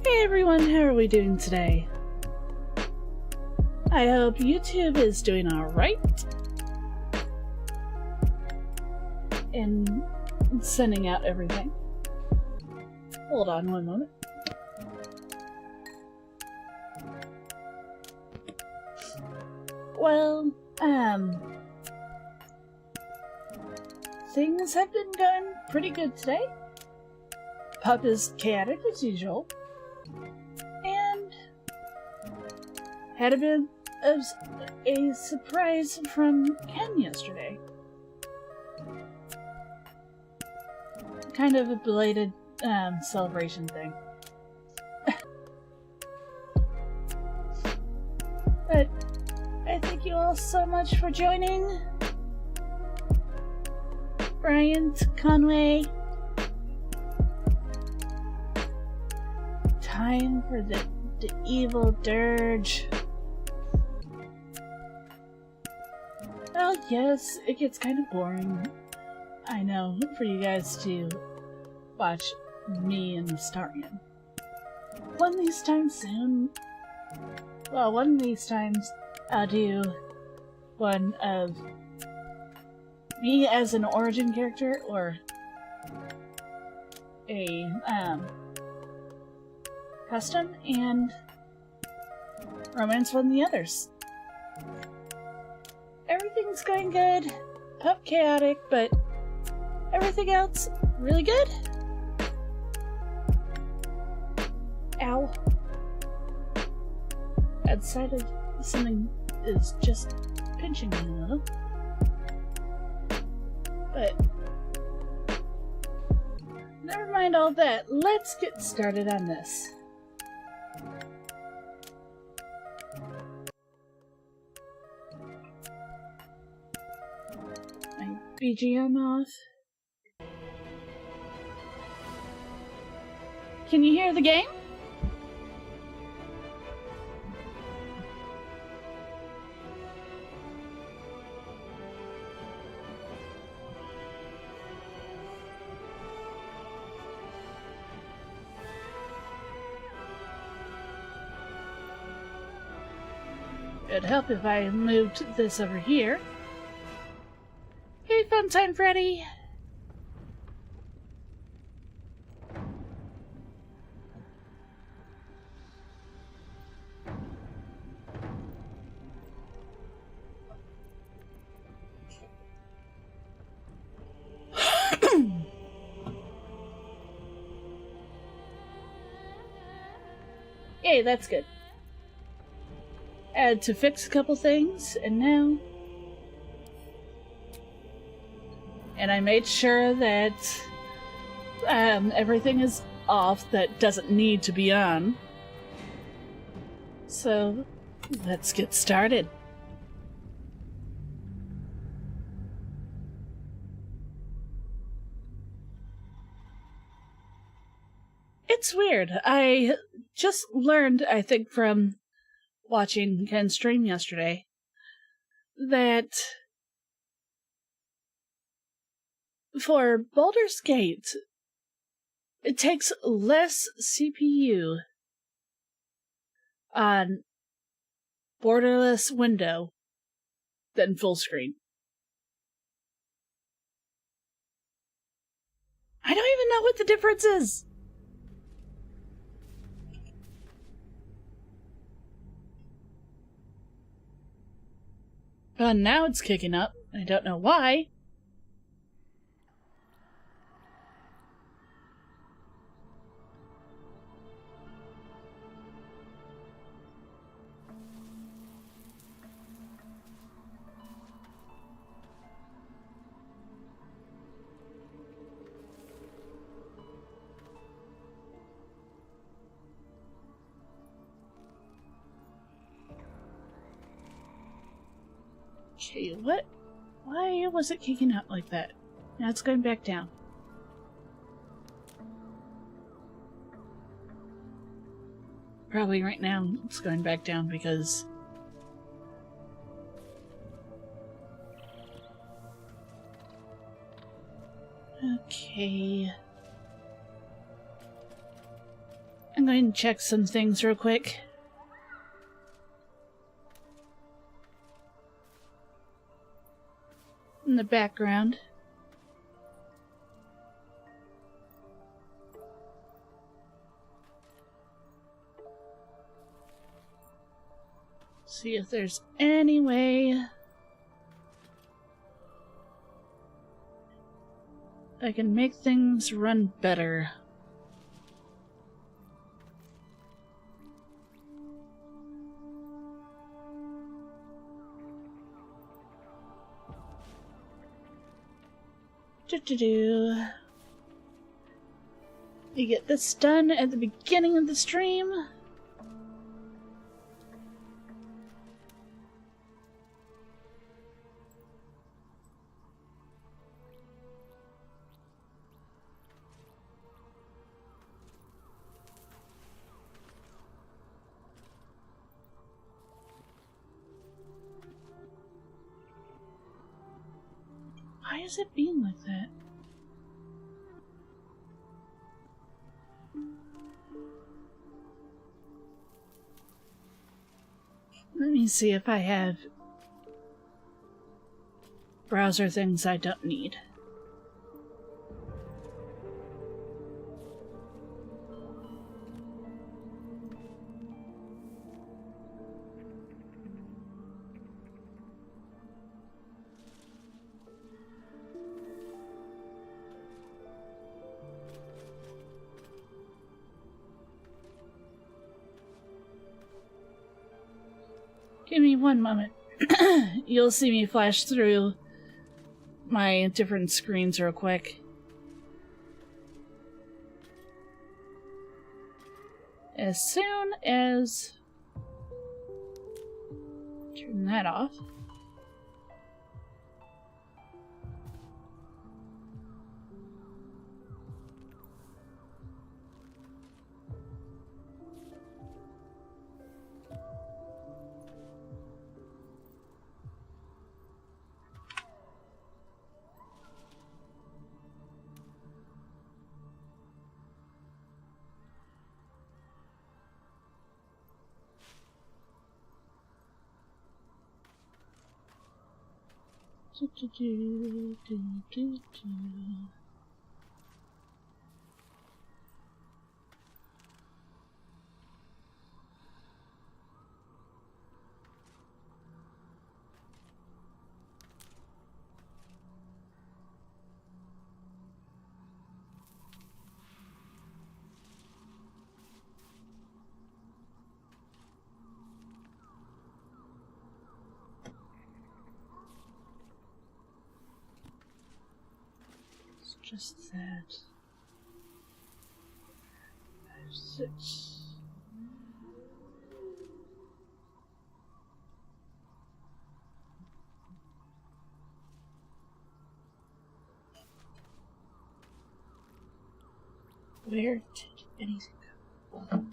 Hey everyone, how are we doing today? I hope YouTube is doing alright and sending out everything. Hold on one moment. Well, things have been going pretty good today. Pup is chaotic as usual. And had a bit of a surprise from Ken yesterday. Kind of a belated celebration thing. But I thank you all so much for joining. Bryant, Conway. Time for the evil dirge. Well, yes, it gets kind of boring. I know, for you guys to watch me and the Starian. One of these times soon. Well, one of these times I'll do one of me as an origin character or a custom and romance from the others. Everything's going good. Pup chaotic, but everything else really good. Ow. Outside of something is just pinching me a little. But never mind all that. Let's get started on this. My BGM off. Can you hear the game? It'd help if I moved this over here. Hey, fun time, Freddy! Hey, that's good. Had to fix a couple things, and now... And I made sure that everything is off that doesn't need to be on. So, let's get started. It's weird. I just learned, I think, from watching Ken's stream yesterday, that for Baldur's Gate, it takes less CPU on borderless window than full screen. I don't even know what the difference is. Now it's kicking up. I don't know why. Okay, what? Why was it kicking up like that? Now it's going back down. probably right now it's going back down because... Okay. I'm going to check some things real quick. In the background. See if there's any way I can make things run better. You get this done at the beginning of the stream. Why is it being like that? Let me see if I have browser things I don't need. Give me one moment. You'll see me flash through my different screens real quick. As soon as... Turn that off. Just that. 5, 6. Where did anything go?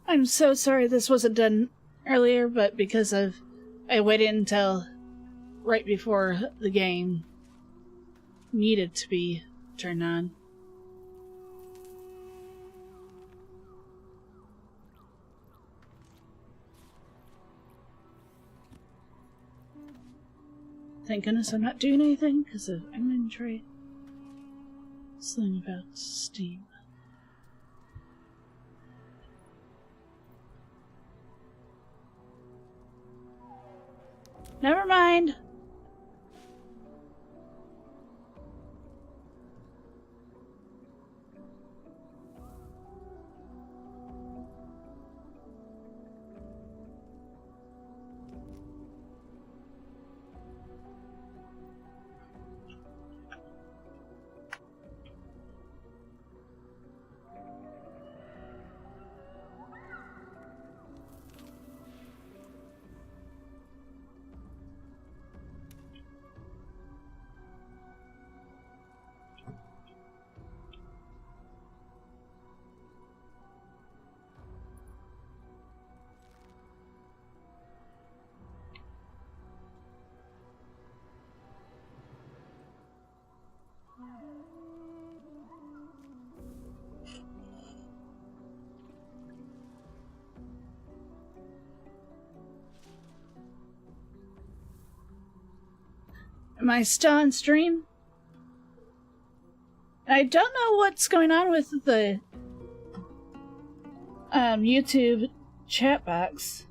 I'm so sorry this wasn't done earlier, but because of... I waited until right before the game needed to be turned on. Thank goodness I'm not doing anything because of inventory. Something about Steam. Never mind. Am I still on stream? I don't know what's going on with the YouTube chat box.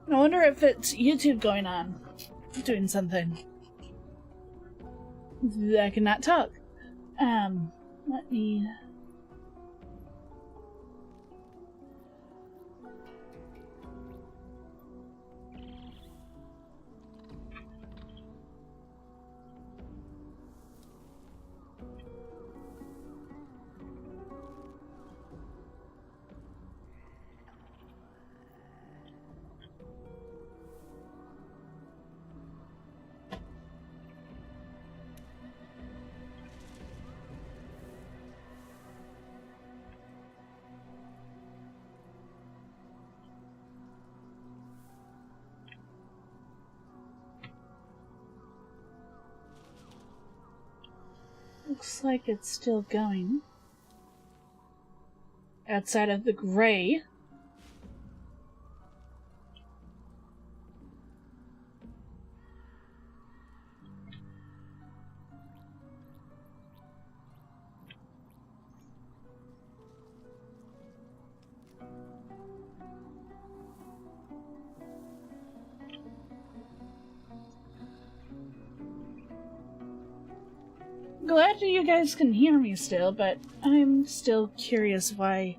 I wonder if it's YouTube going on, doing something. I cannot talk. Let me... Looks like it's still going. Outside of the gray. Glad you guys can hear me still, but I'm still curious why.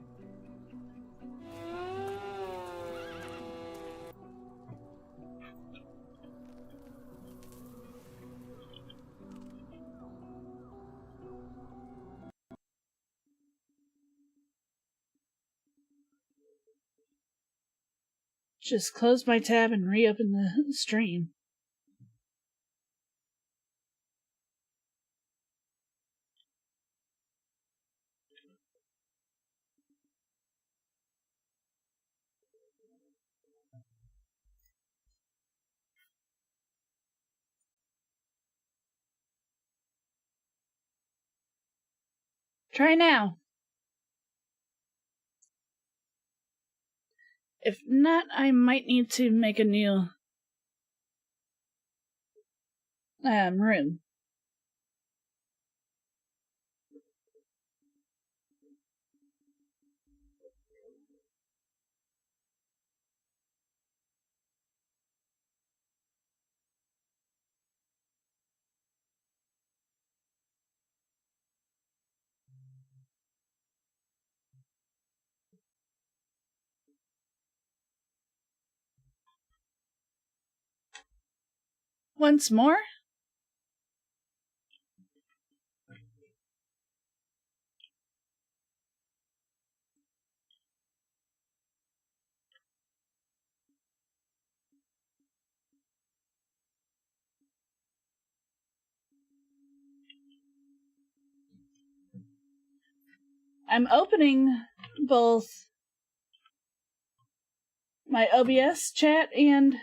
Just close my tab and reopen the stream. Try now. If not, I might need to make a new room. Once more? I'm opening both my OBS chat and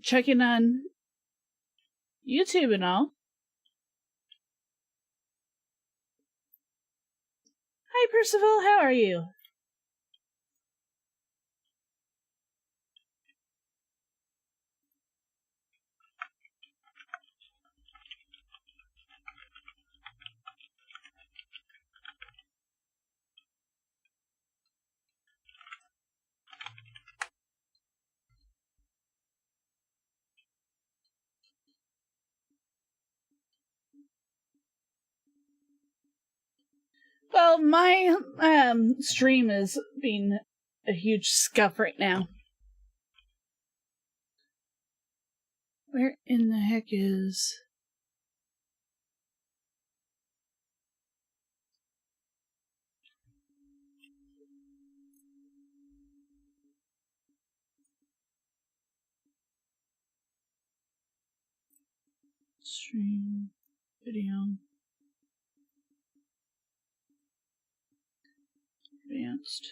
checking on YouTube and all. Hi Percival, how are you? Well, my stream is being a huge scuff right now. Where in the heck is... stream, video, advanced.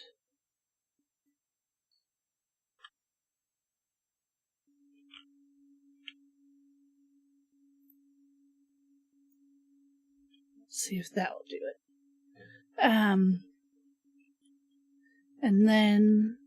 See if that will do it. And then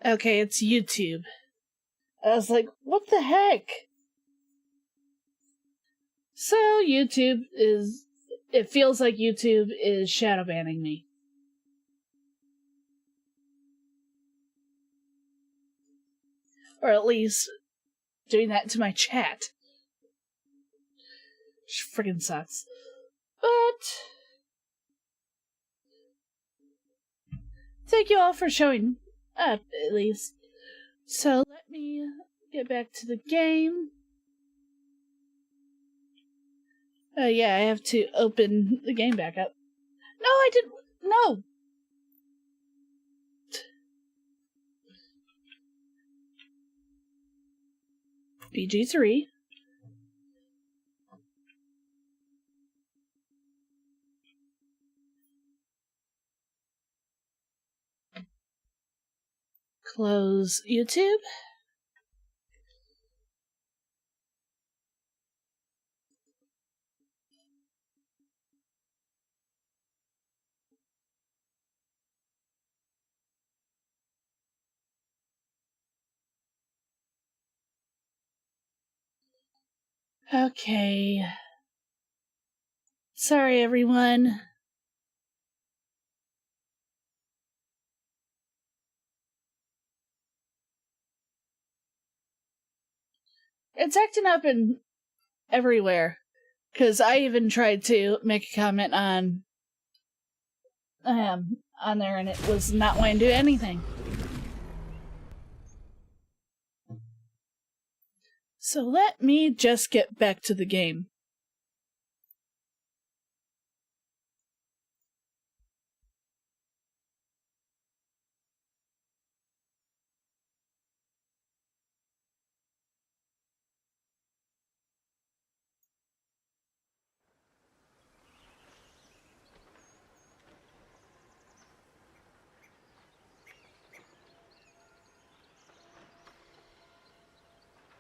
okay, it's YouTube. I was like, what the heck? So YouTube is... It feels like YouTube is shadow banning me. Or at least doing that to my chat. Which friggin' sucks. But... thank you all for showing up, at least. So let me get back to the game. Oh yeah, I have to open the game back up. No, I didn't. No. BG3. Close YouTube. Okay. Sorry, everyone. It's acting up in everywhere. Because I even tried to make a comment on there, and it was not wanting to do anything. So let me just get back to the game.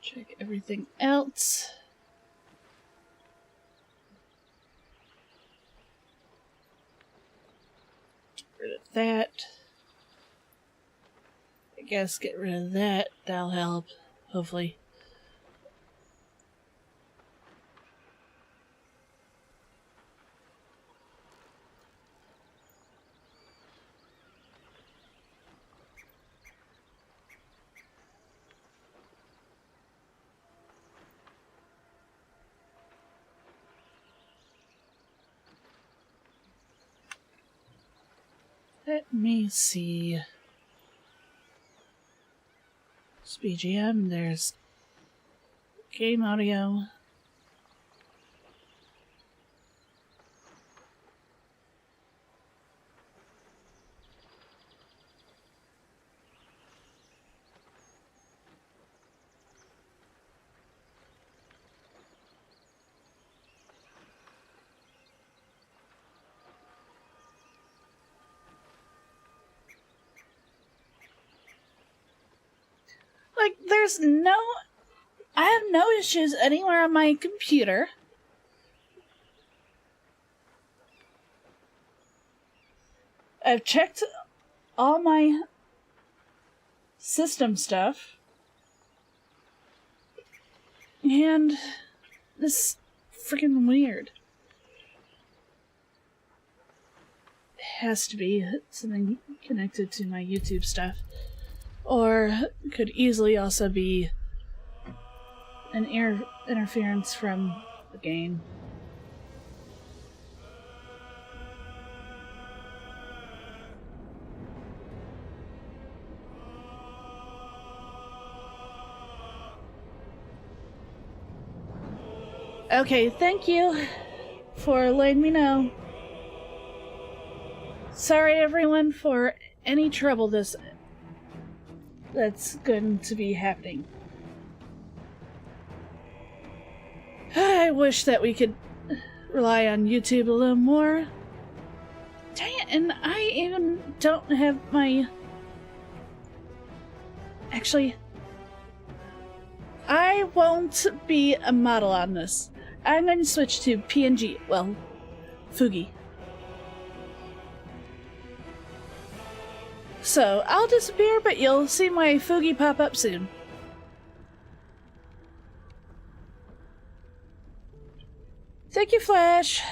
Check everything else. Get rid of that. I guess get rid of that. That'll help, hopefully. Let me see. There's BGM, there's game audio. Like, I have no issues anywhere on my computer. I've checked all my system stuff. And this is freaking weird. It has to be something connected to my YouTube stuff. Or could easily also be an interference from the game. Okay, thank you for letting me know. Sorry everyone for any trouble that's going to be happening. I wish that we could rely on YouTube a little more. Dang it, and I even don't have my... Actually, I won't be a model on this. I'm going to switch to PNG. Well, Fugi. So, I'll disappear, but you'll see my Fugi pop up soon. Thank you, Flash.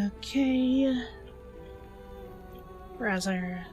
Okay. Browser.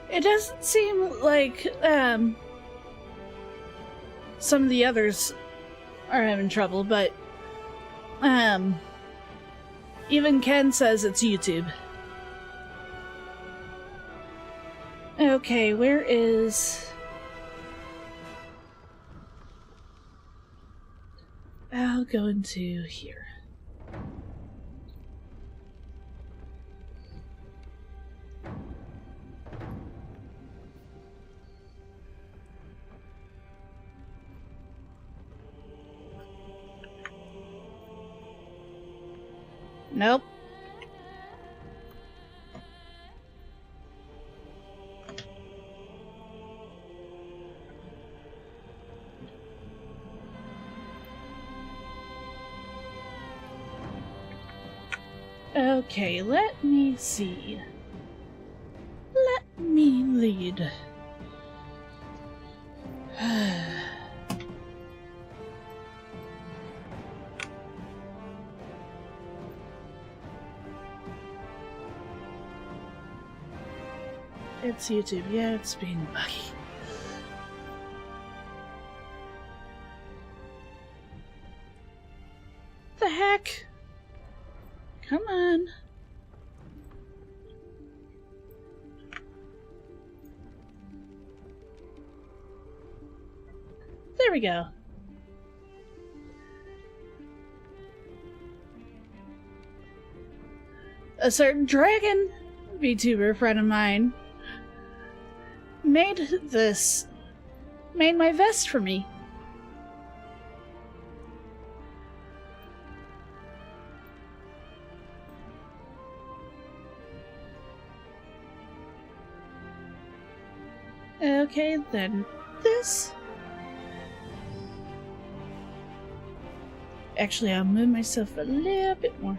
It doesn't seem like some of the others are having trouble, but even Ken says it's YouTube. Okay, where is... I'll go into here. Nope. Okay, let me see. Let me lead. It's YouTube. Yeah, it's being buggy. The heck? Come on. There we go. A certain dragon VTuber friend of mine made my vest for me. Okay, then this. Actually, I'll move myself a little bit more.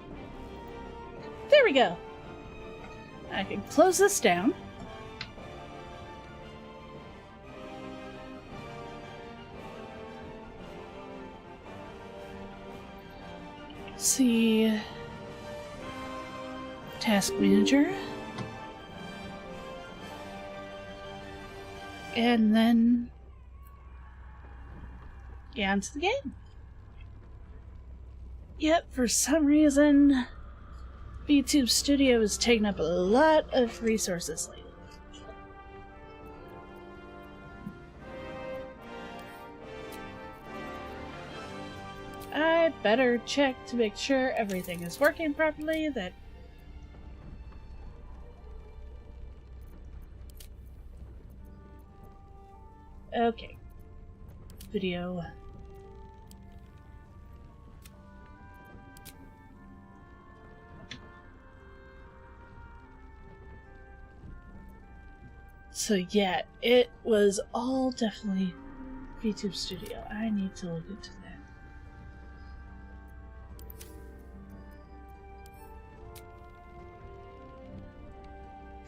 There we go. I can close this down. See, task manager, and then get onto the game. Yep, for some reason VTube Studio is taking up a lot of resources lately. I better check to make sure everything is working properly, that Okay. Video. So yeah, it was all definitely VTube Studio. I need to look into that.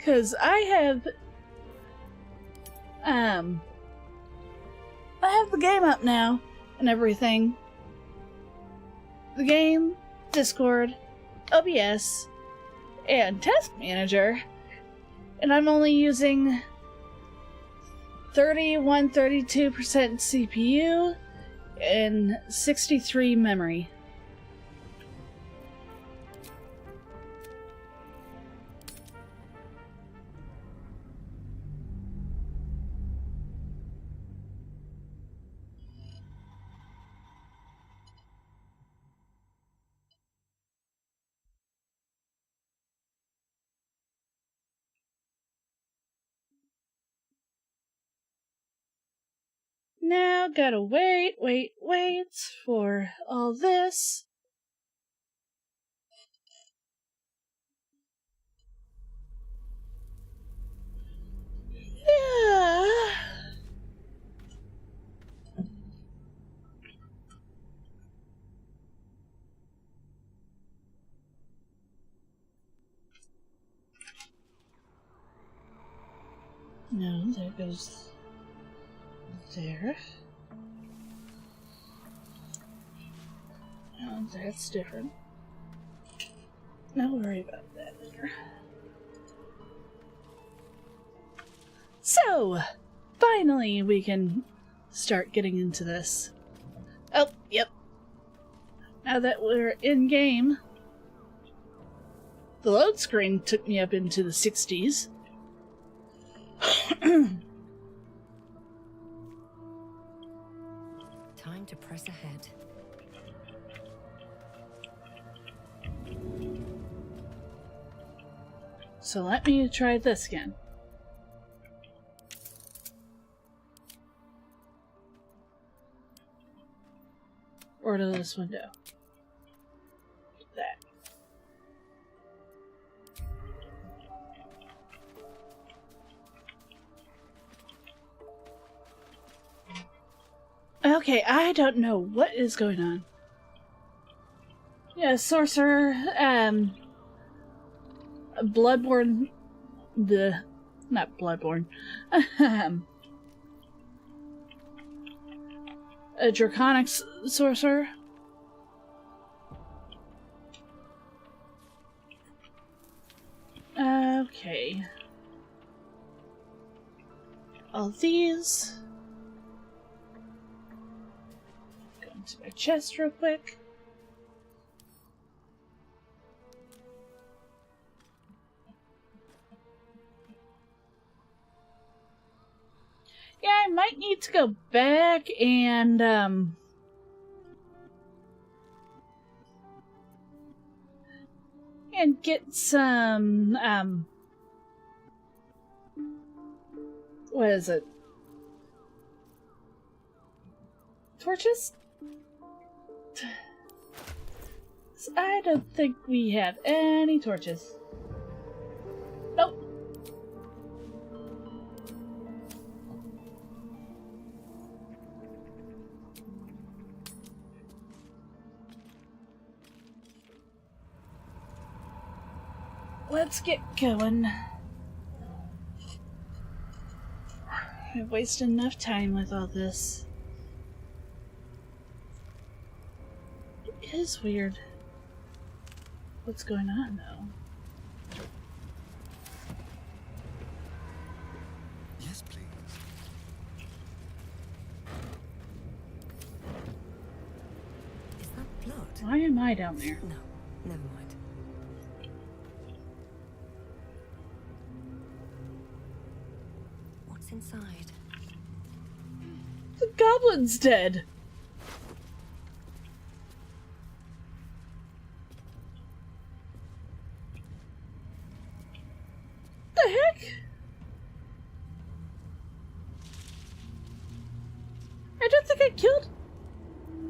Cause I have the game up now and everything. The game, Discord, OBS, and Task Manager, and I'm only using 32% CPU and 63 memory. Now gotta wait for all this. Yeah. No, there goes there. Oh, that's different. Don't worry about that later. So, finally we can start getting into this. Oh, yep. Now that we're in-game, the load screen took me up into the 60s. Time to press ahead. So let me try this again. Or to this window. That. Okay, I don't know what is going on. Yeah, sorcerer, Bloodborne, not Bloodborne, a draconic sorcerer. Okay. All these. Go into my chest real quick. Yeah, I might need to go back and, get some, what is it? Torches? I don't think we have any torches. Nope. Let's get going. I've wasted enough time with all this. It is weird what's going on, though. Yes, please. Is that blood? Why am I down there? No, never mind. What's inside? The goblin's dead! The heck? get killed?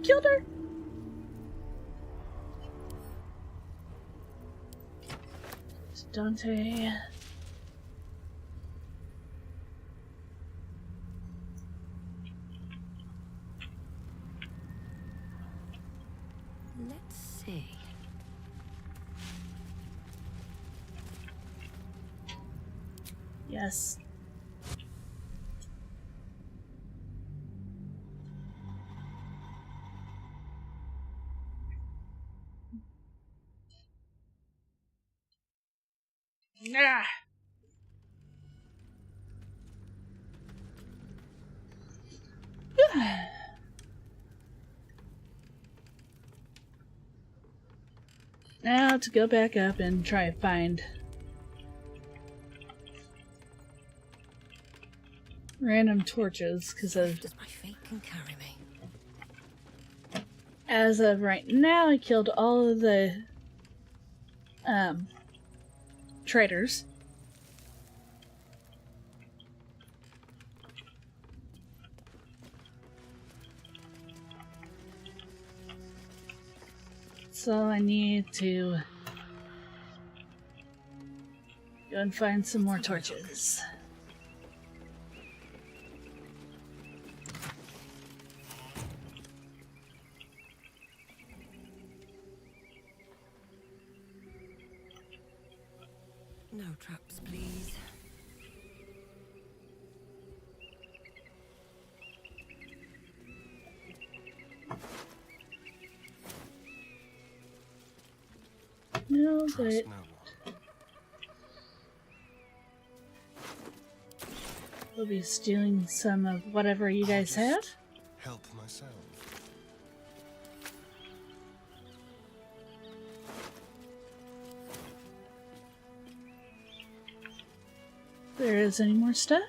Killed her? It's Dante. Let's see. Yes. Ah. Now to go back up and try to find random torches, because As my fate can carry me. as of right now I killed all of the traitors. So I need to go and find some more torches. No traps, please. No, but Trust no one. we'll be stealing some of whatever you guys have. Help myself. If there is any more stuff.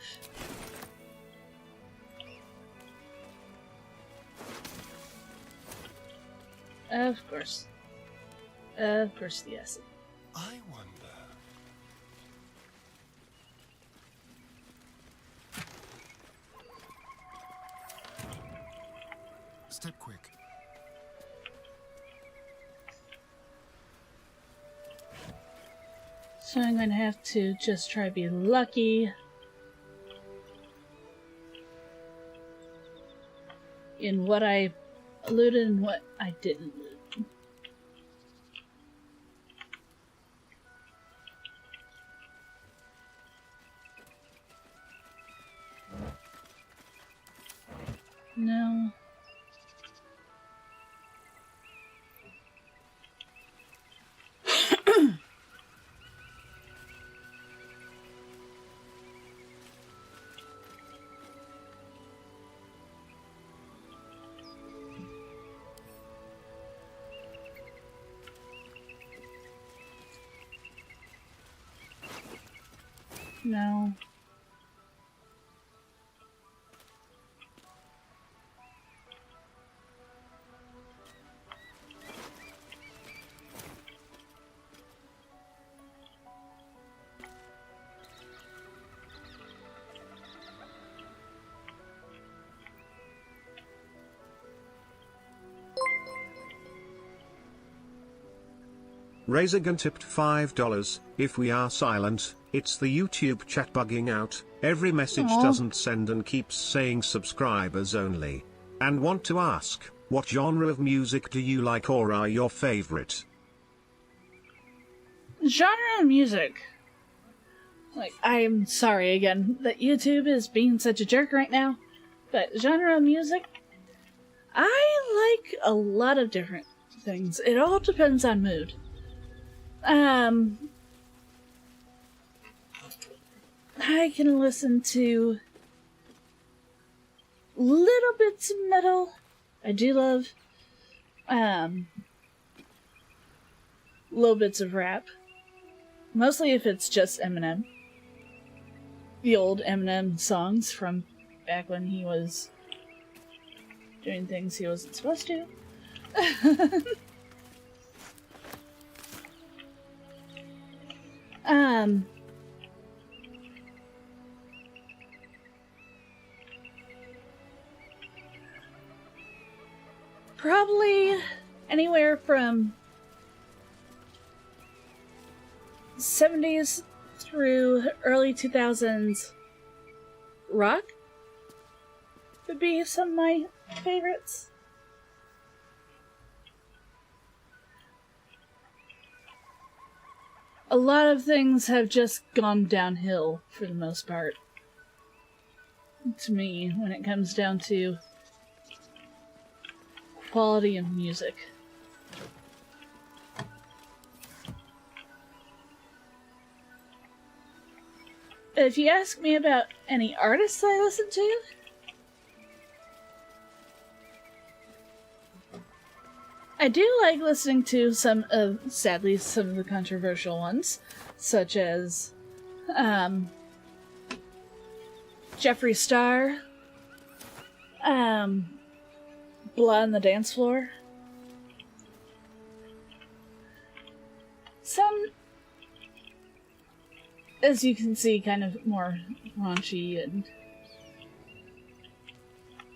Of course. Of course, yes. I wonder. Step quick. So I'm going to have to just try to be lucky in what I looted and what I didn't loot. No. No. Razorgun tipped $5. If we are silent, it's the YouTube chat bugging out. Every message Aww. doesn't send and keeps saying subscribers only. And want to ask, what genre of music do you like or are your favorite? Genre of music. Like, I'm sorry again that YouTube is being such a jerk right now, but genre of music, I like a lot of different things. It all depends on mood. I can listen to little bits of metal. I do love little bits of rap. Mostly if it's just Eminem. The old Eminem songs from back when he was doing things he wasn't supposed to. Probably anywhere from 70s through early 2000s rock would be some of my favorites. A lot of things have just gone downhill for the most part. To me, when it comes down to quality of music. If you ask me about any artists I listen to, I do like listening to sadly, some of the controversial ones, such as Jeffree Star, Blood on the Dance Floor. Some, as you can see, kind of more raunchy and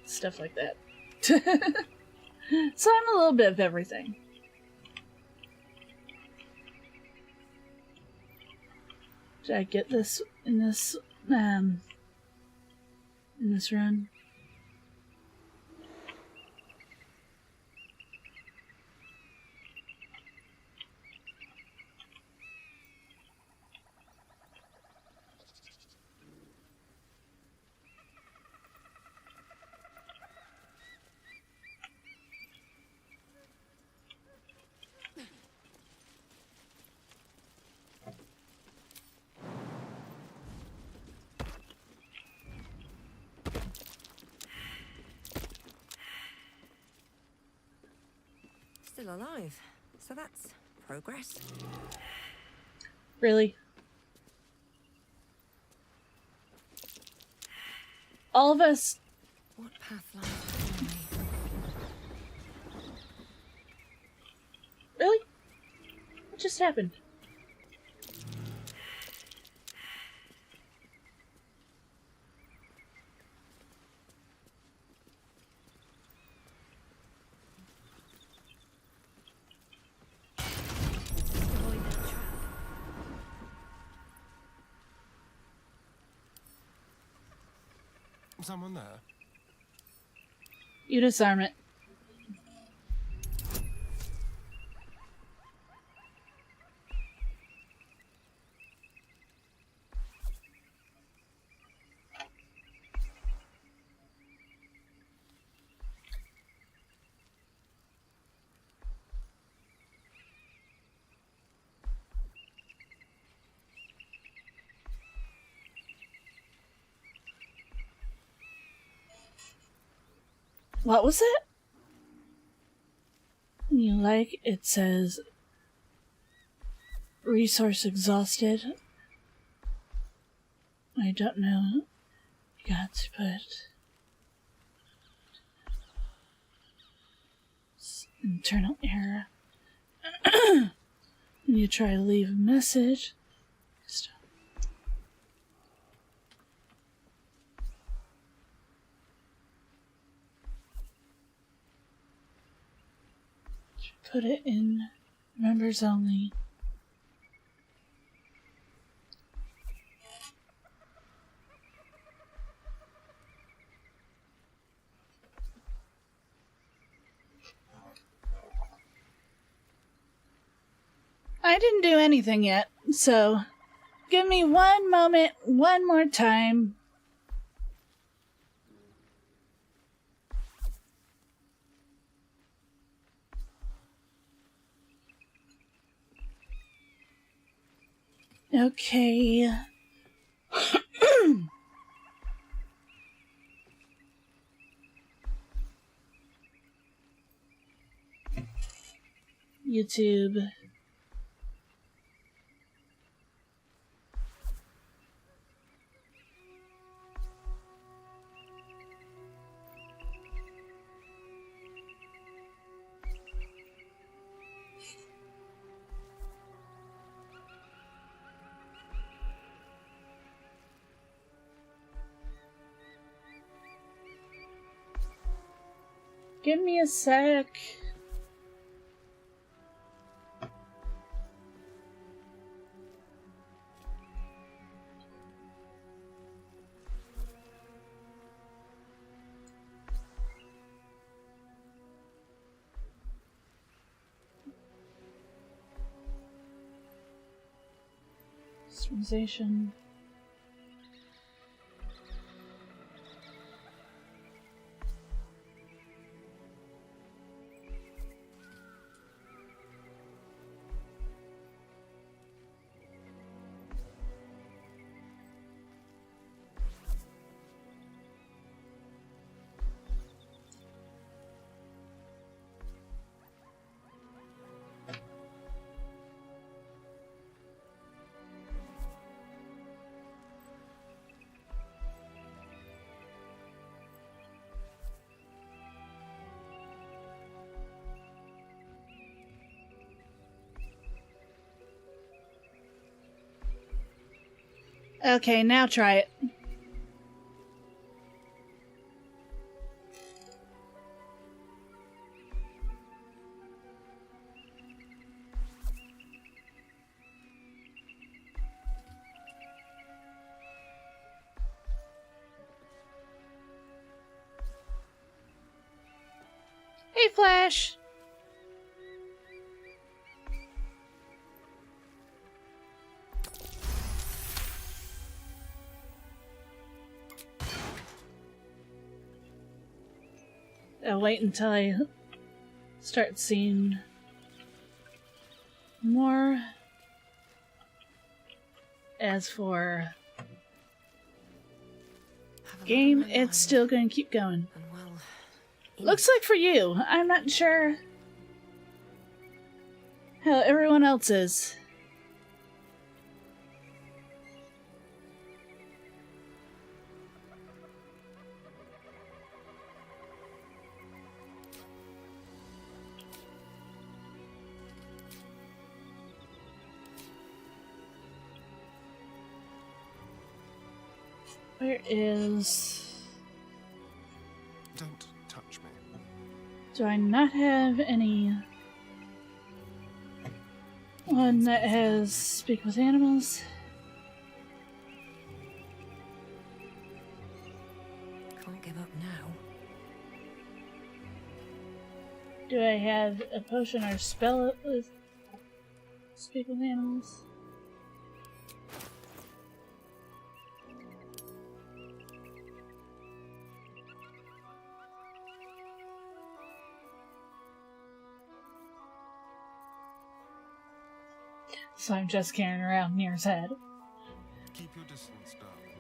stuff like that. So I'm a little bit of everything. Did I get this in this run? Still alive. So that's progress. Really? All of us. What path lies before me? Really? What just happened? Avoid that trap. Someone there? You disarm it. What was it? You like, it says resource exhausted. I don't know. Got to put internal error. You try to leave a message. Put it in members only. I didn't do anything yet, so give me one moment, one more time. Okay. YouTube. Give me a sec. Customization. Okay, now try it. Hey, Flash! I'll wait until I start seeing more. As for game, it's still going to keep going. Looks like for you. I'm not sure how everyone else is. Where is... Don't touch me. Do I not have any... one that has speak with animals? Can't give up now. Do I have a potion or spell it with speak with animals? So I'm just carrying around Nier's head. Keep your distance, darling.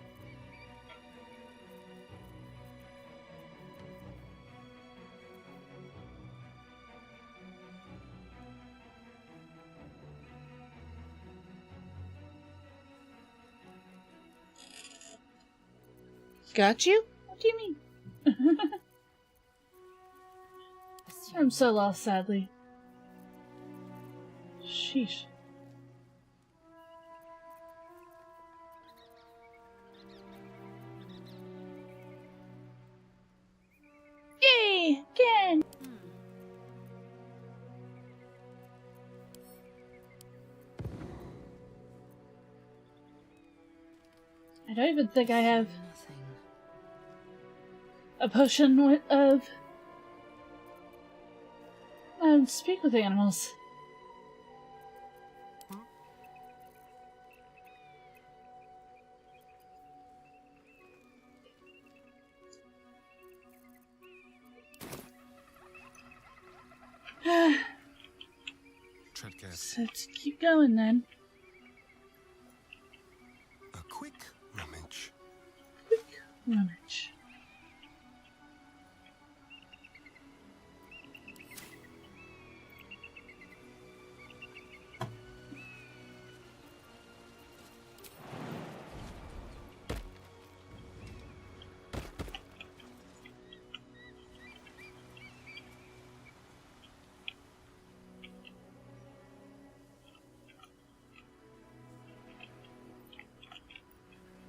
Got you? What do you mean? I'm so lost, sadly. Sheesh. Yay! Again! I don't even think I have Nothing. a potion of speak with animals. Tread carefully. So let's keep going then. A quick rummage. Quick rummage.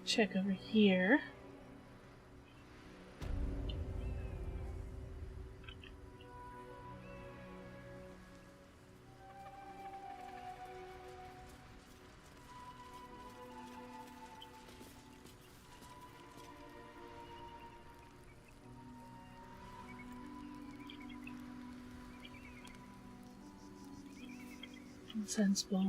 Check over here. Insensible.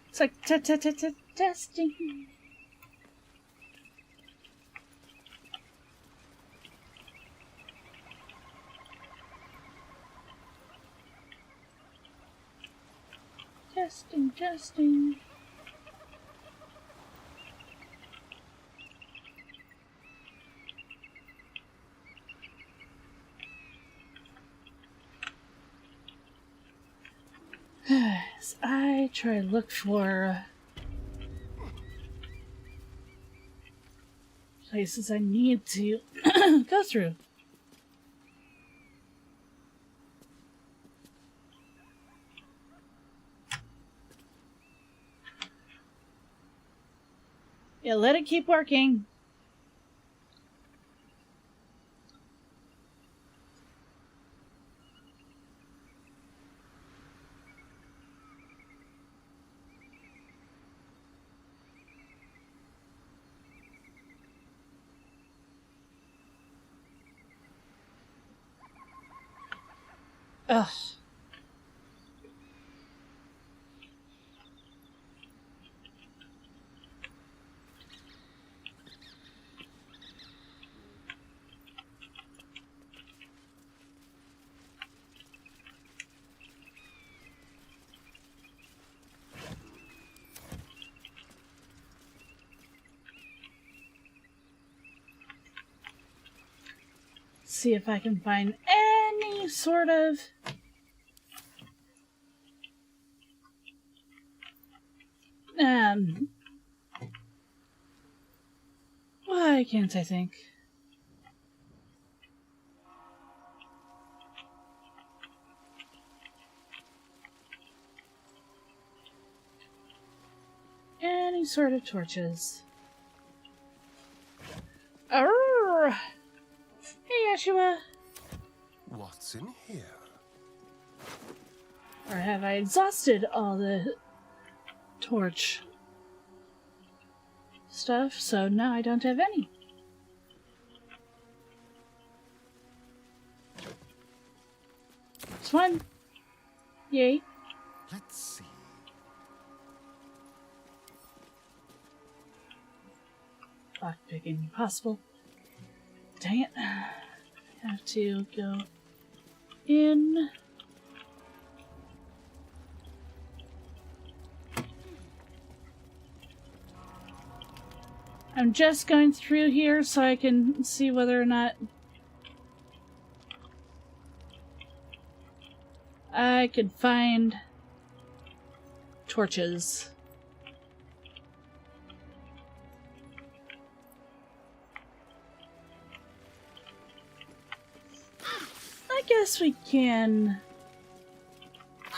It's like testing. Testing. As I try to look for places I need to go through. Yeah, let it keep working. Ugh. See if I can find any sort of why can't I think? Any sort of torches. Arrgh! Hey, Yeshua! What's in here? Or have I exhausted all the torch stuff, so now I don't have any? This one. Yay. Let's see. Lockpicking possible. Dang it. I have to go in. I'm just going through here so I can see whether or not I could find torches. I guess we can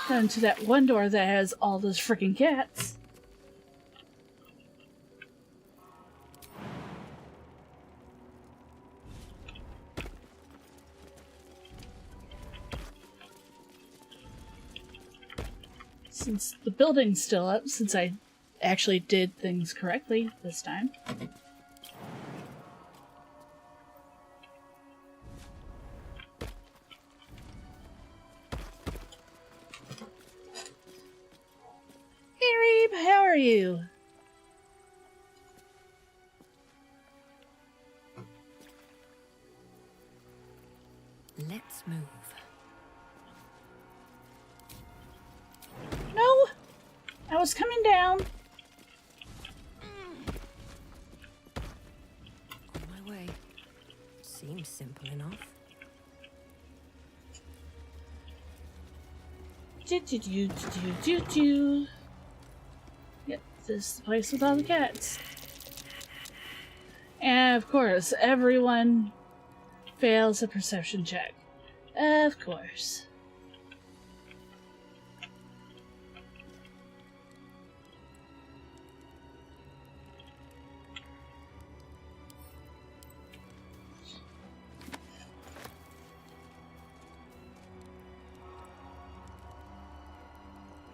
go into that one door that has all those freaking cats. Since the building's still up, since I actually did things correctly this time. Hey Reeb, how are you? Let's move. No! I was coming down. On my way. Seems simple enough. Do. Yep, this is the place with all the cats. And of course, everyone fails a perception check. Of course.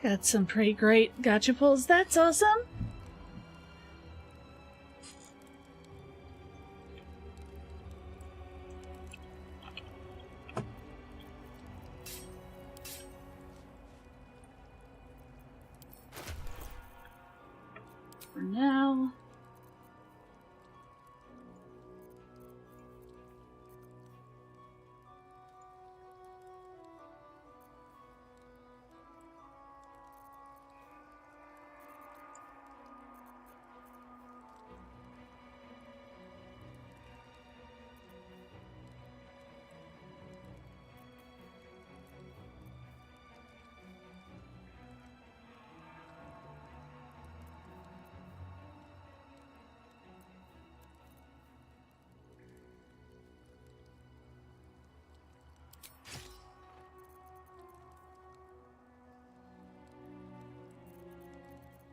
Got some pretty great gotcha pulls. That's awesome. For now.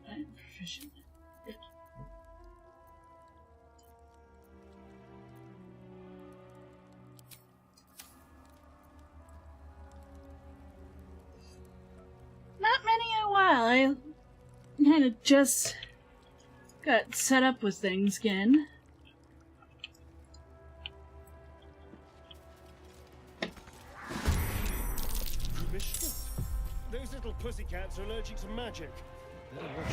I'm proficient. Good. Not many in a while. I kind of just got set up with things again. Commissioner? Those little pussycats are allergic to magic. Better watch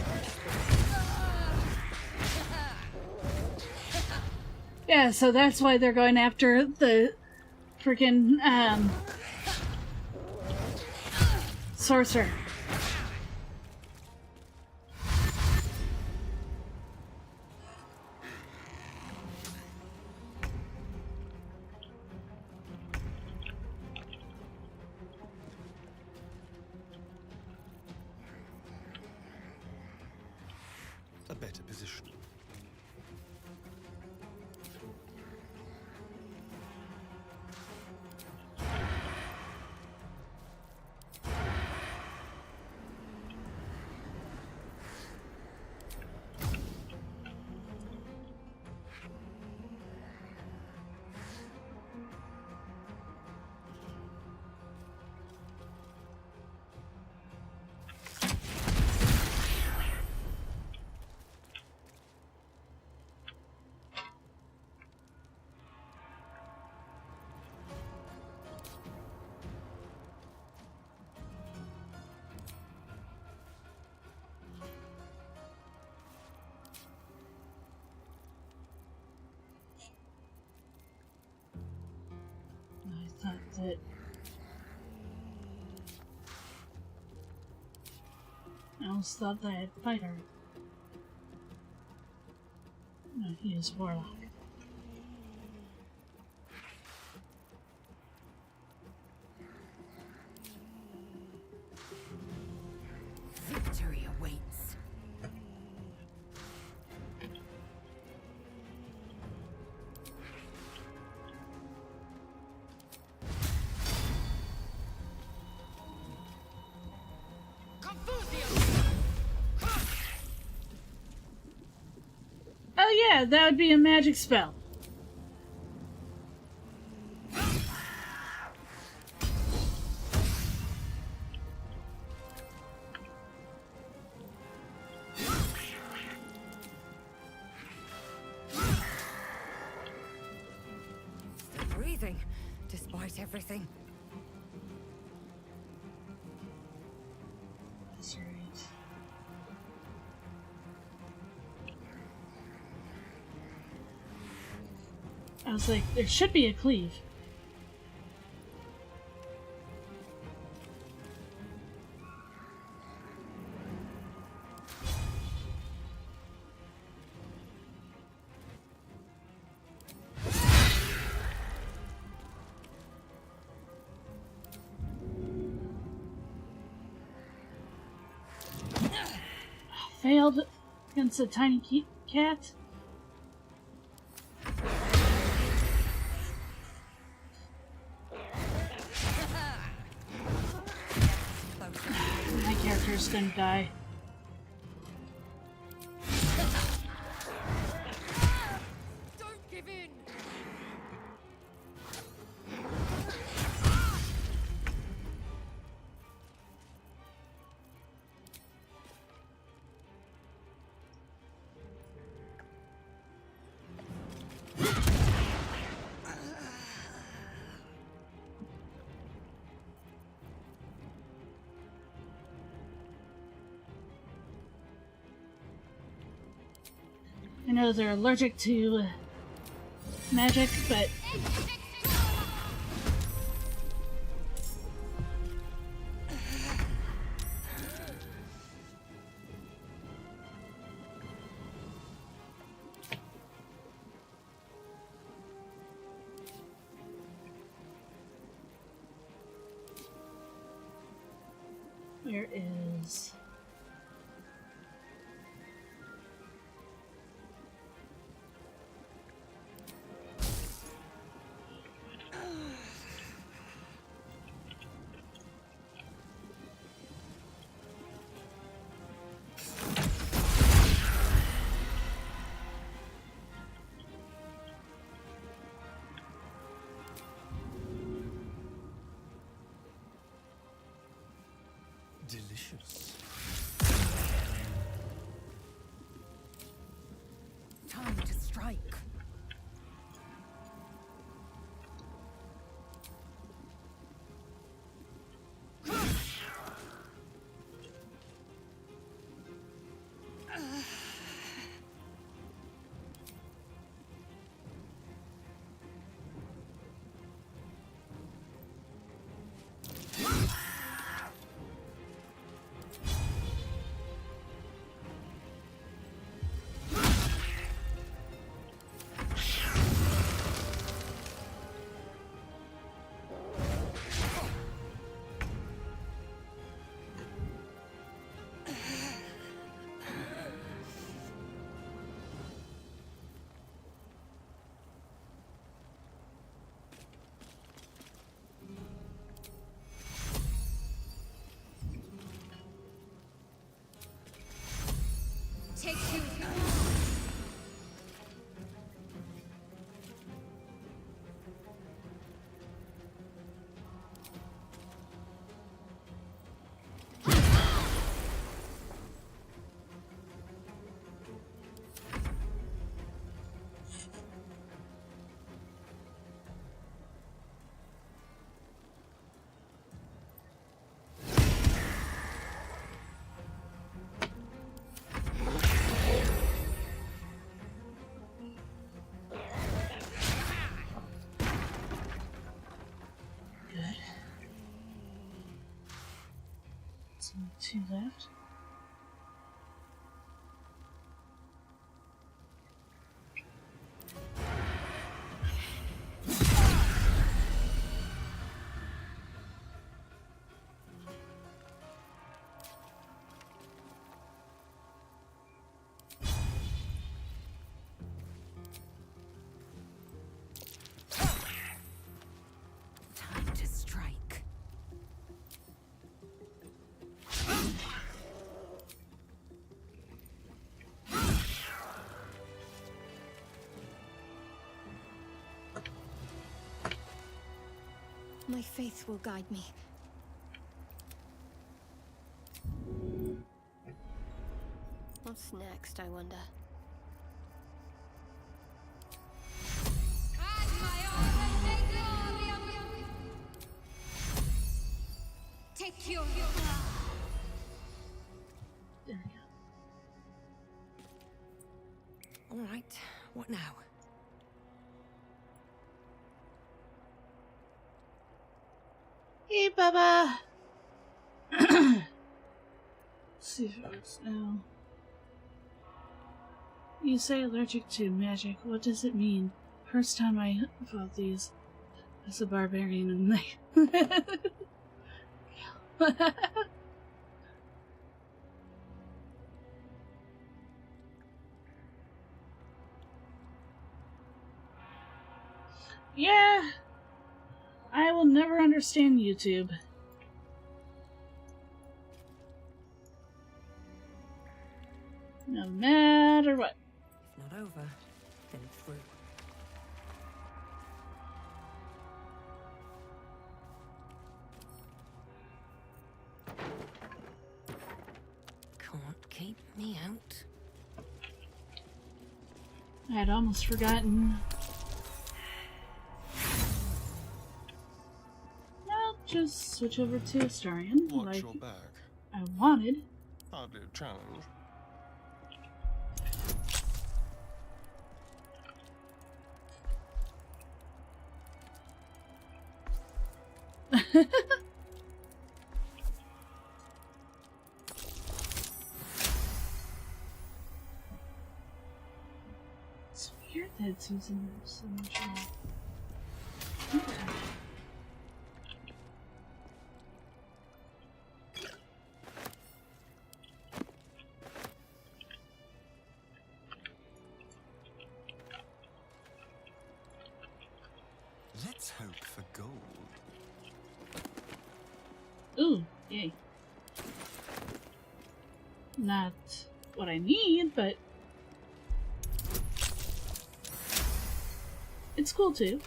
Yeah, so that's why they're going after the freaking sorcerer. A better position. I thought that I almost thought that I had fighter. No, he is warlock. Victory awaits. Oh yeah, that would be a magic spell. Still breathing, despite everything. That's right. I was like, there should be a cleave. Failed against a tiny cat. My character's gonna die. Don't give in. know they're allergic to magic, but where is... Delicious. Time to strike. Take two. Two left. Time to strike. My faith will guide me. What's next, I wonder? Take your... There we go. All right, what now? Hey, Bubba! See if it works now. You say allergic to magic. What does it mean? First time I fought these as a barbarian and they... Yeah! I will never understand YouTube. No matter what. If not over, then through. Can't keep me out. I had almost forgotten. I'll just switch over to Astarion, Watch like your back. I wanted. Hardly a challenge. It's weird that it's using this so much. Okay. Let's hope for gold. Ooh, yay. Not what I need, but it's cool too.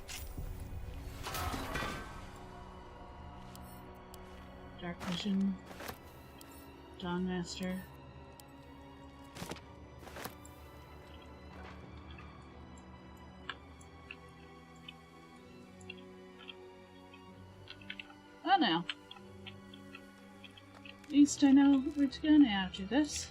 Dark Vision, Dawn Master. Oh no. At least I know where to go now after this.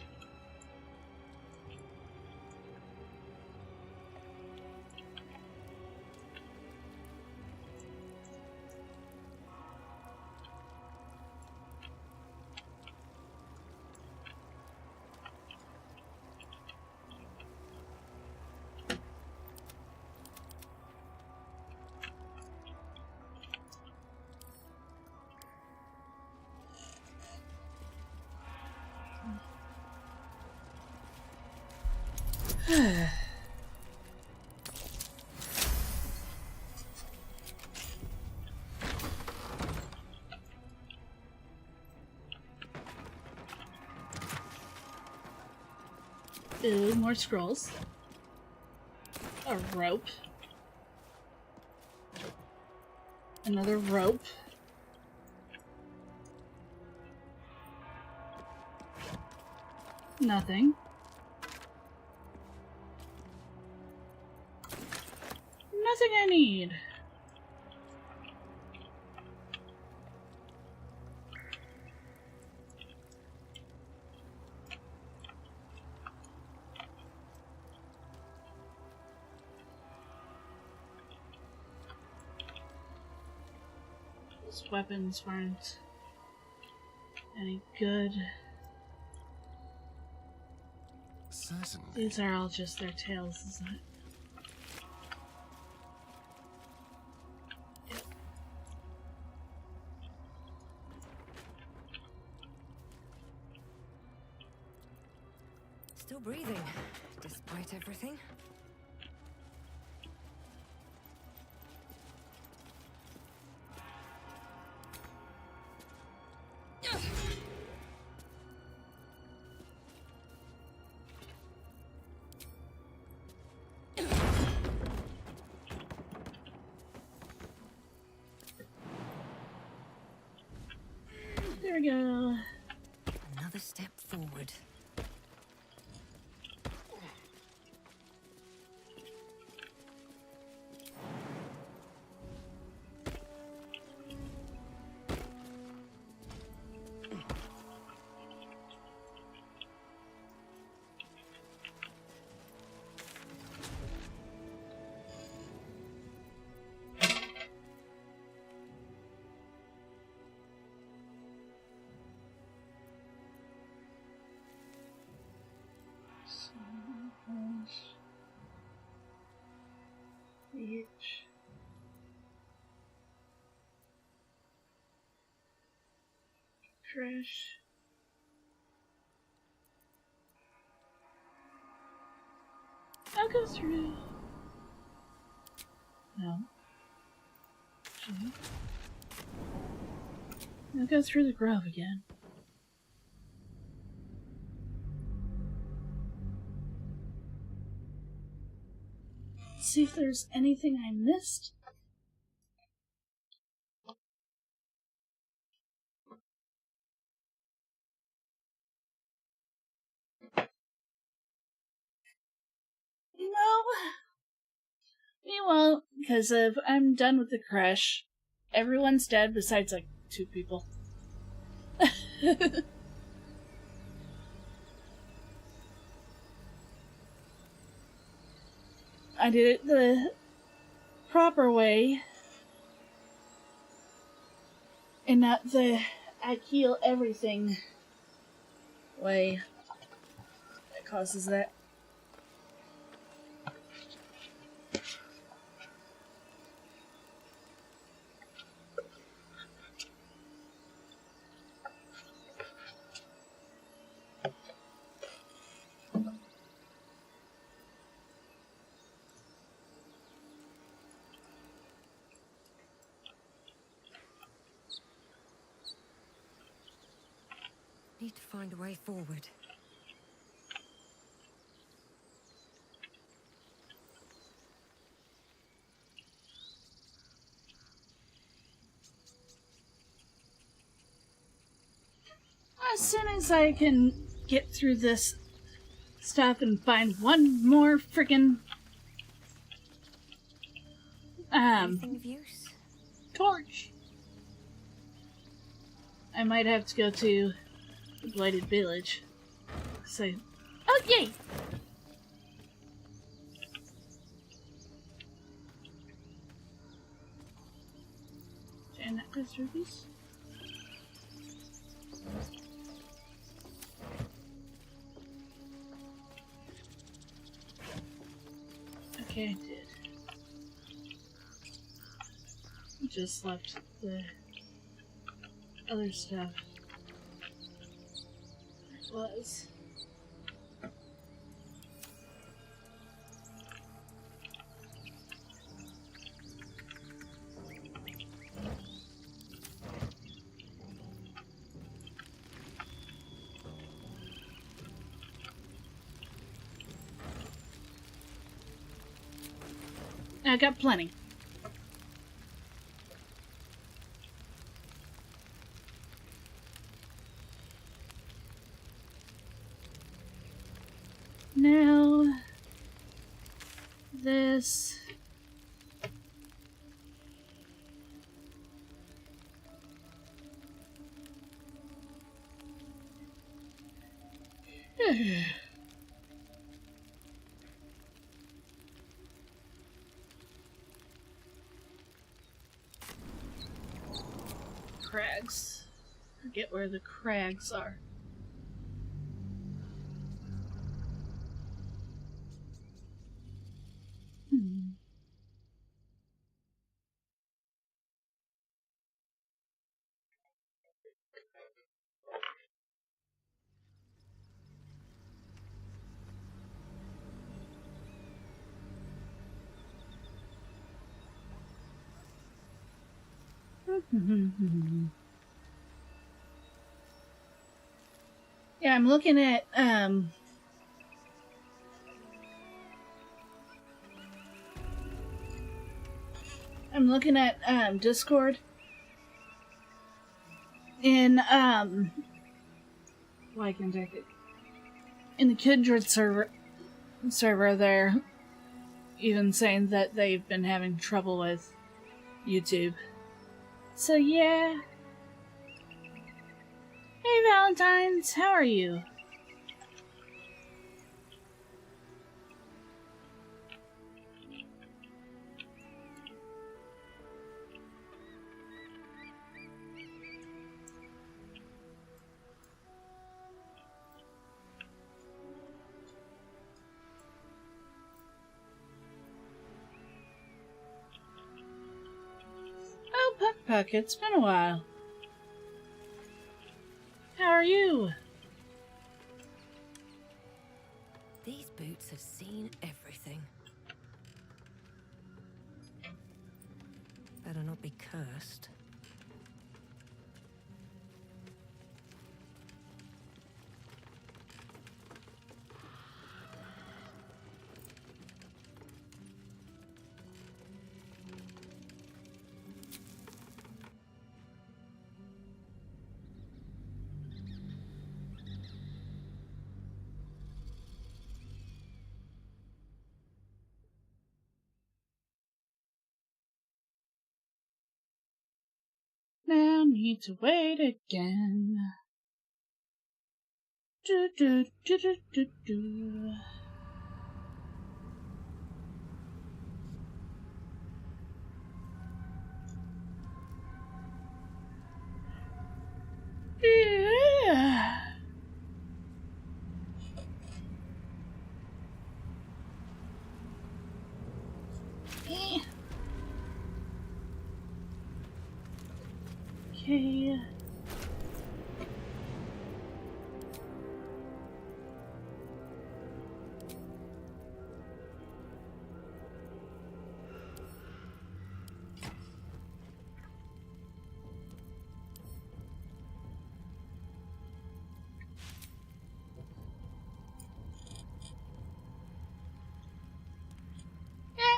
Ooh, more scrolls. A rope. Another rope. Nothing. Nothing I need. Those weapons weren't any good. Certainly. These are all just their tails, isn't it? Still breathing, despite everything. There we go. Another step forward. Each. Fresh. I'll go through. No. Actually. I'll go through the grove again. See if there's anything I missed. No, we won't, because if I'm done with the crash, everyone's dead besides like 2 people. I did it the proper way. and not the I kill everything way that causes that. Need to find a way forward. As soon as I can get through this stuff and find one more freaking Anything of use? torch, I might have to go to the Blighted Village. So, oh yay! And that goes rubies. Okay, I did. Just left the other stuff. It was. I got plenty. Now, this. Crags. Forget where the crags are. Yeah, I'm looking at Discord in why can't I get in the Kindred server there, even saying that they've been having trouble with YouTube. So yeah. Hey Valentines, how are you? Oh, Puck, it's been a while. How are you? These boots have seen everything. Better not be cursed. Now need to wait again. Do do do do do do. Okay.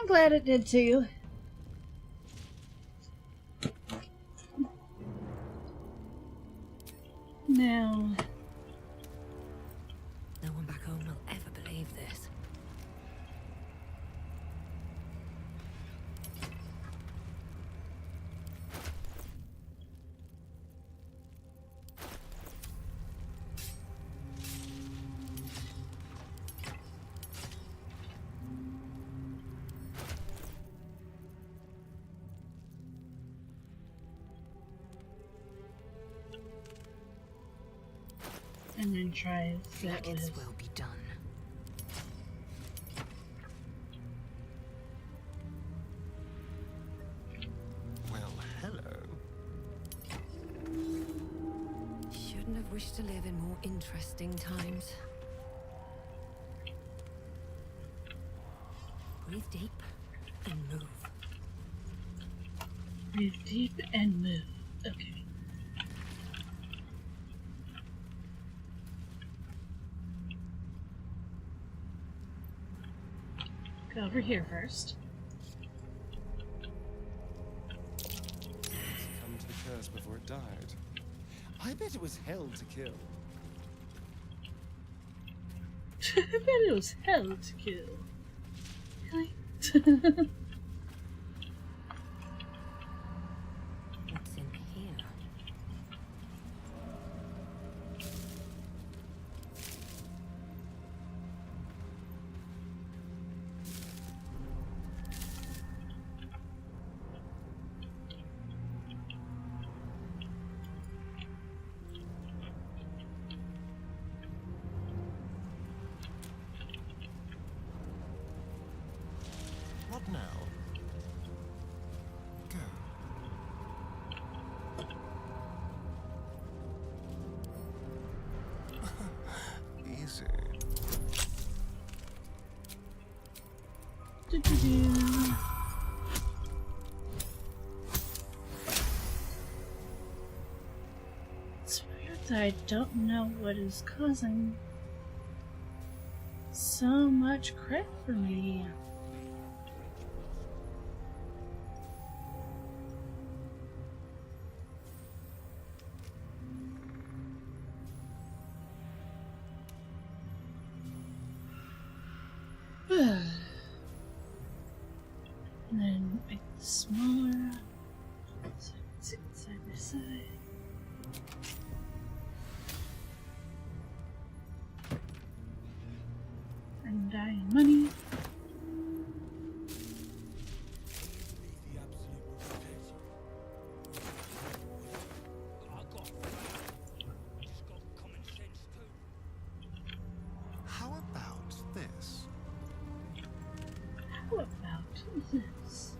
I'm glad it did too. Now, No one back home will ever believe this. and then try that Nuggets with. will be done. Well, hello. Shouldn't have wished to live in more interesting times. Breathe deep and move. Breathe deep and move. Okay. Go over here first. Succumbed to the curse before it died. I bet it was hell to kill. I bet it was hell to kill. Really? What's in here? What now? Go. Easy. Do-do-do. It's weird that I don't know what is causing so much crap for me. And then make it smaller so I can sit side by side. And dying money. How about this? How about this?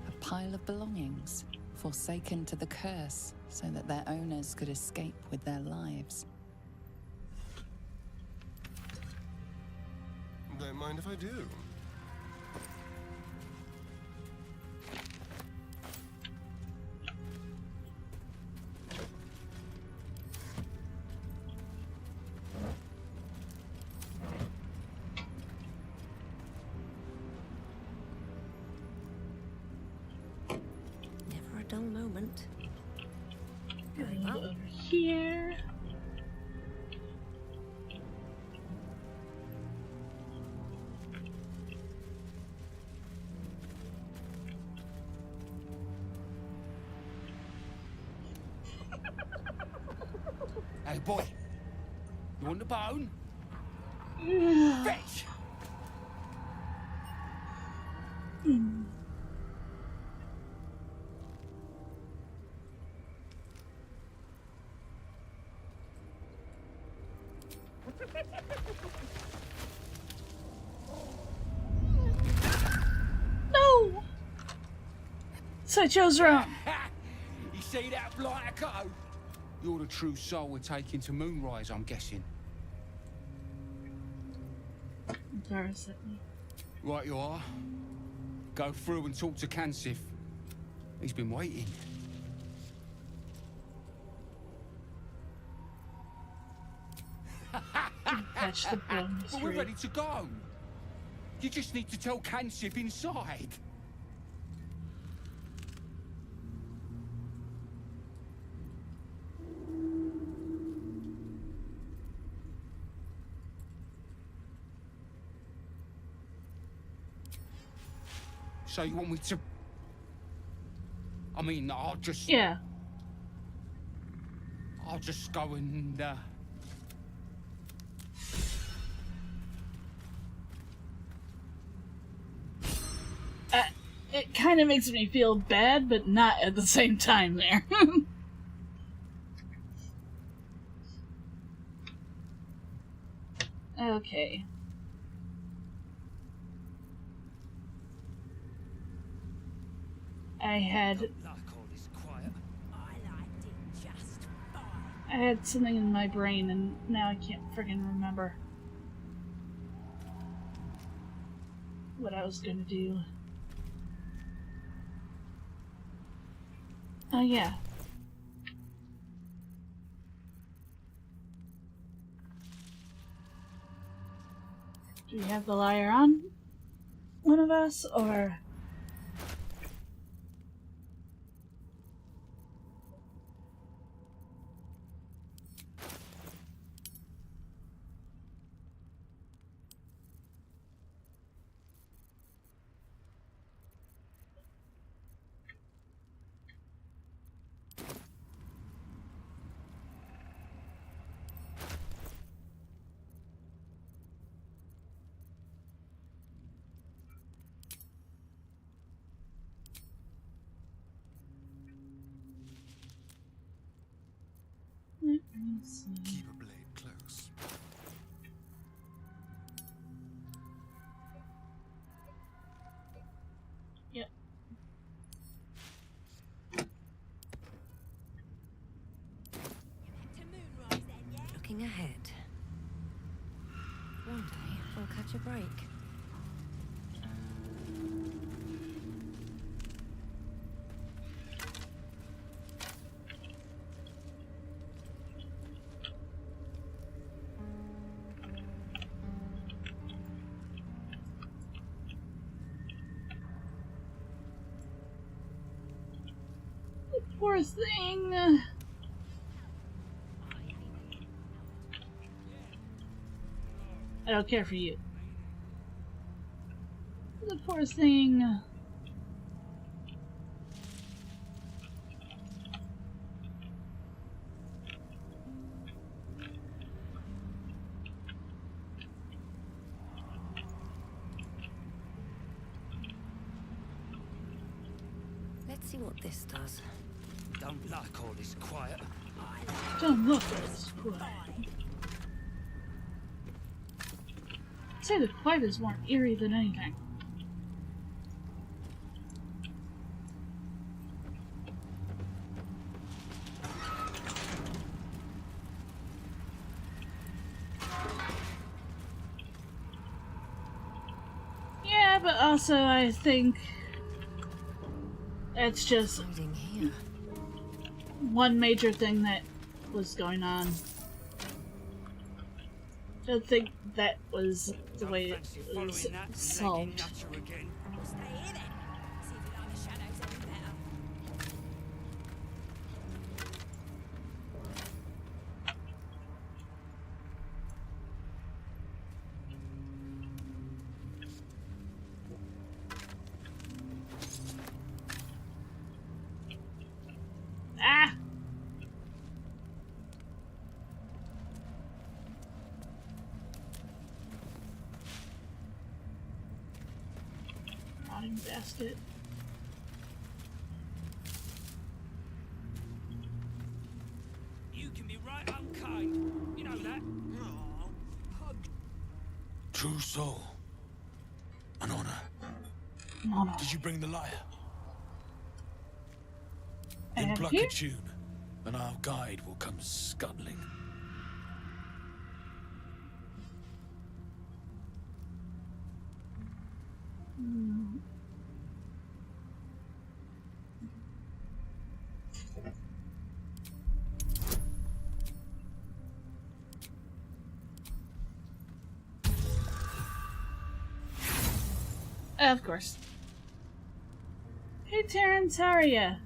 A pile of belongings, forsaken to the curse, so that their owners could escape with their lives. Don't mind if I do. Never a dull moment. Go Very well. over here. Hey boy, you want the bone? Fetch! No! So I chose wrong. Ha! He see that blighter go? You're the true soul we're taking to Moonrise, I'm guessing. Avarice at me. Right you are. Go through and talk to Kansif. He's been waiting. Catch the bonus But we're tree. ready to go. You just need to tell Kansif inside. So you want me to... I mean, I'll just... Yeah. I'll just go and, It kind of makes me feel bad, but not at the same time there. Okay. I had something in my brain and now I can't friggin' remember what I was gonna do. Oh yeah. Do we have the liar on one of us, or... Let me see. Keep a blade close. Yep. Looking ahead. One day we'll catch a break. Poor thing. I don't care for you. The poor thing. Let's see what this does. Don't like all this quiet. Don't look at this quiet. I'd say the quiet is more eerie than anything. Yeah, but also I think it's just Hiding here. one major thing that was going on. Don't think that was the way it was solved. Ah! Rotting basket. You can be right unkind. You know that. True soul. An honor. Mama. Did you bring the liar? Then And pluck here? a tune, and our guide will come scuttling. Of course. Hey Terrence, how are ya?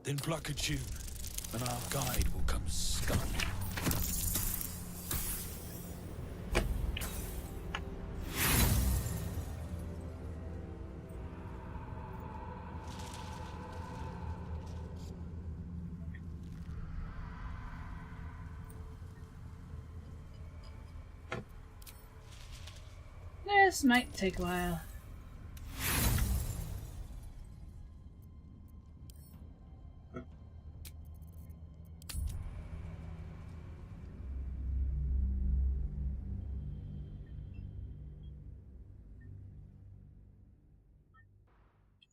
Then pluck a tune, and our guide will come scuttling. This might take a while.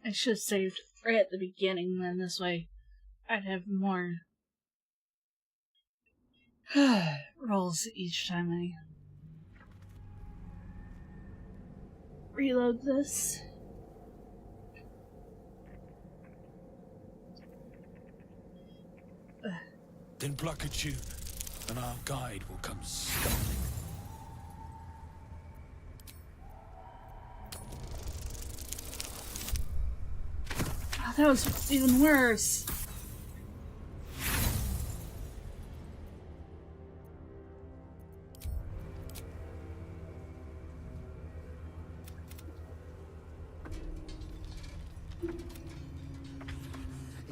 I should have saved right at the beginning, then this way I'd have more rolls each time I reload this. Then pluck a tune, and our guide will come scuttling. Oh, that was even worse.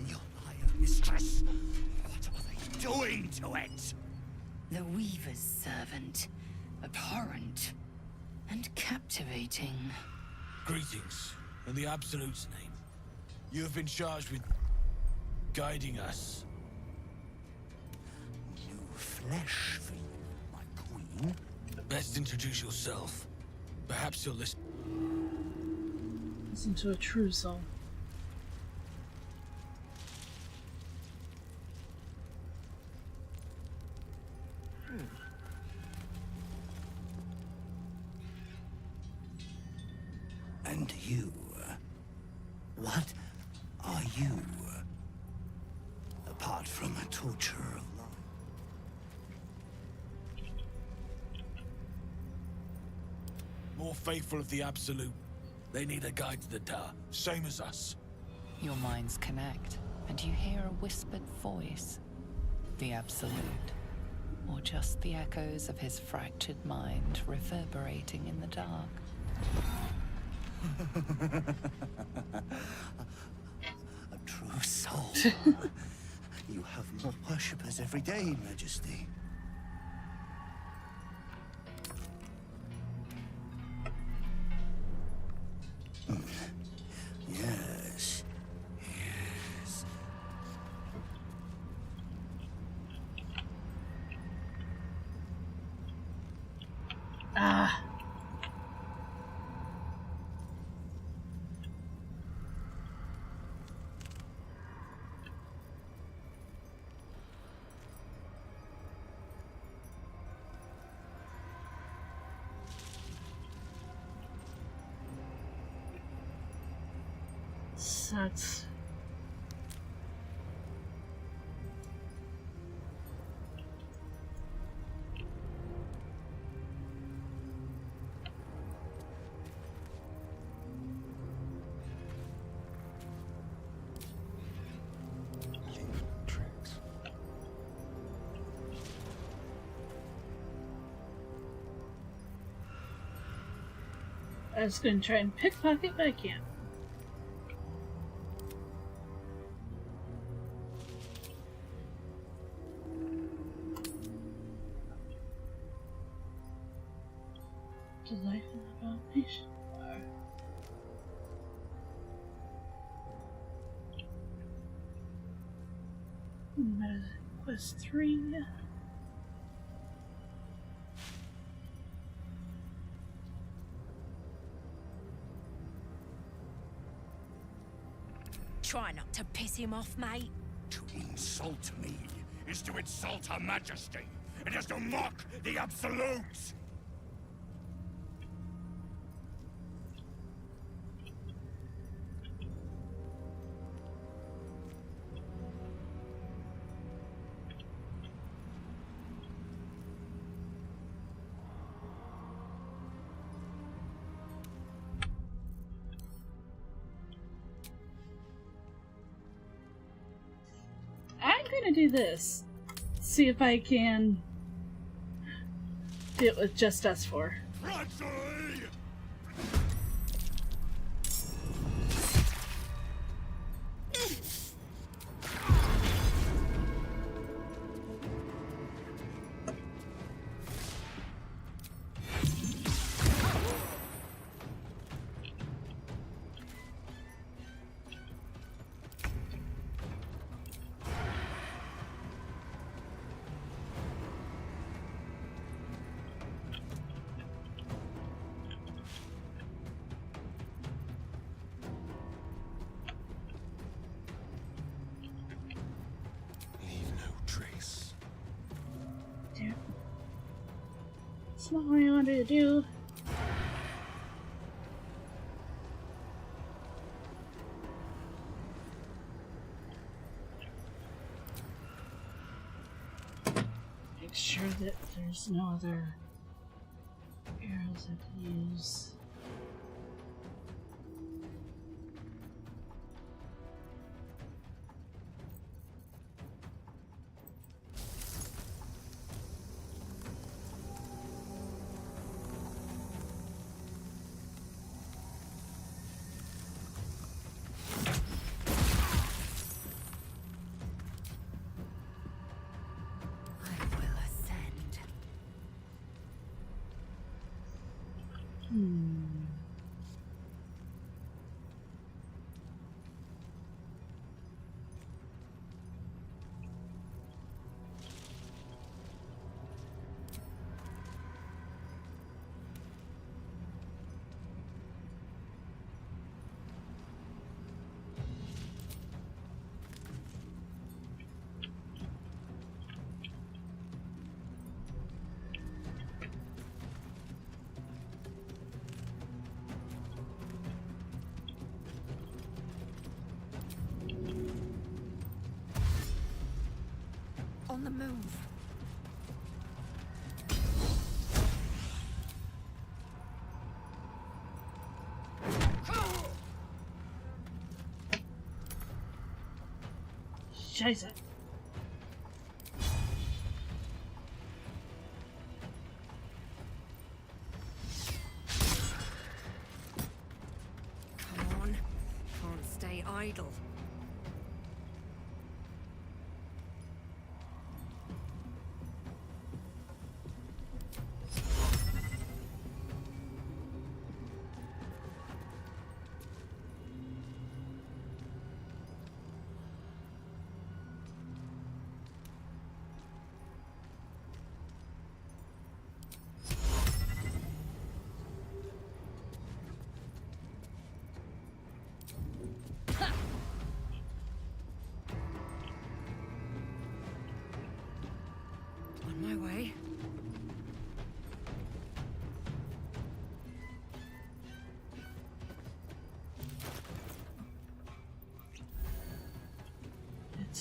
Your vile mistress, what are they doing to it? The Weaver's servant. Abhorrent. And captivating. Greetings, in the Absolute's name. You have been charged with guiding us. New flesh for you, my queen. Best introduce yourself. Perhaps you'll listen. Listen to a true soul. And you, what are you? Apart from a torturer of life. More faithful of the Absolute. They need a guide to the tower, same as us. Your minds connect, and you hear a whispered voice. The Absolute. Or just the echoes of his fractured mind reverberating in the dark. A true soul. You have more worshippers every day, Majesty. Yes. Yes. Ah. sucks. Leave tricks. I was going to try and pickpocket, but I can't. Delightful abomination. Quest 3. Try not to piss him off, mate. To insult me is to insult Her Majesty. It is to mock the Absolute. I'm gonna do this. See if I can do it with just us four. That's not what I wanted to do. Make sure that there's no other arrows I can use. On the move. Scheiße. Come on. Can't stay idle.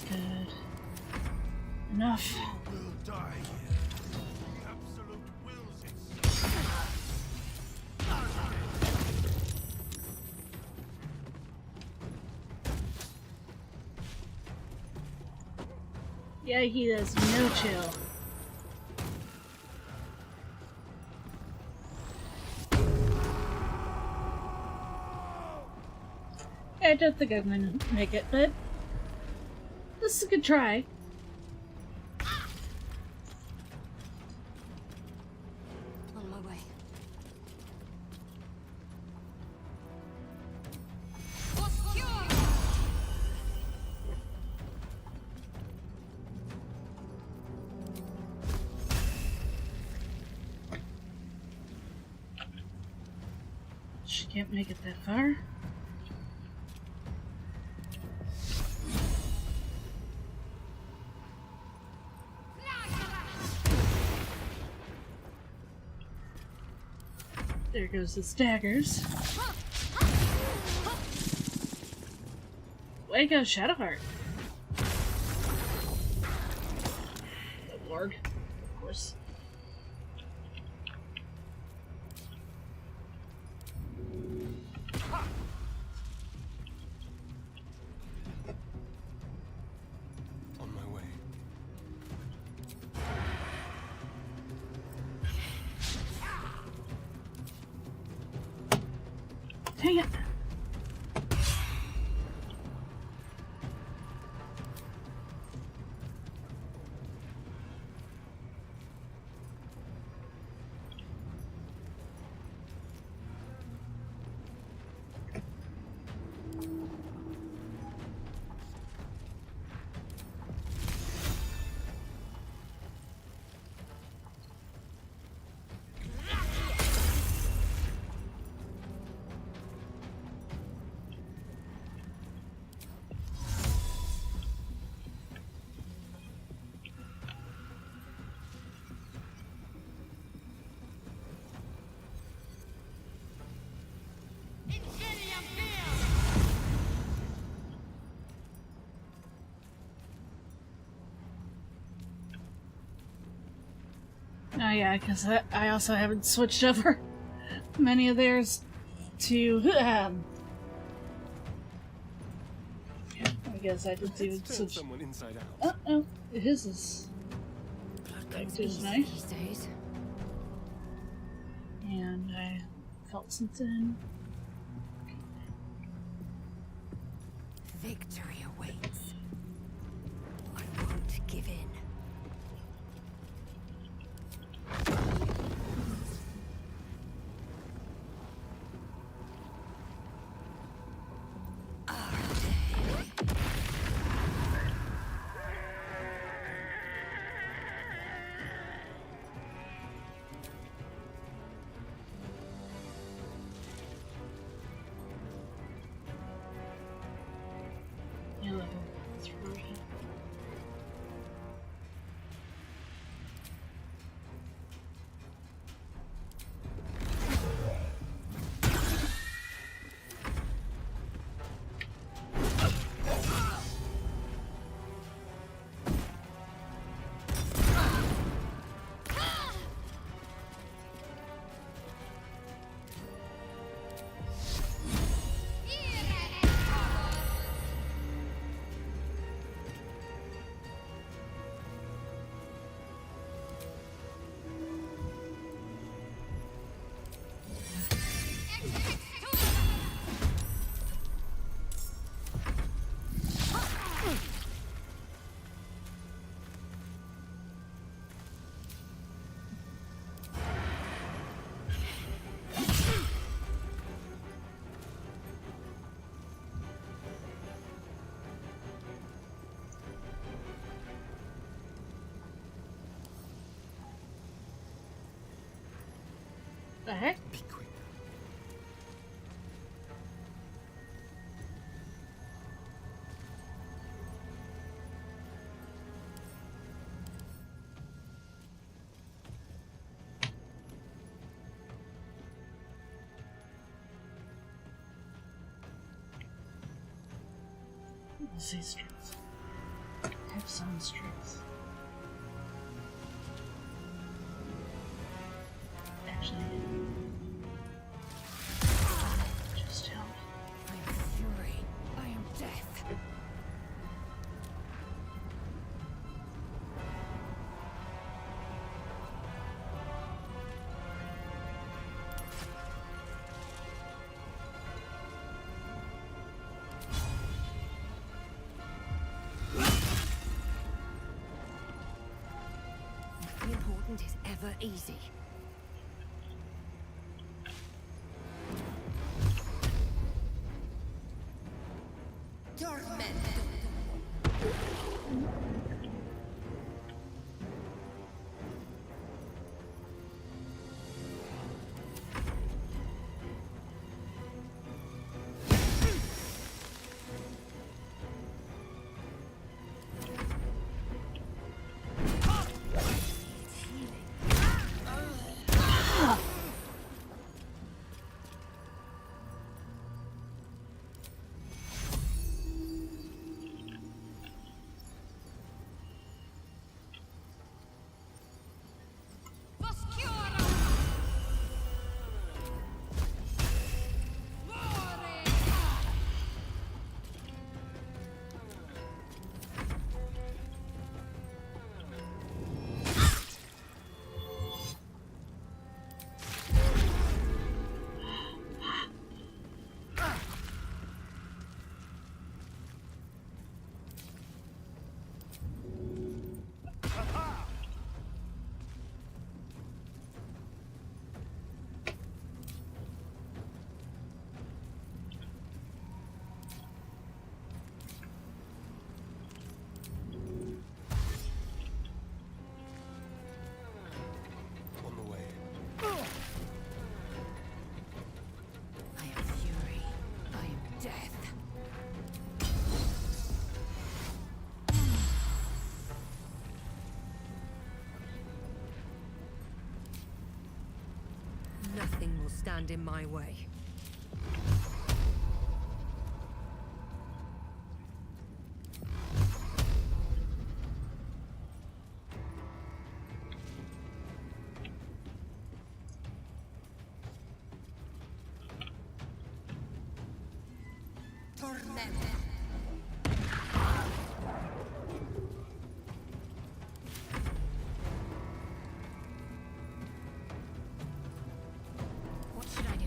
That's good. Enough. Will die here. The Absolute wills it. Yeah, he does no chill. I don't think I'm gonna make it, but this is a good try. On my way. She can't make it that far. There goes the daggers. Way to go, Shadowheart. The Lord, of course. On my way. Dang it. Oh yeah, because I also haven't switched over many of theirs to, yeah, I guess I did do Turn switch. someone inside out. Oh, his is Blood back comes to his easy knife. these days. And I felt something. Victory awaits. I won't give in. Yeah, level 3. The heck? Be quick. Let's see strength. Sounds truth. Actually, just help. I am fury. I am death. Nothing important is ever easy. On the way. I am fury. I am death. Nothing will stand in my way. What should I do?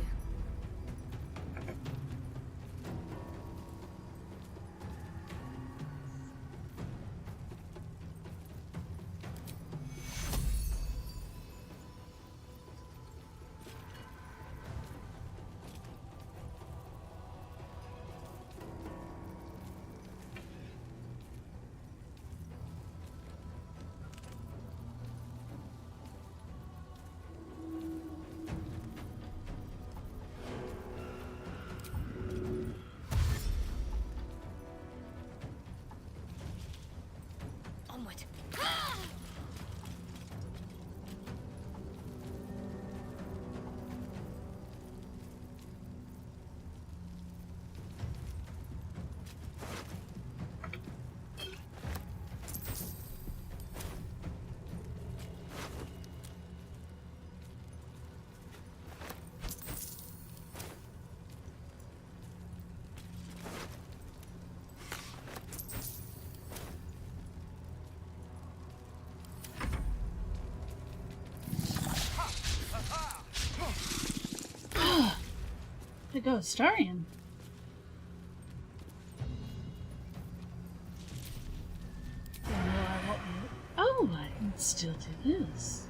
Onward. To go, Starion. Oh, I can still do this.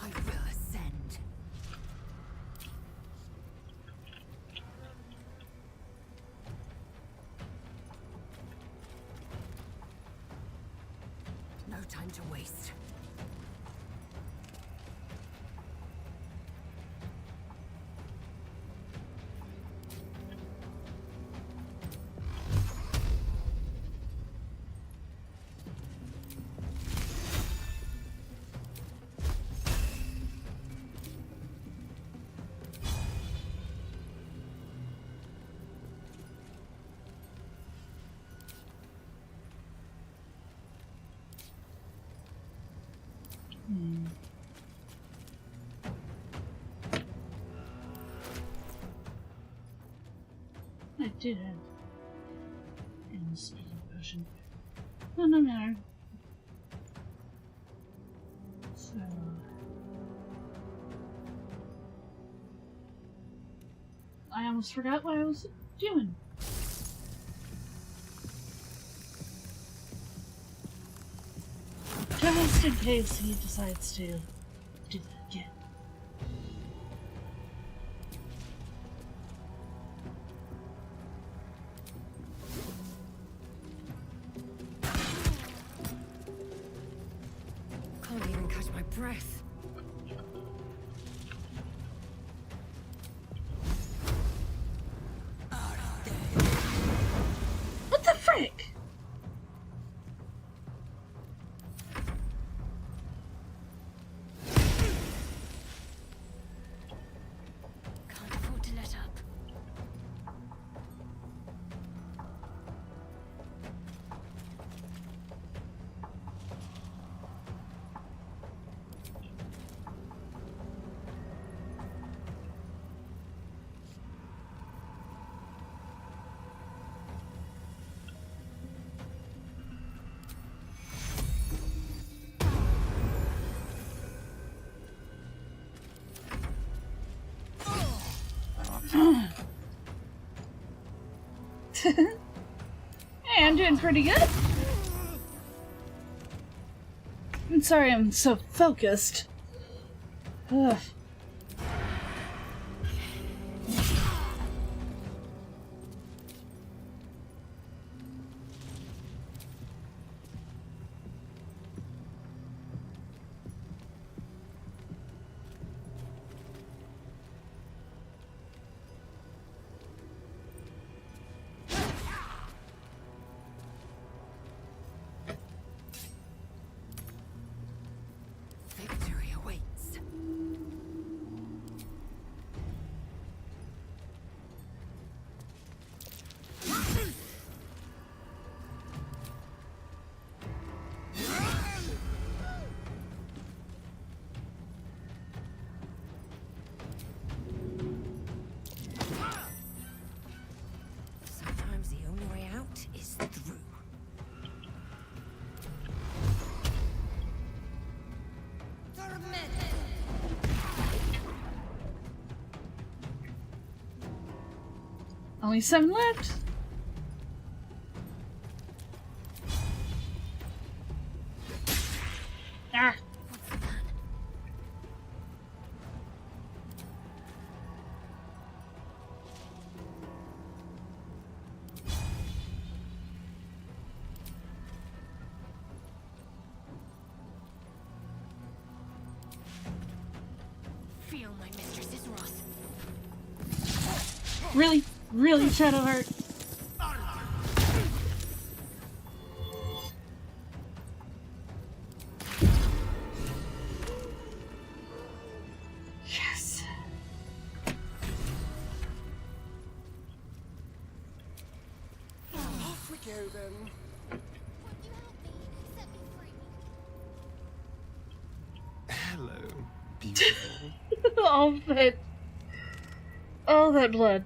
I will ascend. No time to waste. I did have a speaking potion. No, no matter. So I almost forgot what I was doing. Just in case he decides to do that again. Can't even catch my breath. What the frick? Can't afford to let up. Hey, I'm doing pretty good. I'm sorry I'm so focused. Ugh. Victory awaits. Sometimes the only way out is through. Only 7 left. Ah. Feel my mistress's wrath. Really, really, Shadowheart. Yes. Off we go then. Won't you help me? Set me free. Hello, beautiful. all that blood.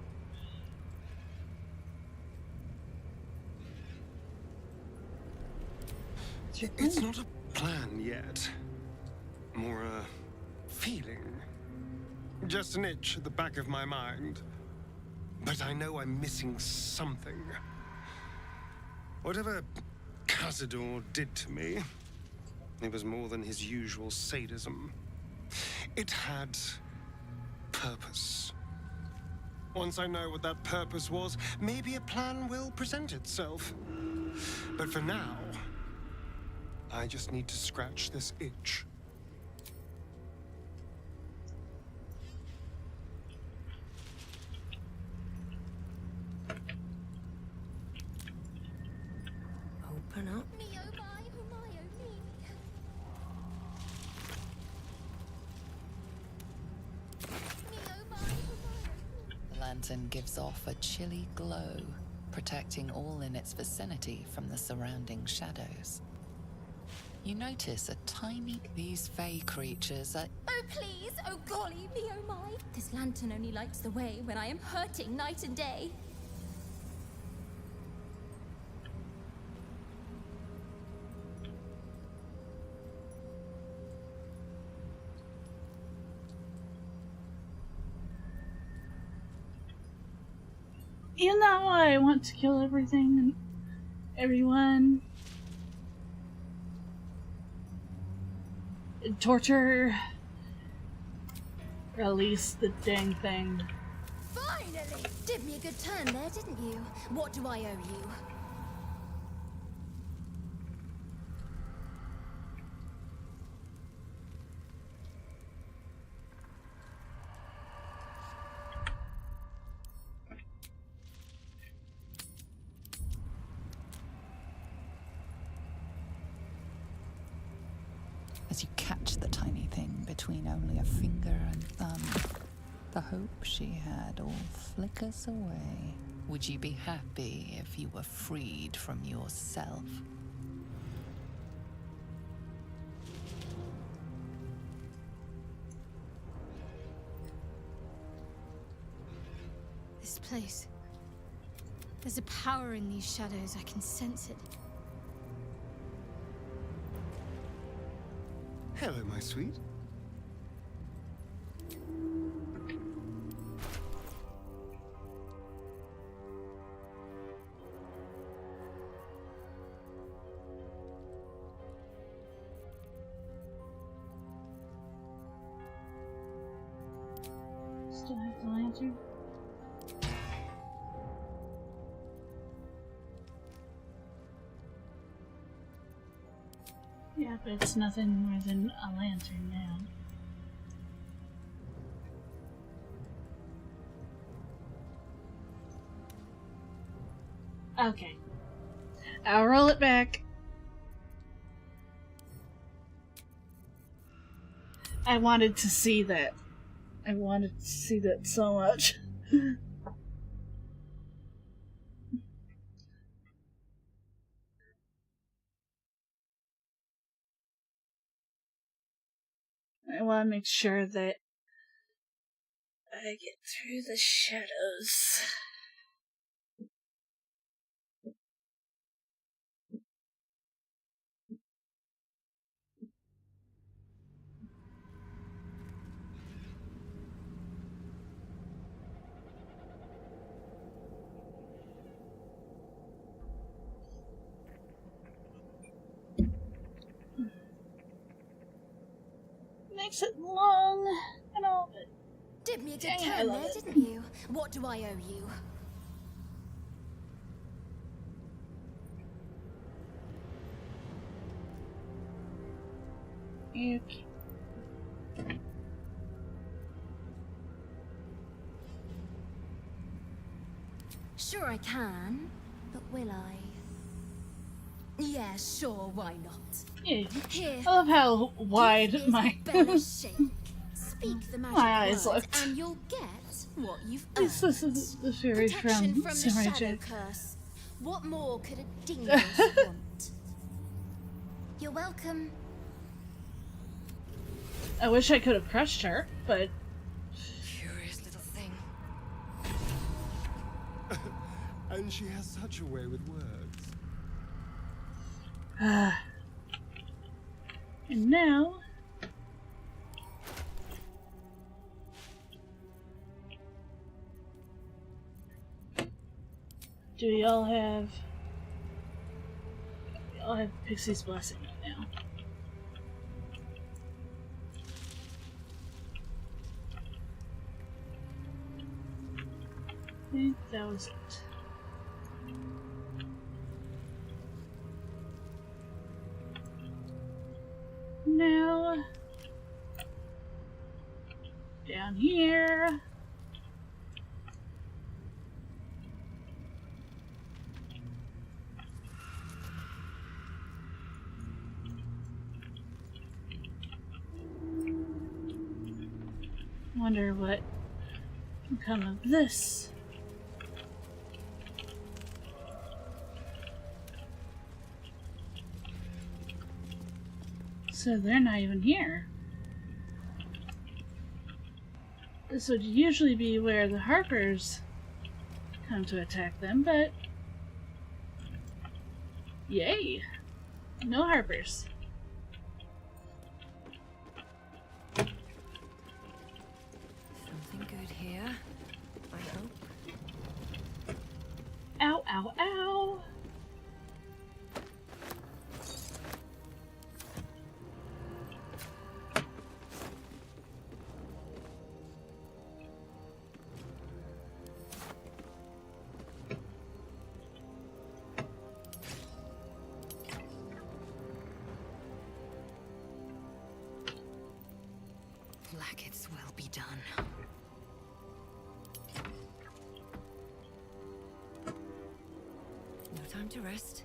It's not a plan yet. More a feeling. Just an itch at the back of my mind. But I know I'm missing something. Whatever Cazador did to me, it was more than his usual sadism. It had purpose. Once I know what that purpose was, maybe a plan will present itself. But for now, I just need to scratch this itch. Open up. Me oh my, oh my, oh me. Me oh my, oh my, oh me. The lantern gives off a chilly glow, protecting all in its vicinity from the surrounding shadows. you notice a tiny... These fey creatures are... Oh, please! Oh, golly me, oh my! This lantern only lights the way when I am hurting night and day. You know, I want to kill everything and everyone. Torture. Release the dang thing. Finally! Did me a good turn there, didn't you? What do I owe you? As you catch the tiny thing between only a finger and thumb, the hope she had all flickers away. Would you be happy if you were freed from yourself? This place. There's a power in these shadows. I can sense it. Hello, my sweet. Still have the lantern. Yeah, but it's nothing more than a lantern now. Okay. I'll roll it back. I wanted to see that. I wanted to see that so much. I want to make sure that I get through the shadows. Makes it long and all, but Did me a good dang, I turn love there, it. didn't you? What do I owe you? Okay. Sure I can, but will I? Yeah, sure, why not? Yeah. Here, I love how wide give my Isabella shake. Speak the magic my eyes word, looked. and you'll get what you've This earned. is the fairy Protection from from the Samurai shadow Jack. curse. What more could a dingus want? You're welcome. I wish I could have crushed her, but Curious little thing. And she has such a way with words. and now do we all have Pixie's blessing right now? I think that was it. Now, down here. Wonder what will come of this. So they're not even here. This would usually be where the Harpers come to attack them, but yay! No Harpers. Something good here, I hope. Ow, ow, ow! Blackets will be done. No time to rest.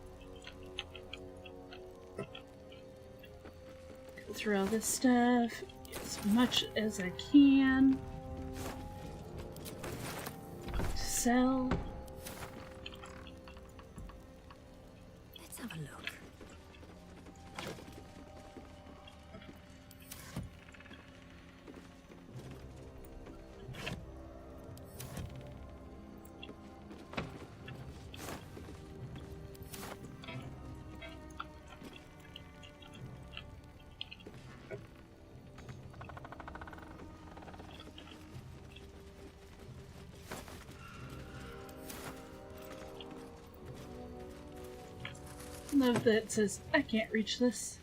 Go through all this stuff, as much as I can to sell. Let's have a look. Love that it says, I can't reach this.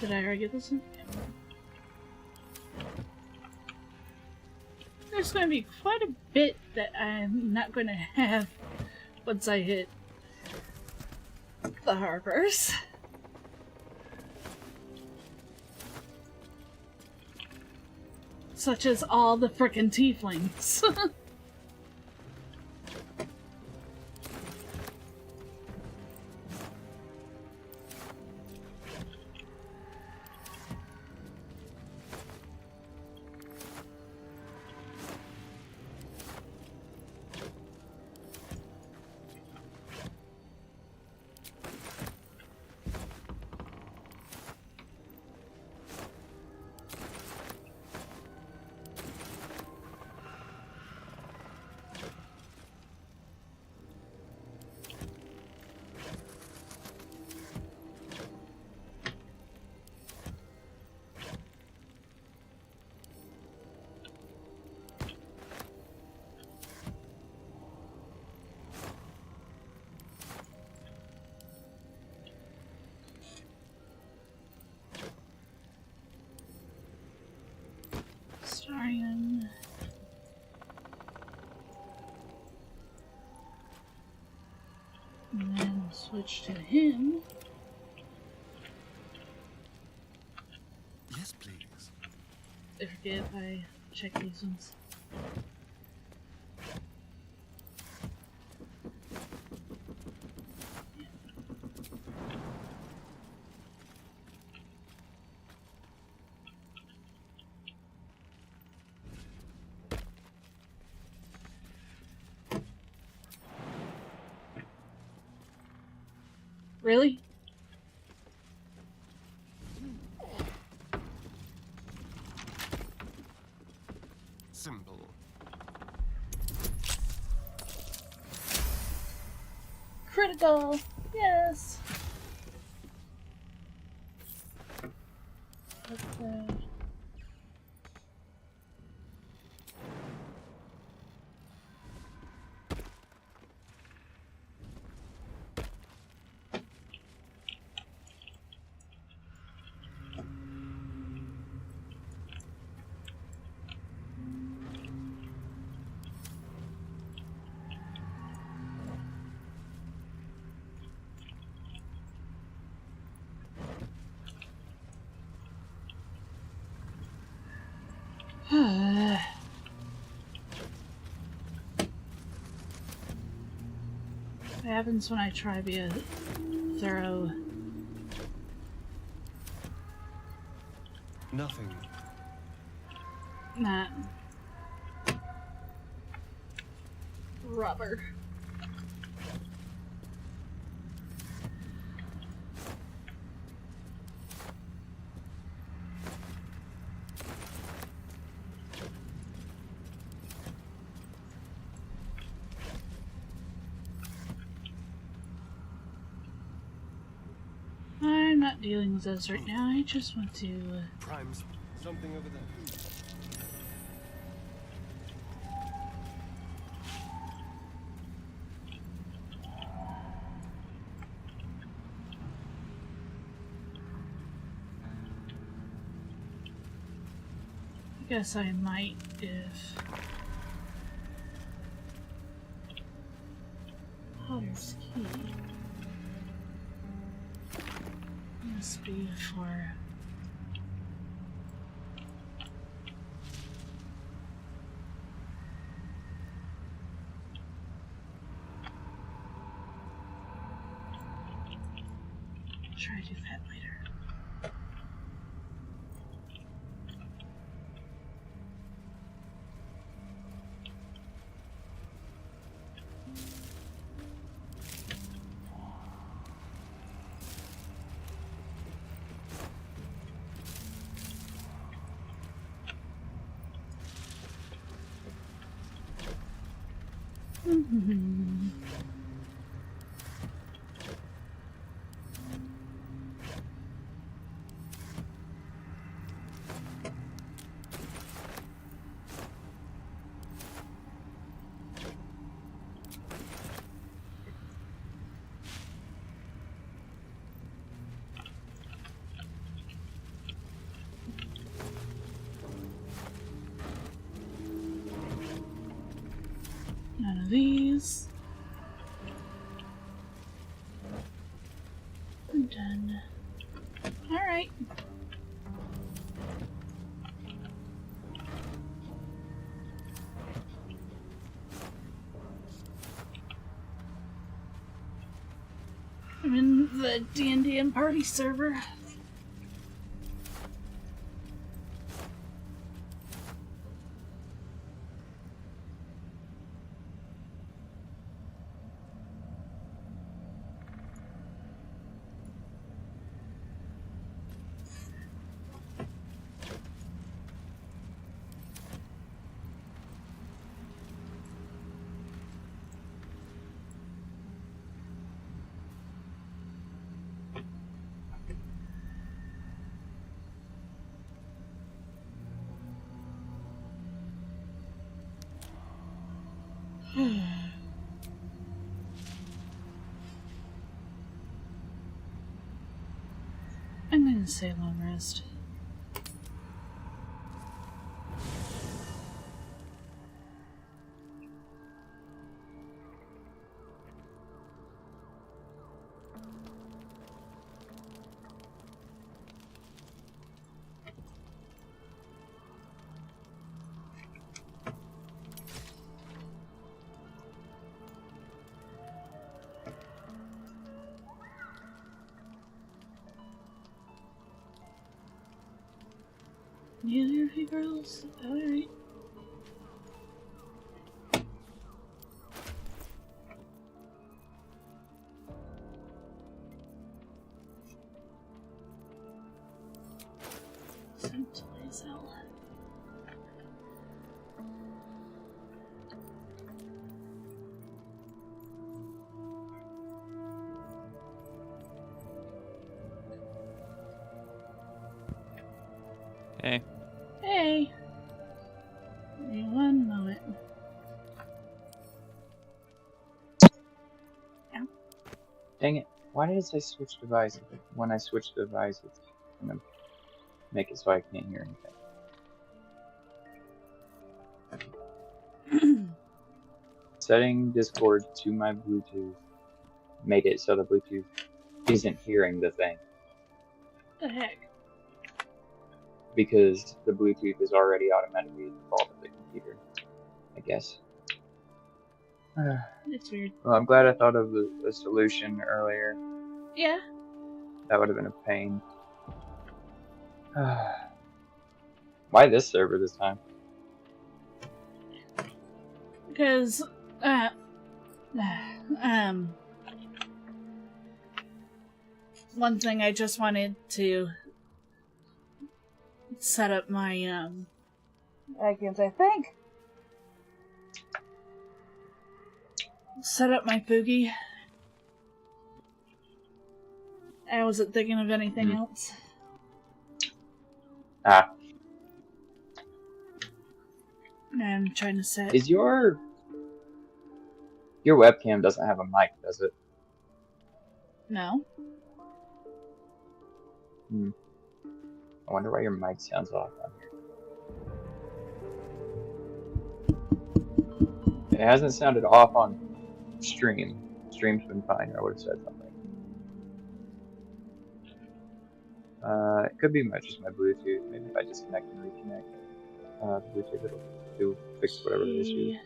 Did I already get this one? There's going to be quite a bit that I'm not going to have once I hit the Harpers. Such as all the frickin' tieflings. Starion. And then switch to him. Yes, please. I forget if I check these ones. Really? Simple. Critical! Yes! What's that? What happens when I try to be a thorough... Nothing. Not... rubber. I'm not dealing with those right now. I just want to... Primes. Something over there. I guess I might if... Potter's key. Must be for... Try to do that later. None of these. I'm done. Alright. I'm in the D&D and party server. I'm gonna say long rest. Neither of you girls? Alright. Some toys out. Hey. Hey! Give me one moment. Ow. Dang it. Why did it say switch device? When I switch device, it's gonna make it so I can't hear anything. Setting Discord to my Bluetooth made it so the Bluetooth isn't hearing the thing. The heck? Because the Bluetooth is already automatically installed in the computer, I guess. It's weird. Well, I'm glad I thought of a solution earlier. Yeah. That would have been a pain. Why this server this time? Because, one thing I just wanted to set up my, I think. Set up my Boogie. I wasn't thinking of anything else. Ah. I'm trying to set. Is your webcam doesn't have a mic, does it? No. I wonder why your mic sounds off on here. It hasn't sounded off on stream. Stream's been fine, or I would have said something. It could be just my Bluetooth. Maybe if I disconnect and reconnect the Bluetooth, it'll fix whatever the issue is.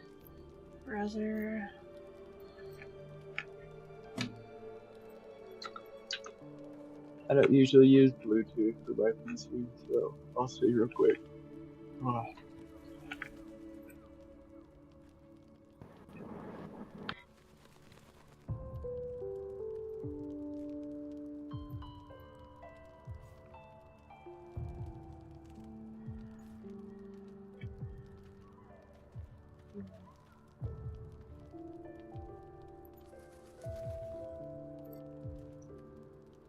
Browser. I don't usually use Bluetooth for my PC, so I'll see real quick.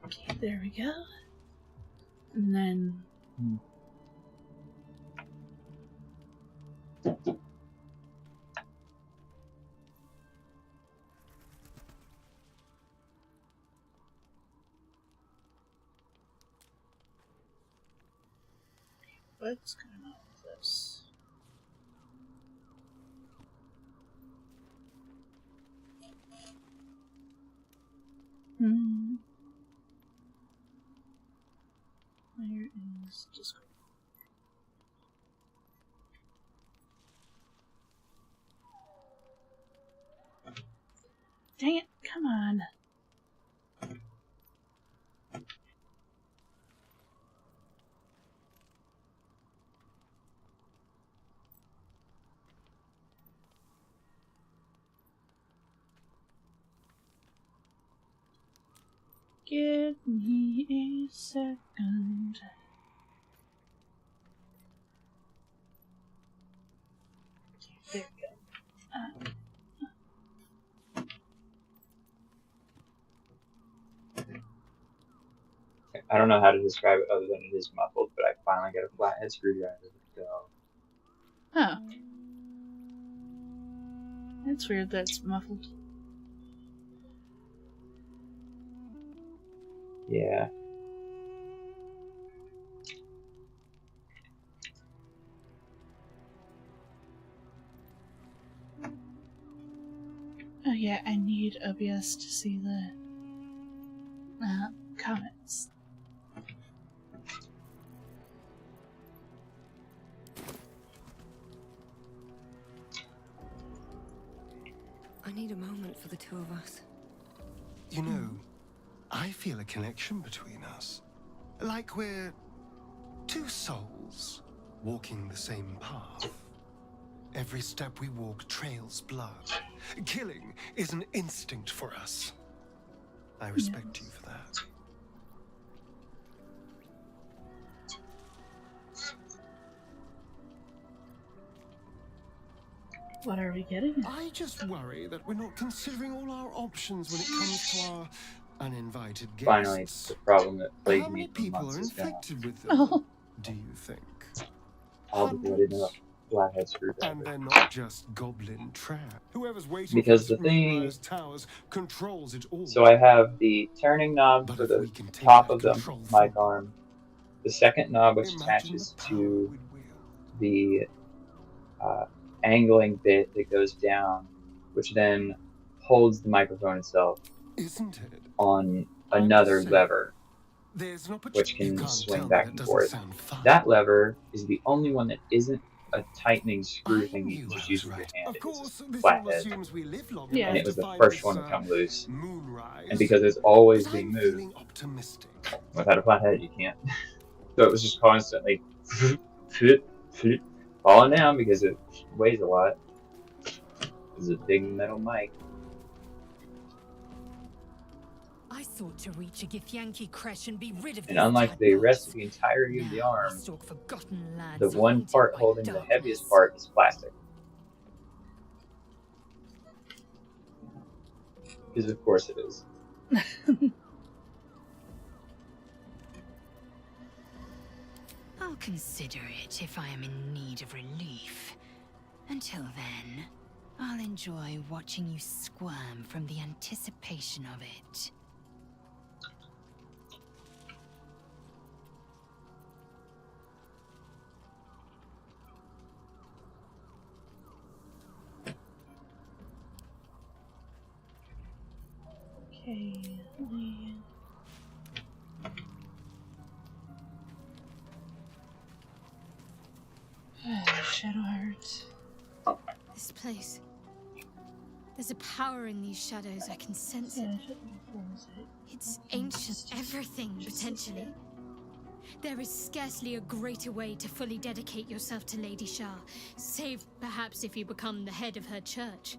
Okay, there we go. And then... What's going on with this? Where is Discord? Dang it, come on. Give me a second. There we go. I don't know how to describe it other than it is muffled, but I finally got a flathead screwdriver to go. Huh. It's weird that it's muffled. Yeah. Oh yeah, I need OBS to see the comments. I need a moment for the two of us. You know, I feel a connection between us. Like we're two souls walking the same path. Every step we walk trails blood. Killing is an instinct for us. I respect you for that. What are we getting? I just worry that we're not considering all our options when it comes to our uninvited guests. Finally, it's the problem that plagued How me many for people months are is gone. infected with them? Oh. Do you think? All the blood in a flathead screwdriver. And they're not just goblin trap. Whoever's waiting Because for the thing, Moonrise Towers controls it all. so I have the turning knob But for if the we can take top that of the control mic from arm. The second knob, which Imagine attaches the power to we'd wield. the angling bit that goes down, which then holds the microphone itself Isn't it? on I'm another just saying, lever, there's an which you can can't swing tell back me and that forth. doesn't sound fun. That lever is the only one that isn't a tightening screw thing you can just use with your hand. It was a flathead, and it was the first one to come loose. And because it's always being moved, without a flathead you can't. So it was just constantly falling down because it weighs a lot. It's a big metal mic. I thought to reach a Githyanki crash and be rid of And unlike the rest of the entirety of the arm, the one part holding the heaviest part is plastic. Because of course it is. I'll consider it if I am in need of relief. Until then, I'll enjoy watching you squirm from the anticipation of it. Okay, Shadowheart. This place. There's a power in these shadows. I can sense it. It's ancient everything, potentially. There is scarcely a greater way to fully dedicate yourself to Lady Shah, save perhaps if you become the head of her church.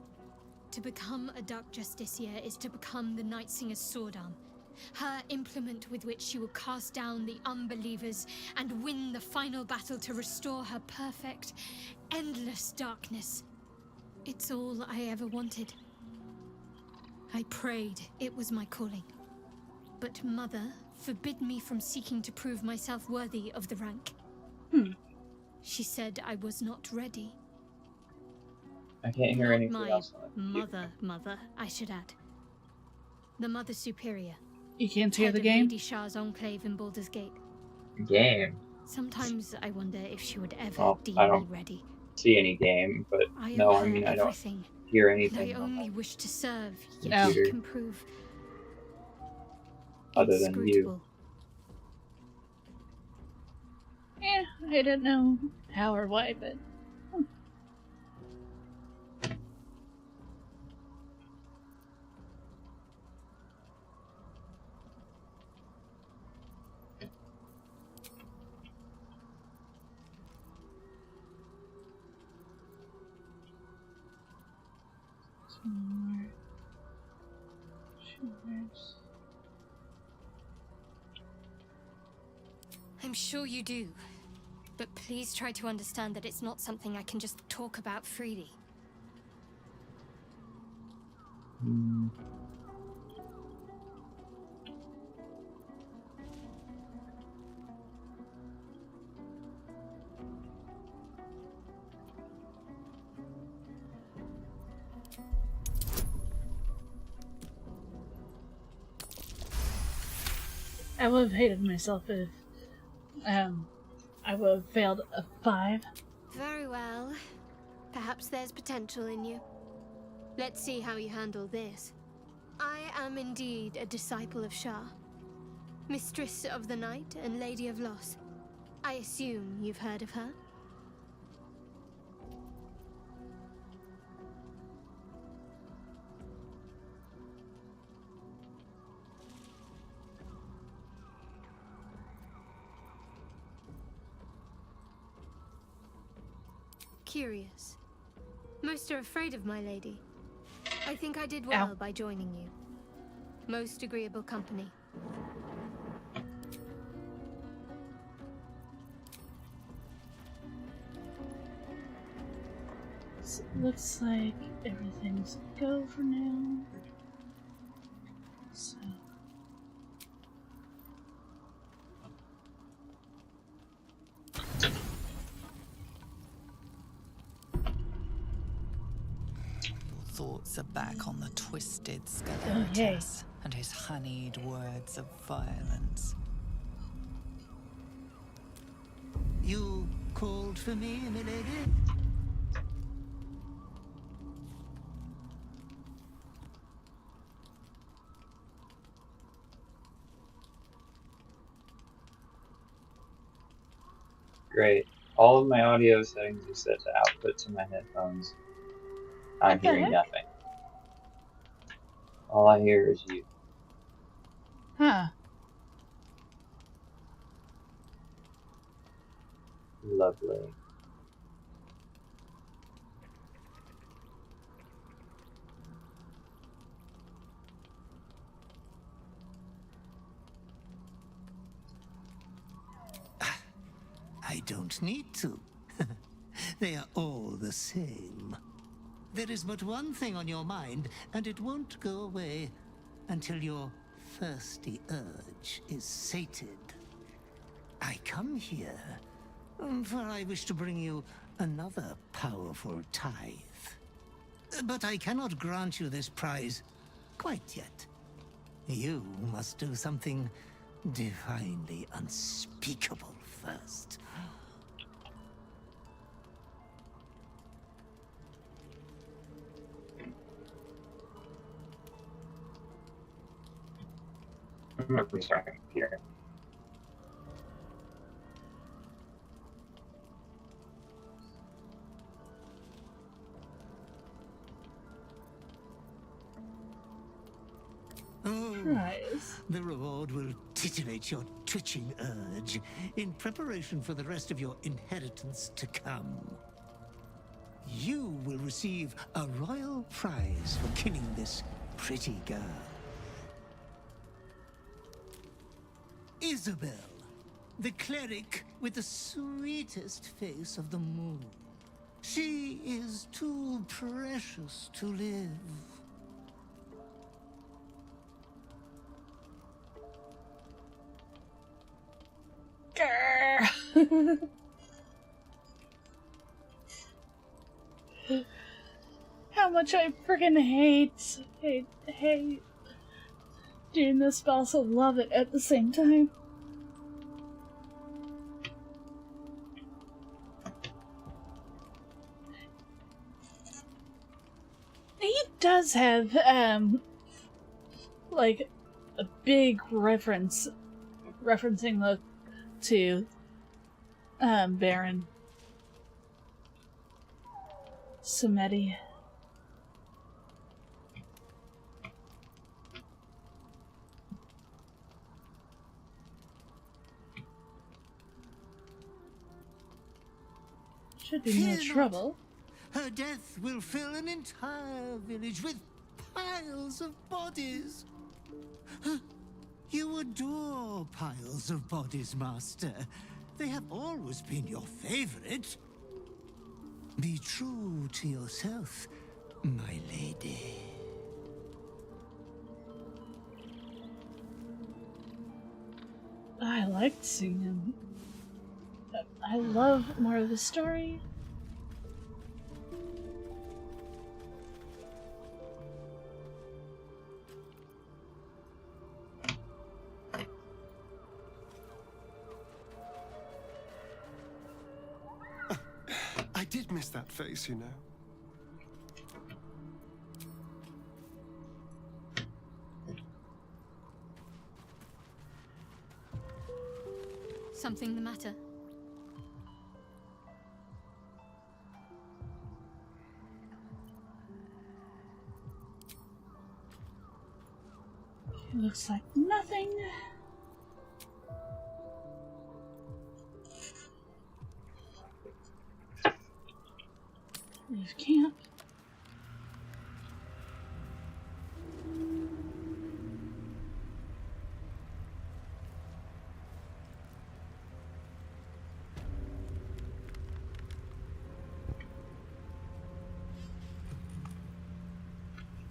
To become a Dark Justiciar is to become the Night Singer's sword arm, her implement with which she will cast down the unbelievers and win the final battle to restore her perfect, endless darkness. It's all I ever wanted. I prayed it was my calling. But Mother forbid me from seeking to prove myself worthy of the rank. She said I was not ready. I can't hear anything else. Mother, I should add. The Mother Superior. You can't hear the Head of game? Lady Shah's enclave in Baldur's Gate. Game. Sometimes I wonder if she would ever deem I me don't ready. see any game, but no, I mean I don't hear anything. I only wish to serve, yet Computer. she can prove Other than you. Yeah, I don't know how or why, but more shoulders. I'm sure you do. But please try to understand that it's not something I can just talk about freely. I would have hated myself if I would have failed a 5. Very well. Perhaps there's potential in you. Let's see how you handle this. I am indeed a disciple of Shah, Mistress of the Night and Lady of Loss. I assume you've heard of her? Curious. Most are afraid of my lady. I think I did well by joining you. Most agreeable company. So it looks like everything's a go for now. So Thoughts are back on the twisted Skeletus and his honeyed words of violence. You called for me, milady? Great. All of my audio settings are set to output to my headphones. I'm hearing nothing. All I hear is you. Huh. Lovely. I don't need to. They are all the same. There is but one thing on your mind, and it won't go away until your thirsty urge is sated. I come here, for I wish to bring you another powerful tithe. But I cannot grant you this prize quite yet. You must do something divinely unspeakable first. I'm going to restart my computer. Oh, Nice. the reward will titillate your twitching urge in preparation for the rest of your inheritance to come. You will receive a royal prize for killing this pretty girl. Isabel, the cleric with the sweetest face of the moon. She is too precious to live. Grr. How much I freaking hate doing this, but also love it at the same time. He does have, like, a big referencing to, Baron Samedi. Should be no trouble. Her death will fill an entire village with piles of bodies. You adore piles of bodies, Master. They have always been your favorite. Be true to yourself, my lady. I liked seeing him. I love more of the story. I did miss that face, you know. Something the matter? Looks like nothing. Leave camp.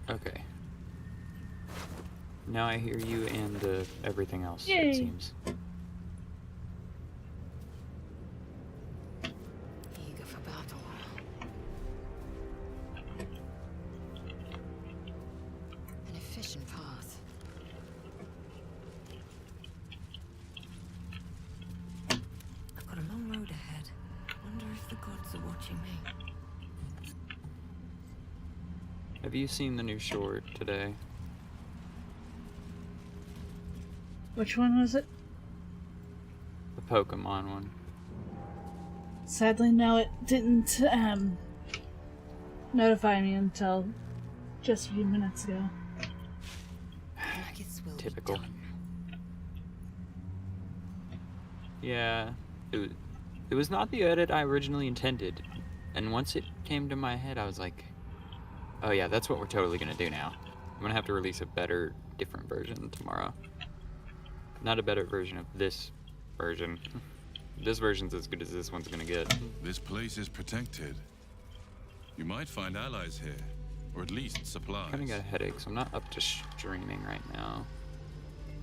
Okay. Now I hear you and everything else, Yay. it seems. Eager for battle. An efficient path. I've got a long road ahead. Wonder if the gods are watching me. Have you seen the new short today? Which one was it? The Pokemon one. Sadly, no, it didn't notify me until just a few minutes ago. Typical. Yeah, it was not the edit I originally intended, and once it came to my head, I was like, oh yeah, that's what we're totally gonna do now. I'm gonna have to release a better, different version tomorrow. Not a better version of this version. This version's as good as this one's gonna get. This place is protected. You might find allies here, or at least supplies. I kinda got a headache, so I'm not up to streaming right now.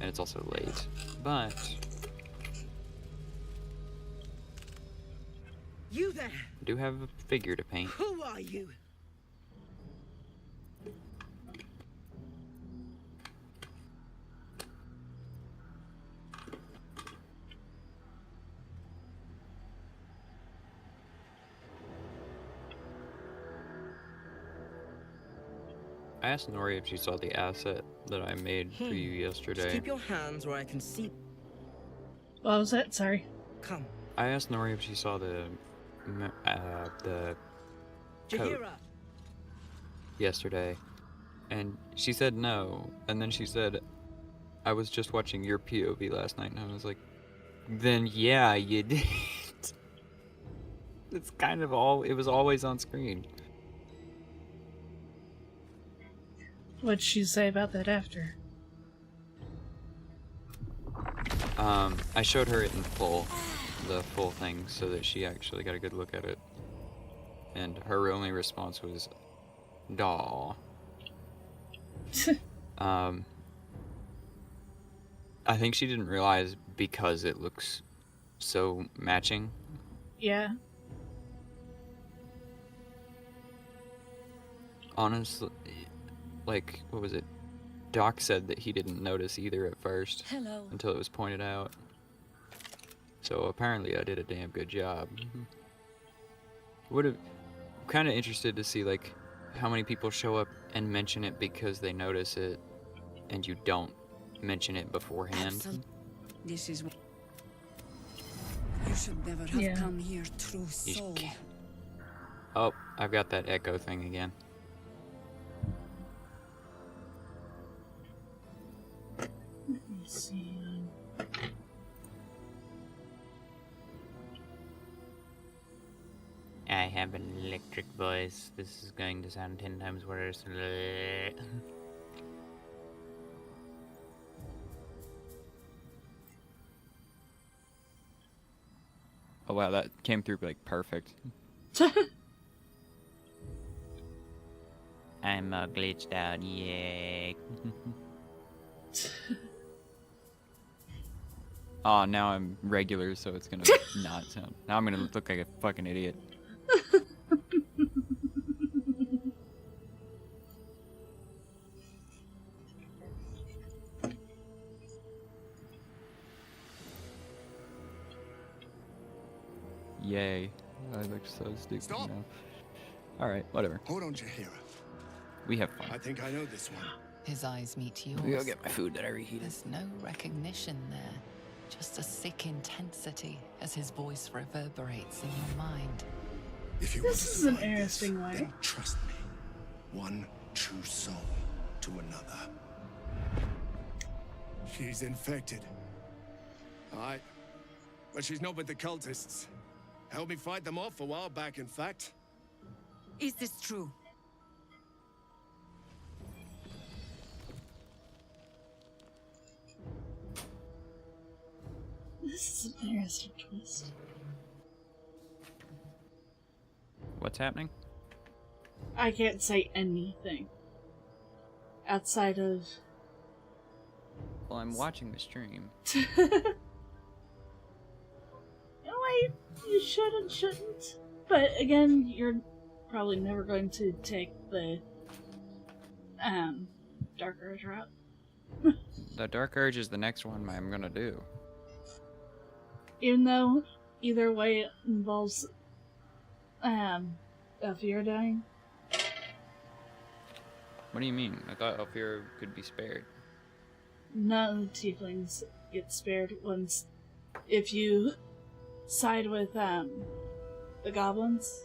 And it's also late, but... You there? I do have a figure to paint. Who are you? I asked Nori if she saw the asset that I made for you yesterday. Just keep your hands where I can see. What was that? Sorry. Come. I asked Nori if she saw the coat yesterday, and she said no. And then she said, "I was just watching your POV last night," and I was like, "Then yeah, you did." It's kind of all. It was always on screen. What'd she say about that after? I showed her it in full, the full thing, so that she actually got a good look at it. And her only response was, "Daw." I think she didn't realize because it looks so matching. Yeah. Honestly, like, what was it? Doc said that he didn't notice either at first. Hello. Until it was pointed out. So apparently I did a damn good job. I'm kind of interested to see, like, how many people show up and mention it because they notice it, and you don't mention it beforehand. This is. You should never have come here, true soul. Oh, I've got that echo thing again. Let me see. I have an electric voice. This is going to sound 10 times worse. Oh wow, that came through like perfect. I'm glitched out, yeah. Oh, now I'm regular, so it's gonna not sound. Now I'm gonna look like a fucking idiot. Yay. I look so stupid now. Alright, whatever. Hold on, Jahira. We have fun. I think I know this one. His eyes meet yours. We go get my food that I reheated. There's no recognition there. Just a sick intensity as his voice reverberates in your mind. If you This is an interesting way. Then trust me. One true soul to another. She's infected. Aye. But she's not with the cultists. Helped me fight them off a while back, in fact. Is this true? This is an interesting twist. What's happening? I can't say anything outside of. Well, I'm watching the stream. No, you should and shouldn't. But again, you're probably never going to take the Dark Urge route. The Dark Urge is the next one I'm gonna do. Even though either way it involves Elfir dying. What do you mean? I thought Elfira could be spared. None of the tieflings get spared once if you side with the goblins.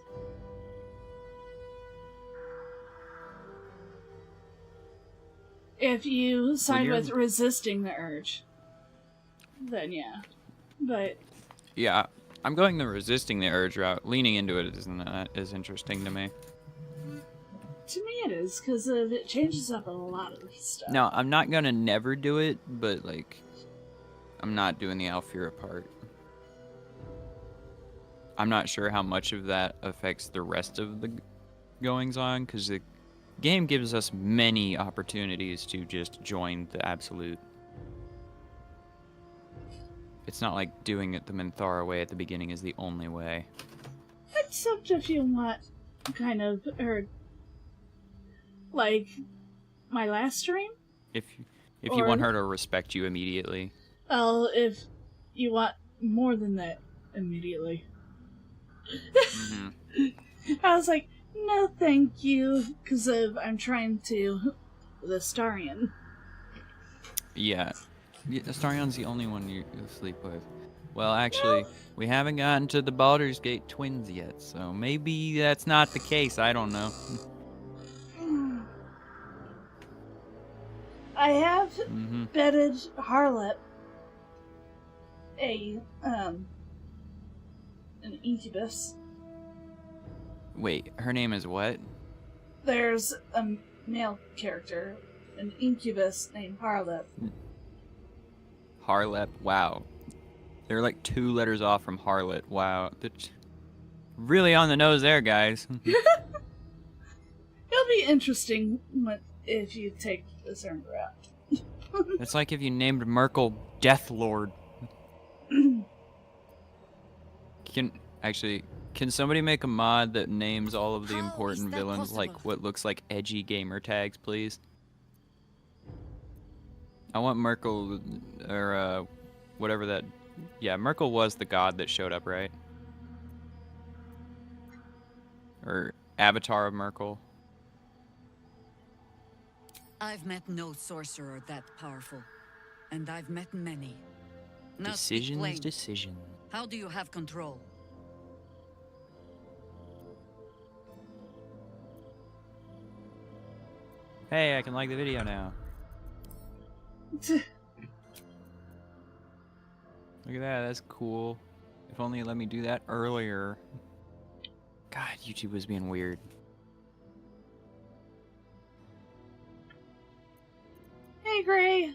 If you side with resisting the urge, then yeah. But yeah, I'm going the resisting the urge route. Leaning into it is interesting to me. To me it is, because it changes up a lot of stuff. No, I'm not gonna never do it, but like, I'm not doing the Alfira part. I'm not sure how much of that affects the rest of the goings on, because the game gives us many opportunities to just join the Absolute. It's not like doing it the Minthara way at the beginning is the only way. Except if you want kind of, or like my last stream? If you want her to respect you immediately. Well, if you want more than that immediately. I was like, no thank you, because I'm trying to the Astarion. Yeah. Astarion's the only one you sleep with. Well, actually, we haven't gotten to the Baldur's Gate twins yet, so maybe that's not the case. I don't know. I have bedded Harlot, an incubus. Wait, her name is what? There's a male character, an incubus named Harlot. Harlep, wow. They're like 2 letters off from Harlot, wow. Really on the nose there, guys. It'll be interesting if you take a certain route. It's like if you named Merkel Deathlord. Can somebody make a mod that names all of the important villains like what looks like edgy gamer tags, please? I want Merkel, or whatever that... Yeah, Merkel was the god that showed up, right? Or Avatar of Merkel. I've met no sorcerer that powerful, and I've met many. Now Decisions. How do you have control? Hey, I can like the video now. Look at that, that's cool. If only it let me do that earlier. God, YouTube was being weird. Hey, Gray.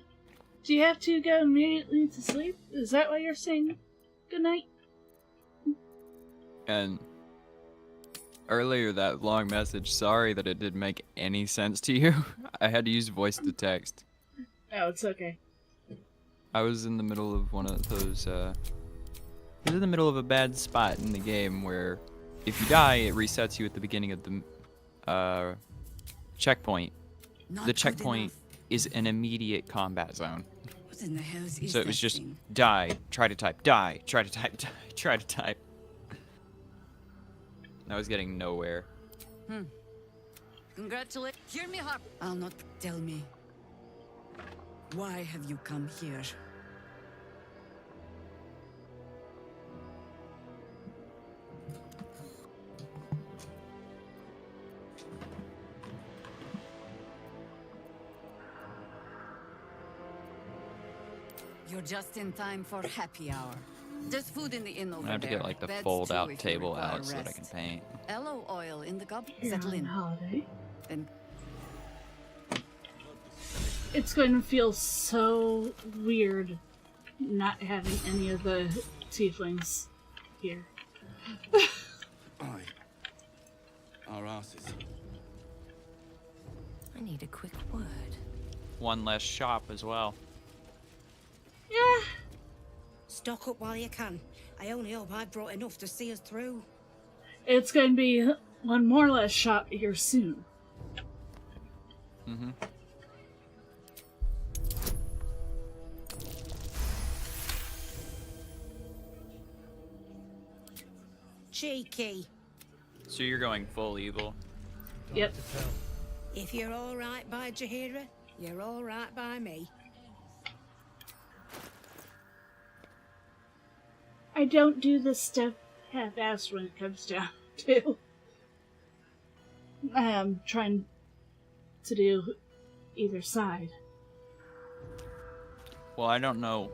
Do you have to go immediately to sleep? Is that why you're saying goodnight? And earlier, that long message, sorry that it didn't make any sense to you. I had to use voice to text. Oh, it's okay. I was in the middle of one of those, I was in the middle of a bad spot in the game where if you die, it resets you at the beginning of the, checkpoint. The checkpoint is an immediate combat zone. What in the hell is So it was that just thing? die, try to type, die, try to type, die, try to type. I was getting nowhere. Congratulate. Hear me, Harp. I'll not tell me. Why have you come here? You're just in time for happy hour. There's food in the inn over I have to there. get like the Beds fold too, out if you table require out so that I can rest. paint. Aloe oil in the goblet. You're Settle on in. holiday. Then It's going to feel so weird not having any of the tieflings here. Aye. Our asses. I need a quick word. One less shop as well. Yeah. Stock up while you can. I only hope I've brought enough to see us through. It's going to be one more less shop here soon. Mm-hmm. Cheeky. So you're going full evil? Yep. If you're all right by Jaheira, you're all right by me. I don't do this stuff half-assed when it comes down to. I am trying to do either side. Well, I don't know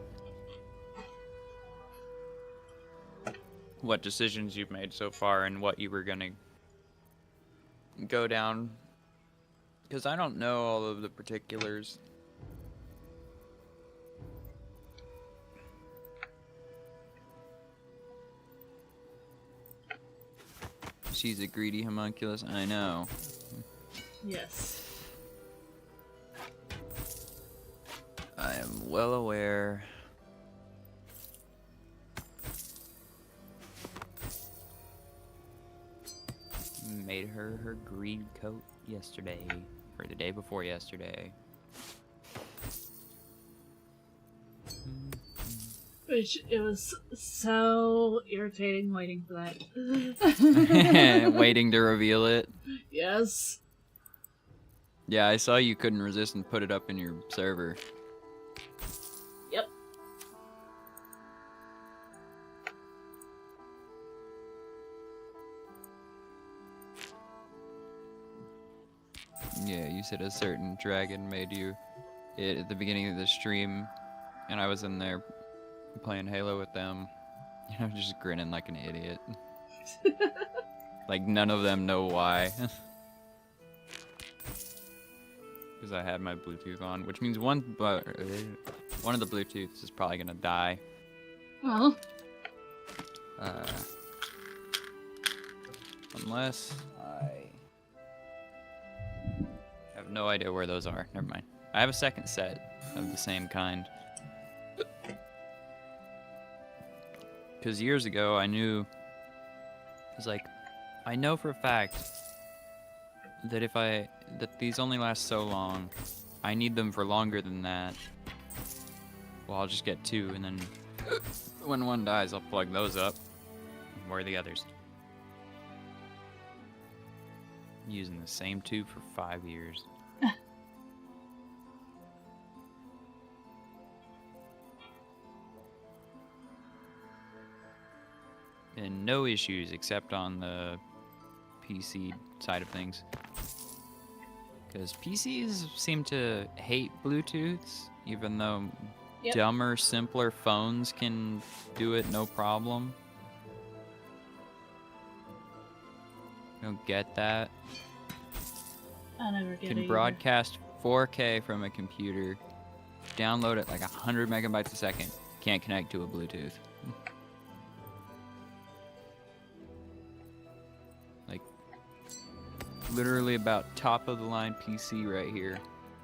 what decisions you've made so far and what you were gonna go down, because I don't know all of the particulars. She's a greedy homunculus, I know. Yes. I am well aware. Made her her greed coat yesterday, or the day before yesterday. Which, it was so irritating waiting for that. Waiting to reveal it. Yes. Yeah, I saw you couldn't resist and put it up in your server. Yep. Yeah, you said a certain dragon made you it at the beginning of the stream, and I was in there playing Halo with them, you know, just grinning like an idiot. Like none of them know why. Because I had my Bluetooth on, which means one of the Bluetooths is probably gonna die. Well. Unless I have no idea where those are. Never mind. I have a second set of the same kind. Because years ago I knew, it was like, I know for a fact that that these only last so long, I need them for longer than that. Well, I'll just get two, and then when one dies, I'll plug those up. Where are the others? Using the same tube for 5 years. And no issues except on the PC side of things. Because PCs seem to hate Bluetooths, even though dumber, simpler phones can do it no problem. I don't get that. I never get it. Can broadcast 4K from a computer, download it like 100 megabytes a second, can't connect to a Bluetooth. Like, literally about top of the line PC right here,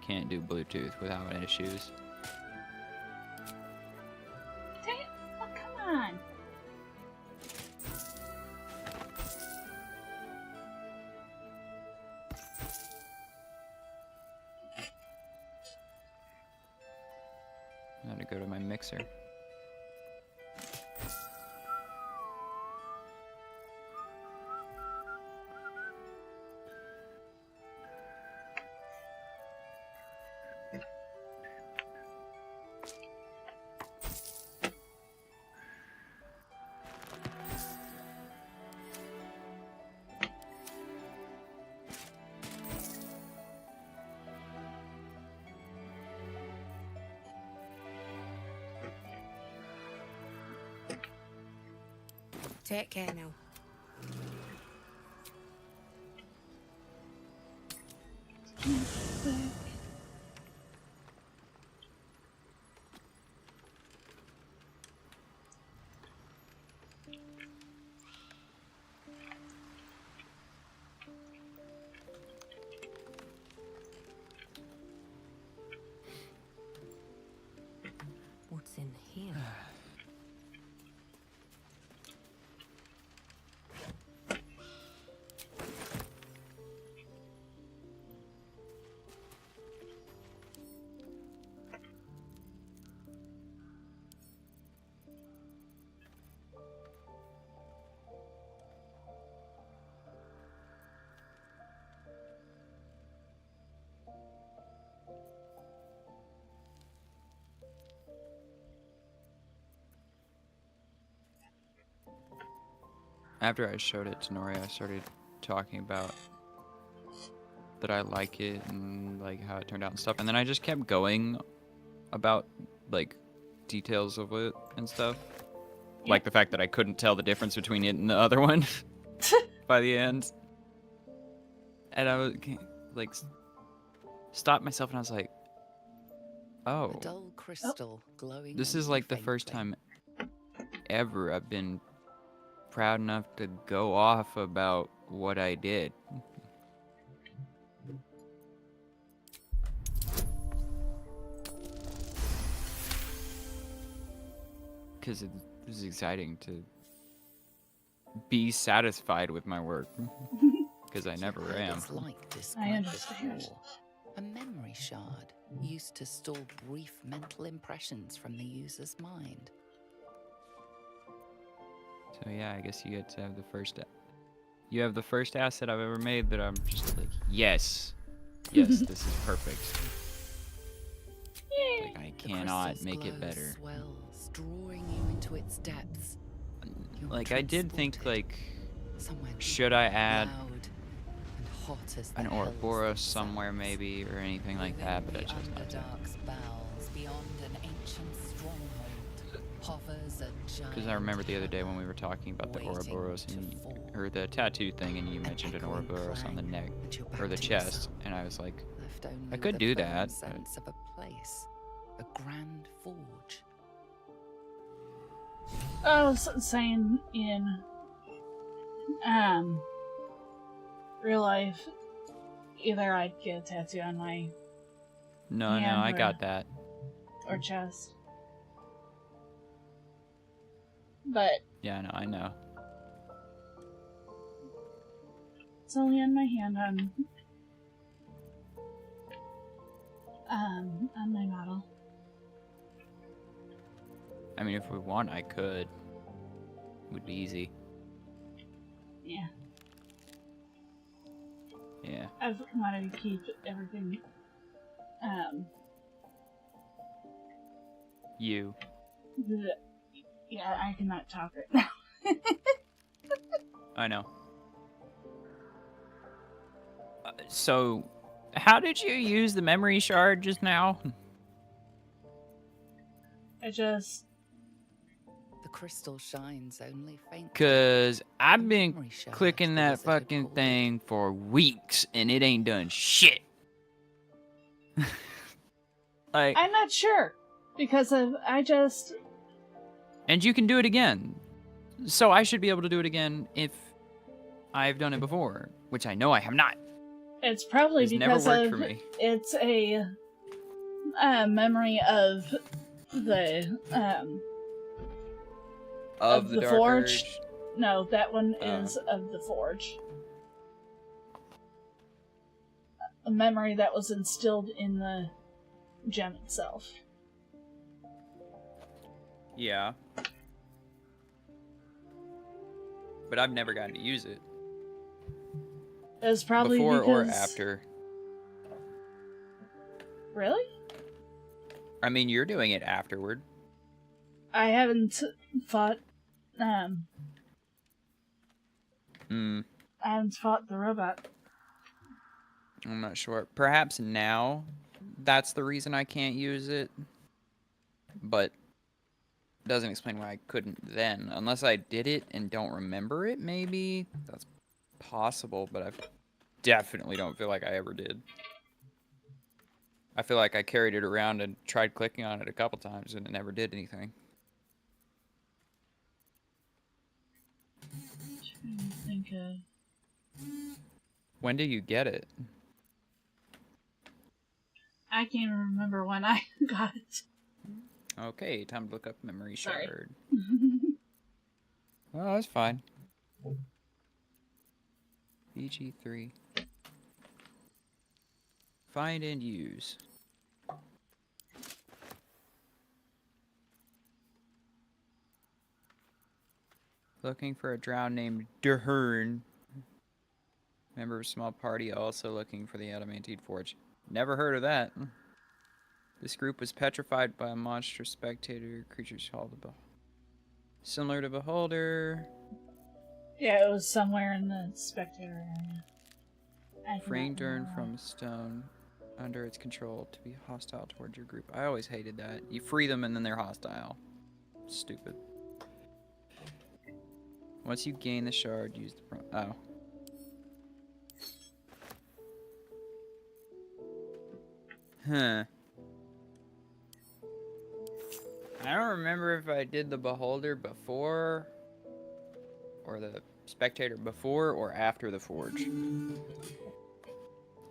can't do Bluetooth without issues. Dang it. Oh, come on. I gotta go to my mixer. Take care now. What's in here? After I showed it to Nori, I started talking about that I like it and like how it turned out and stuff, and then I just kept going about like details of it and stuff, like the fact that I couldn't tell the difference between it and the other one by the end, and I was like stopped myself and I was like, oh, A dull crystal glowing this is like the first time ever I've been proud enough to go off about what I did. Because it was exciting to be satisfied with my work. Because I never am. It's like this I understand. before. A memory shard used to store brief mental impressions from the user's mind. So yeah, I guess you get to have the first. You have the first asset I've ever made that I'm just like, yes, yes, this is perfect. Like I cannot make it better. Swells, drawing you into its depths. Like I did think like, should I add an Ouroboros somewhere maybe or anything like that, but I chose not to. Because I remember the other day when we were talking about the Ouroboros and or the tattoo thing, and you mentioned an Ouroboros on the neck or the chest, and I was like, I could do that. Sense of a place, a grand forge. I was saying in real life, either I'd get a tattoo on my No, hand I got that. or chest. But Yeah, no, I know. it's only on my hand on my model. I mean, if we want, I could. It would be easy. Yeah. Yeah. I've wanted to keep everything. You. Yeah, I cannot talk right now. I know. So, how did you use the memory shard just now? I just... The crystal shines only faintly. Cause I've been clicking that fucking thing for weeks and it ain't done shit. Like, I'm not sure because I just... And you can do it again. So I should be able to do it again if I've done it before, which I know I have not. It's probably It's because never worked for me. It's a memory of the Of the Dark forge. Urge? No, that one is of the forge. A memory that was instilled in the gem itself. Yeah. But I've never gotten to use it. It's probably before or because... after. Really? I mean, you're doing it afterward. I haven't fought, I haven't fought the robot. I'm not sure. Perhaps now that's the reason I can't use it. But doesn't explain why I couldn't then. Unless I did it and don't remember it, maybe. That's possible, but I definitely don't feel like I ever did. I feel like I carried it around and tried clicking on it a couple times and it never did anything. I'm trying to think of... When did you get it? I can't even remember when I got it. Okay, time to look up memory Sorry. shard. Oh, that's fine. BG3. Find and use. Looking for a drow named Dehern. Member of a small party also looking for the adamantine forge. Never heard of that. This group was petrified by a monstrous spectator. Creatures called the similar to Beholder. Yeah, it was somewhere in the spectator area. Freeing Dern from stone under its control to be hostile towards your group. I always hated that. You free them and then they're hostile. Stupid. Once you gain the shard, use the oh. Huh. I don't remember if I did the Beholder before, or the Spectator before, or after the Forge.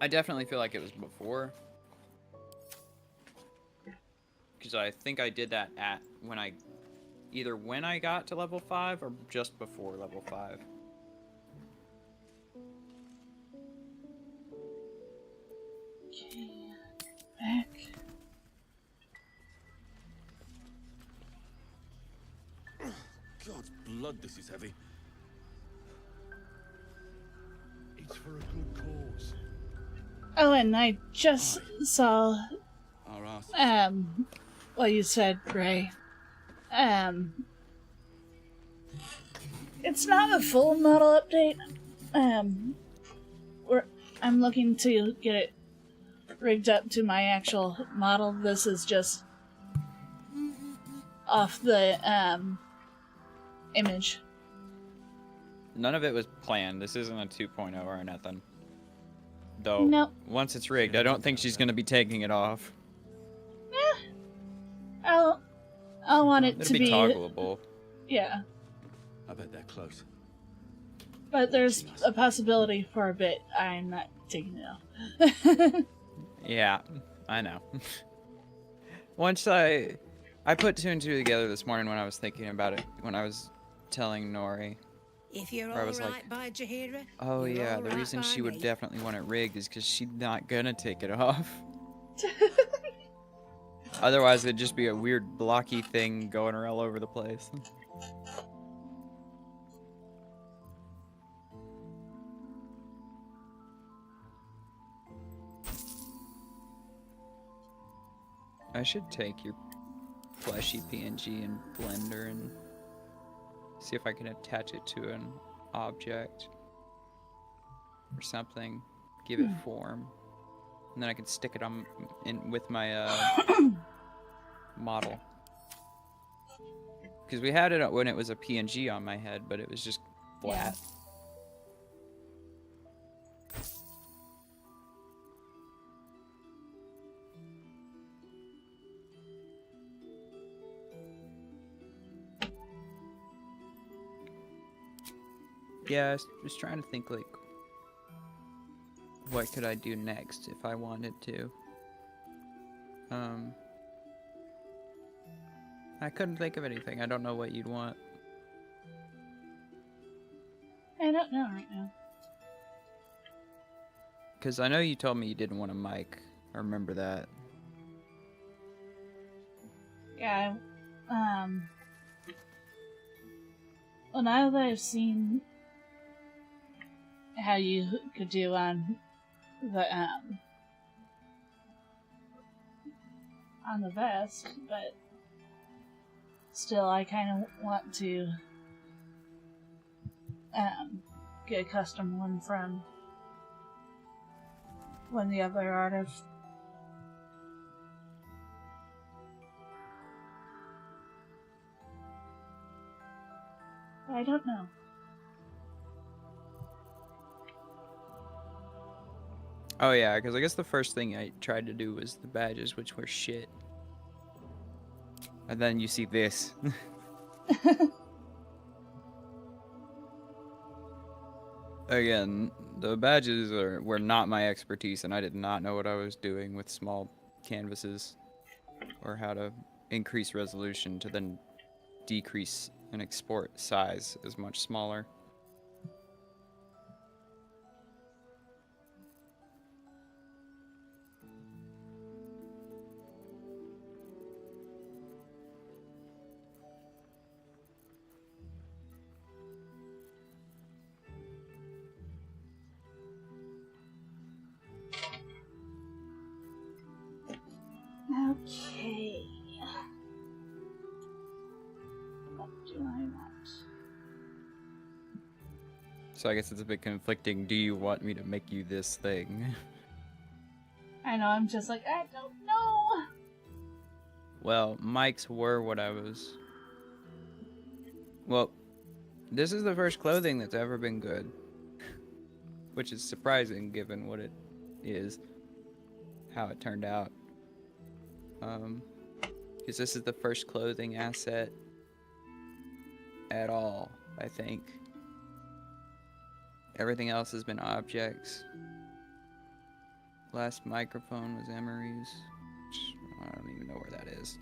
I definitely feel like it was before. Because I think I did that at either when I got to level 5 or just before level 5. Okay, back. God's blood, this is heavy. It's for a good cause. Oh, and I just saw what you said, Ray. It's not a full model update. I'm looking to get it rigged up to my actual model. This is just off the image. None of it was planned. This isn't a 2.0 or nothing. Though, nope. Once it's rigged, I don't think she's going to be taking it off. I want it to be toggleable. Yeah. I bet they're close. But there's a possibility for a bit. I'm not taking it off. Yeah, I know. Once I put 2 and 2 together this morning when I was thinking about it, when I was telling Nori. If you're I was all right like, by Jaheira, oh yeah, the right reason she would me. definitely want it rigged is because she's not gonna take it off. Otherwise, it'd just be a weird blocky thing going all over the place. I should take your fleshy PNG and Blender and see if I can attach it to an object or something. Give it form, and then I can stick it on with my model. Because we had it when it was a PNG on my head, but it was just flat. Yeah, I was just trying to think, like, what could I do next if I wanted to? I couldn't think of anything. I don't know what you'd want. I don't know right now. Because I know you told me you didn't want a mic. I remember that. Yeah, well, now that I've seen how you could do on the vest, but still I kind of want to get a custom one from one of the other artists. I don't know. Oh yeah, because I guess the first thing I tried to do was the badges, which were shit. And then you see this. Again, the badges were not my expertise, and I did not know what I was doing with small canvases, or how to increase resolution to then decrease and export size is much smaller. Okay. What do I want? So I guess it's a bit conflicting. Do you want me to make you this thing? I know, I'm just like, I don't know. Well, mics were what I was... Well, this is the first clothing that's ever been good. Which is surprising given what it is. How it turned out. Because this is the first clothing asset at all, I think. Everything else has been objects. Last microphone was Emery's. I don't even know where that is.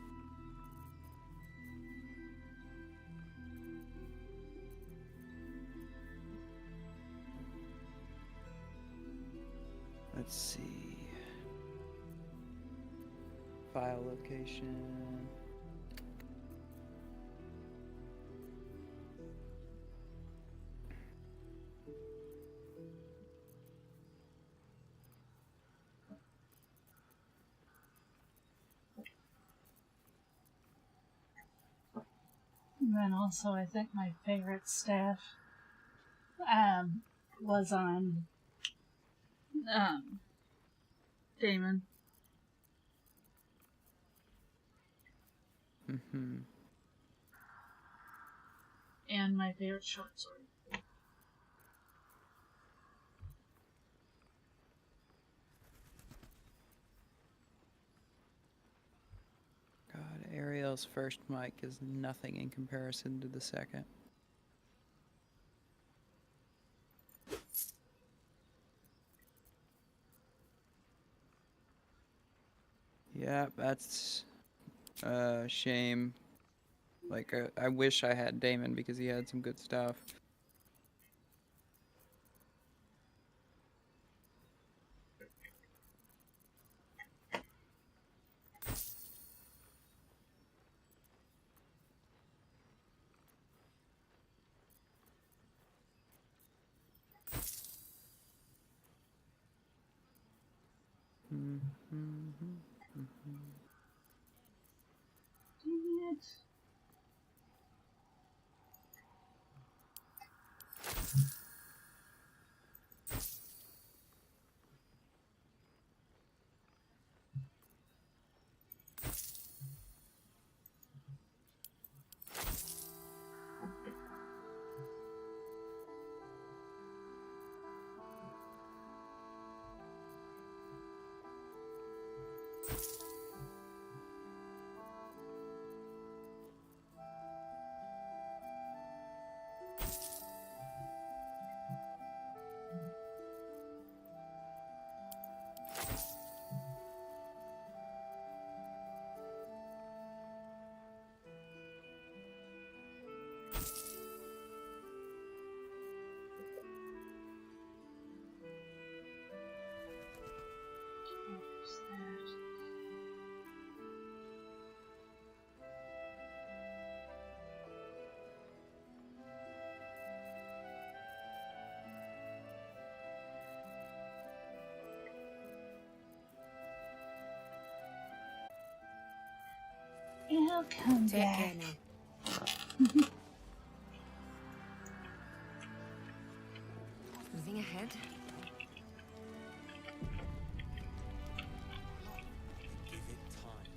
Let's see. File location. And then also, I think my favorite staff was on Damon. Mm-hmm. And my favorite short sword. God, Ariel's first mic is nothing in comparison to the second. Yeah, that's a shame. Like, I wish I had Damon because he had some good stuff. Dang it. I'll come Take back. care now. Moving ahead. Give it time.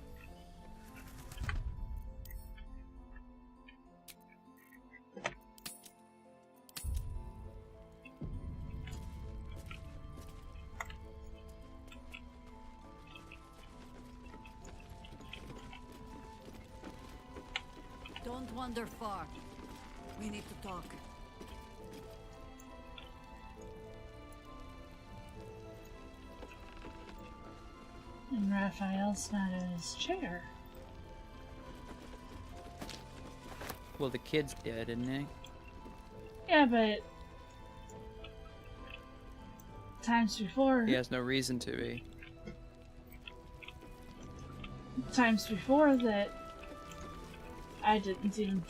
Don't wander far. We need to talk. And Raphael's not in his chair. Well, the kid's dead, isn't he? Yeah, but times before. He has no reason to be. Times before that, I didn't even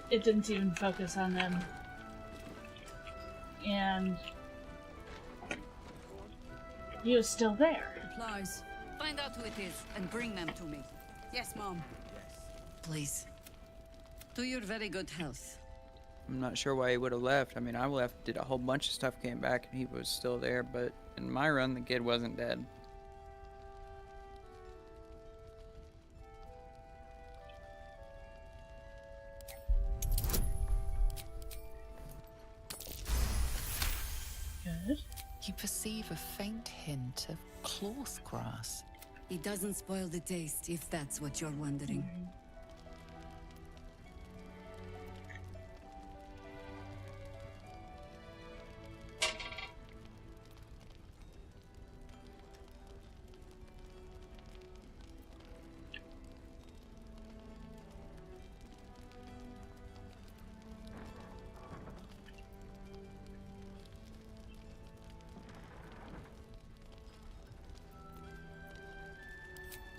it didn't even focus on them, and he was still there. Supplies. Find out who it is and bring them to me. Yes, Mom. Please. To your very good health. I'm not sure why he would have left. I mean, I left, did a whole bunch of stuff, came back, and he was still there, but in my run, the kid wasn't dead. Good. You perceive a faint hint of cloth grass. It doesn't spoil the taste, if that's what you're wondering.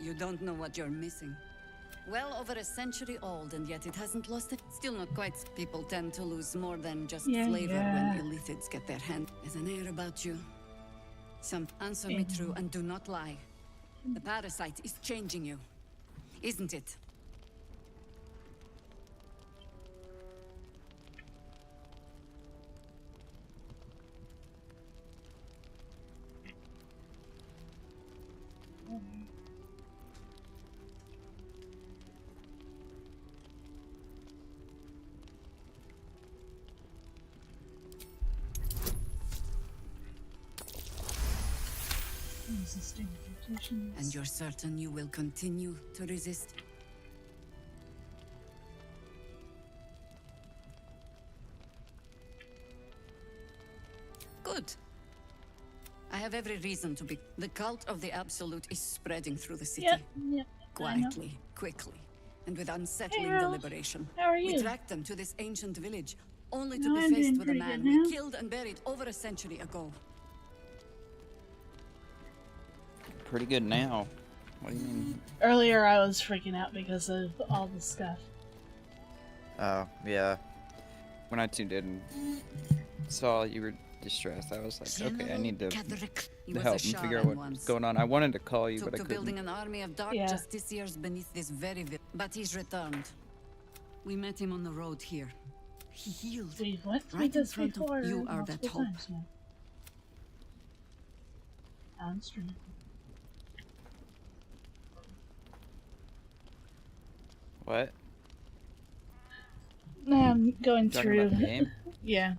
You don't know what you're missing. Well over a century old, and yet it hasn't lost it. Still not quite. People tend to lose more than just flavor when illithids get their hand. There's an air about you. Answer me true and do not lie. The parasite is changing you, isn't it? And you're certain you will continue to resist? Good. I have every reason to be. The cult of the Absolute is spreading through the city. Yep. Quietly, quickly, and with unsettling deliberation. How are you? We tracked them to this ancient village, only to be faced with a man we killed and buried over a century ago. Pretty good now. What do you mean? Earlier I was freaking out because of all the stuff. Oh, yeah. When I tuned in and saw you were distressed, I was like, okay, I need to help and figure out what's going on. I wanted to call you, but I couldn't. Building an army of dark justiciars beneath this very village. But he's returned. We met him on the road here. He healed. We've went right in front of you. Are that hope? Downstream. What? I'm going through. About the game? Yeah.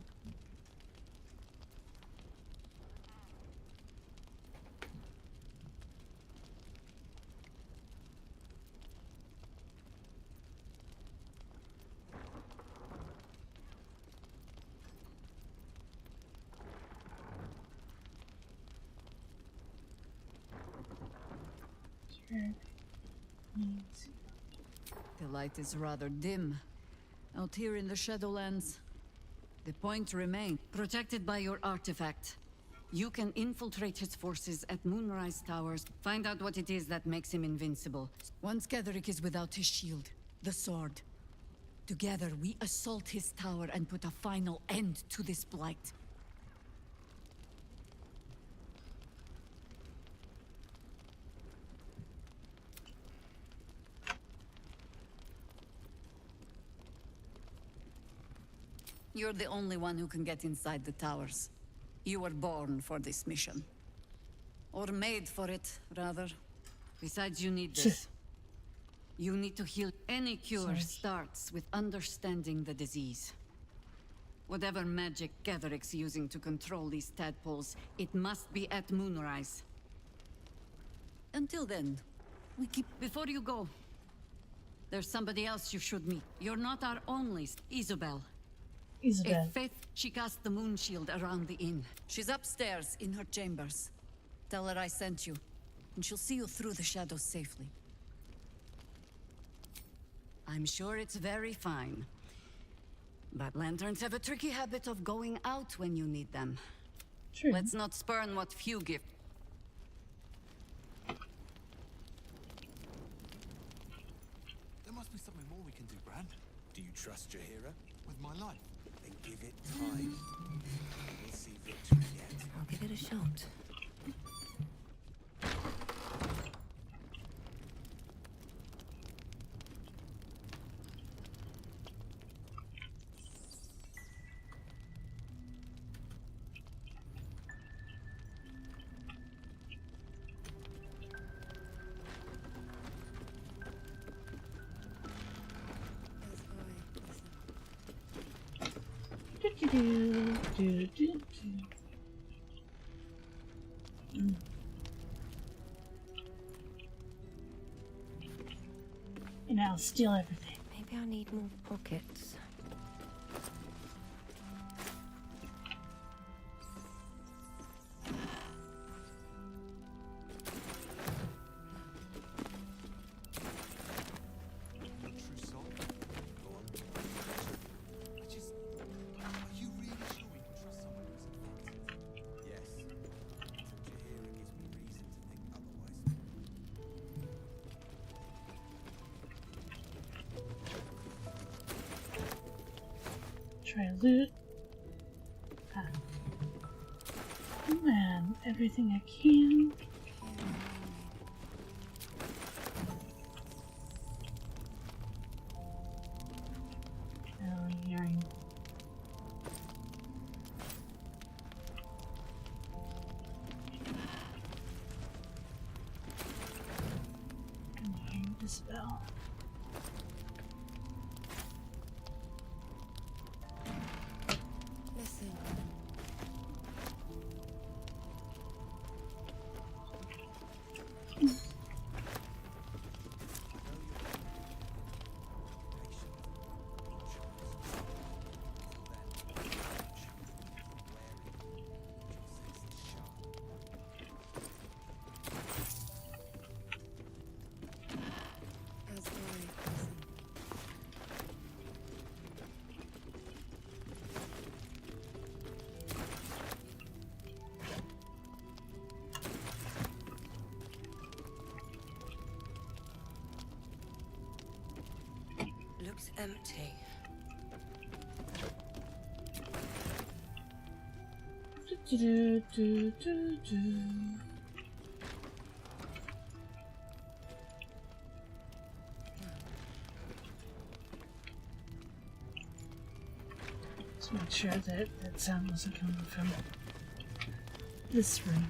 Sure. The light is rather dim. Out here in the Shadowlands, the point remains. Protected by your artifact, you can infiltrate his forces at Moonrise Towers. Find out what it is that makes him invincible. Once Ketheric is without his shield, the sword. Together, we assault his tower and put a final end to this blight. You're the only one who can get inside the towers. You were born for this mission. Or made for it, rather. Besides, you need this. You need to heal. Any cure starts with understanding the disease. Whatever magic Ketheric's using to control these tadpoles, it must be at Moonrise. Until then, we keep... Before you go, there's somebody else you should meet. You're not our only... Isabel. Isabel. A faith, she cast the moon shield around the inn. She's upstairs in her chambers. Tell her I sent you, and she'll see you through the shadows safely. I'm sure it's very fine. But lanterns have a tricky habit of going out when you need them. True. Let's not spurn what few give. There must be something more we can do, Bran. Do you trust Jaheira with my life? Then give it time. We'll see victory yet. I'll give it a shot. And I'll steal everything. Maybe I need more pockets. Try loot. Ah. Man, everything I can. Hearing. I'm hearing this bell. Listen. Looks empty. Let's make sure that that sound wasn't coming from this room.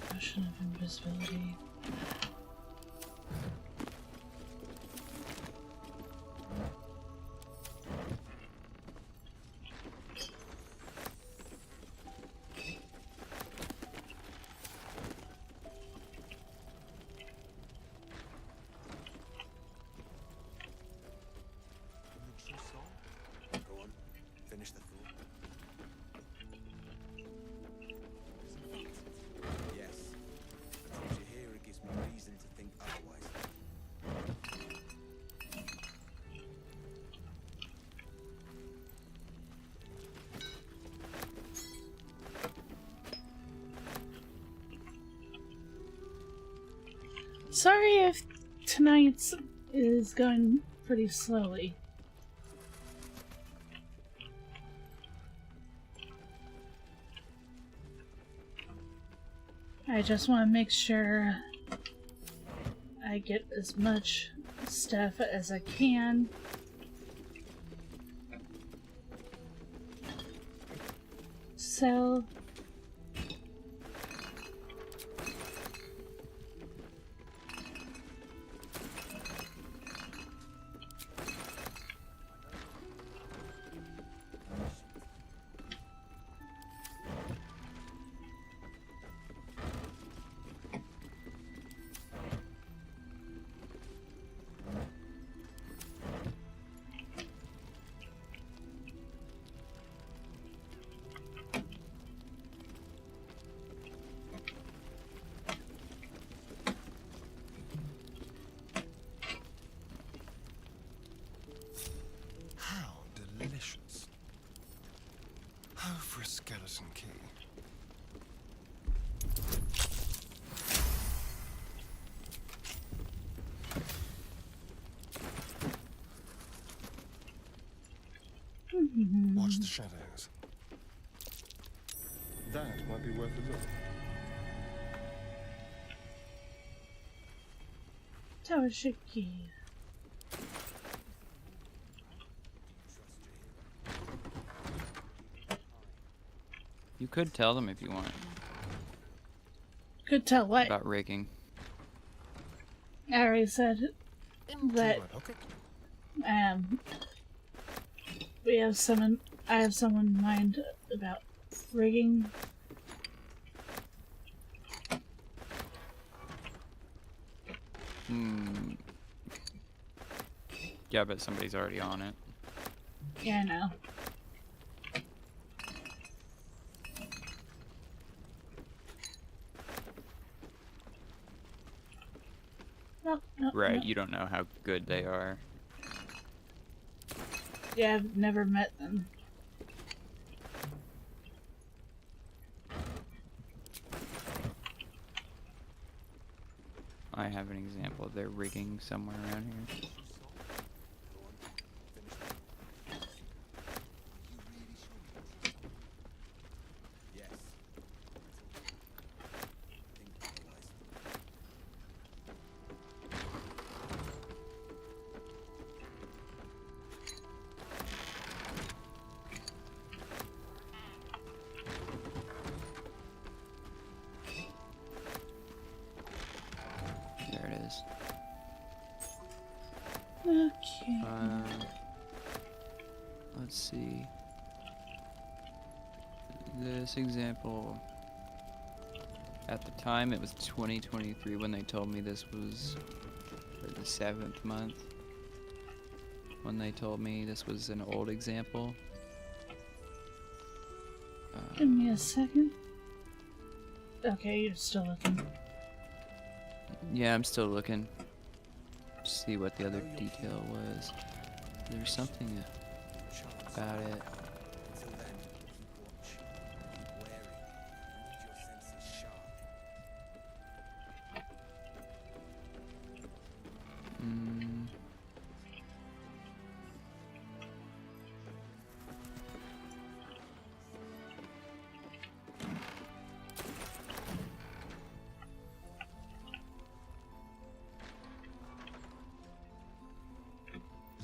Potion of invisibility. Go on, finish the thought. Yes. But Jahira gives me reason to think otherwise. Sorry if tonight's is going pretty slowly. I just want to make sure I get as much stuff as I can. Sell. Delicious. Oh, for a skeleton key. shadows. That might be worth a look. Tawashiki. You could tell them if you want. Could tell what? About rigging. I already said that we have someone. I have someone in mind about rigging. Yeah, but somebody's already on it. Yeah, I know. No, right, no. you don't know how good they are. Yeah, I've never met them. I have an example of their rigging somewhere around here. Okay. Let's see. This example, at the time it was 2023 when they told me this was for the 7th month. When they told me this was an old example. Give me a second. Okay, you're still looking. Yeah, I'm still looking. See what the other detail was. There's something about it.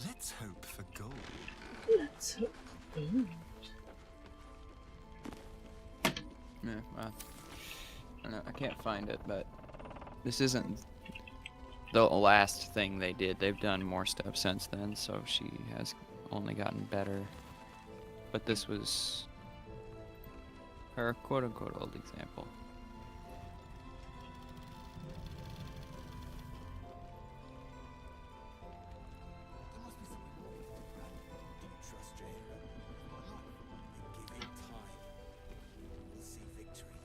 Let's hope for gold. Let's hope for gold. Yeah, well, I don't know, I can't find it, but this isn't the last thing they did. They've done more stuff since then, so she has only gotten better. But this was her quote-unquote old example.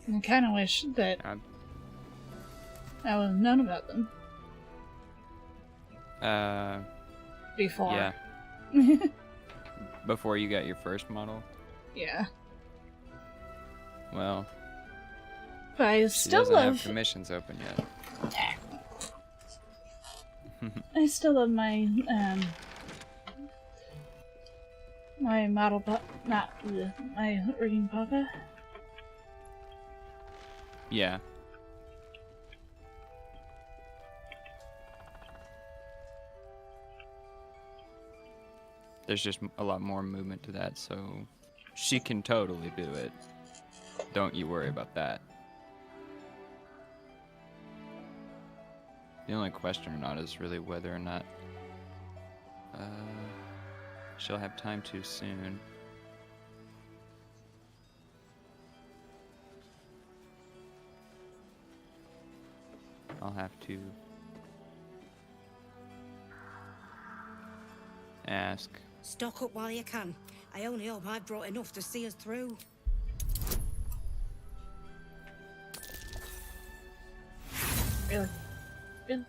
I kind of wish that I would have known about them. Before. Yeah. Before you got your first model? Yeah. Well, but I she still doesn't love have commissions open yet. I still love my my model my rigging papa. Yeah. There's just a lot more movement to that, so she can totally do it. Don't you worry about that. The only question or not is really whether or not she'll have time too soon. I'll have to ask. Stock up while you can. I only hope I've brought enough to see us through. Really? Really?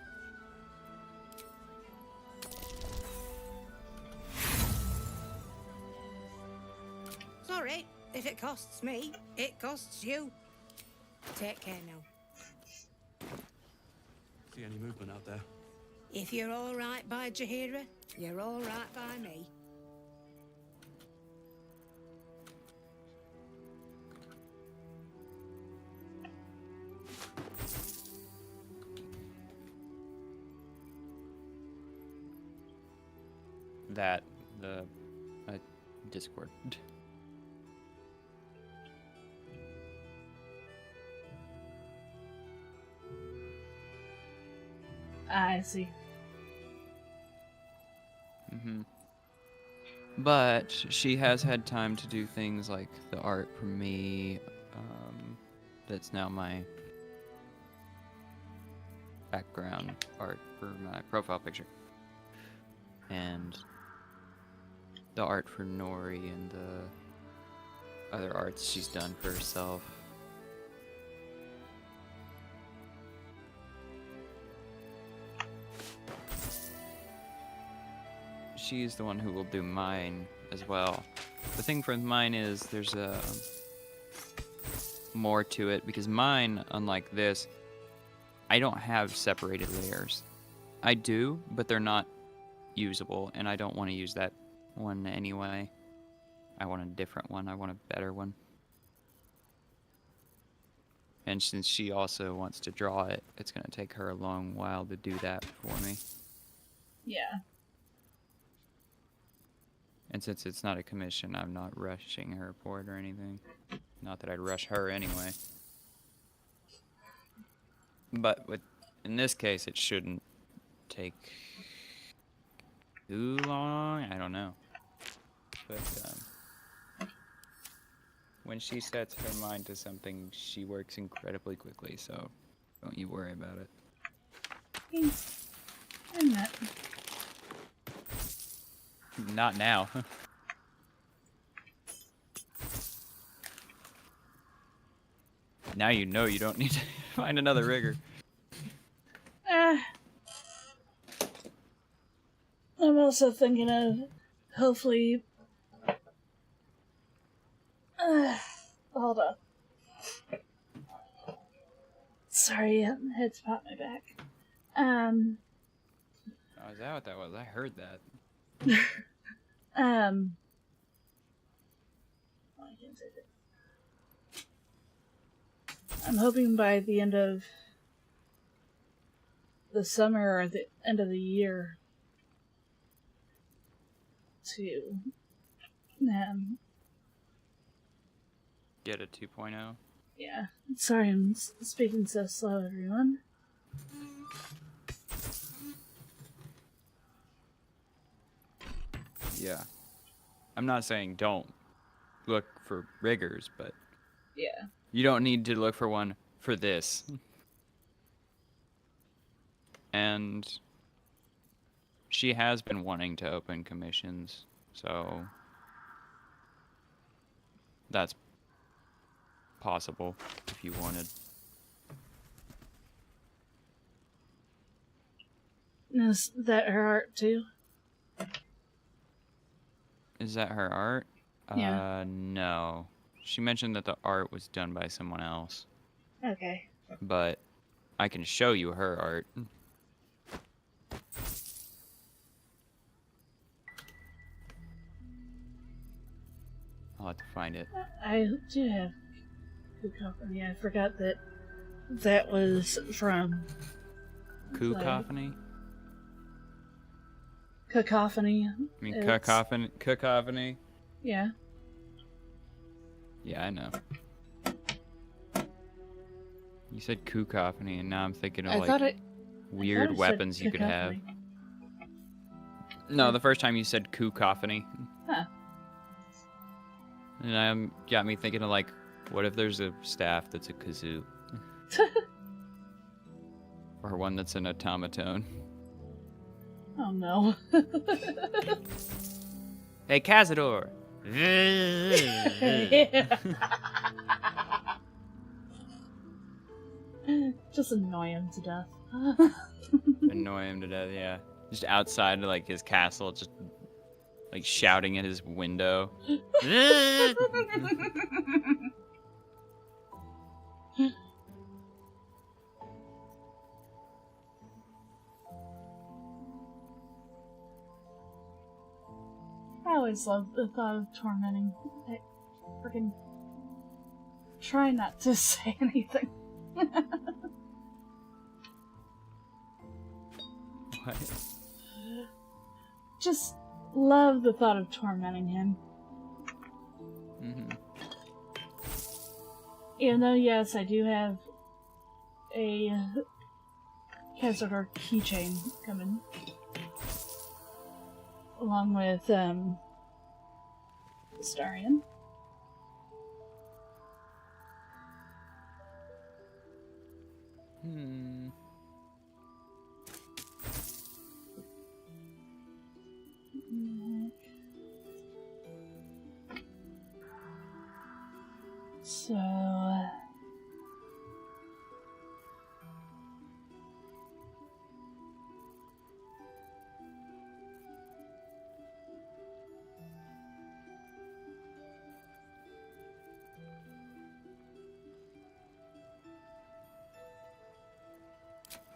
Sorry, if it costs me, it costs you. Take care now. See any movement out there? If you're all right by Jaheira, you're all right by me. that, the Discord. I see. But she has had time to do things like the art for me. That's now my background art for my profile picture. And the art for Nori and the other arts she's done for herself. She's the one who will do mine as well. The thing for mine is there's more to it, because mine, unlike this, I don't have separated layers. I do, but they're not usable, and I don't want to use that one anyway. I want a different one. I want a better one. And since she also wants to draw it, it's going to take her a long while to do that for me. Yeah. And since it's not a commission, I'm not rushing her for it or anything. Not that I'd rush her anyway. But in this case, it shouldn't take too long. I don't know. But when she sets her mind to something, she works incredibly quickly, so don't you worry about it. I'm not. Not now. Now you know you don't need to find another rigger. I'm also thinking of hopefully. Hold on. Sorry, head's popped my back. Oh, is that what that was? I heard that. I can't say that. I'm hoping by the end of the summer or the end of the year to Get a 2.0. Yeah. Sorry, I'm speaking so slow, everyone. Yeah. I'm not saying don't look for riggers, but yeah, you don't need to look for one for this. And she has been wanting to open commissions, so that's possible if you wanted. Is that her art too? Is that her art? Yeah. No. She mentioned that the art was done by someone else. Okay. But I can show you her art. I'll have to find it. I do have Cacophony. I forgot that was from Cacophony? Cacophony. I mean, cacophony? Yeah. Yeah, I know. You said cacophony, and now I'm thinking of weird weapons you could have. No, the first time you said cacophony. Huh. And got me thinking of what if there's a staff that's a kazoo? Or one that's an automaton. Oh no. Hey, Cazador! Just annoy him to death. Annoy him to death, yeah. Just outside of his castle, just shouting at his window. I always love the thought of tormenting. I freaking try not to say anything. What? Just love the thought of tormenting him. Mm-hmm. Even though, yes, I do have a Castle keychain coming. Along with, Starion. So,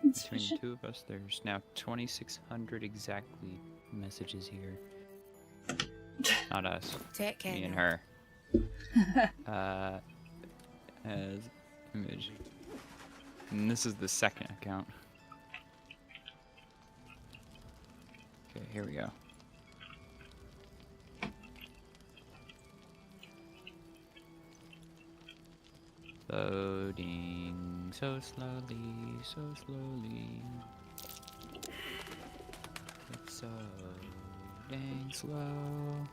between the two of us, there's now 2,600 exactly messages here. Not us. Take care. Me and her. As image. And this is the second account. Okay, here we go. Loading so slowly, so slowly. It's so dang slow.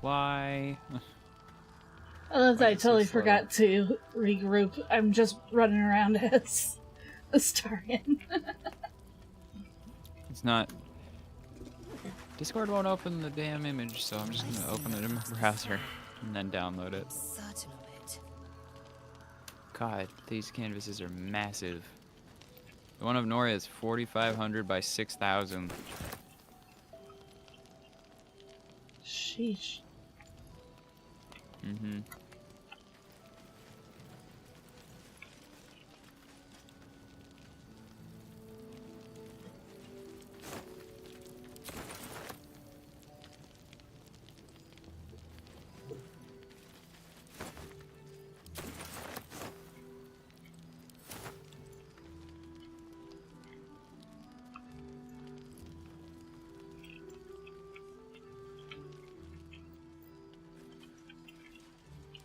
Why? I love that I totally forgot to regroup. I'm just running around as a Starion. It's not... Discord won't open the damn image, so I'm just gonna open it in my browser and then download it. Certain of it. God, these canvases are massive. The one of Noria is 4,500 by 6,000. Sheesh. Mm-hmm.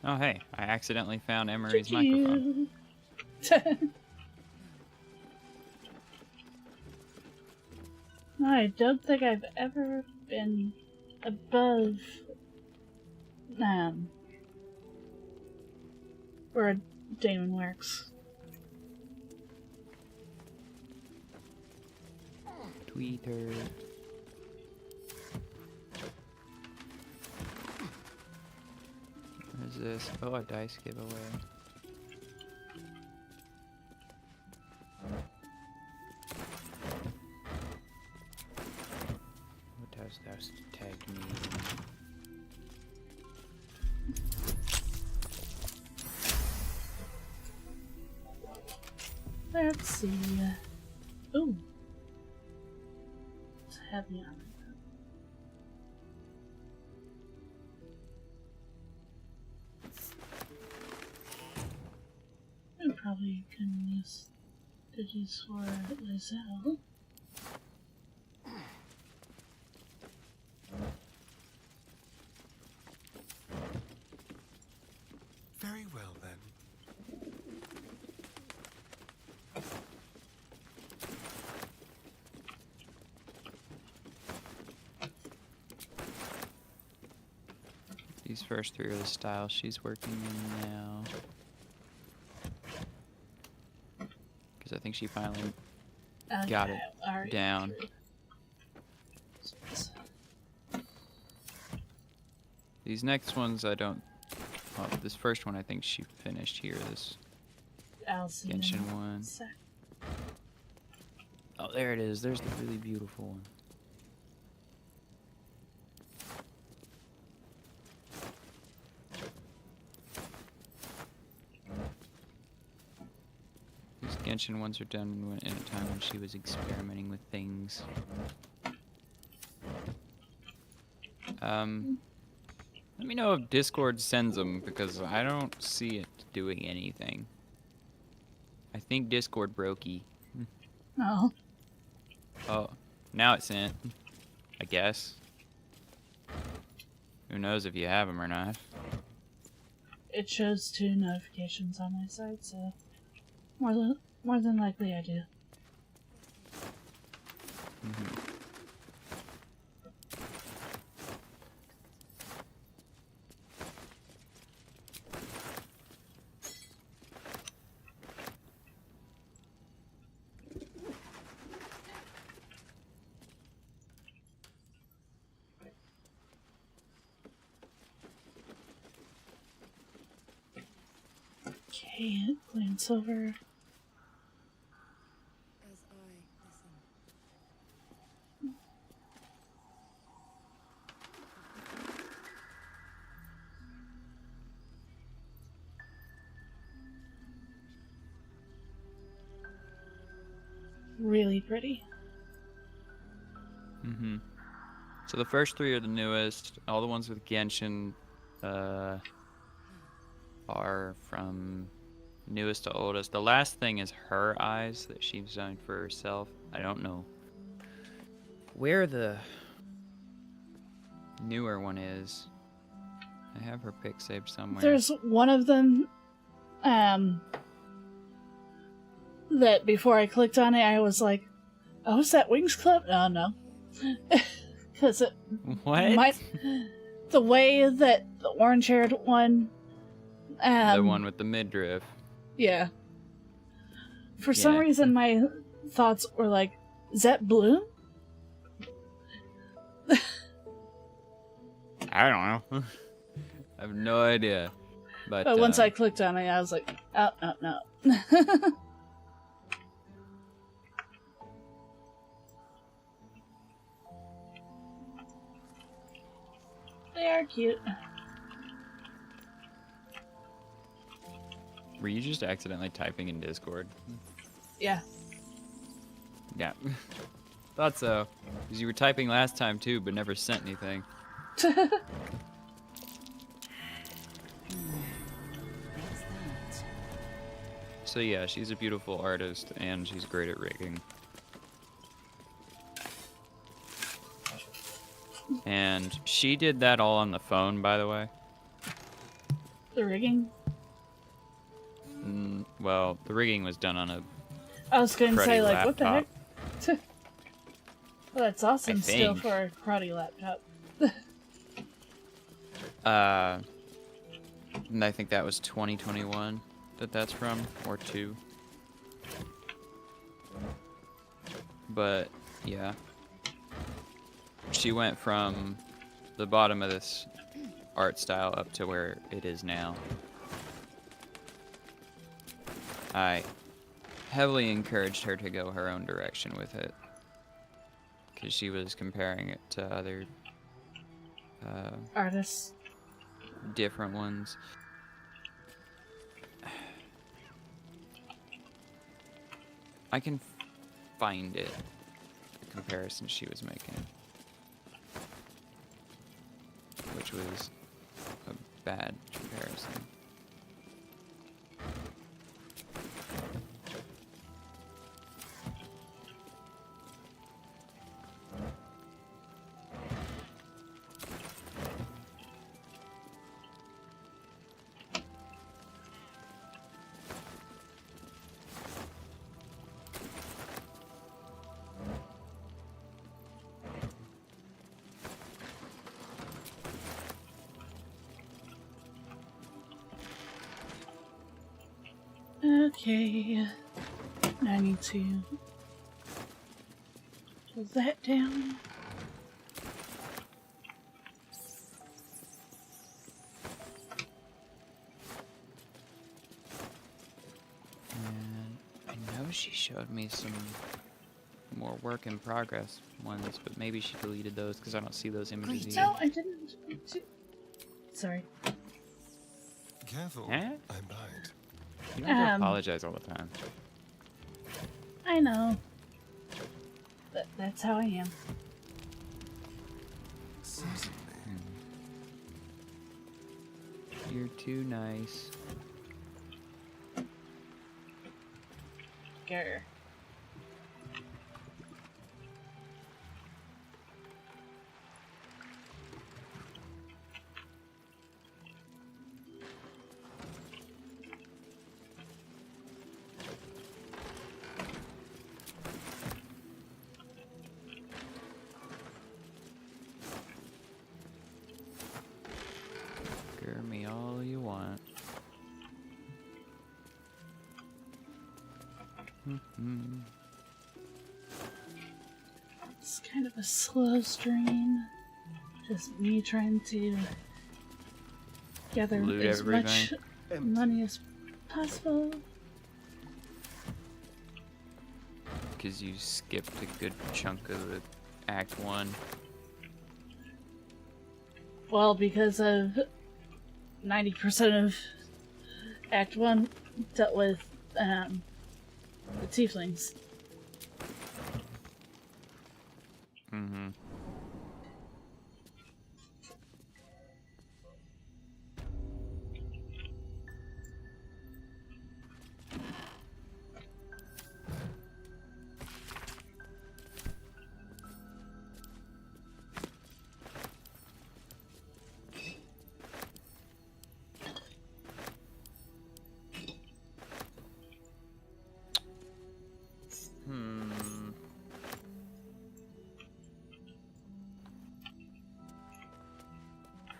Oh hey, I accidentally found Emery's microphone. I don't think I've ever been above where Damon works. Tweeter. What is this? Oh, a dice giveaway. What hast thou tagged me? Let's see. Ooh. It's heavy on it. I probably can use digits for Lizelle. Very well, then. These first three are the styles she's working in now. Because I think she finally got it down. These next ones I don't... Well, this first one I think she finished here. This Genshin one. Oh, there it is. There's the really beautiful one. These Genshin ones are done in a time when she was experimenting with things. Let me know if Discord sends them, because I don't see it doing anything. I think Discord brokey. Oh. Oh, Now it's sent. I guess. Who knows if you have them or not. It shows 2 notifications on my side, so more than likely I do. Okay, glance over. Really pretty. So the first 3 are the newest. All the ones with Genshin are from newest to oldest. The last thing is her eyes that she designed for herself. I don't know where the newer one is. I have her pic saved somewhere. There's one of them that before I clicked on it, I was like, oh, is that Wings Club? Oh, no. Because it what? The way that the orange-haired one... the one with the midriff. Yeah. For some reason, my thoughts were like, is that Bloom? I don't know. I have no idea. But once I clicked on it, I was like, oh, no. They are cute. Were you just accidentally typing in Discord? Yeah. Yeah. Thought so. Because you were typing last time too, but never sent anything. So yeah, she's a beautiful artist and she's great at rigging. And she did that all on the phone, by the way. The rigging? Well, the rigging was done on a I was going to say, like, laptop. what the heck? Well, that's awesome I still think. for a karate laptop. And I think that was 2021 that's from, or 2. But, yeah. She went from the bottom of this art style up to where it is now. I heavily encouraged her to go her own direction with it. Because she was comparing it to other artists. Different ones. I can find it. The comparison she was making. Which was a bad comparison. Okay. I need to pull that down. And I know she showed me some more work in progress ones, but maybe she deleted those because I don't see those images either. No, I didn't. Sorry. Careful, Eh? I'm blind. You don't have to apologize all the time. I know. But that's how I am. You're too nice. Grr. It's kind of a slow stream. Just me trying to gather Loot as everything. much money as possible. Because you skipped a good chunk of the Act 1. Well, because of 90% of Act 1 dealt with the tieflings. Mm-hmm.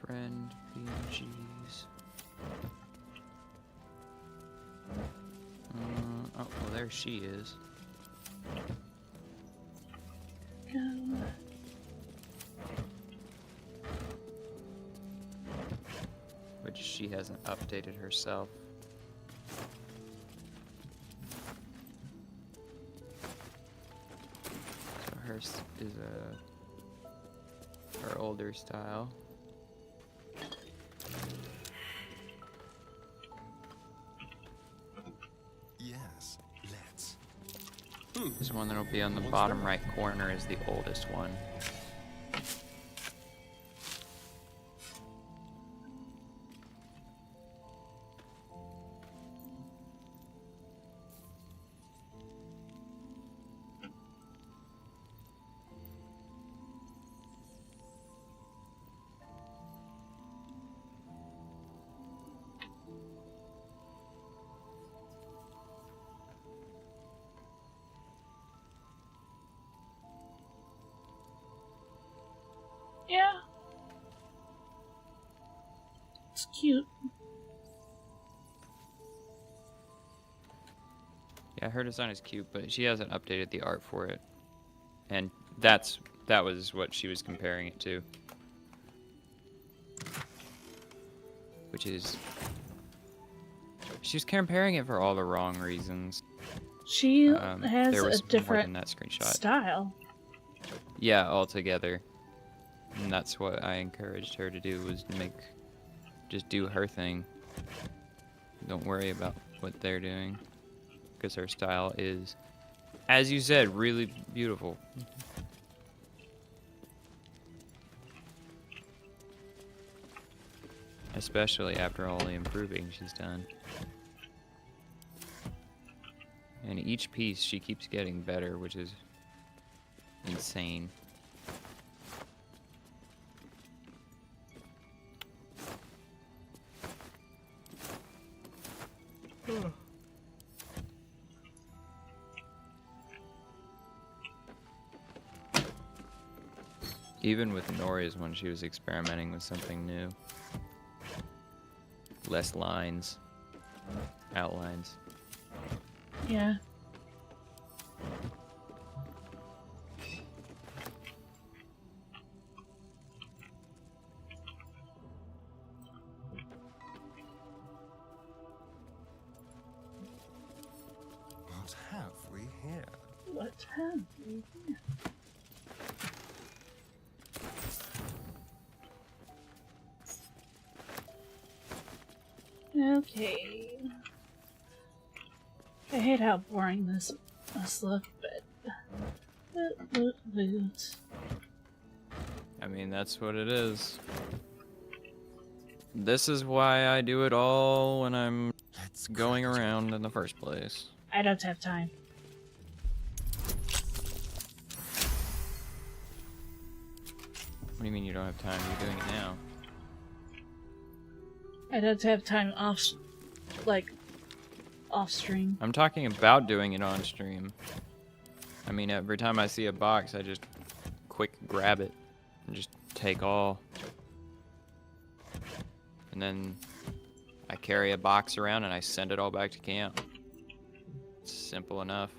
Friend BGs. Oh, well, there she is. Go. Which she hasn't updated herself. So hers is her older style. Yes, let's. This one that'll be on the bottom right corner is the oldest one. Yeah. It's cute. Yeah, her design is cute, but she hasn't updated the art for it. And that was what she was comparing it to. Which is... She's comparing it for all the wrong reasons. She there has was a different more than that screenshot. style. Yeah, altogether. And that's what I encouraged her to do, was just do her thing. Don't worry about what they're doing. Because her style is, as you said, really beautiful. Especially after all the improving she's done. And each piece she keeps getting better, which is insane. Even with Noria's one, she was experimenting with something new. Less lines. Outlines. Yeah. What have we here? What have we here? Okay. I hate how boring this must look, but loot. I mean, that's what it is. This is why I do it all when I'm going around in the first place. I don't have time. What do you mean you don't have time? You're doing it now. I don't have time off stream. I'm talking about doing it on stream. I mean, every time I see a box, I just quick grab it and just take all. And then I carry a box around and I send it all back to camp. It's simple enough.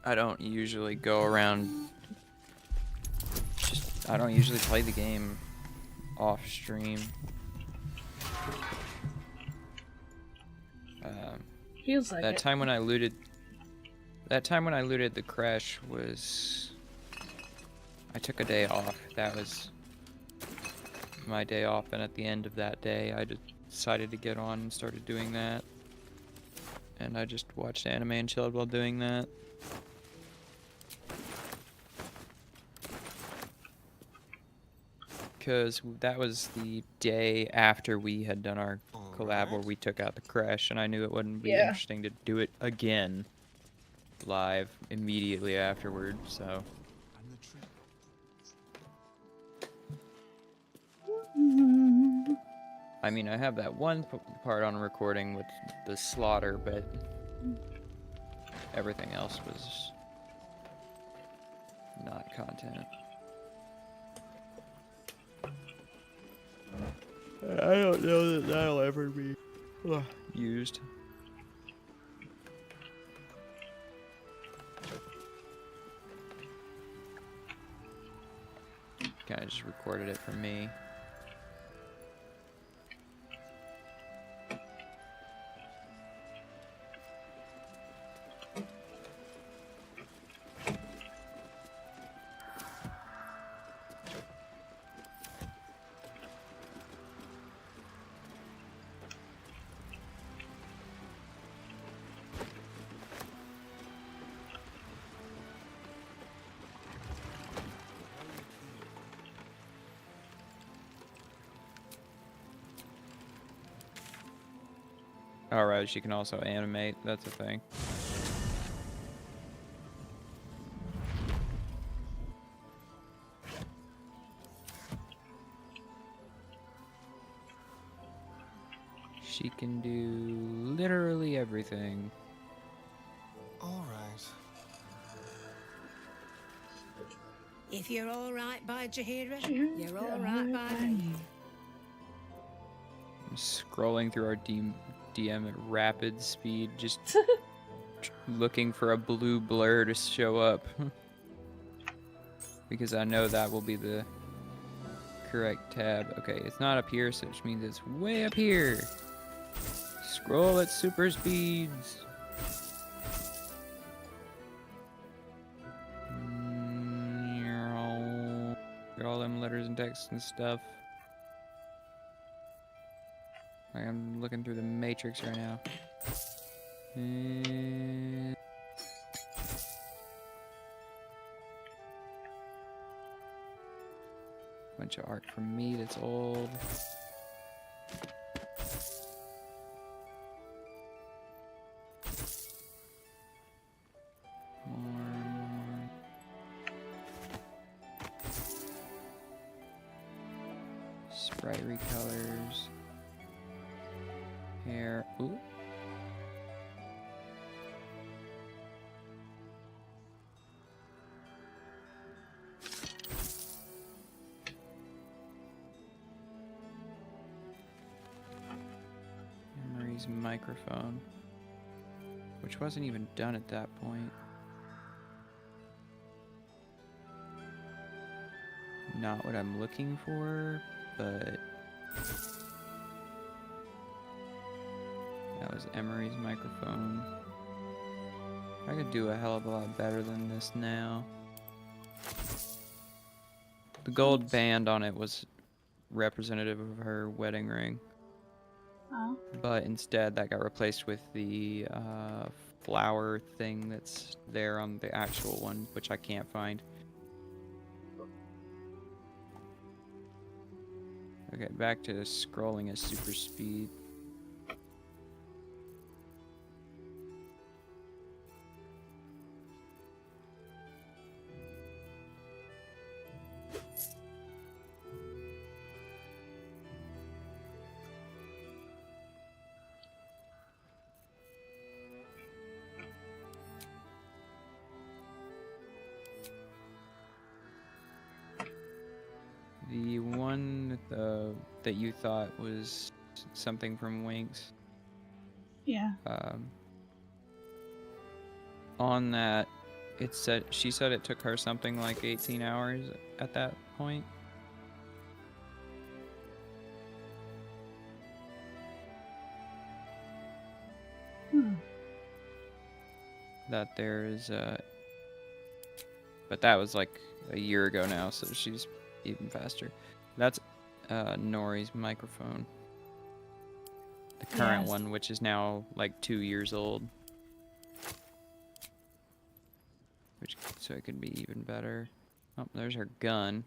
I don't usually go around. I don't usually play the game off stream. Feels like that it. time when I looted. That time when I looted the crash was. I took a day off. That was my day off, and at the end of that day, I just decided to get on and started doing that. And I just watched anime and chilled while doing that. Because that was the day after we had done our collab where we took out the crash, and I knew it wouldn't be interesting to do it again live immediately afterward, so. I mean, I have that one part on recording with the slaughter, but everything else was not content. I don't know that that'll ever be used. Kinda just recorded it for me. Alright, she can also animate, that's a thing. She can do literally everything. Alright. If you're alright by Jaheira, you're alright by me. I'm scrolling through our DM at rapid speed, just looking for a blue blur to show up. Because I know that will be the correct tab. Okay, it's not up here, so which means it's way up here. Scroll at super speeds. Get all them letters and text and stuff. I'm looking through the matrix right now. Bunch of art from me that's old. More. Sprite recolors. Hair. Ooh. Emery's microphone, which wasn't even done at that point. Not what I'm looking for, but that was Emery's microphone. I could do a hell of a lot better than this now. The gold band on it was representative of her wedding ring. Oh. But instead that got replaced with the flower thing that's there on the actual one, which I can't find. Okay, back to scrolling at super speed. that you thought was something from Winx. Yeah. On that, she said it took her something like 18 hours at that point. That there's but that was like a year ago now, so she's even faster. That's Nori's microphone. The current one, which is now like 2 years old. So it could be even better. Oh, there's her gun.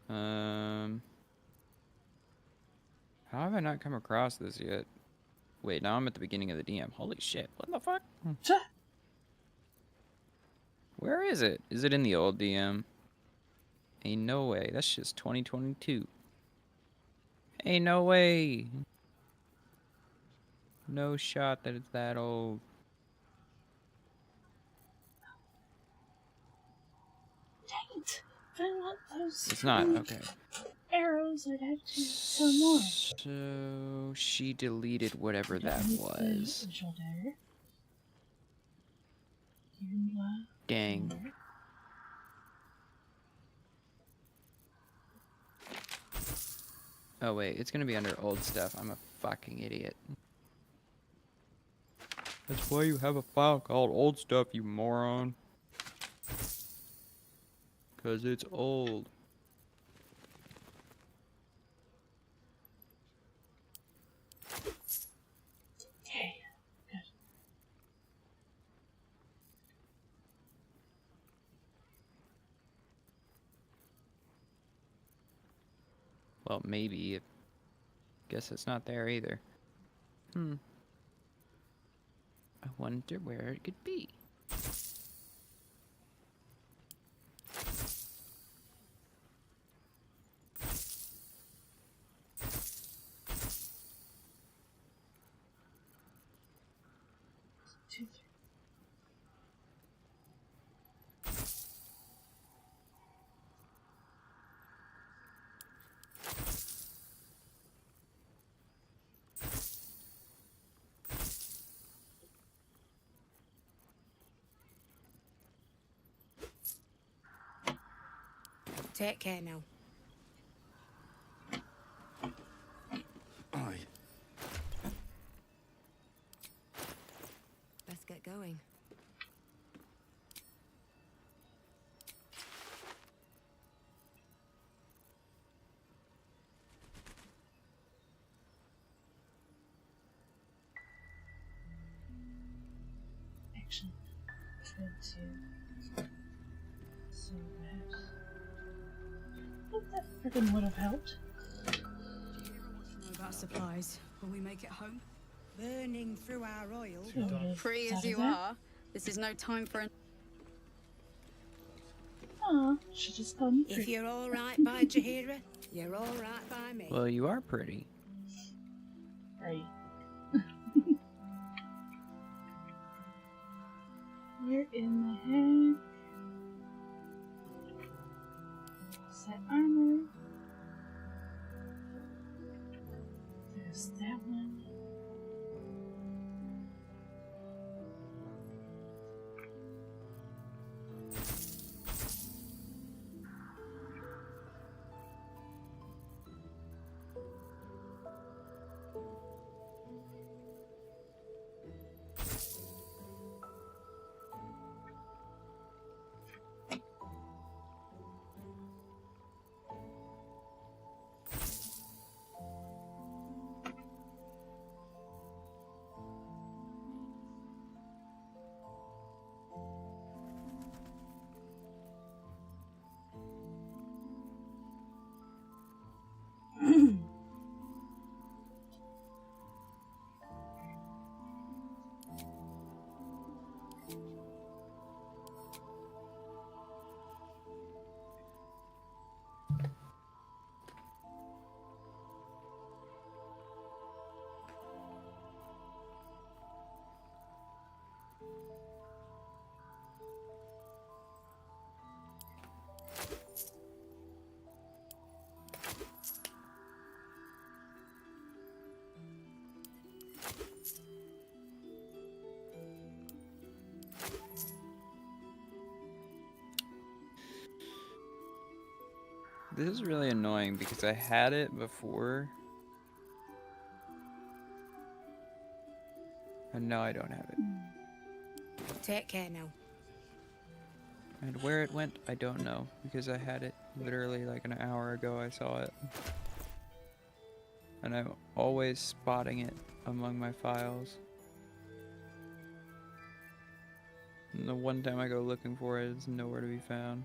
How have I not come across this yet? Wait, now I'm at the beginning of the DM. Holy shit, what the fuck? Where is it? Is it in the old DM? Ain't no way. That's just 2022. Ain't no way. No shot that it's that old. Dang it. If I want those It's not, okay. arrows, I'd have to kill more. So she deleted whatever that was. Dang. Oh wait, it's gonna be under old stuff. I'm a fucking idiot. That's why you have a file called old stuff, you moron. 'Cause it's old. Okay, good. Well, maybe. Guess it's not there either. I wonder where it could be. Take care now. Aye. Let's get going. Action. Try to so that. I think that friggin' would have helped. Do you hear what you know about supplies? Will we make it home? Burning through our oil. Free as you are, this is no time for an... Aw, she just called me pretty. If you're all right by Jaheira, you're all right by me. Well, you are pretty. Right. Where in the heck? Set armor. There's that one. This is really annoying because I had it before. And now I don't have it. Take care now. And where it went, I don't know. Because I had it literally like an hour ago I saw it. And I'm always spotting it among my files. And the one time I go looking for it, it's nowhere to be found.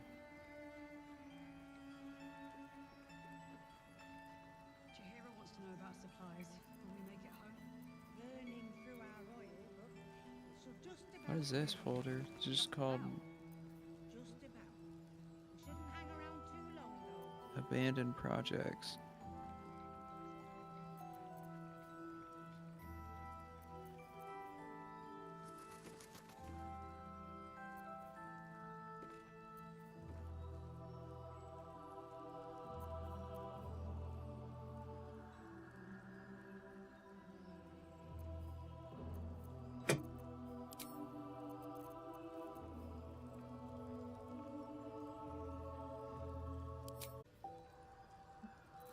Jahira wants to know about supplies when we make it home. Burning through our oil book. So just about. What is this folder? It's just called Just about. We shouldn't hang around too long though. Abandoned Projects.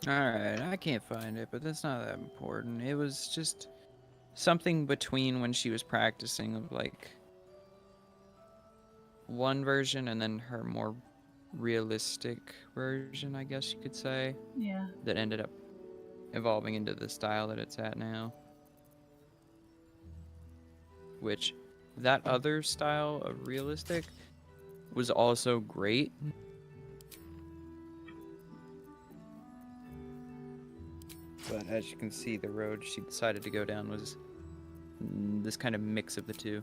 Alright, I can't find it, but that's not that important. It was just something between when she was practicing of like one version and then her more realistic version, I guess you could say. Yeah. That ended up evolving into the style that it's at now. Which, that other style of realistic was also great. But as you can see, the road she decided to go down was this kind of mix of the two.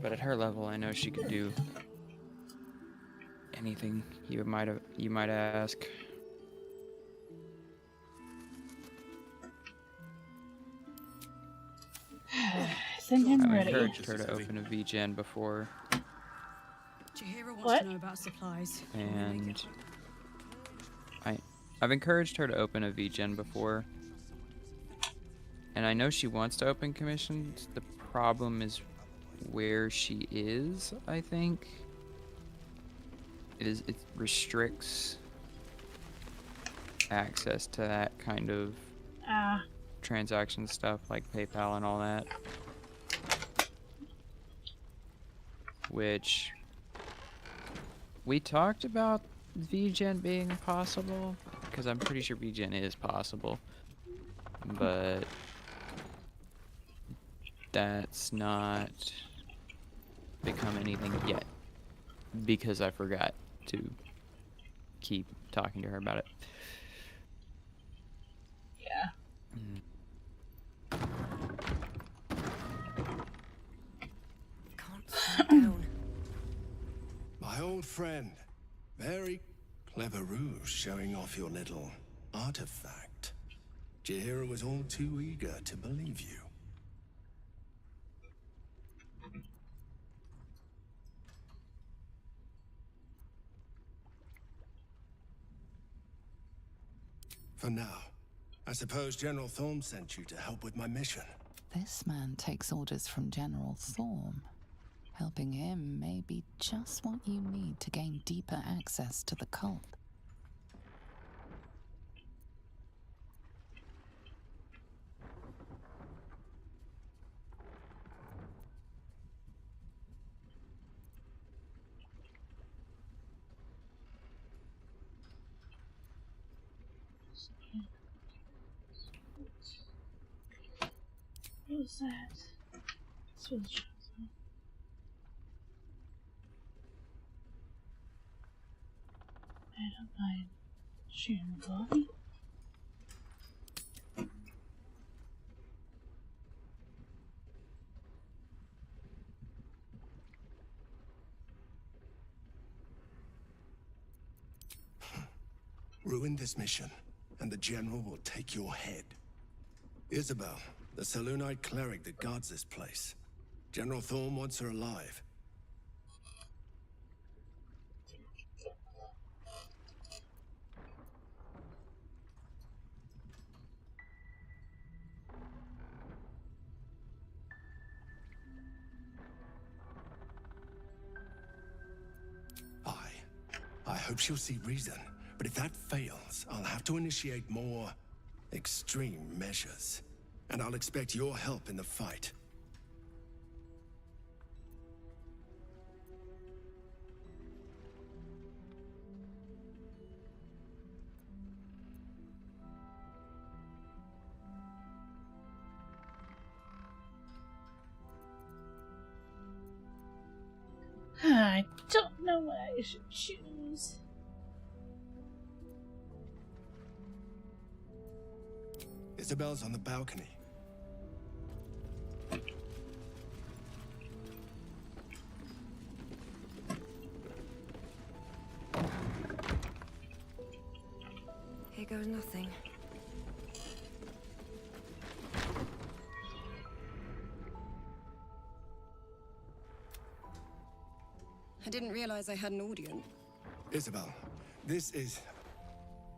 But at her level, I know she could do anything you might ask. I think I'm ready. I've encouraged her to open a VGen before, Jahira wants What? to know about supplies. and I've encouraged her to open a VGen before, and I know she wants to open commissions. The problem is where she is, I think. It restricts access to that kind of transaction stuff like PayPal and all that. Which we talked about VGen being possible, because I'm pretty sure VGen is possible, but that's not become anything yet because I forgot to keep talking to her about it. Yeah. Can't slow down. My old friend. Very clever ruse showing off your little artifact. Jahira was all too eager to believe you. For now, I suppose General Thorm sent you to help with my mission. This man takes orders from General Thorm. Helping him may be just what you need to gain deeper access to the cult. What was that? This was just... I don't mind sharing the body. Ruin this mission, and the General will take your head. Isabel, the Selûnite cleric that guards this place. General Thorm wants her alive. hope she'll see reason. But if that fails, I'll have to initiate more extreme measures. And I'll expect your help in the fight. I don't know what I should choose. Isabel's on the balcony. Here goes nothing. I didn't realize I had an audience. Isabel, this is...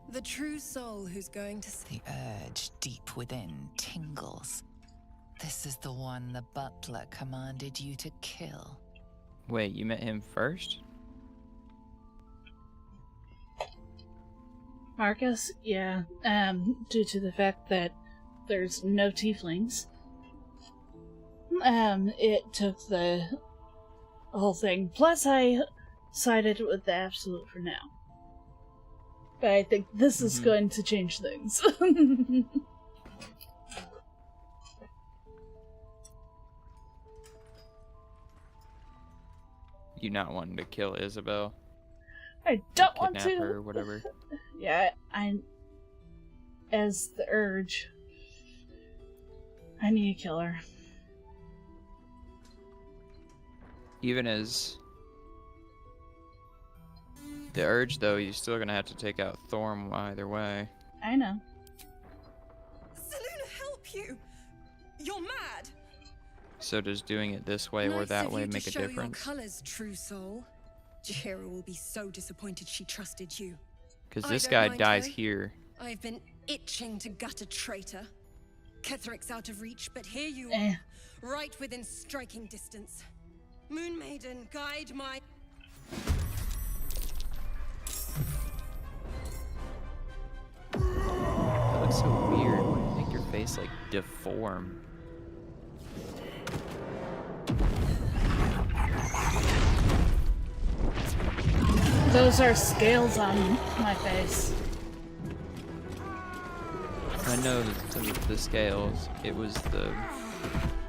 The true soul who's going to... The urge deep within tingles. This is the one the butler commanded you to kill. Wait, you met him first? Marcus? Yeah. Due to the fact that there's no tieflings. It took the whole thing. Plus, I sided with the Absolute for now. But I think this is going to change things. You not wanting to kill Isabel? I don't want to. Kidnap her or whatever. Yeah, as the urge, I need to kill her. Even as the urge, though, you're still gonna have to take out Thorm either way. I know. Seluna, help you! You're mad! So does doing it this way or that way make a difference? Your colors, true soul. Jaheira will be so disappointed she trusted you. Because this guy dies here. I've been itching to gut a traitor. Ketheric's out of reach, but here you are, right within striking distance. Moon Maiden, guide my... That looks so weird. Why do you make your face like deform? Those are scales on my face. I know the scales. It was the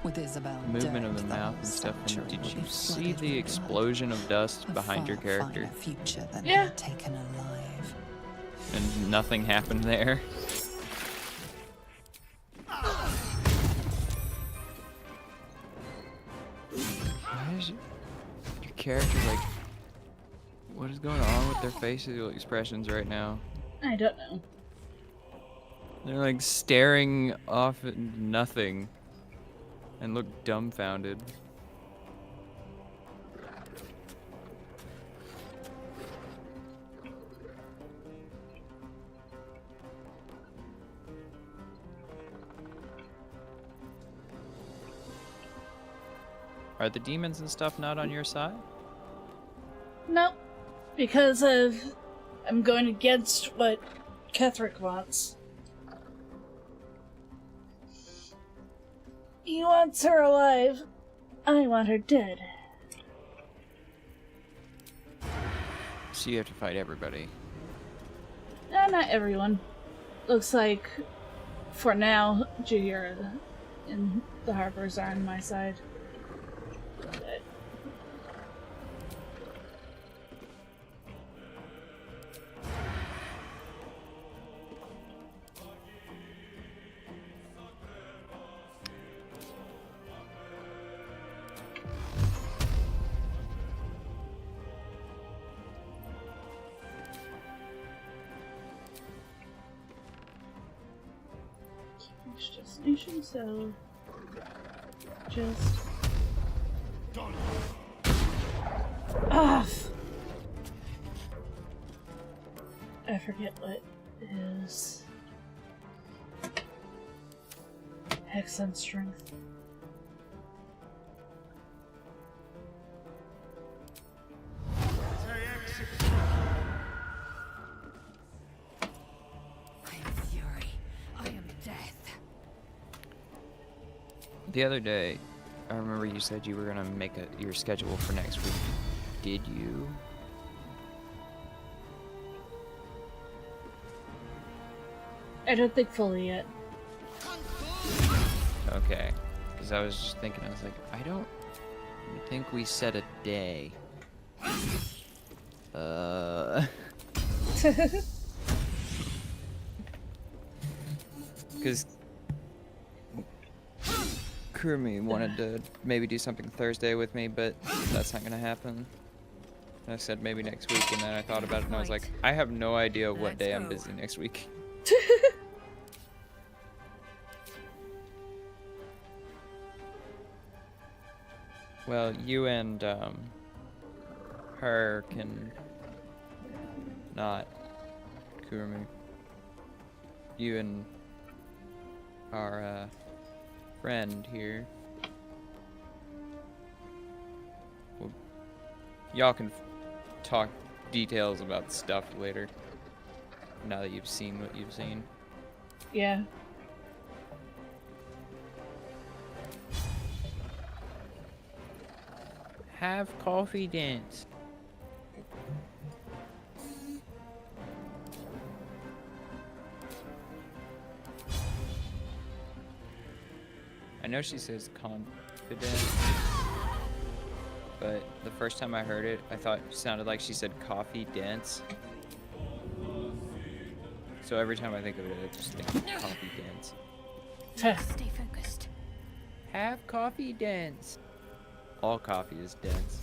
with Isabel movement of the mouth and stuff. And did you see the explosion of dust behind your character? Future than yeah. Taken alive. And nothing happened there. Why is your character like? What is going on with their facial expressions right now? I don't know. They're like staring off at nothing and look dumbfounded. Are the demons and stuff not on your side? Nope. Because I'm going against what Ketheric wants. He wants her alive. I want her dead. So you have to fight everybody. No, not everyone. Looks like, for now, Jaheira and the Harpers are on my side. But destination, so just off. I forget what is Hex and Strength. The other day, I remember you said you were gonna make your schedule for next week. Did you? I don't think fully yet. Okay. Because I was just thinking, I was like, I don't think we set a day. Because Kurumi wanted to maybe do something Thursday with me, but that's not gonna happen. And I said maybe next week, and then I thought about it, and I was like, I have no idea what day I'm busy next week. Well, you and her can not Kurumi. You and our friend here. Well, y'all can talk details about stuff later. Now that you've seen what you've seen. Yeah. Have coffee dance. I know she says confident, but the first time I heard it, I thought it sounded like she said coffee dance. So every time I think of it, I just think coffee dance. Stay focused. Have coffee dance. All coffee is dense.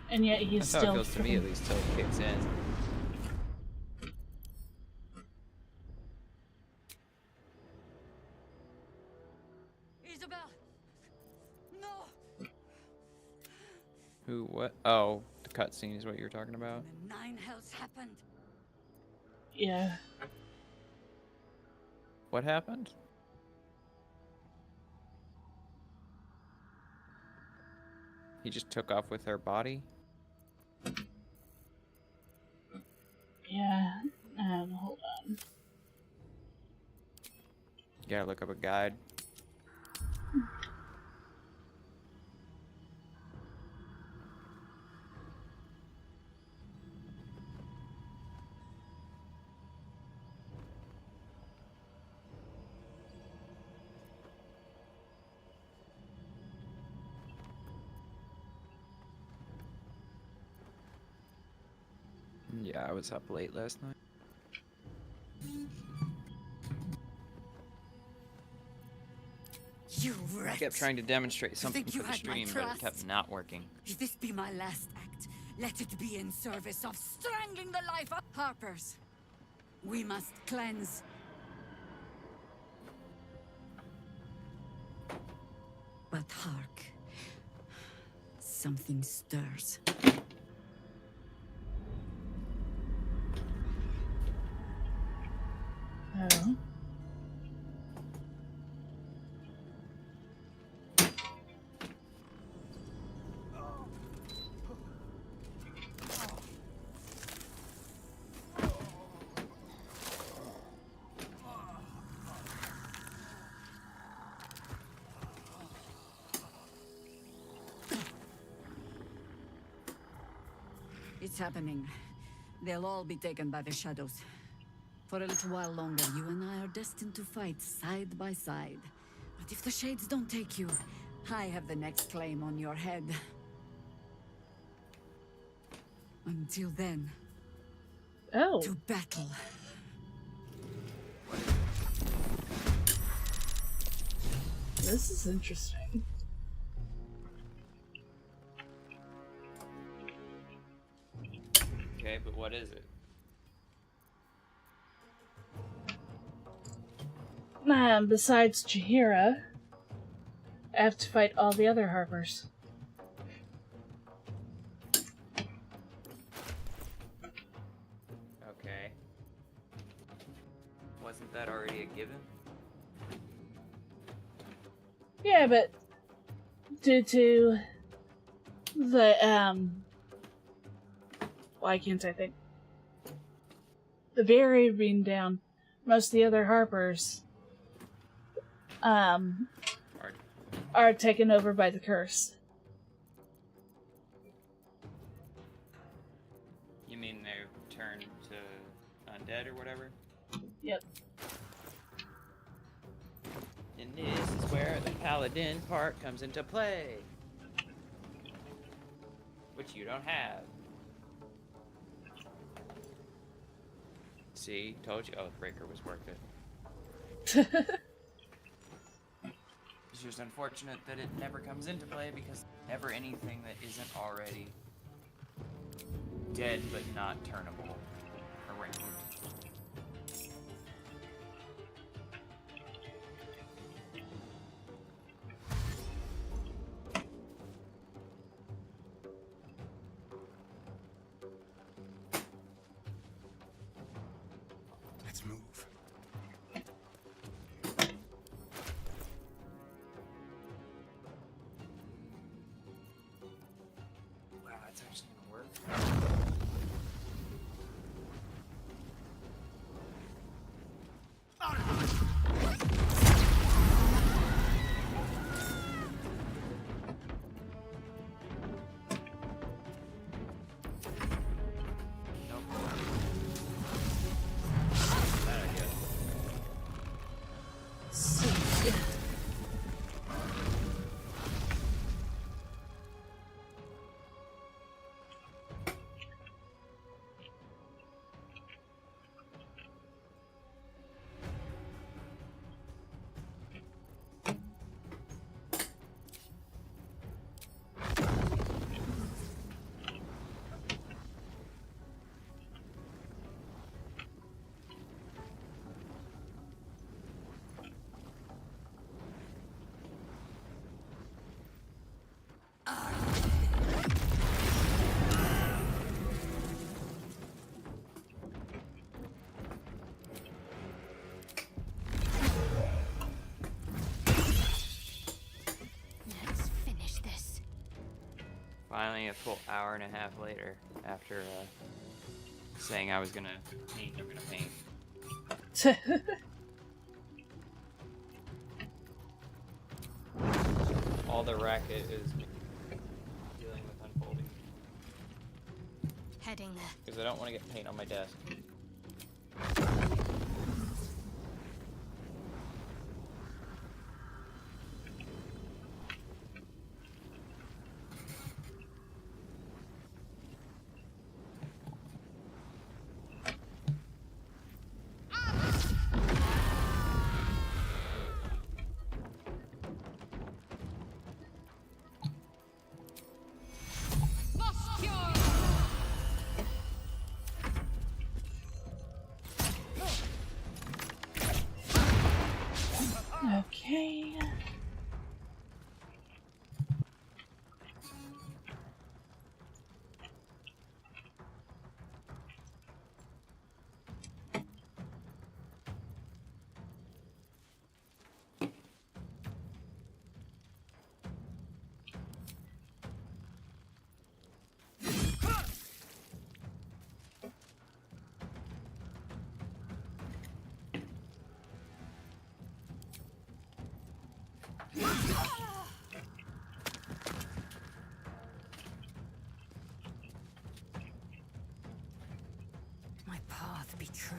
And yet he's That's how still. it feels to me, at least, till it kicks in. Isabel! No! Who? What? Oh, the cutscene is what you're talking about. Nine hells happened. Yeah. What happened? He just took off with her body? Yeah. Hold on. You gotta look up a guide. Yeah, I was up late last night. You wretch! I kept trying to demonstrate something think for you the had my stream, but it trust? kept not working. If this be my last act, let it be in service of strangling the life of Harpers. We must cleanse. But hark. Something stirs. Oh. It's happening. They'll all be taken by the shadows. For a little while longer, you and I are destined to fight side by side. But if the Shades don't take you, I have the next claim on your head. Until then... Oh. To battle. This is interesting. Okay, but what is it? Besides Chihira, I have to fight all the other Harpers. Okay. Wasn't that already a given? Yeah, but due to why can't I think? The Very being down, most of the other Harpers, are taken over by the curse. You mean they've turned to undead or whatever? Yep. And this is where the paladin part comes into play. Which you don't have. See, told you Oathbreaker was worth it. It's just unfortunate that it never comes into play because never anything that isn't already dead but not turnable around. Let's move. Wow, that's actually gonna work. Finally, a full hour and a half later, after saying I was gonna paint, I'm gonna paint. All the racket is dealing with unfolding. Heading there. Because I don't want to get paint on my desk. Okay. My path be true.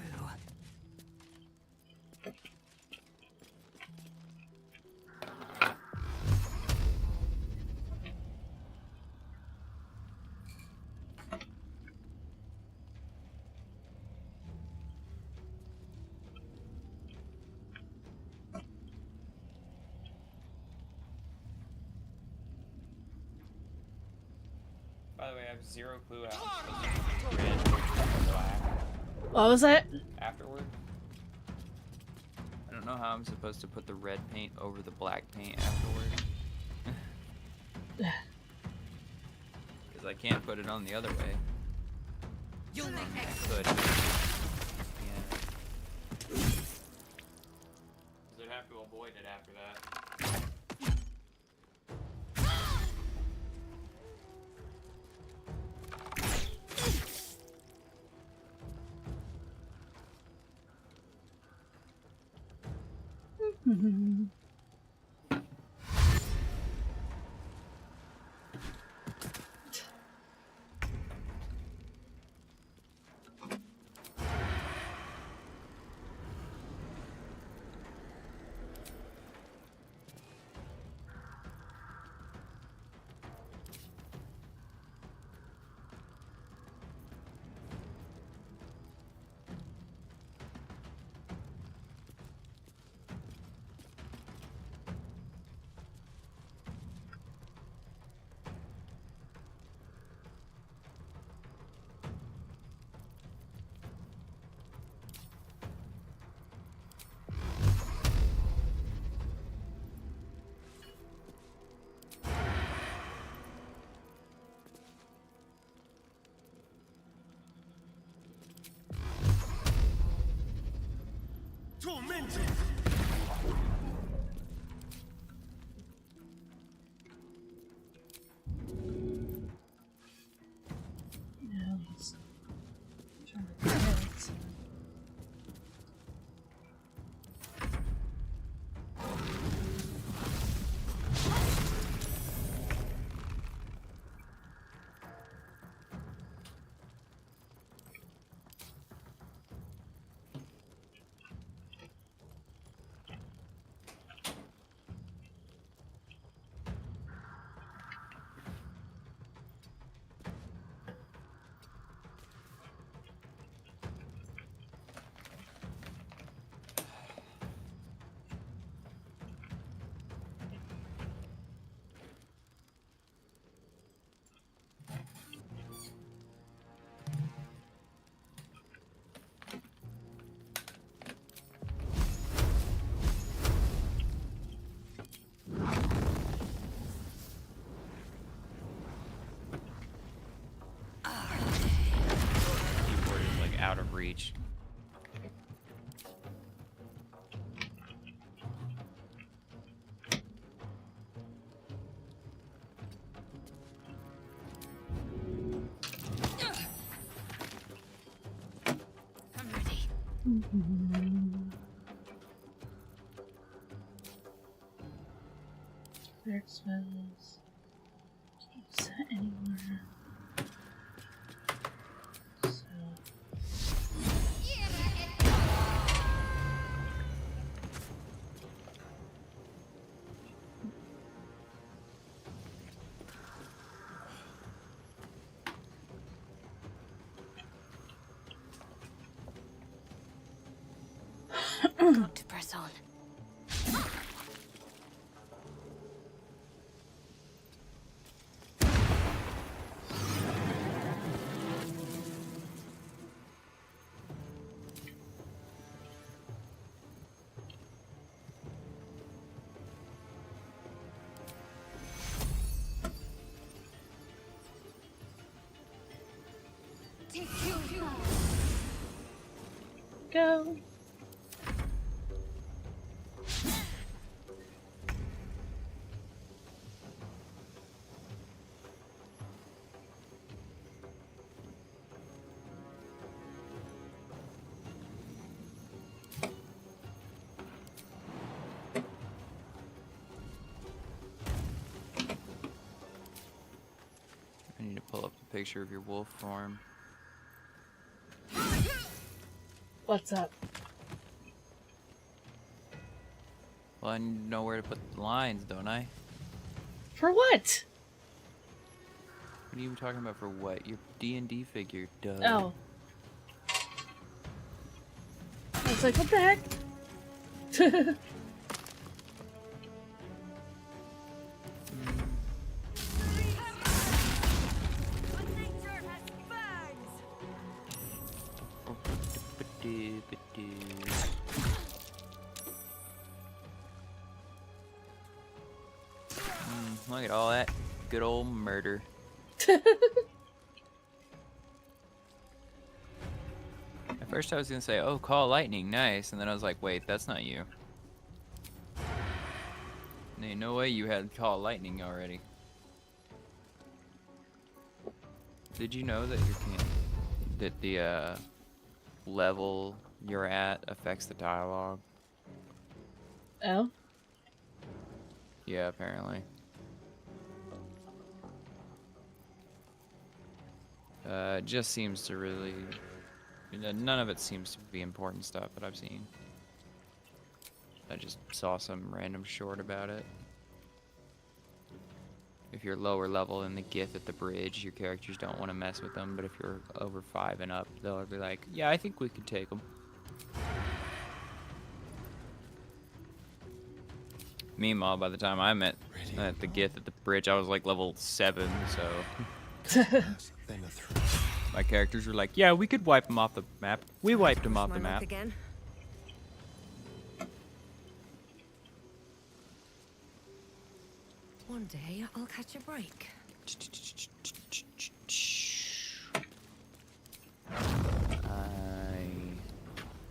By the way, I have zero clue how I'm supposed to red or black. What was that? Afterward. I don't know how I'm supposed to put the red paint over the black paint afterward. Because I can't put it on the other way. You'll make I could. Yeah. Because I'd have to avoid it after that. Tormented! Yeah, let's try to get it. Keyboard is like out of reach. I'm ready. Spirit spells. Can't use that anymore. Got to press on. Go. I need to pull up a picture of your wolf form. What's up? Well, I need to know where to put the lines, don't I? For what? What are you talking about for what? Your D&D figure, duh. Oh. I was like, what the heck? Look at all that good old murder. At first I was gonna say, oh, call lightning, nice, and then I was like, wait, that's not you. Ain't no way you had call lightning already. Did you know that the level you're at affects the dialogue? Oh? Yeah, apparently. It just seems to really... None of it seems to be important stuff that I've seen. I just saw some random short about it. If you're lower level in the Gith at the bridge, your characters don't want to mess with them, but if you're over 5 and up, they'll be like, yeah, I think we could take them. Meanwhile, by the time I met at the Gith at the bridge, I was like level 7, so... My characters were like, yeah, we could wipe them off the map. We wiped them off the map. Again. One day I'll catch a break. I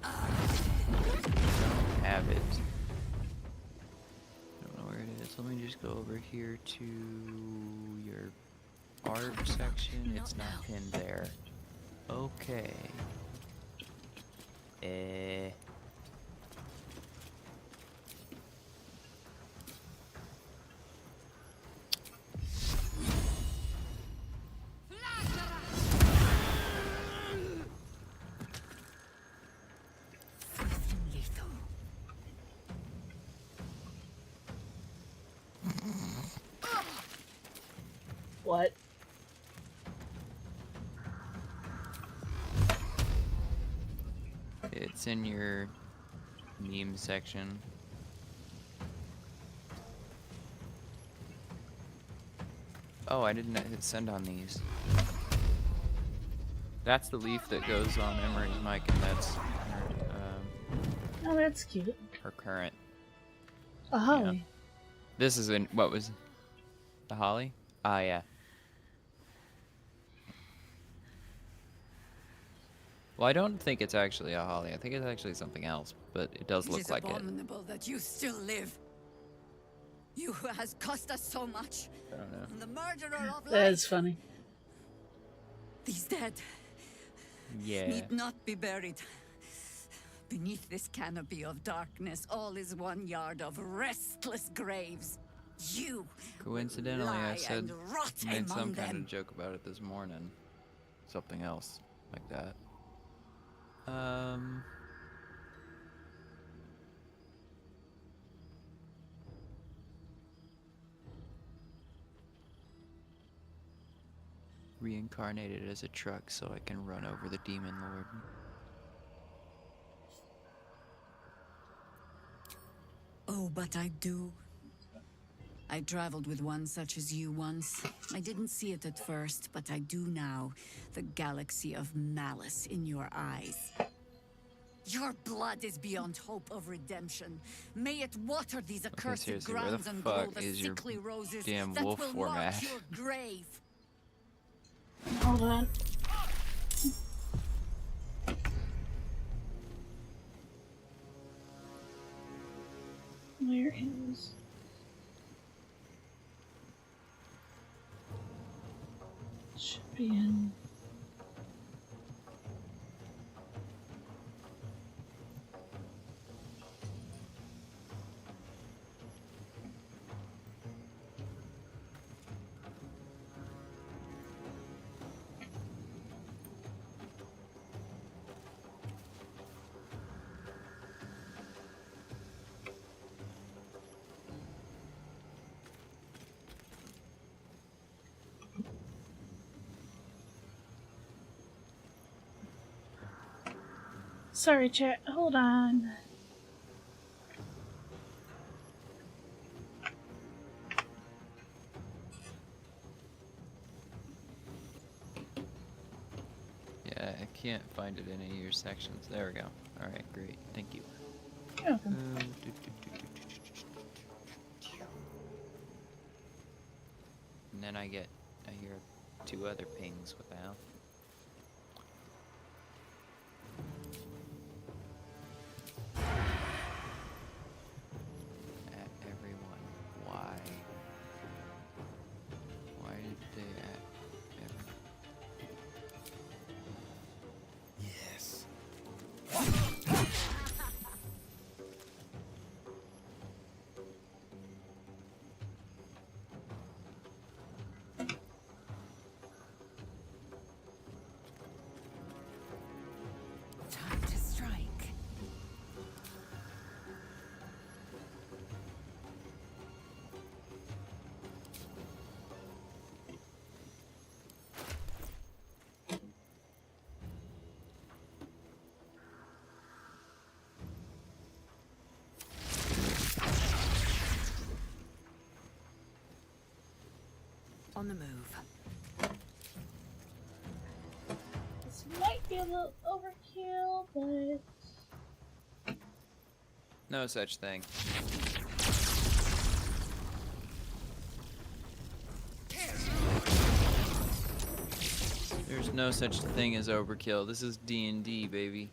don't have it. Don't know where it is. Let me just go over here to your art section. It's not pinned there. Okay. What? It's in your meme section. Oh, I didn't hit send on these. That's the leaf that goes on Emery's mic, and that's her, oh, that's cute. her current. A holly. Yeah. This is in, what was the holly? Ah, yeah. Well, I don't think it's actually a holly. I think it's actually something else, but it does look like it. It is abominable that you still live. You who has cost us so much. I don't know. And the murderer of That life. is funny. These dead Yeah. need not be buried. Beneath this canopy of darkness, all is 1 yard of restless graves. You Coincidentally, lie I said and rot made some among kind them. of joke about it this morning. Something else like that. Reincarnated as a truck so I can run over the demon lord. Oh, but I do. I traveled with one such as you once. I didn't see it at first, but I do now. The galaxy of malice in your eyes. Your blood is beyond hope of redemption. May it water these accursed seriously, where the grounds and grow fuck the is your sickly roses damn that wolf will format? mark your grave. Hold on. Where is... Should be in... Sorry, chat. Hold on. Yeah, I can't find it in any of your sections. There we go. Alright, great. Thank you. You're welcome. And then I hear 2 other pings. What the hell? At everyone. Why? Why did they at everyone? Yes. On the move. This might be a little overkill, but No such thing. There's no such thing as overkill. This is D&D, baby.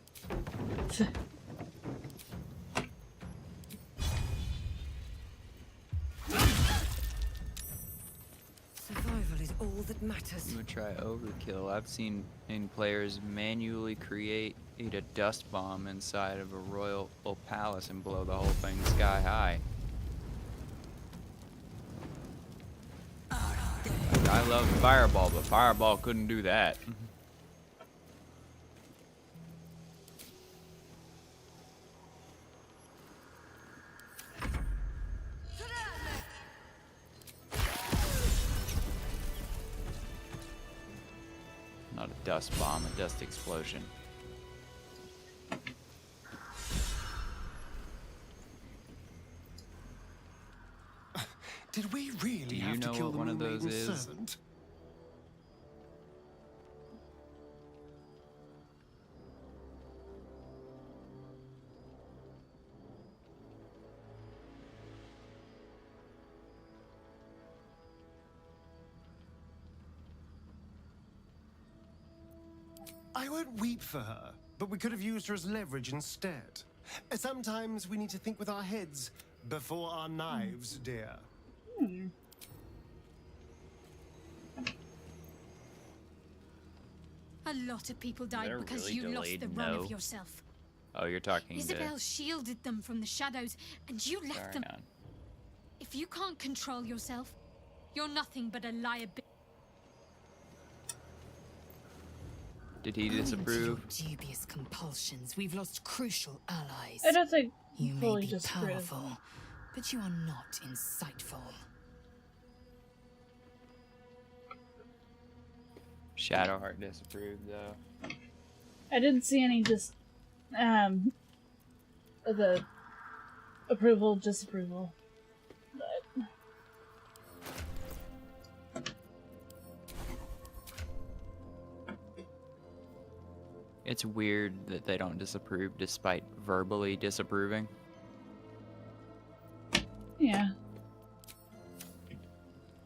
Survival is all that matters. I'm gonna try overkill. I've seen players manually create a dust bomb inside of a royal palace and blow the whole thing sky high. Like, I love Fireball, but Fireball couldn't do that. Not a dust bomb, a dust explosion. Did we really Do you have know to kill what the one of those Moon-Maiden's is? servant? I won't weep for her, but we could have used her as leverage instead. Sometimes we need to think with our heads before our knives, dear. A lot of people died that a because really you lost delayed the run no? of yourself. Oh, you're talking Isabel to shielded them from the shadows, and you left them. Sarion. If you can't control yourself, you're nothing but a liability. Did he Owing to disapprove? your dubious compulsions, we've lost crucial allies. I don't think You may fully be disapprove. powerful, but you are not insightful. Shadowheart disapproved, though. I didn't see any the approval, disapproval. But It's weird that they don't disapprove despite verbally disapproving. yeah.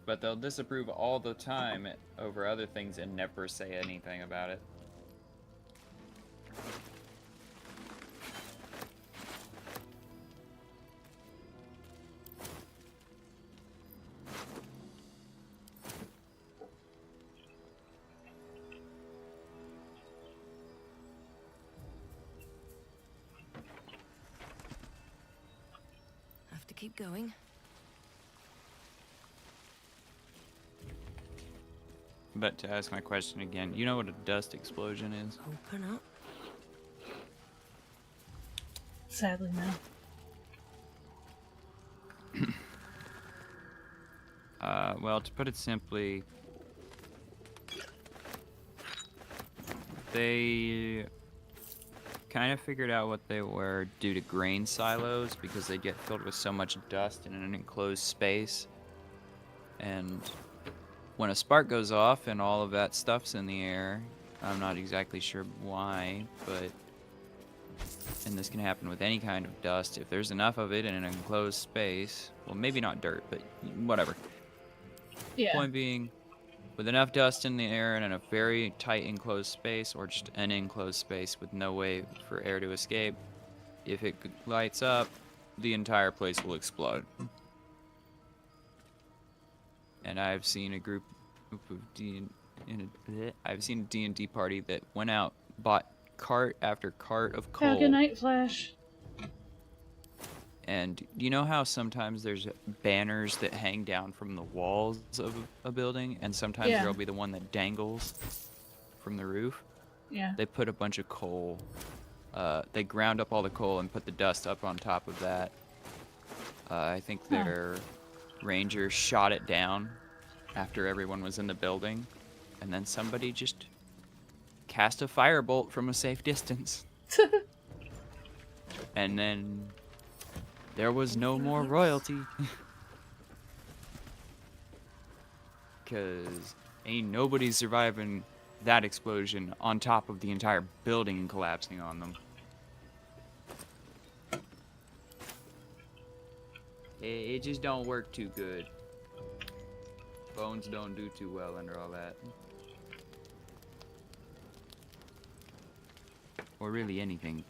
But they'll disapprove all the time over other things and never say anything about it. Have to keep going. But to ask my question again, you know what a dust explosion is? Open up. Sadly, no. Well, to put it simply, they kind of figured out what they were due to grain silos because they get filled with so much dust in an enclosed space. And when a spark goes off and all of that stuff's in the air, I'm not exactly sure why, but, and this can happen with any kind of dust, if there's enough of it in an enclosed space, well, maybe not dirt, but whatever. Yeah. Point being, with enough dust in the air and in a very tight enclosed space, or just an enclosed space with no way for air to escape, if it lights up, the entire place will explode. And I've seen a group of I've seen a D&D party that went out, bought cart after cart of coal. Have a good night, Flash. And you know how sometimes there's banners that hang down from the walls of a building, and sometimes Yeah. there'll be the one that dangles from the roof? Yeah. They put a bunch of coal. They ground up all the coal and put the dust up on top of that. I think their ranger shot it down after everyone was in the building, and then somebody just cast a firebolt from a safe distance. And then there was no more royalty. because ain't nobody surviving that explosion on top of the entire building collapsing on them. It just don't work too good. Bones don't do too well under all that. Or really anything.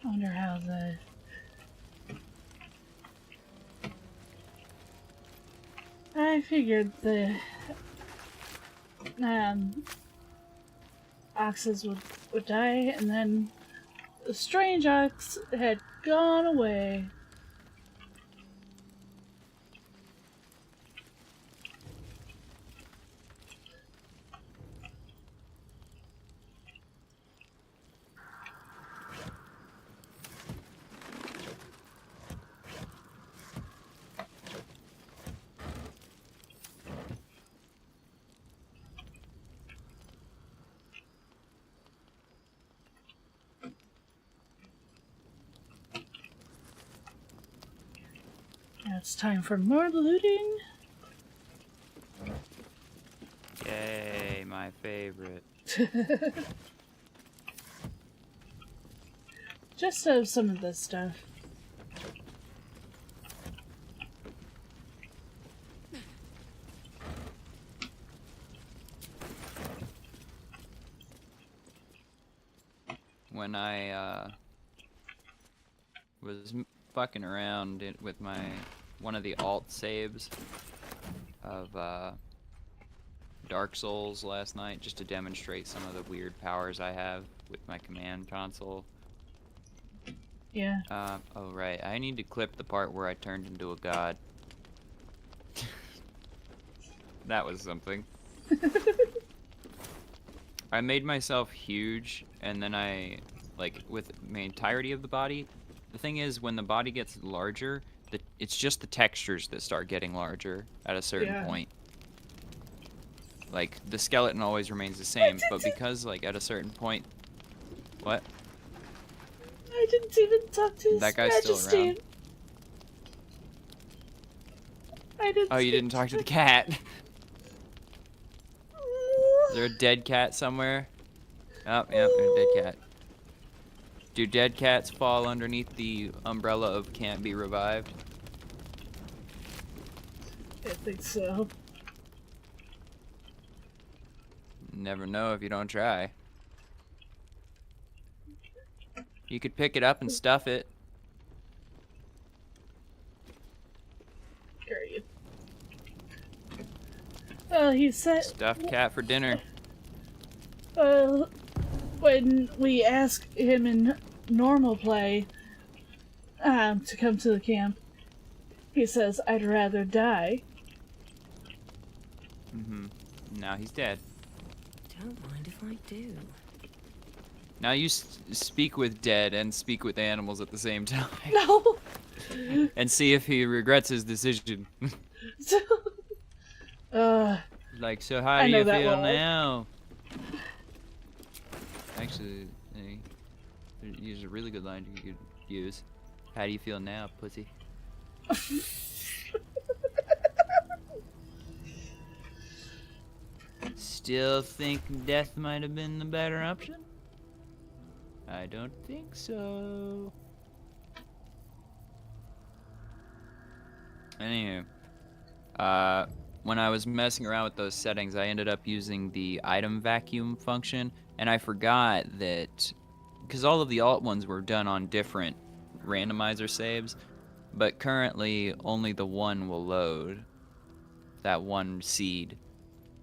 I wonder how the... I figured the oxes would die, and then the strange ox had gone away. Now it's time for more looting. Yay, my favorite. Just have some of this stuff. When I was fucking around with one of the alt saves of Dark Souls last night, just to demonstrate some of the weird powers I have with my command console. Yeah. Oh right, I need to clip the part where I turned into a god. That was something. I made myself huge, and then like, with my entirety of the body, the thing is, when the body gets larger, it's just the textures that start getting larger at a certain point. Like, the skeleton always remains the same, but because, like, at a certain point... What? I didn't even talk to His That guy's Majesty. still around. I didn't. Oh, you didn't talk to the cat? Is there a dead cat somewhere? Oh, yep, there's a dead cat. Do dead cats fall underneath the umbrella of can't be revived? I think so. Never know if you don't try. You could pick it up and stuff it. Great. He said... Stuffed cat for dinner. When we ask him in normal play to come to the camp, he says, "I'd rather die." Mm-hmm. Now he's dead. Don't mind if I do. Now you speak with dead and speak with animals at the same time. No! And see if he regrets his decision. Like, so how do you feel now? Actually, use a really good line you could use. How do you feel now, pussy? Still think death might have been the better option? I don't think so. Anywho, when I was messing around with those settings, I ended up using the item vacuum function, and I forgot that, because all of the alt ones were done on different randomizer saves, but currently only the one will load, that one seed.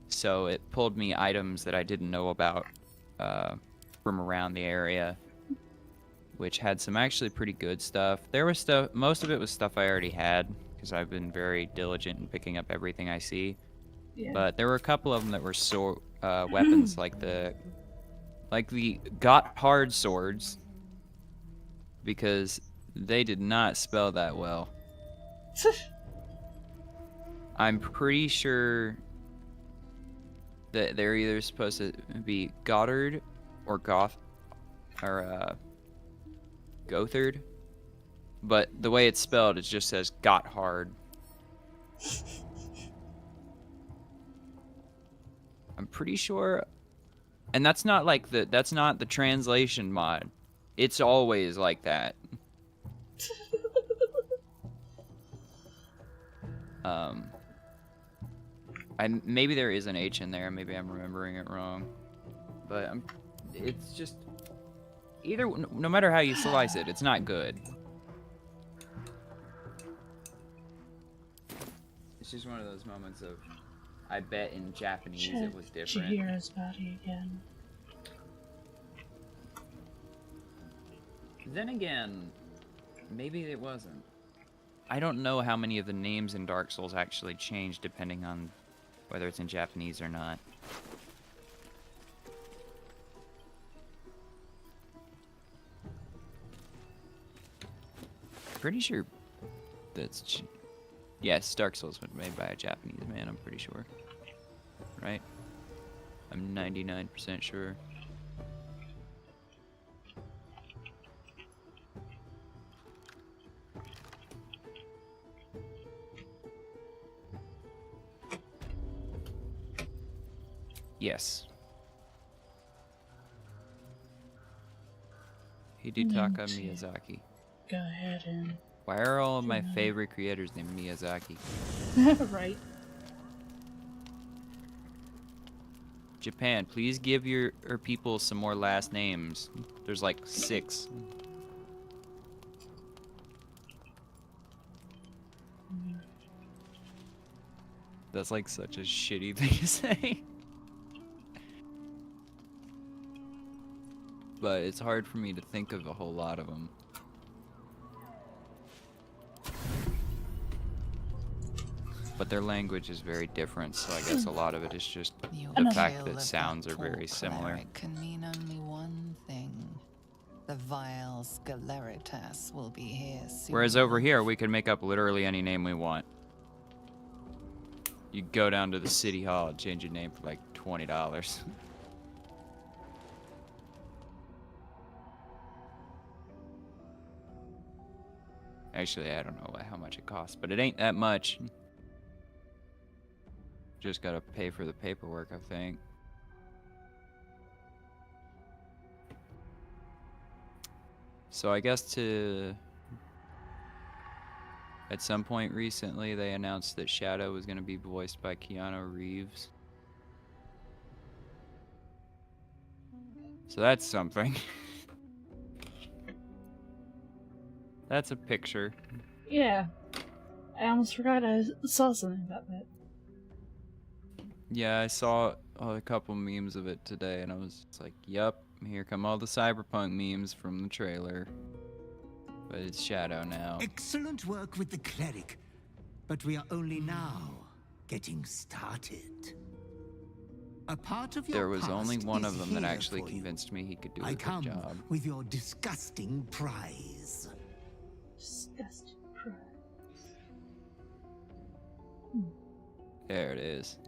So it pulled me items that I didn't know about from around the area, which had some actually pretty good stuff. There was stuff, most of it was stuff I already had, because I've been very diligent in picking up everything I see. Yeah. But there were a couple of them that were weapons, like the got hard swords, because They did not spell that well. I'm pretty sure that they're either supposed to be Goddard or Gothard, but the way it's spelled, it just says Gotthard. I'm pretty sure, and that's not like that's not the translation mod. It's always like that. Maybe there is an H in there. Maybe I'm remembering it wrong, but it's just either. No matter how you slice it, it's not good. It's just one of those moments of, I bet in Japanese it was different. Chihira's body again. Then again, maybe it wasn't. I don't know how many of the names in Dark Souls actually change depending on whether it's in Japanese or not. Pretty sure that's... Yes, Dark Souls was made by a Japanese man, I'm pretty sure. Right? I'm 99% sure. Yes. Hidetaka Miyazaki. Go ahead and... Why are all of my favorite creators named Miyazaki? Right. Japan, please give your people some more last names. There's like 6. That's like such a shitty thing to say. But it's hard for me to think of a whole lot of them. But their language is very different, so I guess a lot of it is just the fact that sounds are very similar. It can mean only one thing. The vile Sceleritas will be here soon. Whereas over here, we can make up literally any name we want. You go down to the city hall and change your name for like $20. Actually, I don't know how much it costs, but it ain't that much. Just gotta pay for the paperwork, I think. So I guess at some point recently, they announced that Shadow was gonna be voiced by Keanu Reeves. So that's something. That's a picture. Yeah. I almost forgot I saw something about that. Yeah, I saw a couple memes of it today, and I was like, yup, here come all the cyberpunk memes from the trailer. But it's Shadow now. Excellent work with the cleric, but we are only now getting started. A part of your There was past only one is of them that here actually for you. convinced me he could do a I good come job. with your disgusting prize. Disgusting prize. There it is.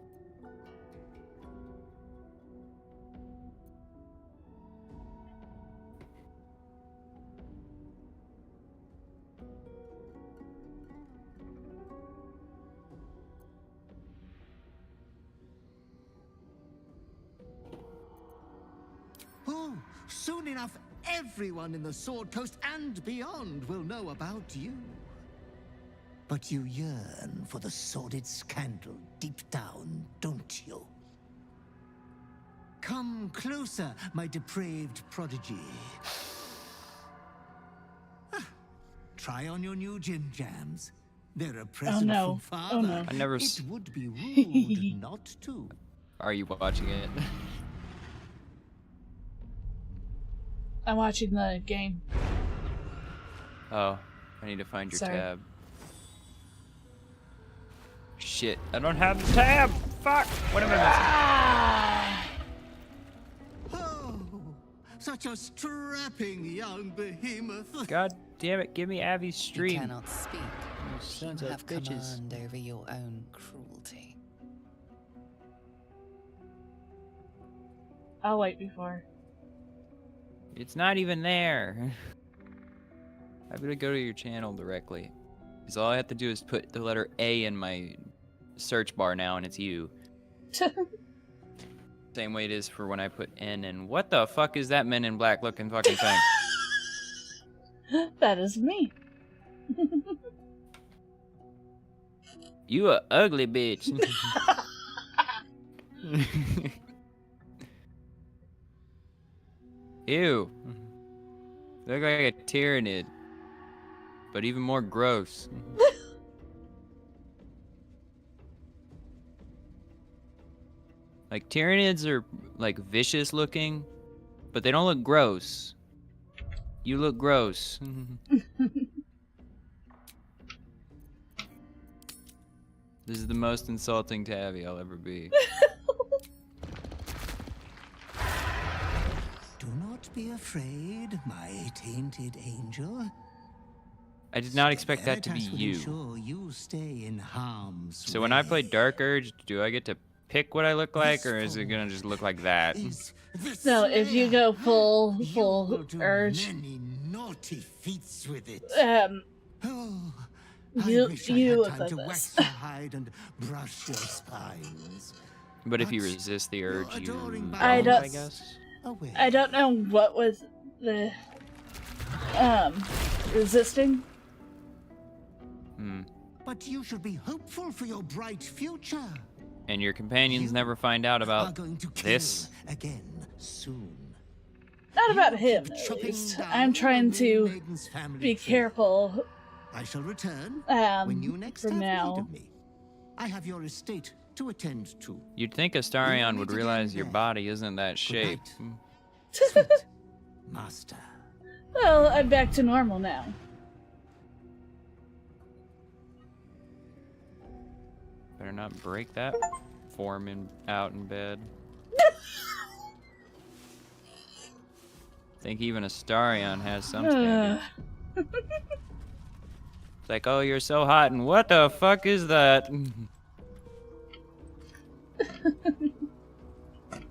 Oh, soon enough, everyone in the Sword Coast and beyond will know about you. But you yearn for the sordid scandal deep down, don't you? Come closer, my depraved prodigy. Try on your new gin jams. They're a present from Father. Oh no. I never It would be rude not to. Are you watching it? I'm watching the game. Oh, I need to find your Sorry. tab. Shit, I don't have the tab! Fuck! What am I missing? Oh, Such a strapping young behemoth. God damn it, give me Abby's stream. You cannot speak. You sons You of have bitches. command over your own cruelty. I'll wait before. It's not even there. I'm gonna go to your channel directly. Because all I have to do is put the letter A in my search bar now and it's you. Same way it is for when I put N and what the fuck is that Men in Black looking fucking thing? That is me. You a ugly bitch. Ew. Look like a tyrannid. But even more gross. Like, tyrannids are, like, vicious looking, but they don't look gross. You look gross. This is the most insulting tabby I'll ever be. Do not be afraid, my tainted angel. I did not expect that to be Veritas will you. ensure you stay in harm's So when I way. play Dark Urge, do I get to pick what I look like, or is it gonna just look like that? No, if you go full urge, Many naughty feats with it. You wish I you had look time like to this. wax your hide and brush your spines. But if you resist the urge, you I don't, don't. I guess. I don't know what was the resisting. Hmm. But you should be hopeful for your bright future. And your companions never find out Are about going to kill this. again soon. Not about him, at least. I'm trying to Maiden's family be tree. careful. I shall return when you next for have now. need of me. I have your estate to attend to. You'd think Astarion would realize your body isn't that shape. Master. Well, I'm back to normal now. Better not break that form out in bed. Think even Astarion has some standards. It's like, oh, you're so hot, and what the fuck is that?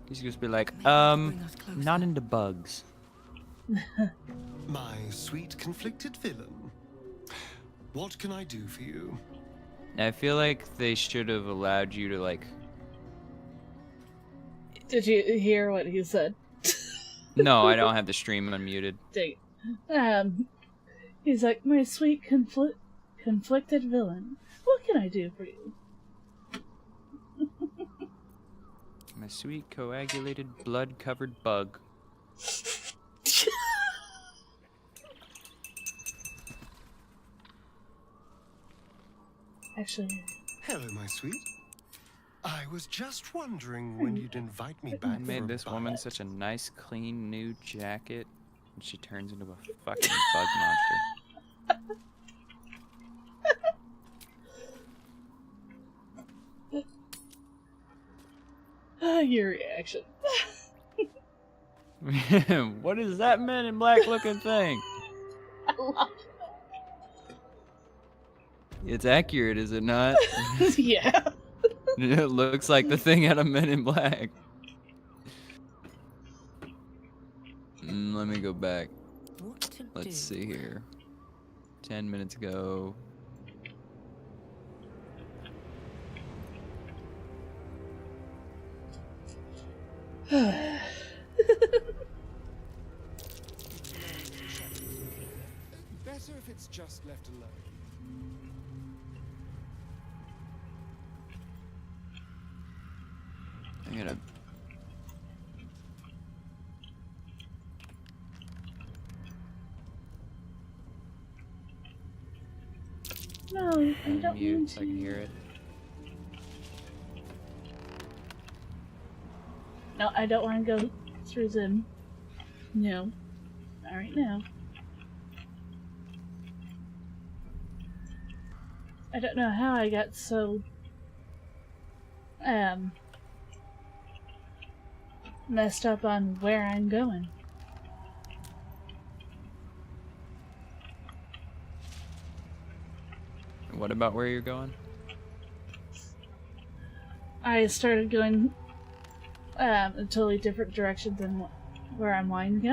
He's just be like, not into bugs. My sweet conflicted villain. What can I do for you? I feel like they should have allowed you to, like... Did you hear what he said? No, I don't have the stream unmuted. Dang it. He's like, my sweet conflicted villain. What can I do for you? My sweet coagulated blood-covered bug. Actually... Hello, my sweet. I was just wondering when you'd invite me back. I made this woman such a nice, clean, new jacket, and she turns into a fucking bug monster. Your reaction. What is that Men in Black looking thing? I love It's accurate, is it not? it. Yeah. It looks like the thing out of Men in Black. Let me go back. Let's see here. 10 minutes ago. Better if it's just left alone. I'm gonna... No, I don't mute want so I can hear it. No, I don't want to go through them. No. Not right now. I don't know how I got so... messed up on where I'm going. What about where you're going? I started going a totally different direction than where I'm wanting to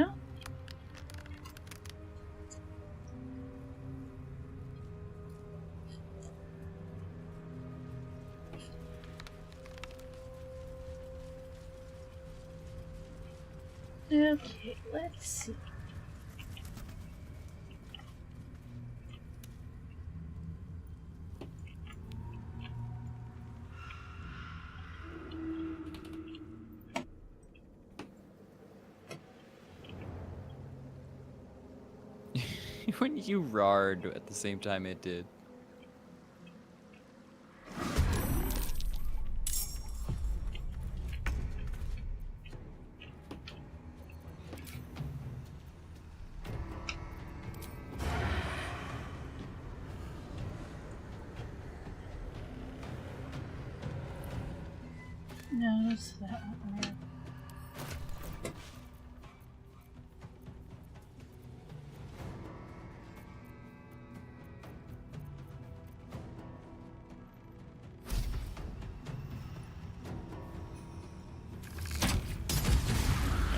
go. Okay, let's see. When you roared at the same time it did. No, that's that one there.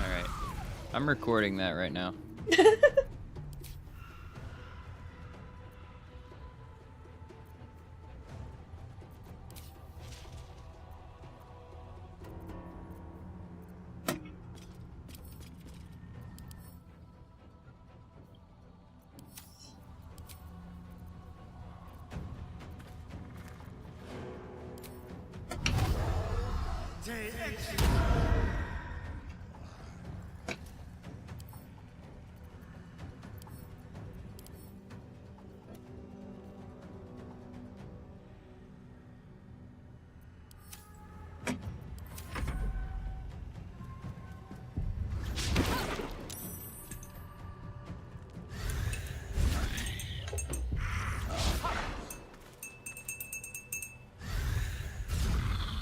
Alright. I'm recording that right now.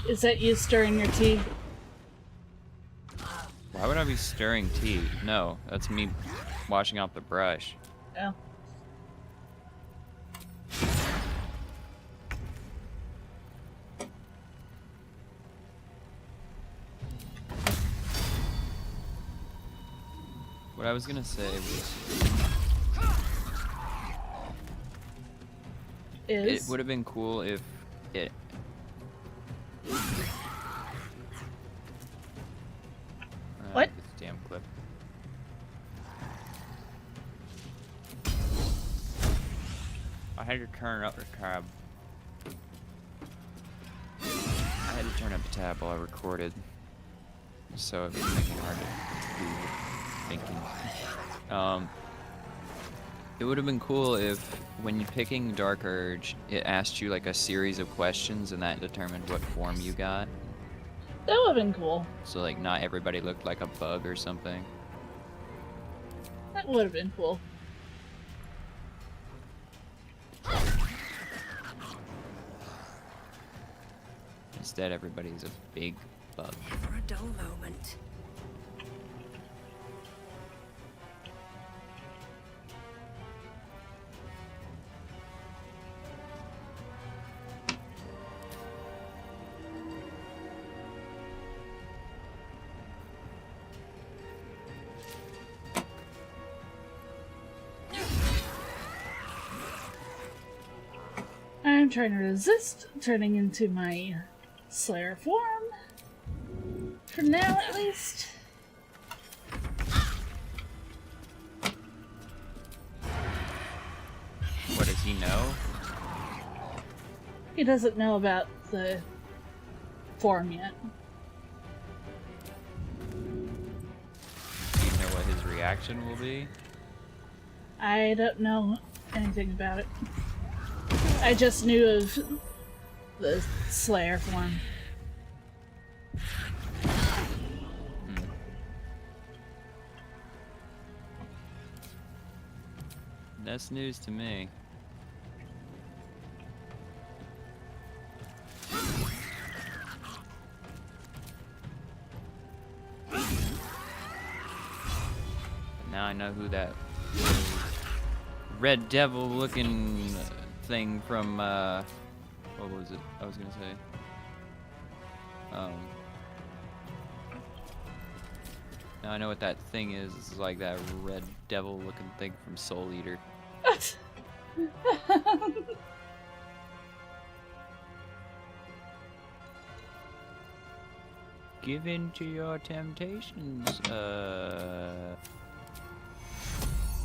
Is that you stirring your tea? Why would I be stirring tea? No, that's me washing off the brush. Oh. What I was gonna say was... It would have been cool if it... What? This damn clip. I had to turn up the tab. I had to turn up the tab while I recorded, so it was making it hard to do thinking. It would have been cool if, when you're picking Dark Urge, it asked you like a series of questions and that determined what form you got. That would have been cool. So like not everybody looked like a bug or something. That would have been cool. Instead everybody's a big bug. For a dull moment. I'm trying to resist turning into my Slayer form. For now, at least. What, does he know? He doesn't know about the form yet. Do you know what his reaction will be? I don't know anything about it. I just knew of the Slayer form. That's news to me. But now I know who that red devil looking thing from what was it? I was gonna say. Now I know what that thing is. It's like that red devil-looking thing from Soul Eater. Give in to your temptations,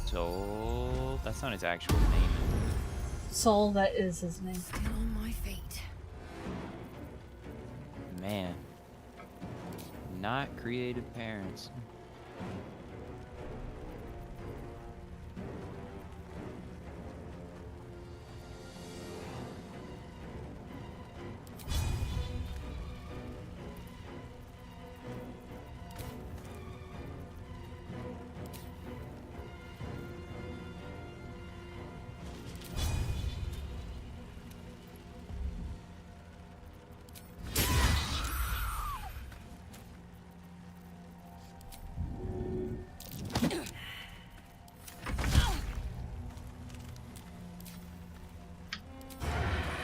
Soul. That's not his actual name. Soul, that is his name. Still on my feet. Man. Not creative parents.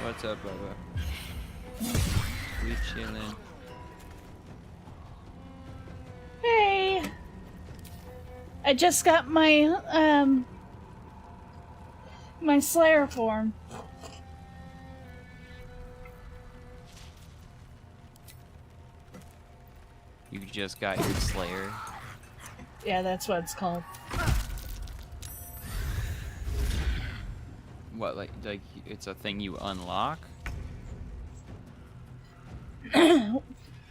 What's up, Bubba? We chillin'. Hey! I just got my, my Slayer form. You just got your Slayer? Yeah, that's what it's called. What, like it's a thing you unlock?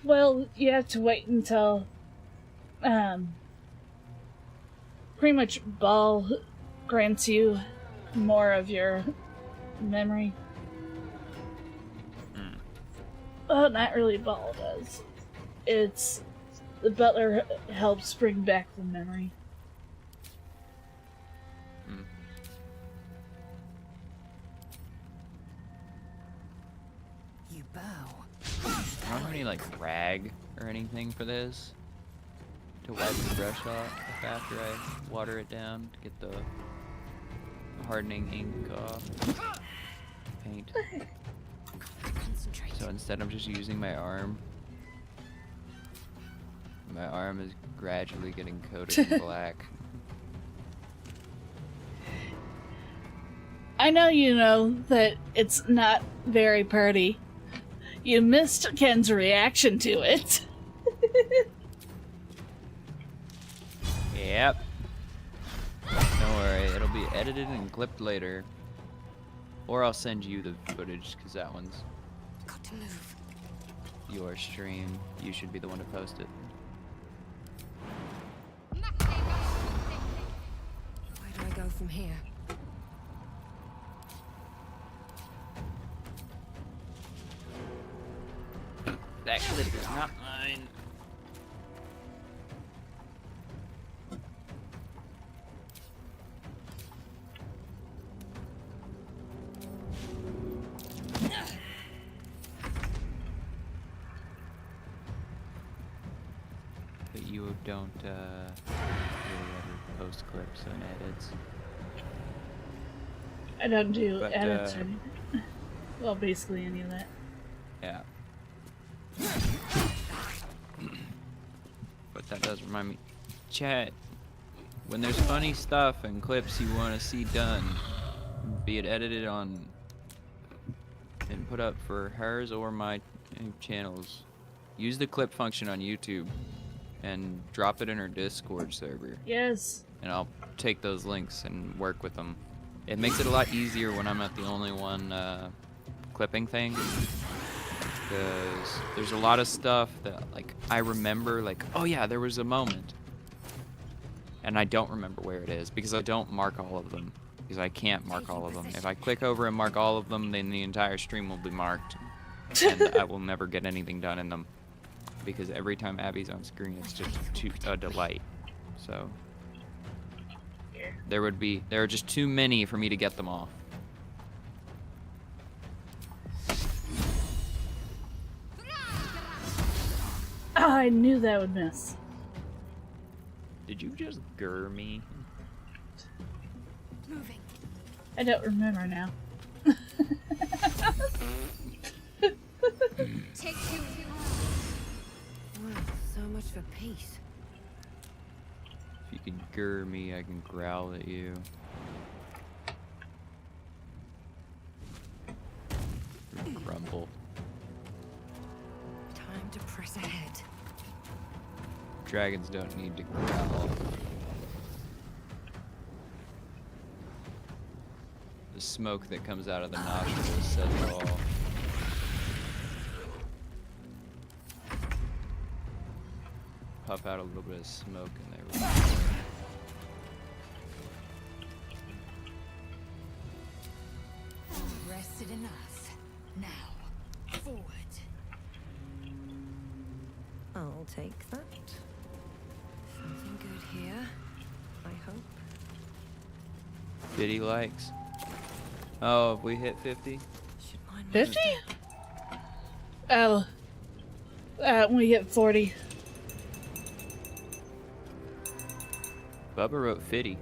Well, you have to wait until, pretty much Ball grants you more of your memory. Well, not really Ball does. It's the butler helps bring back the memory. You bow. I don't have any like rag or anything for this to wipe the brush off after I water it down to get the hardening ink off. Paint. So instead I'm just using my arm. My arm is gradually getting coated in black. I know you know that it's not very pretty. You missed Ken's reaction to it. Yep. Don't worry, it'll be edited and clipped later. Or I'll send you the footage, because that one's Got to move. your stream. You should be the one to post it. Where do I go from here? That clip is not mine. But you don't really ever post clips and edits. I don't do But, edits or anything. Well, basically any of that. Yeah. But that does remind me, chat, when there's funny stuff and clips you want to see done, be it edited on and put up for hers or my channels, use the clip function on YouTube and drop it in her Discord server. Yes. And I'll take those links and work with them. It makes it a lot easier when I'm not the only one clipping things. Because there's a lot of stuff that, like, I remember, like, oh yeah, there was a moment. And I don't remember where it is, because I don't mark all of them. Because I can't mark all of them. If I click over and mark all of them, then the entire stream will be marked. And I will never get anything done in them. Because every time Abby's on screen, it's just a delight. So, there are just too many for me to get them all. Oh, I knew that would miss. Did you just grr me? I don't remember now. Take you. Wow, so much for peace. If you can grr me, I can growl at you. Or grumble. Time to press ahead. Dragons don't need to growl. The smoke that comes out of the nostrils says it all. Puff out a little bit of smoke and they were. Rested enough. Now, forward. I'll take that. Something good here, I hope. 50 likes. Oh, have we hit 50? 50? Oh. We hit 40. Bubba wrote 50.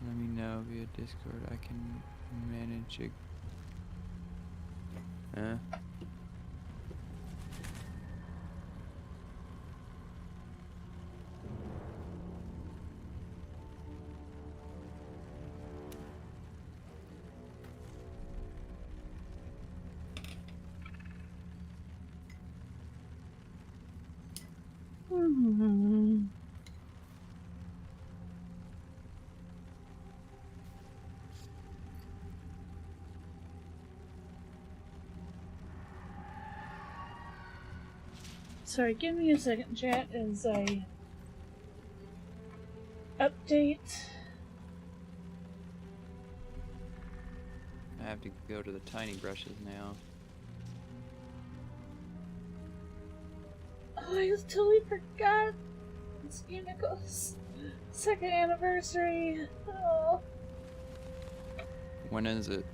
Let me know via Discord. I can manage it. Sorry, give me a second, chat, as I update. I have to go to the tiny brushes now. Oh, I totally forgot. It's Unico's 2nd anniversary. Oh. When is it?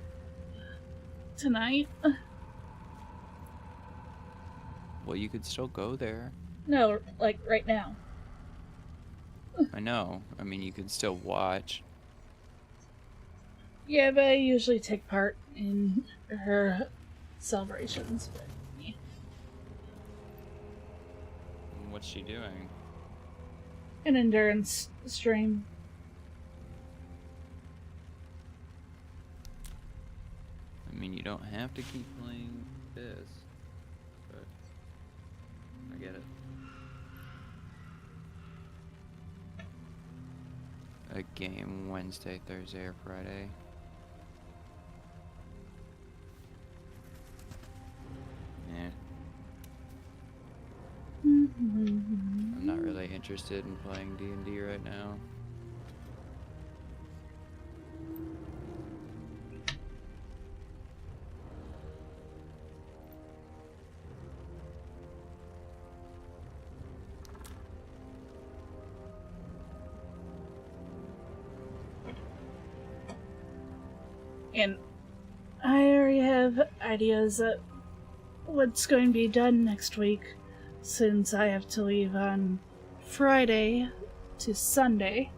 Tonight? Well, you could still go there. No, like right now. I know. I mean, you could still watch. Yeah, but I usually take part in her celebrations. But, yeah. What's she doing? An endurance stream. I mean, you don't have to keep playing this, but I get it. A game Wednesday, Thursday, or Friday. Yeah. I'm not really interested in playing D&D right now. And I already have ideas of what's going to be done next week, since I have to leave on Friday to Sunday.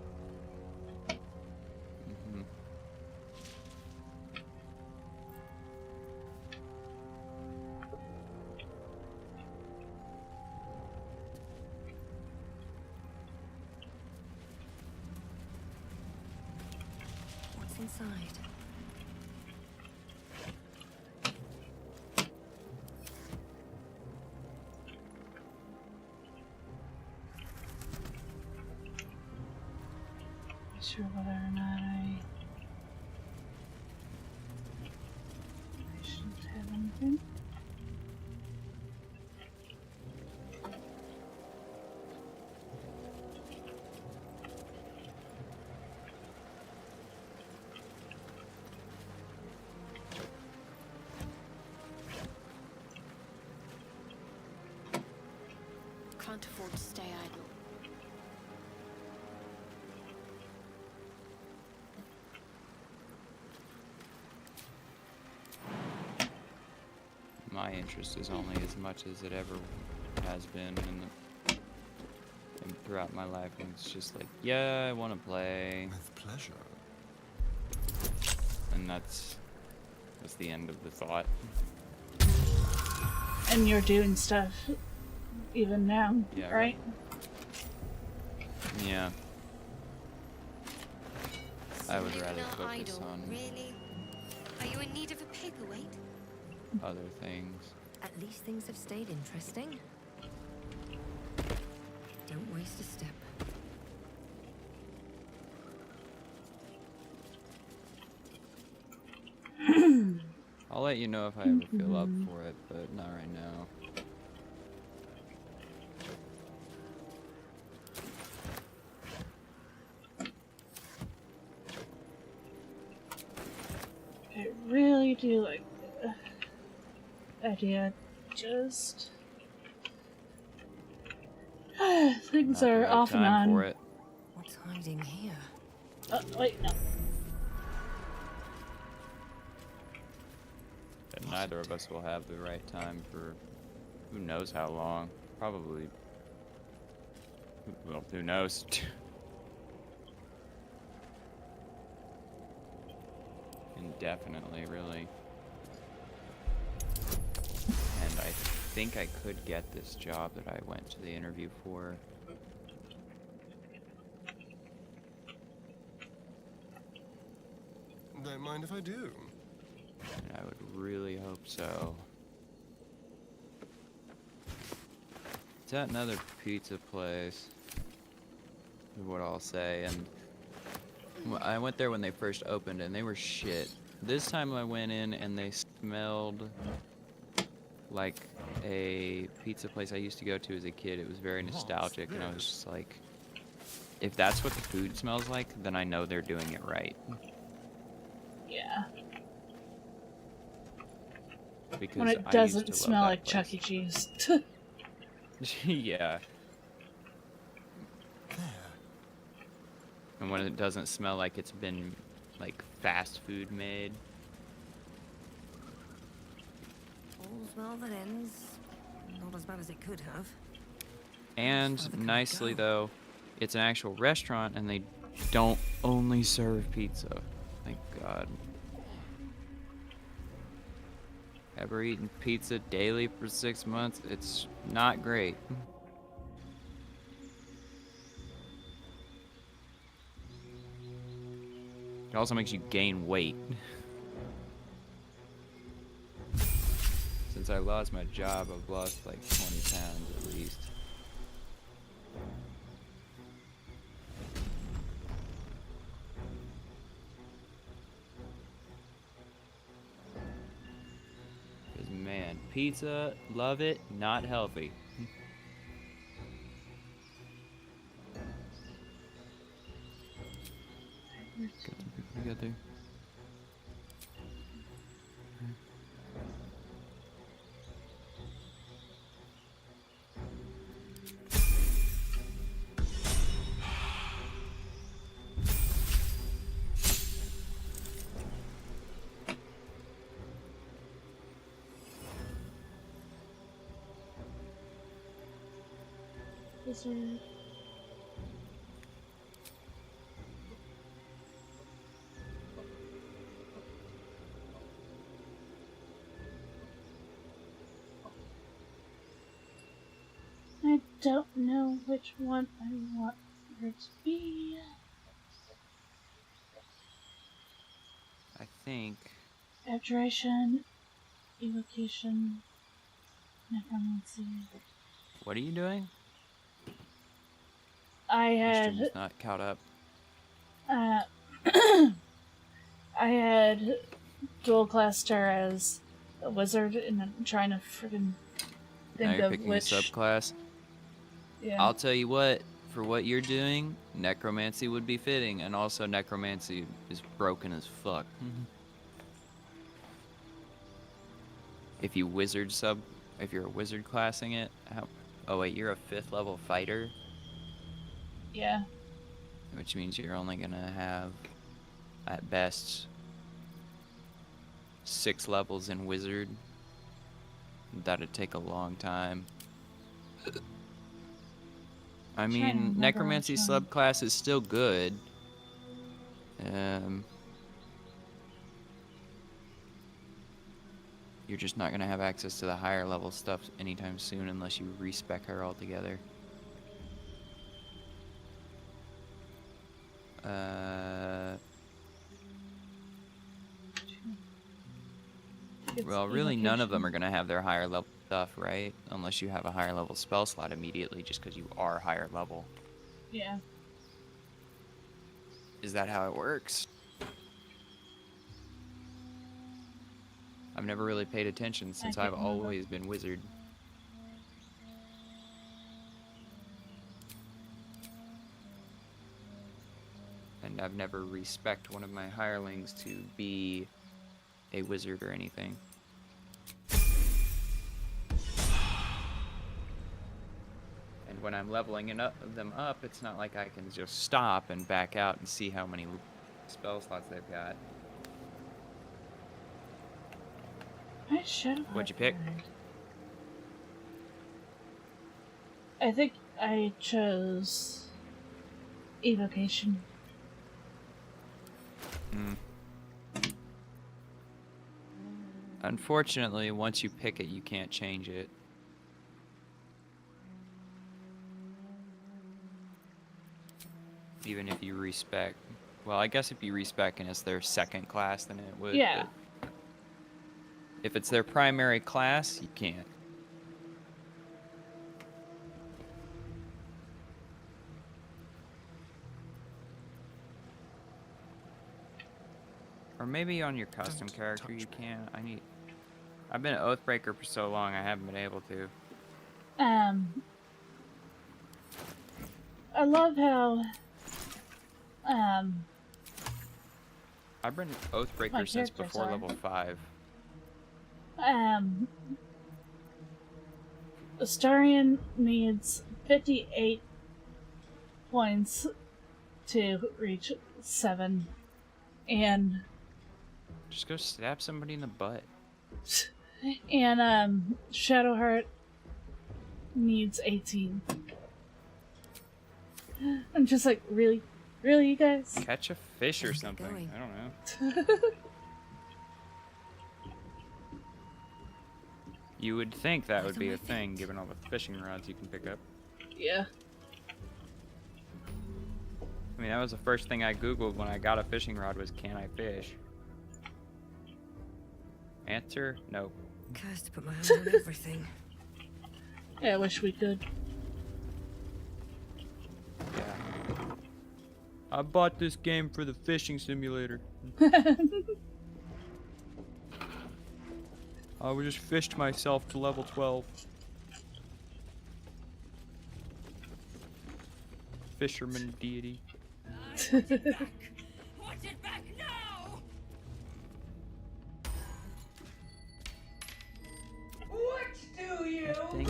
What's inside? Not sure whether or not I shouldn't have anything. Can't afford to stay idle. my interest is only as much as it ever has been and throughout my life, and it's just like, yeah, I want to play. With pleasure. And that's the end of the thought. And you're doing stuff even now, yeah, right? Yeah. I would So rather not focus idle, on really? Are you in need of a paperweight? other things. At least things have stayed interesting. Don't waste a step. I'll let you know if I ever feel up for it, but not right now. I really do like the idea. Just things Not the are right off and time on. for it. What's hiding here? Oh, wait, no. And neither of us will have the right time for who knows how long. Probably. Well, who knows? Indefinitely, really. And I think I could get this job that I went to the interview for. Don't mind if I do. And I would really hope so. It's at another pizza place, is what I'll say, and I went there when they first opened and they were shit. This time I went in and they smelled like a pizza place I used to go to as a kid. It was very nostalgic, and I was just like, if that's what the food smells like, then I know they're doing it right. Yeah. Because When it doesn't smell like Chuck E. Cheese. Yeah. And when it doesn't smell like it's been, like, fast food made. All's well that ends. Not as bad as it could have. And nicely, though, it's an actual restaurant and they don't only serve pizza. Thank God. Ever eaten pizza daily for 6 months? It's not great. It also makes you gain weight. Since I lost my job, I've lost like 20 pounds at least. Because man, pizza, love it, not healthy. Got some people together. Wizard. I don't know which one I want her to be. I think. Abjuration, evocation, necromancy. What are you doing? I had. Christian's not caught up. I had dual classed her as a wizard, and I'm trying to friggin' Now think you're of picking which. a subclass. Yeah. I'll tell you what, for what you're doing, necromancy would be fitting, and also necromancy is broken as fuck. If you're a wizard classing it, oh wait, you're a 5th level fighter? Yeah. Which means you're only gonna have, at best, 6 levels in wizard. That'd take a long time. I mean, necromancy subclass is still good. You're just not gonna have access to the higher level stuff anytime soon unless you respec her altogether. Well, really none of them are gonna have their higher level stuff, right? Unless you have a higher level spell slot immediately just because you are higher level. Yeah. Is that how it works? I've never really paid attention since I've always been wizard. And I've never respected one of my hirelings to be a wizard or anything. And when I'm leveling them up, it's not like I can just stop and back out and see how many spell slots they've got. I should have. What'd you pick? I think I chose evocation. Unfortunately, once you pick it, you can't change it. Even if you respec. Well, I guess if you respec and it's their second class, then it would. Yeah. But if it's their primary class, you can't. Or maybe on your custom character you can. I've been an Oathbreaker for so long I haven't been able to. I love how I've been Oathbreaker since before level 5. Astarion needs 58 points to reach 7, and just go stab somebody in the butt. And Shadowheart needs 18. I'm just like, really, you guys? Catch a fish or something. I don't know. You would think that would be a thing, given all the fishing rods you can pick up. Yeah. I mean, that was the first thing I googled when I got a fishing rod was, can I fish? Answer, no. Cursed to put my hands on everything. Yeah, I wish we could. Yeah. I bought this game for the fishing simulator. I just fished myself to level 12. Fisherman deity. Want it back now! What do you bring?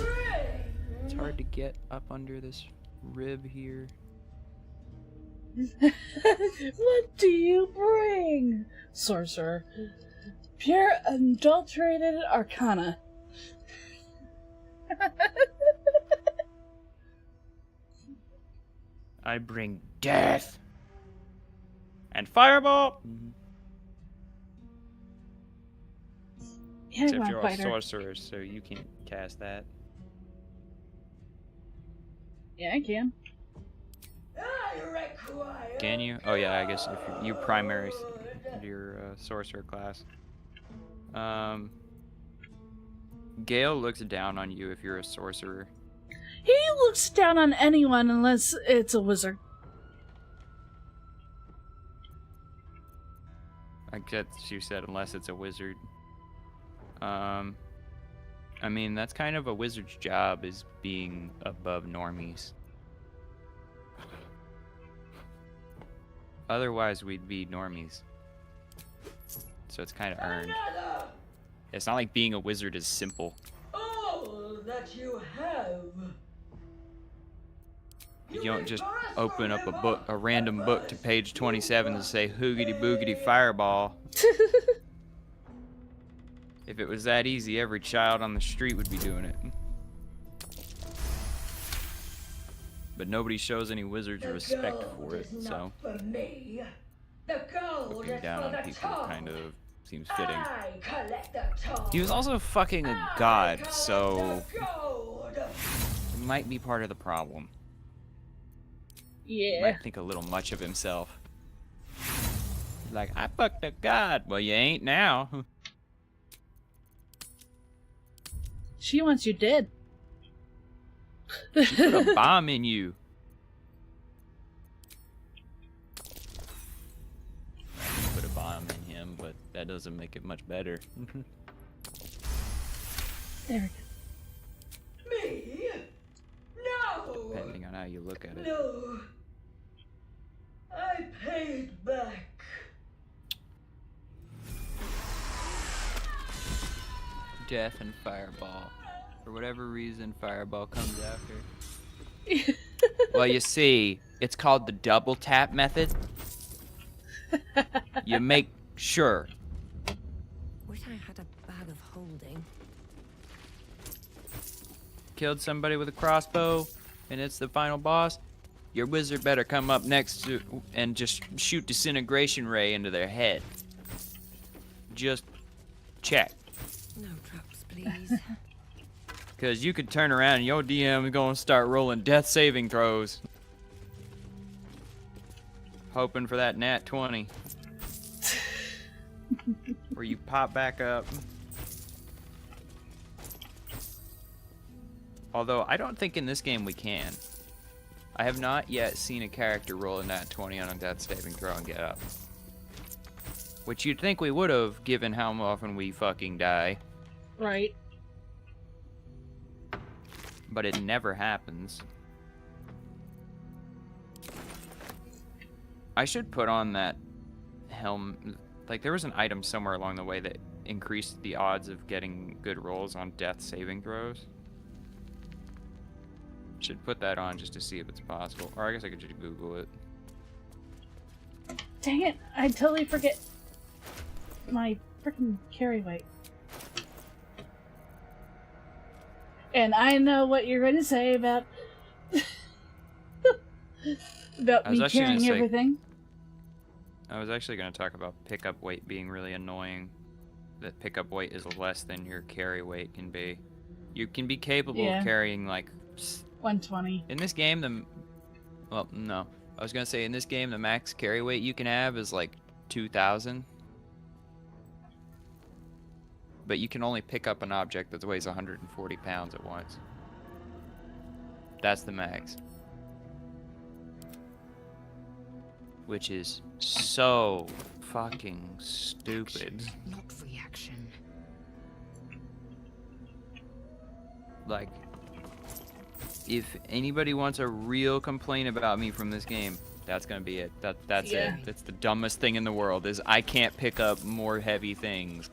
It's hard to get up under this rib here. What do you bring? Sorcerer. Pure adulterated arcana. I bring death and fireball. Yeah, except you're a fighter. sorcerer, so you can't cast that. Yeah, I can. Can you? Oh yeah, I guess if you primary your sorcerer class. Gale looks down on you if you're a sorcerer. He looks down on anyone unless it's a wizard. I guess you said unless it's a wizard. I mean, that's kind of a wizard's job, is being above normies. Otherwise, we'd be normies. So it's kind of earned. It's not like being a wizard is simple. All that you have. You don't just open up a random book to page 27 and say hoogity boogity fireball. If it was that easy, every child on the street would be doing it. But nobody shows any wizards respect for it, so For me. The gold looking is down for on the people tongue. kind of seems fitting. I collect the tongue. He was also fucking a god, so Gold. it might be part of the problem. He Yeah. might think a little much of himself. Like, I fucked a god. Well, you ain't now. She wants you dead. She put a bomb in you. I put a bomb in him, but that doesn't make it much better. There we go. Me? No. Depending on how you look at it. No. I paid back. Death and Fireball. For whatever reason, Fireball comes after. Well, you see, it's called the double tap method. You make sure. Wish I had a bag of holding. Killed somebody with a crossbow, and it's the final boss. Your wizard better come up next to and just shoot disintegration ray into their head. Just check. No traps, please. Because you could turn around and your DM is going to start rolling death saving throws. Hoping for that nat 20. Where you pop back up. Although, I don't think in this game we can. I have not yet seen a character roll a nat 20 on a death saving throw and get up. Which you'd think we would have, given how often we fucking die. Right. But it never happens. I should put on that helm. Like, there was an item somewhere along the way that increased the odds of getting good rolls on death saving throws. Should put that on just to see if it's possible. Or I guess I could just Google it. Dang it, I totally forget my freaking carry weight. And I know what you're going to say about about me carrying everything. I was actually going to talk about pickup weight being really annoying. That pickup weight is less than your carry weight can be. You can be capable of carrying like 120. In this game, well, no. I was going to say in this game the max carry weight you can have is like 2,000. But you can only pick up an object that weighs 140 pounds at once. That's the max. Which is so fucking stupid. Not reaction. Like, if anybody wants a real complaint about me from this game, that's gonna be it. That's it. That's the dumbest thing in the world, is I can't pick up more heavy things.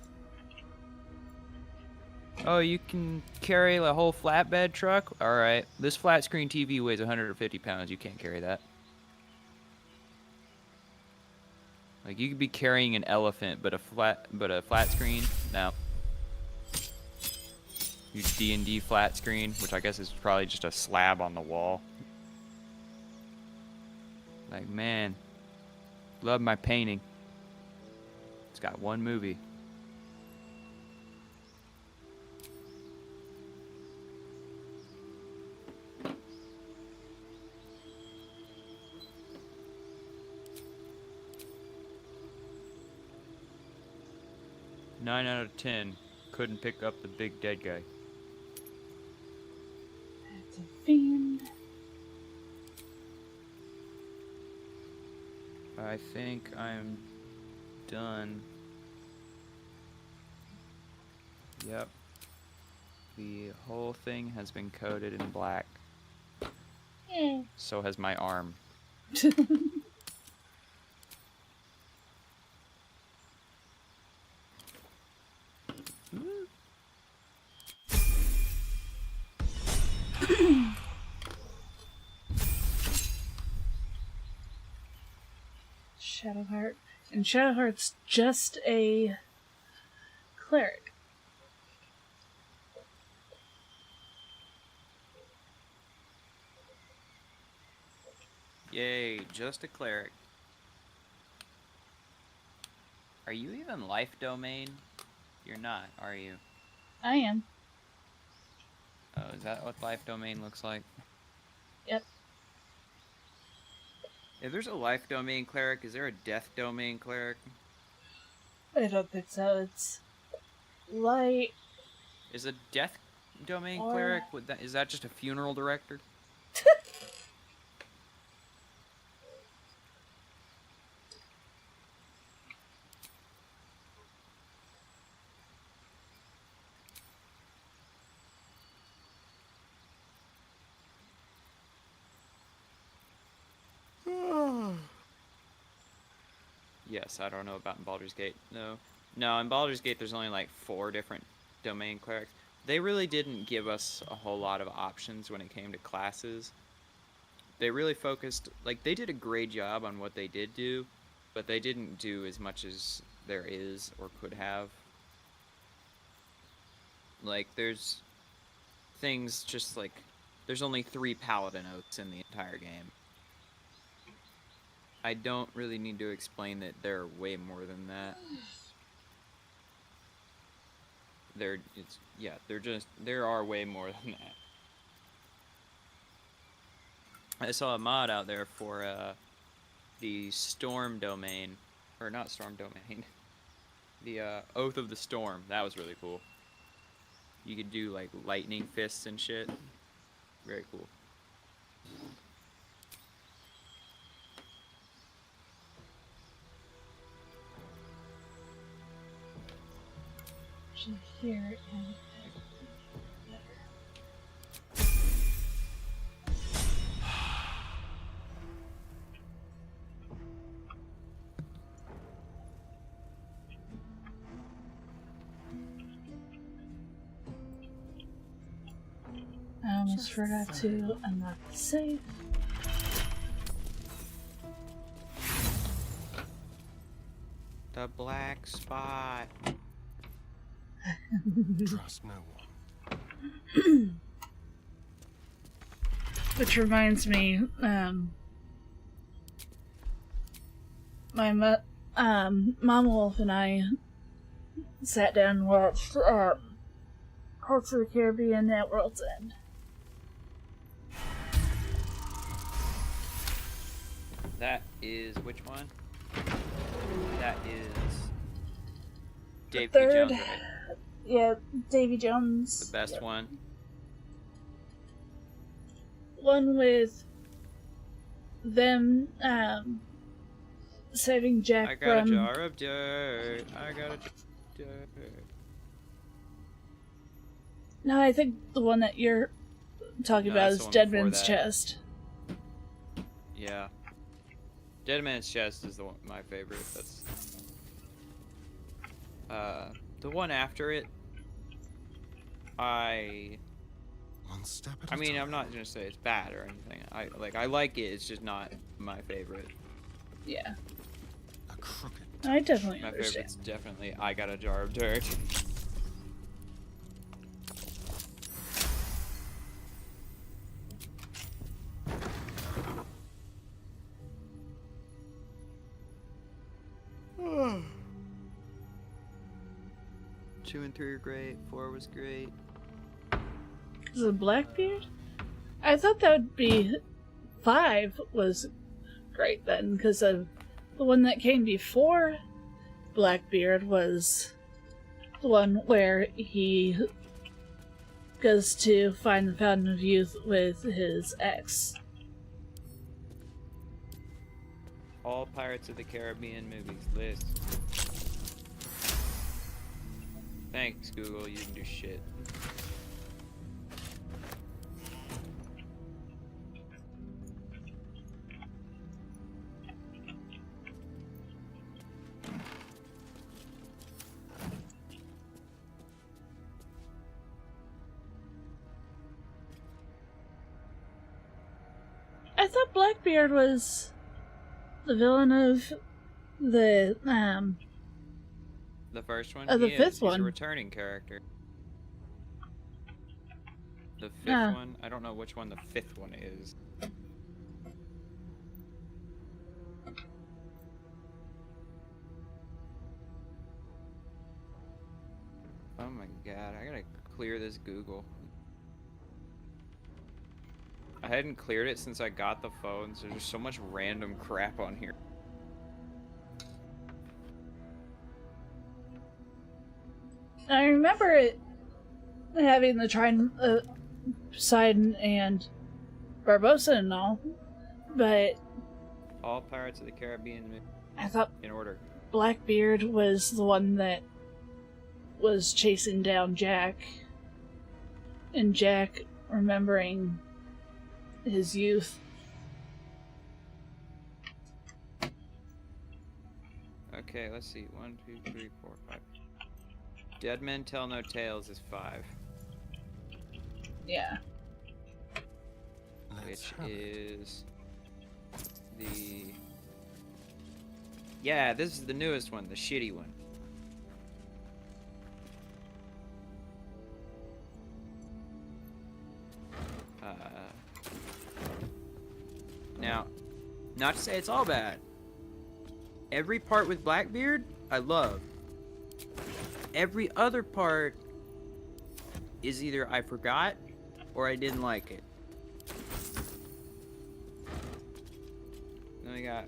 Oh, you can carry a whole flatbed truck? Alright. This flat screen TV weighs 150 pounds. You can't carry that. Like, you could be carrying an elephant, but a flat screen? No. You D&D flat screen, which I guess is probably just a slab on the wall. Like, man. Love my painting. It's got one movie. Nine out of 10 couldn't pick up the big dead guy. That's a fiend. I think I'm done. Yep. The whole thing has been coated in black. Yeah. So has my arm. Shadowheart. And Shadowheart's just a cleric. Yay, just a cleric. Are you even life domain? You're not, are you? I am. Oh, is that what life domain looks like? Yep. If there's a life domain cleric, is there a death domain cleric? I don't think so. It's light. Is a death domain Or... cleric? Is that just a funeral director? Yes, I don't know about in Baldur's Gate. No, in Baldur's Gate there's only like 4 different domain clerics. They really didn't give us a whole lot of options when it came to classes. They really focused, like, they did a great job on what they did do, but they didn't do as much as there is or could have. Like, there's things just like, there's only 3 paladin oaths in the entire game. I don't really need to explain that there are way more than that. There are way more than that. I saw a mod out there for the Storm domain, or not Storm domain, the Oath of the Storm. That was really cool. You could do like lightning fists and shit. Very cool. Here and I almost forgot to unlock the safe. The black spot. Trust no one. Which reminds me, my Mama Wolf and I sat down and watched Parts of the Caribbean at World's End. That is which one? That is Davy Jones, right? Yeah, Davy Jones. The best one. One with them saving Jack I got from... a jar of dirt. I got a jar of dirt. No, I think the one that you're talking about is Dead Man's Chest. Yeah. Dead Man's Chest is my favorite. That's the one after it. One step at I mean, I'm not gonna say it's bad or anything. I like it. It's just not my favorite. Yeah. A crooked. I definitely My understand. favorite's definitely I Got a Jar of Dirt. Two and 3 are great. 4 was great. Is it Blackbeard? I thought that would be 5 was great then, because of the one that came before Blackbeard was the one where he goes to find the Fountain of Youth with his ex. All Pirates of the Caribbean movies list. Thanks, Google. You didn't do shit. I thought Blackbeard was the villain of the first one? The fifth He's one. a returning character. The fifth one? I don't know which one the 5th one is. my god, I gotta clear this Google. I hadn't cleared it since I got the phone, so there's so much random crap on here. I remember it having the Poseidon and Barbossa and all, but All Pirates of the Caribbean I thought in order. Blackbeard was the one that was chasing down Jack, and Jack remembering his youth. Okay, let's see. 1, 2, 3, 4, 5. Dead Men Tell No Tales is 5. Yeah. Which is the... Yeah, this is the newest one, the shitty one. Now, not to say it's all bad. Every part with Blackbeard, I love. Every other part is either I forgot or I didn't like it. Then we got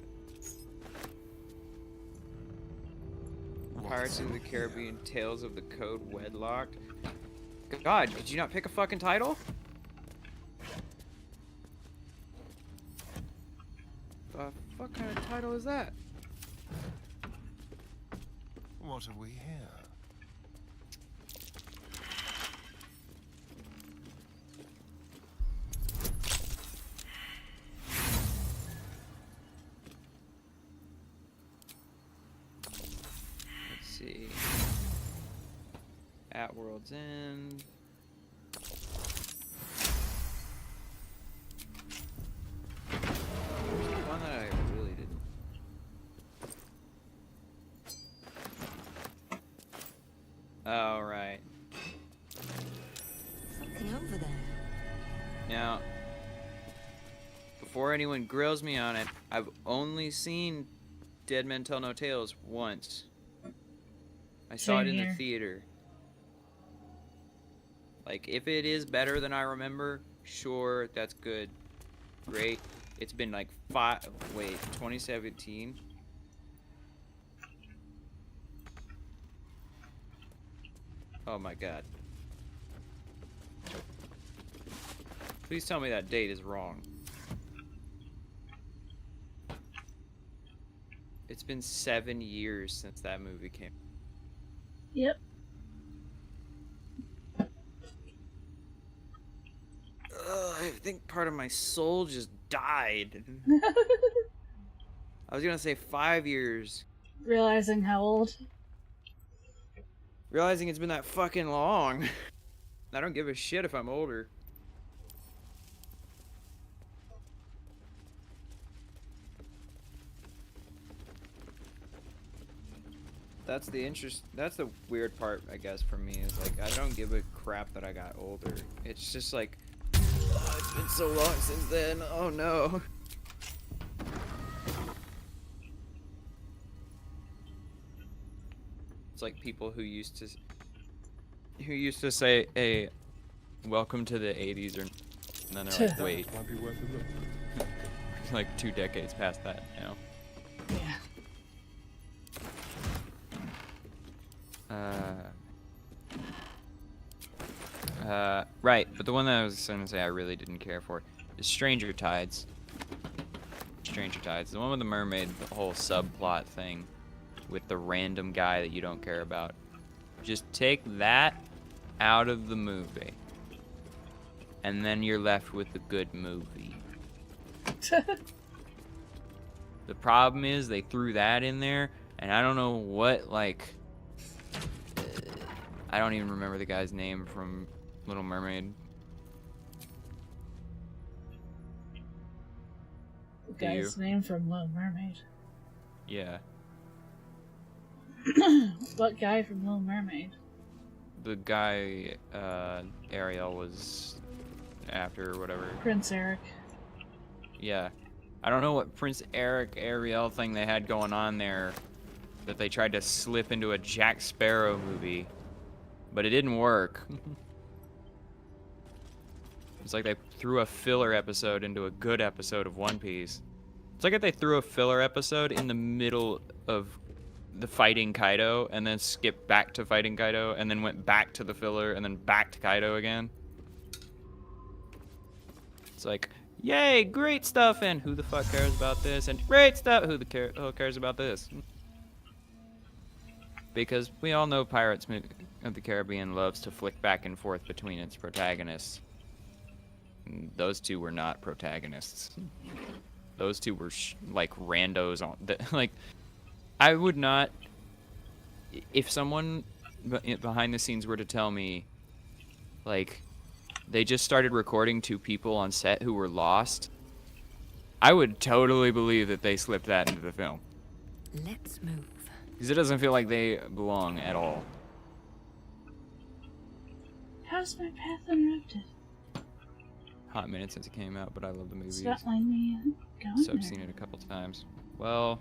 Pirates of the Caribbean Tales of the Code Wedlocked. God, did you not pick a fucking title? The fuck kind of title is that? What have we here? Let's see. At World's End. There's the one that I really didn't. Oh, right. Something over there. Now, before anyone grills me on it, I've only seen Dead Men Tell No Tales once. I saw it in the theater. Like, if it is better than I remember, sure, that's good. Great. It's been like 2017? Oh my god. Please tell me that date is wrong. It's been 7 years since that movie came. Yep. I think part of my soul just died. I was gonna say 5 years. Realizing how old? Realizing it's been that fucking long. I don't give a shit if I'm older. That's the weird part, I guess, for me, is like, I don't give a crap that I got older. It's just like, oh, it's been so long since then. Oh no. It's like people who used to say, "Hey, welcome to the '80s," and then they're like, "Wait, Might be worth a look. like 2 decades past that now." Right, but the one that I was gonna say I really didn't care for is Stranger Tides. Stranger Tides, the one with the mermaid, the whole subplot thing with the random guy that you don't care about. Just take that out of the movie, and then you're left with a good movie. The problem is they threw that in there, and I don't know what, like, I don't even remember the guy's name from Little Mermaid. The guy's name from Little Mermaid. Yeah. What guy from Little Mermaid? The guy Ariel was after, or whatever. Prince Eric. Yeah. I don't know what Prince Eric Ariel thing they had going on there that they tried to slip into a Jack Sparrow movie. But it didn't work. It's like they threw a filler episode into a good episode of One Piece. It's like if they threw a filler episode in the middle of the fighting Kaido and then skipped back to fighting Kaido and then went back to the filler and then back to Kaido again. It's like, yay, great stuff, and who the fuck cares about this? And great stuff, who the hell cares about this? Because we all know Pirates of the Caribbean loves to flick back and forth between its protagonists. And those two were not protagonists. Those two were like randos on like. I would not. If someone behind the scenes were to tell me, like, they just started recording 2 people on set who were lost, I would totally believe that they slipped that into the film. Let's move. Because it doesn't feel like they belong at all. How's my path interrupted? Hot minute since it came out, but I love the movies. It's not letting me go So I've seen it a couple times. Well,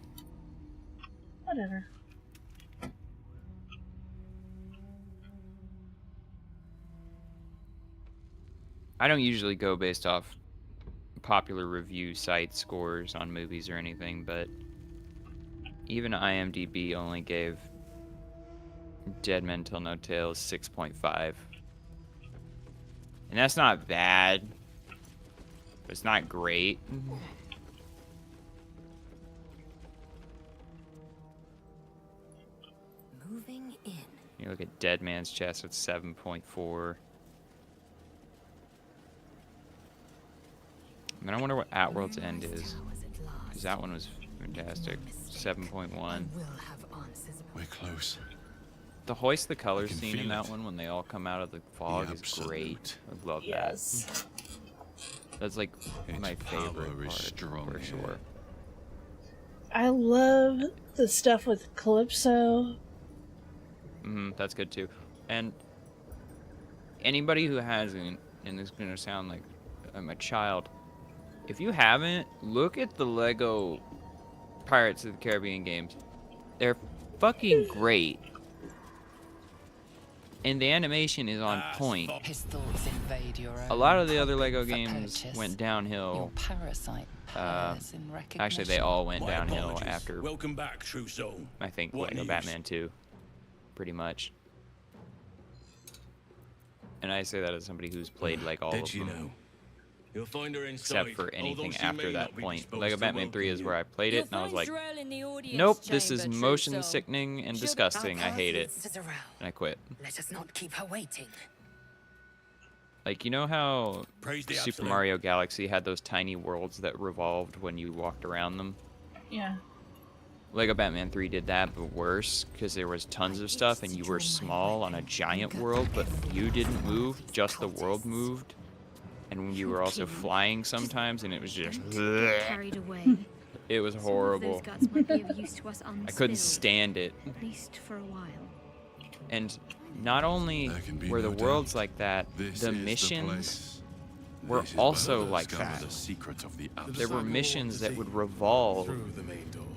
whatever. I don't usually go based off popular review site scores on movies or anything, but even IMDb only gave Dead Men Tell No Tales 6.5. And that's not bad. But it's not great. Moving in. You look at Dead Man's Chest at 7.4. And then I wonder what At-World's End is. Because that one was fantastic. 7.1. We're close. The hoist the colors scene in that one when they all come out of the fog is great. I love that. That's like my favorite part, for sure. I love the stuff with Calypso. That's good too. And anybody who hasn't, and this is gonna sound like I'm a child, if you haven't, look at the Lego Pirates of the Caribbean games. They're fucking great. And the animation is on point. His thoughts invade your own. A lot of the other Lego games went downhill. Your parasite pairs in recognition. Actually, they all went downhill after. Welcome back, true soul. I think What Lego news? Batman 2, pretty much. And I say that as somebody who's played like all of them. You'll find her inside, Except for anything although she after may that not be point. disposed Lego to Batman 3 is welcome where I played it, and I was like, nope, this is motion sickening and disgusting. I hate it. And I quit. Let us not keep her waiting. Like, you know how Praise the Super absolute. Mario Galaxy had those tiny worlds that revolved when you walked around them? Yeah. Lego Batman 3 did that, but worse, because there was tons of stuff and you were small on a giant world, but you didn't move, just the world moved. And you were also flying sometimes, and it was just... Carried away. It was Some of horrible. those guts might be of use to us I couldn't unspilled, stand it. at least for a while. And not only be were no the doubt. worlds like that, This the is the missions place. were This is also where like discover that. the secrets of the There were absolute. missions that would revolve,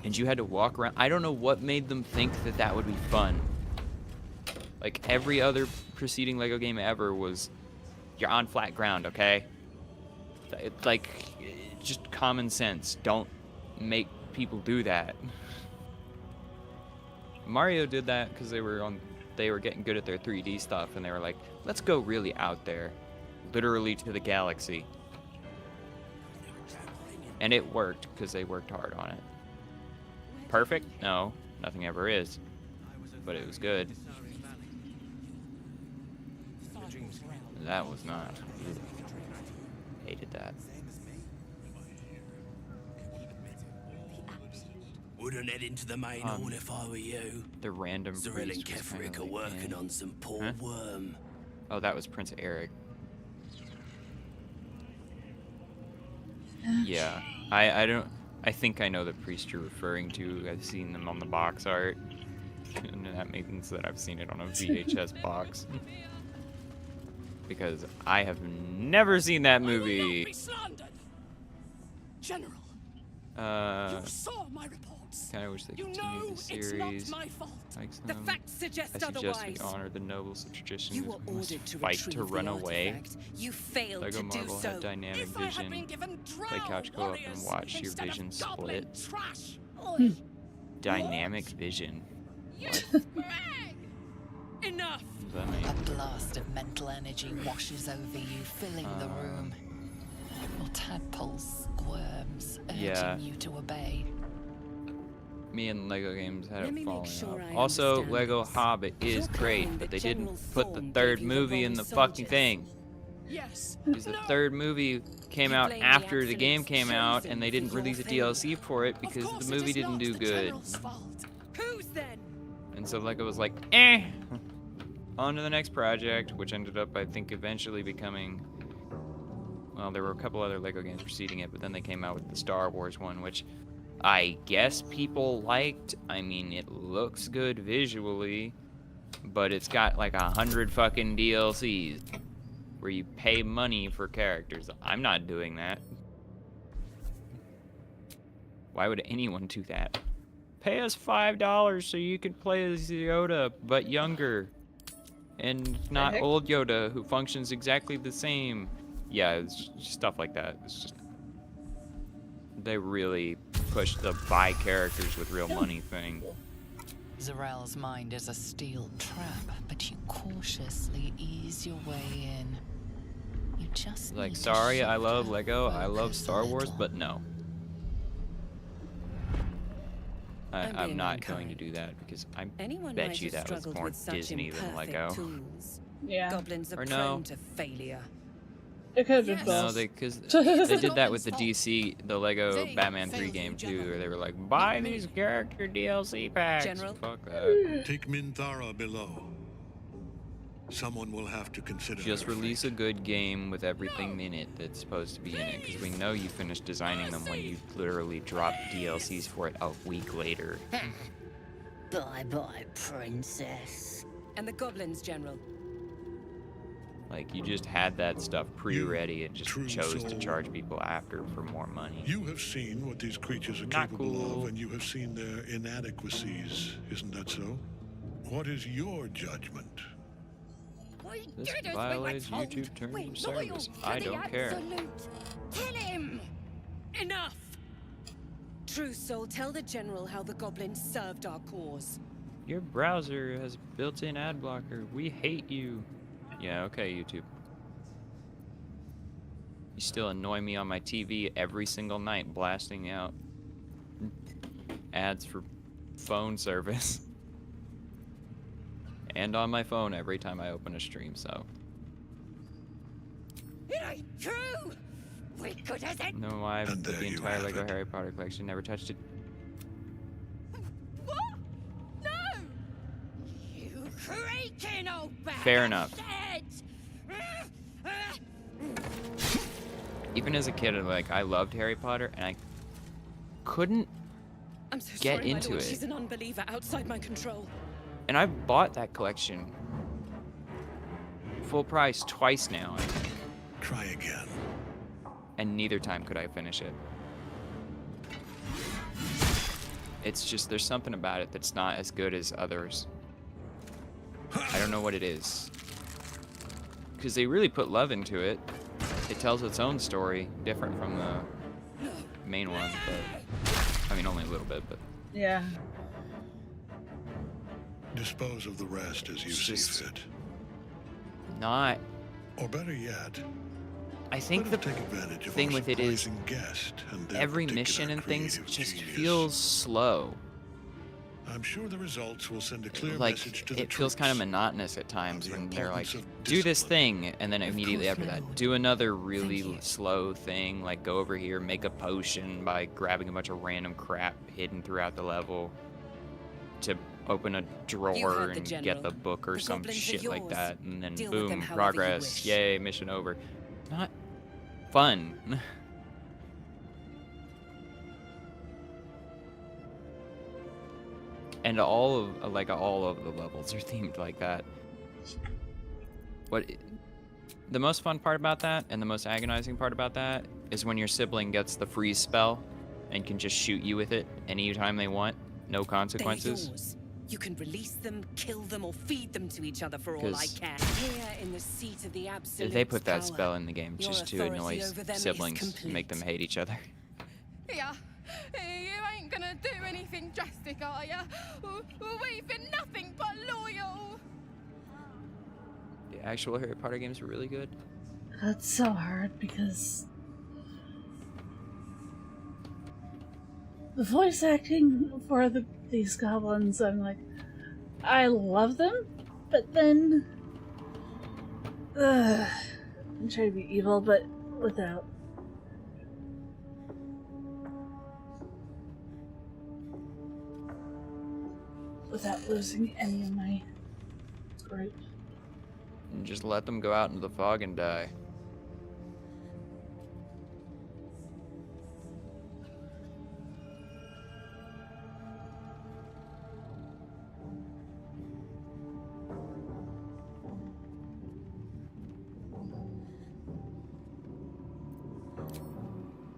and you had to walk around. I don't know what made them think that that would be fun. Like, every other preceding Lego game ever was, you're on flat ground, okay? It's like, just common sense. Don't make people do that. Mario did that because they were getting good at their 3D stuff, and they were like, let's go really out there, literally to the galaxy. And it worked because they worked hard on it. Perfect? No, nothing ever is. But it was good. That was not. Hated that. Wouldn't head into the main hall if I were you. The random Cyril and priest was Ketherick kinda are like, working eh. on some poor Huh? worm. Oh, that was Prince Eric. Yeah, I think I know the priest you're referring to. I've seen them on the box art. And that means that I've seen it on a VHS box. Because I have never seen that movie. General. You saw my reports. Kind of wish they You continued know the series. it's not my fault. The facts suggest I suggest we otherwise. honor the nobles of tradition. You were We must ordered to fight retrieve to run the away. artifact. You failed Lego to do Marvel so. had dynamic If I had vision. been given Play couch co-op and warriors watch your instead of vision goblin split. trash. Oi. Dynamic vision. What? Enough. What does that mean? A blast of mental energy washes over you, filling the room. Your tadpole squirms, urging Yeah. you to obey. Me and Lego games had Let it me make falling sure off. I Also, understand Lego this. Hobbit is You're great, claiming but that they didn't General put the Thorne third gave you the movie in wrong the fucking soldiers. thing. Yes. Because the third movie came out blame the after the game absolute came out, chosen and they for didn't your release a failure. DLC for it because Of course the it movie is didn't not do the good. General's fault. Whose then? And so Lego was like, eh. On to the next project, which ended up, I think, eventually becoming... Well, there were a couple other Lego games preceding it, but then they came out with the Star Wars one, which I guess people liked. I mean, it looks good visually, but it's got like 100 fucking DLCs where you pay money for characters. I'm not doing that. Why would anyone do that? Pay us $5 so you can play as Yoda, but younger. And not old Yoda, who functions exactly the same. Yeah, it's just stuff like that. It's just... They really pushed the buy characters with real money thing. Zarel's mind is a steel trap, but you cautiously ease your way in. You just Like, need to sorry, I shift love your Lego, I love focus a Star Wars, little. but no. I'm I'm being not unkind. going to do that because I Anyone bet might you have that was struggled more with such Disney than imperfect Lego. tools. Yeah. Goblins are Or no. prone to failure. It could have been No, both. because they did that with the DC, the Lego Batman 3 game too, where they were like, buy these character DLC packs. General? Fuck that. Take Minthara below. Someone will have to consider. Just her release a good game with everything in it that's supposed to be in it, because we know you finished designing them when you literally dropped DLCs for it a week later. Bye-bye, princess. And the goblins, General. Like, you just had that stuff pre-ready and just chose to charge people after for more money. You have seen what these creatures are Not capable cool. of, and you have seen their inadequacies. Isn't that so? What is your judgment? This violates YouTube terms of service. I don't care. Kill him! Enough! True Soul, tell the General how the goblins served our cause. Your browser has built-in ad blocker. We hate you. Yeah, okay, YouTube. You still annoy me on my TV every single night, blasting out ads for phone service. And on my phone every time I open a stream, so. It ain't true! We could have said... No, I've put the entire Lego Harry Potter collection, never touched it. What? No! You creaking old bag Fair of enough. shit! Even as a kid, I loved Harry Potter, and I couldn't I'm so get sorry, my into lord. it. She's an unbeliever outside my control. And I've bought that collection full price twice now. Try again. And neither time could I finish it. It's just, there's something about it that's not as good as others. I don't know what it is. Because they really put love into it. It tells its own story, different from the main one, but I mean only a little bit, but Yeah. Dispose of the rest as you see fit. not. Or better yet, I think the take advantage of thing our with it is surprising guest and their every particular mission and things creative just genius. feels slow. I'm sure the results will send a clear Like, message to the it feels kind of monotonous at times when they're like, do this thing, and then immediately after that, do another really slow thing, like go over here, make a potion by grabbing a bunch of random crap hidden throughout the level to open a drawer and get the book or some shit like that, and then boom, progress, yay, mission over. Not fun. And all of the levels are themed like that. The most fun part about that, and the most agonizing part about that, is when your sibling gets the freeze spell, and can just shoot you with it anytime they want, no consequences. They're yours. You can release them, kill them, or feed them to each other for all I 'Cause care. Here in the seat of the absolute They put that power, spell in the game your just to authority annoy over them is siblings and complete. make them hate each other. Yeah, you ain't gonna do anything drastic, are ya? We've been nothing but loyal. The actual Harry Potter games are really good. That's so hard because the voice acting for these goblins, I'm like, I love them, but then I'm trying to be evil, but without. Without losing any of my group. And just let them go out into the fog and die.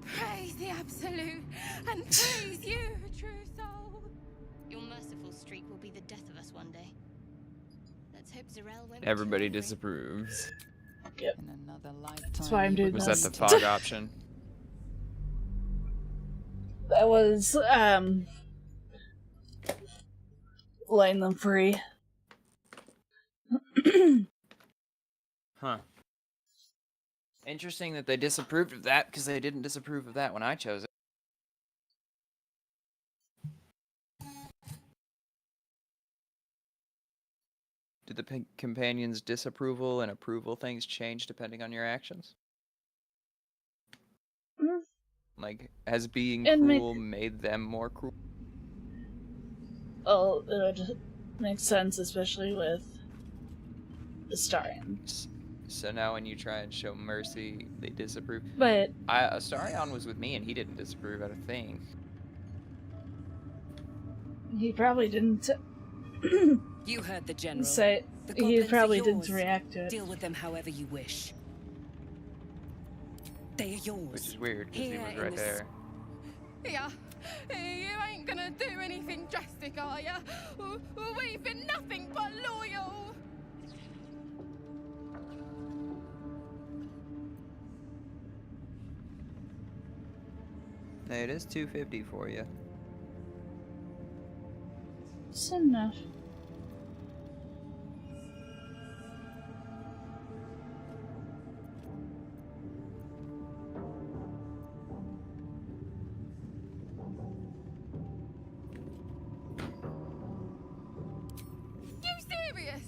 Praise the Absolute, and praise you, true soul. Your merciful streak will be the death of us one day. Let's hope Zarel won't. Everybody disapproves. Yep. In another lifetime. That's why I'm doing Was this. that the fog option? That was, letting them free. Huh. Interesting that they disapproved of that, because they didn't disapprove of that when I chose it. Did the companions' disapproval and approval things change depending on your actions? Like, has being cruel made them more cruel? Oh, it would make sense, especially with Astarion. So now when you try and show mercy, they disapprove. But Astarion was with me and he didn't disapprove of a thing. he probably didn't. You heard the general. Say The he goblins probably are didn't yours. react to it. Deal with them however you wish. They are yours. Which is weird because he Here was in right this- there. Yeah, you ain't gonna do anything drastic, are ya? We've been nothing but loyal. It is 250 for you. It's enough. You serious?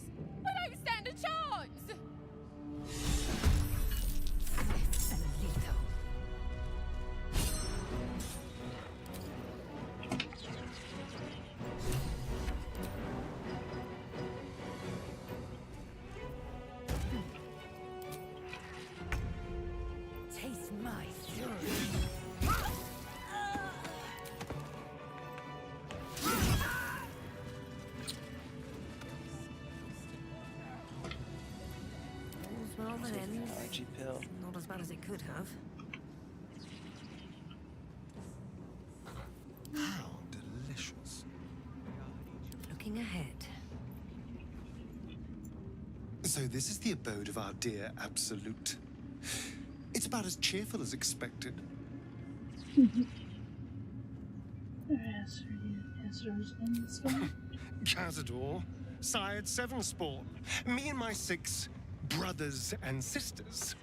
We don't stand a chance. Taste my fury. All's well that ends. Allergy pill. Not as bad as it could have. How delicious. Looking ahead. So this is the abode of our dear Absolute. It's about as cheerful as expected. Cazador, sired 7 spawn. Me and my 6 brothers and sisters.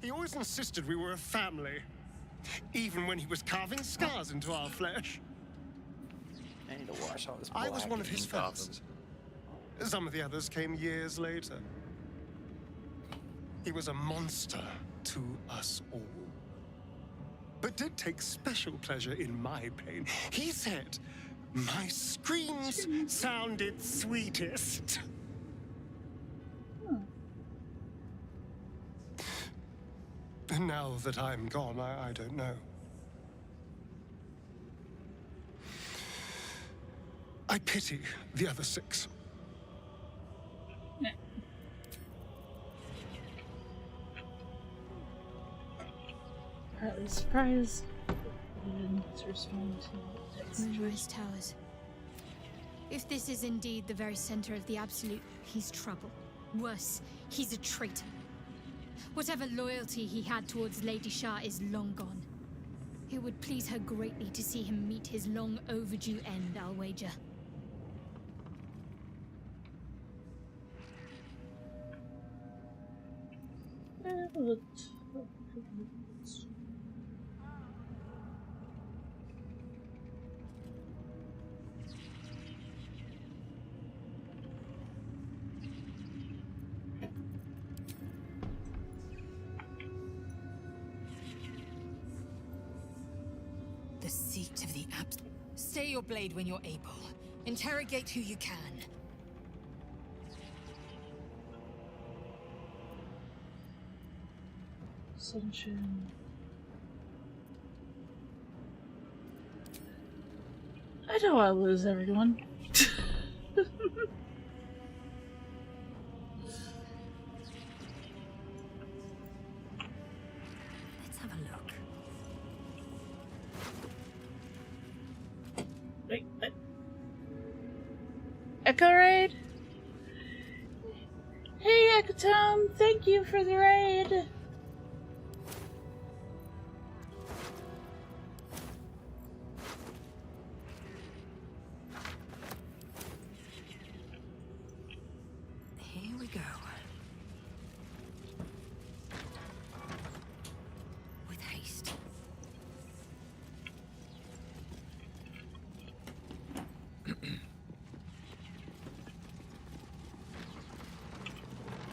He always insisted we were a family, even when he was carving scars into our flesh. I need to wash all this I was black one of his ink off first. Some of the others came years later. He was a monster to us all, but did take special pleasure in my pain. He said my screams sounded sweetest. And now that I'm gone, I don't know. I pity the other 6. Partly slightly surprised. He didn't respond to text. Moonrise Towers. If this is indeed the very center of the Absolute, he's trouble. Worse, he's a traitor. Whatever loyalty he had towards Lady Shah is long gone. It would please her greatly to see him meet his long overdue end, I'll wager. The seat of the Stay your blade when you're able. Interrogate who you can. Sunshine. I know I'll lose everyone. Let's have a look. Wait, what? Echo Raid? Hey, Ecotome, thank you for the raid. Here we go. With haste.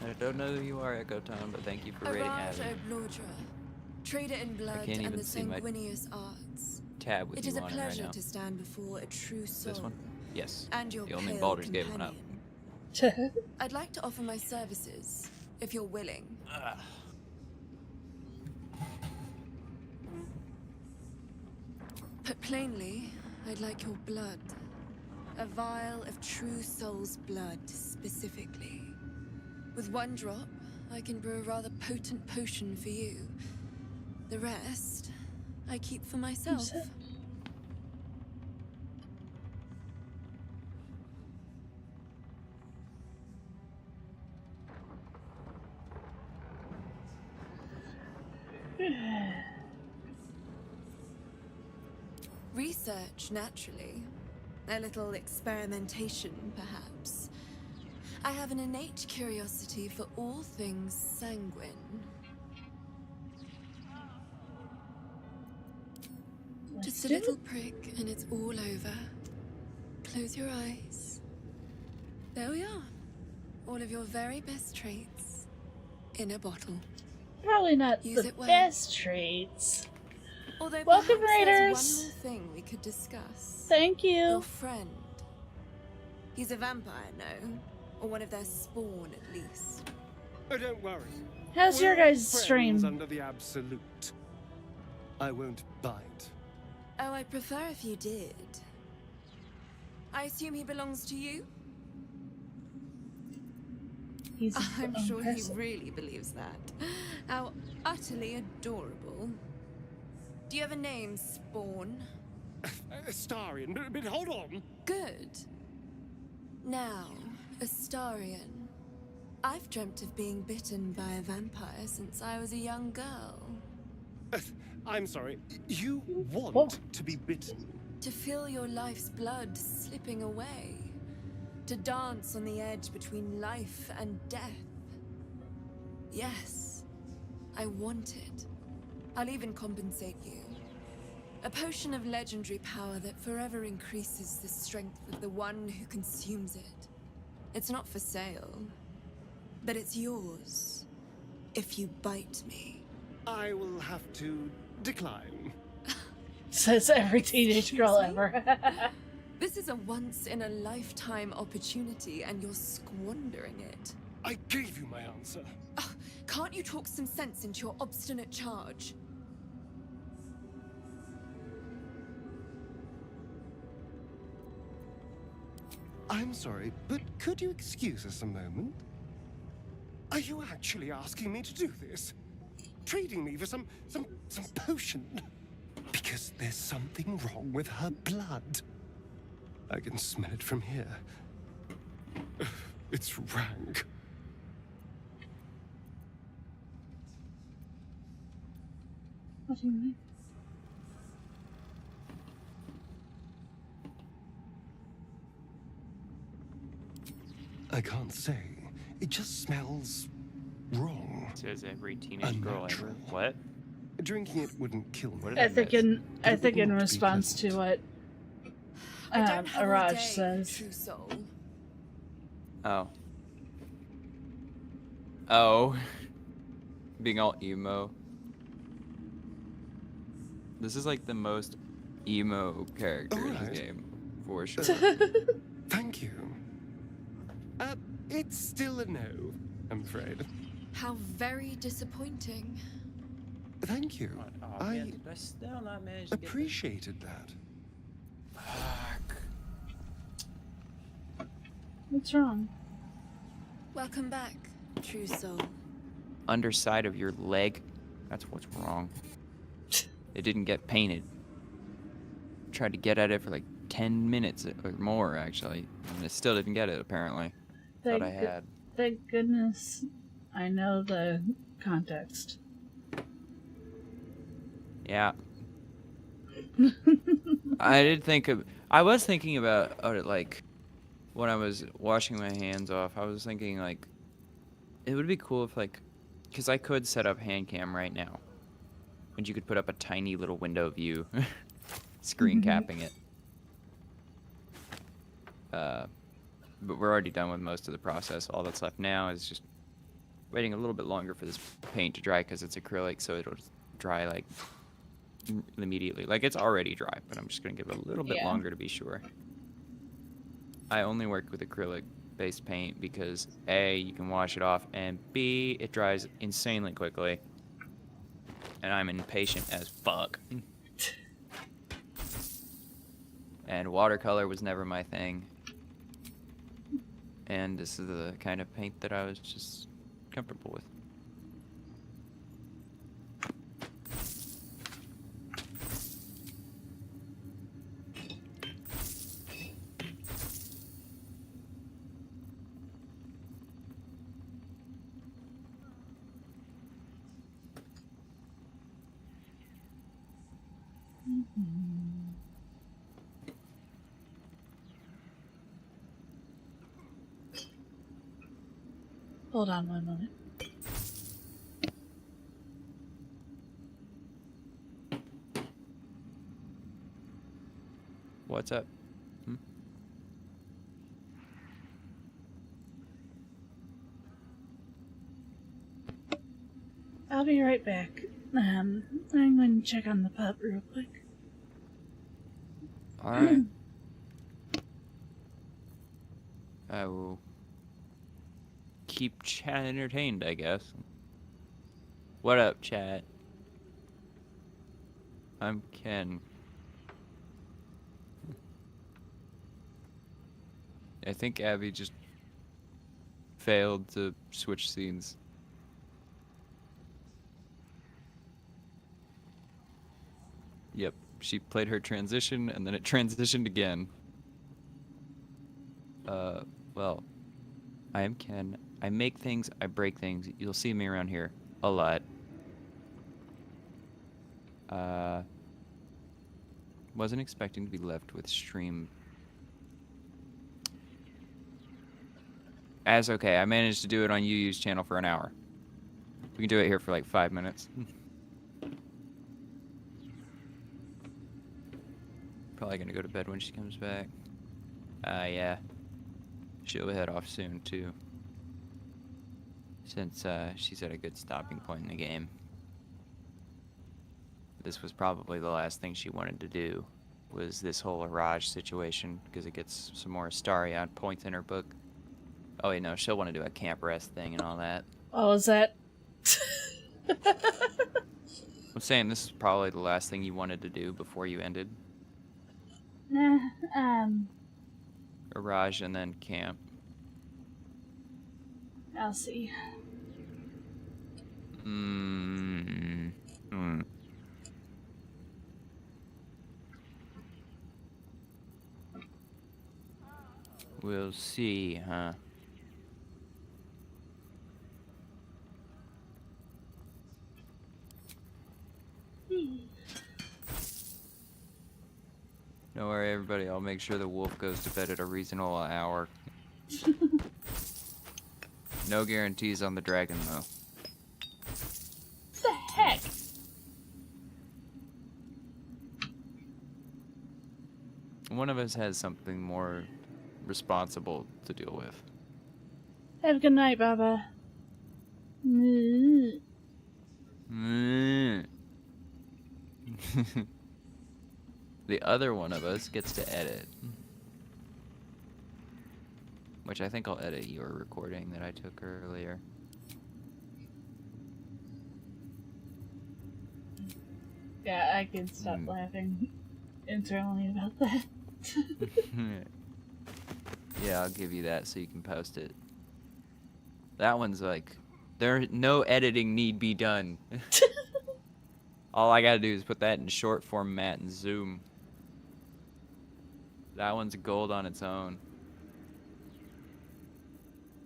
I don't know who you are, Echo Tone, but thank you for rating Avarice Abby. Wolf Vtuber, trader in blood can't and even the see my sanguineous arts. tab with It you is a on it right pleasure now. to stand before a true soul. This one? Yes. And your The only pale Baldur's Gate one up. companion. I'd like to offer my services, if you're willing. Put plainly, I'd like your blood. A vial of true soul's blood, specifically. With one drop, I can brew a rather potent potion for you. The rest, I keep for myself. Research, naturally. A little experimentation, perhaps. I have an innate curiosity for all things sanguine. Just a little prick and it's all over. Close your eyes. There we are. All of your very best traits in a bottle. Probably not Use the it well. best traits. Although Welcome, perhaps there's Raiders. one more thing we could discuss. Thank you. Your friend. He's a vampire, no? Or one of their spawn, at least. Oh, don't worry. How's your We're all guys' friends stream? under the absolute. I won't bite. Oh, I'd prefer if you did. I assume he belongs to you? He's I'm his own sure person. he really believes that. How utterly adorable. Do you have a name, Spawn? Astarion, but hold on. Good. Now, Astarion. I've dreamt of being bitten by a vampire since I was a young girl. I'm sorry. You want to be bitten? To feel your life's blood slipping away. To dance on the edge between life and death. Yes, I want it. I'll even compensate you. A potion of legendary power that forever increases the strength of the one who consumes it. It's not for sale, but it's yours if you bite me. I will have to decline. Says every teenage girl ever. This is a once-in-a-lifetime opportunity, and you're squandering it. I gave you my answer. Can't you talk some sense into your obstinate charge? I'm sorry, but could you excuse us a moment? Are you actually asking me to do this? trading me for some potion. Because there's something wrong with her blood. I can smell it from here. It's rank. What do you mean? I can't say. It just smells wrong. Says every teenage girl ever. What? Drinking it wouldn't kill me. I think in response to what Araj says. Oh. Oh. Being all emo. This is like the most emo character in the game, for sure. Thank you. It's still a no, I'm afraid. How very disappointing. Thank you. Oh, I man, did I still not manage to get appreciated that. Fuck. What's wrong? Welcome back, true soul. Underside of your leg. That's what's wrong. It didn't get painted. Tried to get at it for like 10 minutes or more, actually. And it still didn't get it, apparently. Thought I had. Thank goodness I know the context. Yeah. I was thinking about it, like, when I was washing my hands off, I was thinking, like, it would be cool if, like, because I could set up hand cam right now. And you could put up a tiny little window view, screen capping it. But we're already done with most of the process. All that's left now is just waiting a little bit longer for this paint to dry because it's acrylic, so it'll dry, like, immediately. Like, it's already dry, but I'm just going to give it a little bit longer to be sure. I only work with acrylic-based paint because A, you can wash it off, and B, it dries insanely quickly. And I'm impatient as fuck. And watercolor was never my thing. And this is the kind of paint that I was just comfortable with. Hold on one moment. What's up? I'll be right back. I'm going to check on the pup real quick. Alright. I will keep chat entertained, I guess. What up, chat? I'm Ken. I think Abby just failed to switch scenes. Yep, she played her transition and then it transitioned again. Well, I am Ken. I make things, I break things. You'll see me around here a lot. Wasn't expecting to be left with stream. As okay, I managed to do it on UU's channel for an hour. We can do it here for like 5 minutes. Probably gonna go to bed when she comes back. Yeah. She'll head off soon too. Since she's at a good stopping point in the game. This was probably the last thing she wanted to do, was this whole Avarice situation, because it gets some more Astaria points in her book. Oh wait, no, she'll want to do a camp rest thing and all that. Oh, is that? I'm saying this is probably the last thing you wanted to do before you ended. Avarice and then camp. I'll see. We'll see, huh? Don't worry, everybody. I'll make sure the wolf goes to bed at a reasonable hour. No guarantees on the dragon, though. What the heck? One of us has something more responsible to deal with. Have a good night, Baba. The other one of us gets to edit. Which I think I'll edit your recording that I took earlier. Yeah, I can stop laughing internally about that. Yeah, I'll give you that so you can post it. That one's like, no editing need be done. All I gotta do is put that in short format and zoom. That one's gold on its own.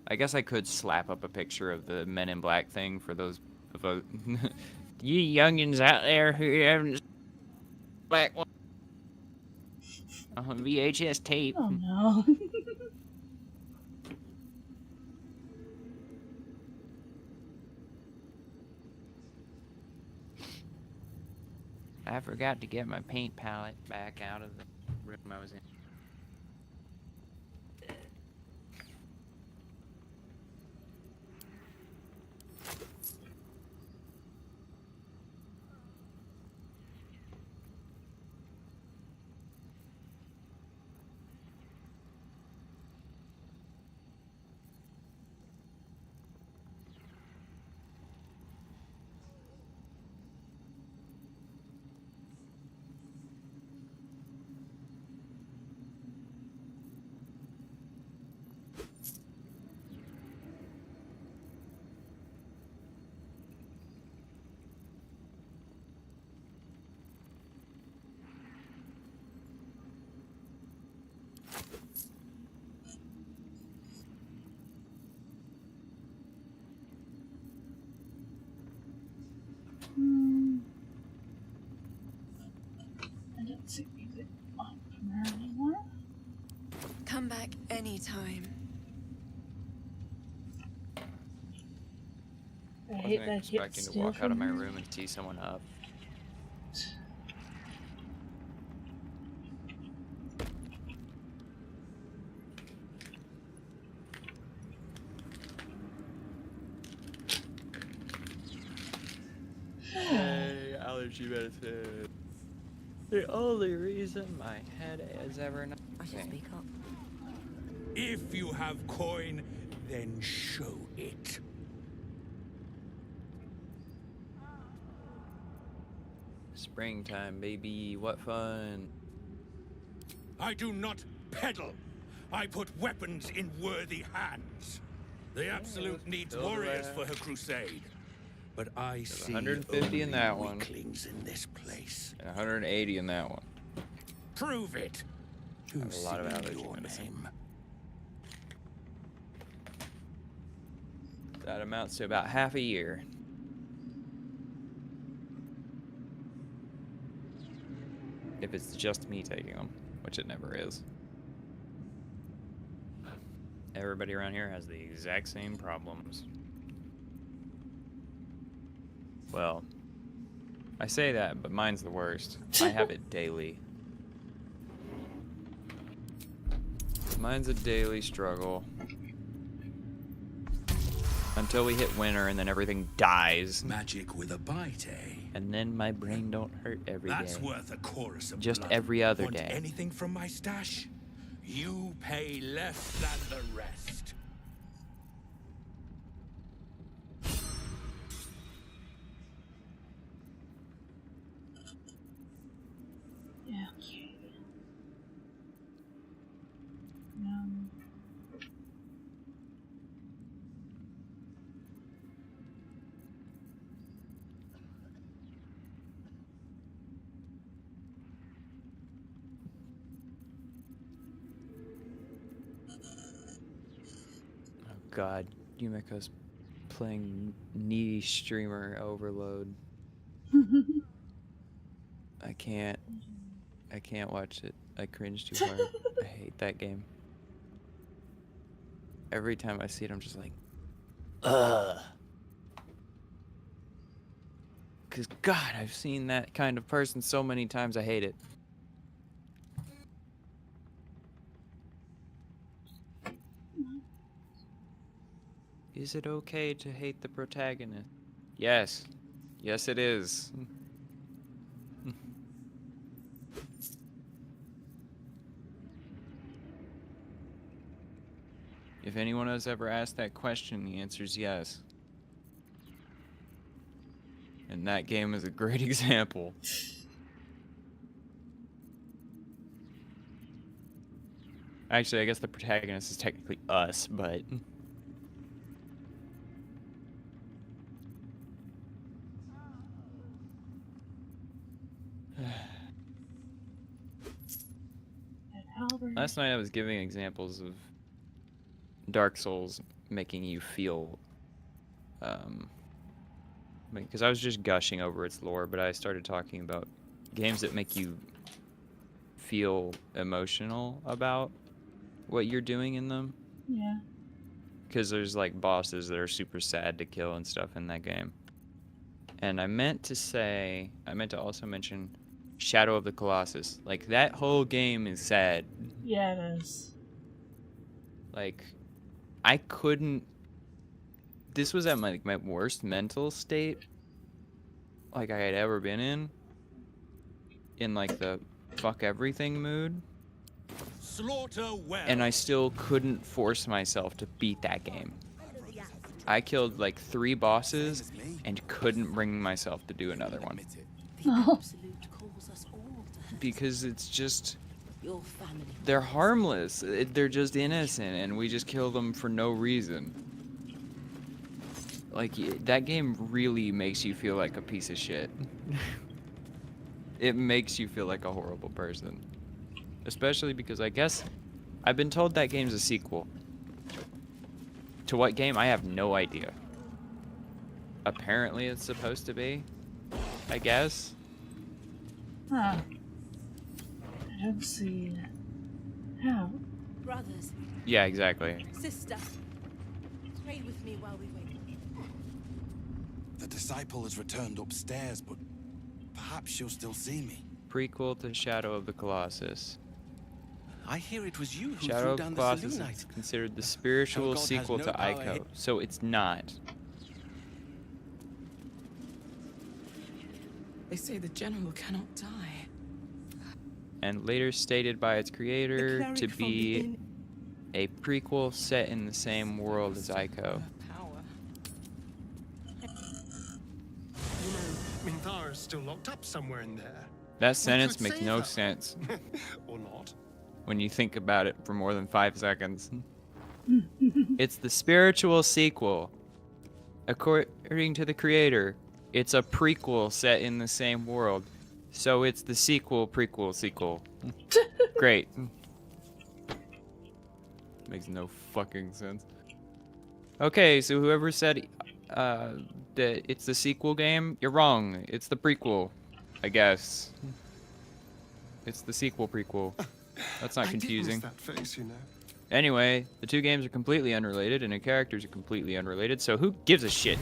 I guess I could slap up a picture of the Men in Black thing for those of you youngins out there who haven't black one on VHS tape. Oh no. I forgot to get my paint palette back out of the room I was in. I don't see music on from her anymore. Come back anytime. I I hate wasn't that expecting to walk out of my room and see someone up. Hey, allergy medicine. The only reason my head is ever not. I should speak up. If you have coin, then show it. Springtime, baby. What fun. I do not peddle. I put weapons in worthy hands. The Absolute needs warriors for her crusade. But I see 150 in that one. Weaklings in this place. And 180 in that one. Prove it. I have a lot of allergy medicine. That amounts to about half a year. If it's just me taking them, which it never is. Everybody around here has the exact same problems. Well, I say that, but mine's the worst. I have it daily. Mine's a daily struggle. Until we hit winter and then everything dies. Magic with a bite, eh? And then my brain don't hurt every day. That's worth a chorus of just blood. every other Want day. Anything from my stash? You pay less than the rest. Yeah, okay. god, Yumiko's playing needy streamer overload. I can't watch it. I cringe too hard. I hate that game. Every time I see it, I'm just like, ugh. Because, God, I've seen that kind of person so many times, I hate it. Is it okay to hate the protagonist? Yes. Yes, it is. If anyone has ever asked that question, the answer is yes. And that game is a great example. Actually, I guess the protagonist is technically us, but... Last night I was giving examples of Dark Souls making you feel, because I was just gushing over its lore, but I started talking about games that make you feel emotional about what you're doing in them. Yeah. Because there's like bosses that are super sad to kill and stuff in that game. And I meant to also mention Shadow of the Colossus. Like, that whole game is sad. Yeah, it is. Like, I couldn't... This was at my worst mental state, like, I had ever been in like the fuck everything mood. Slaughter well. And I still couldn't force myself to beat that game. I killed like 3 bosses and couldn't bring myself to do another one. Oh. Because it's just... They're harmless. They're just innocent, and we just kill them for no reason. Like, that game really makes you feel like a piece of shit. It makes you feel like a horrible person. Especially because I guess I've been told that game's a sequel. To what game? I have no idea. Apparently it's supposed to be, I guess. Huh. I don't see how. Brothers. Yeah, exactly. Sister. Pray with me while we wait. The disciple has returned upstairs, but perhaps she'll still see me. Prequel to Shadow of the Colossus. I hear it was you who Shadow threw of down the Colossus the is considered the spiritual sequel to Ico, so it's not. They say the general cannot die. And later stated by its creator to be a prequel set in the same world as Ico. Minthara's still locked up somewhere in there. That sentence makes no sense. Or not. When you think about it for more than 5 seconds. It's the spiritual sequel. According to the creator, it's a prequel set in the same world. So it's the sequel, prequel, sequel. Great. Makes no fucking sense. Okay, so whoever said that it's the sequel game, you're wrong. It's the prequel, I guess. It's the sequel prequel. That's not confusing. I did miss that face, you know. Anyway, the 2 games are completely unrelated and the characters are completely unrelated, so who gives a shit?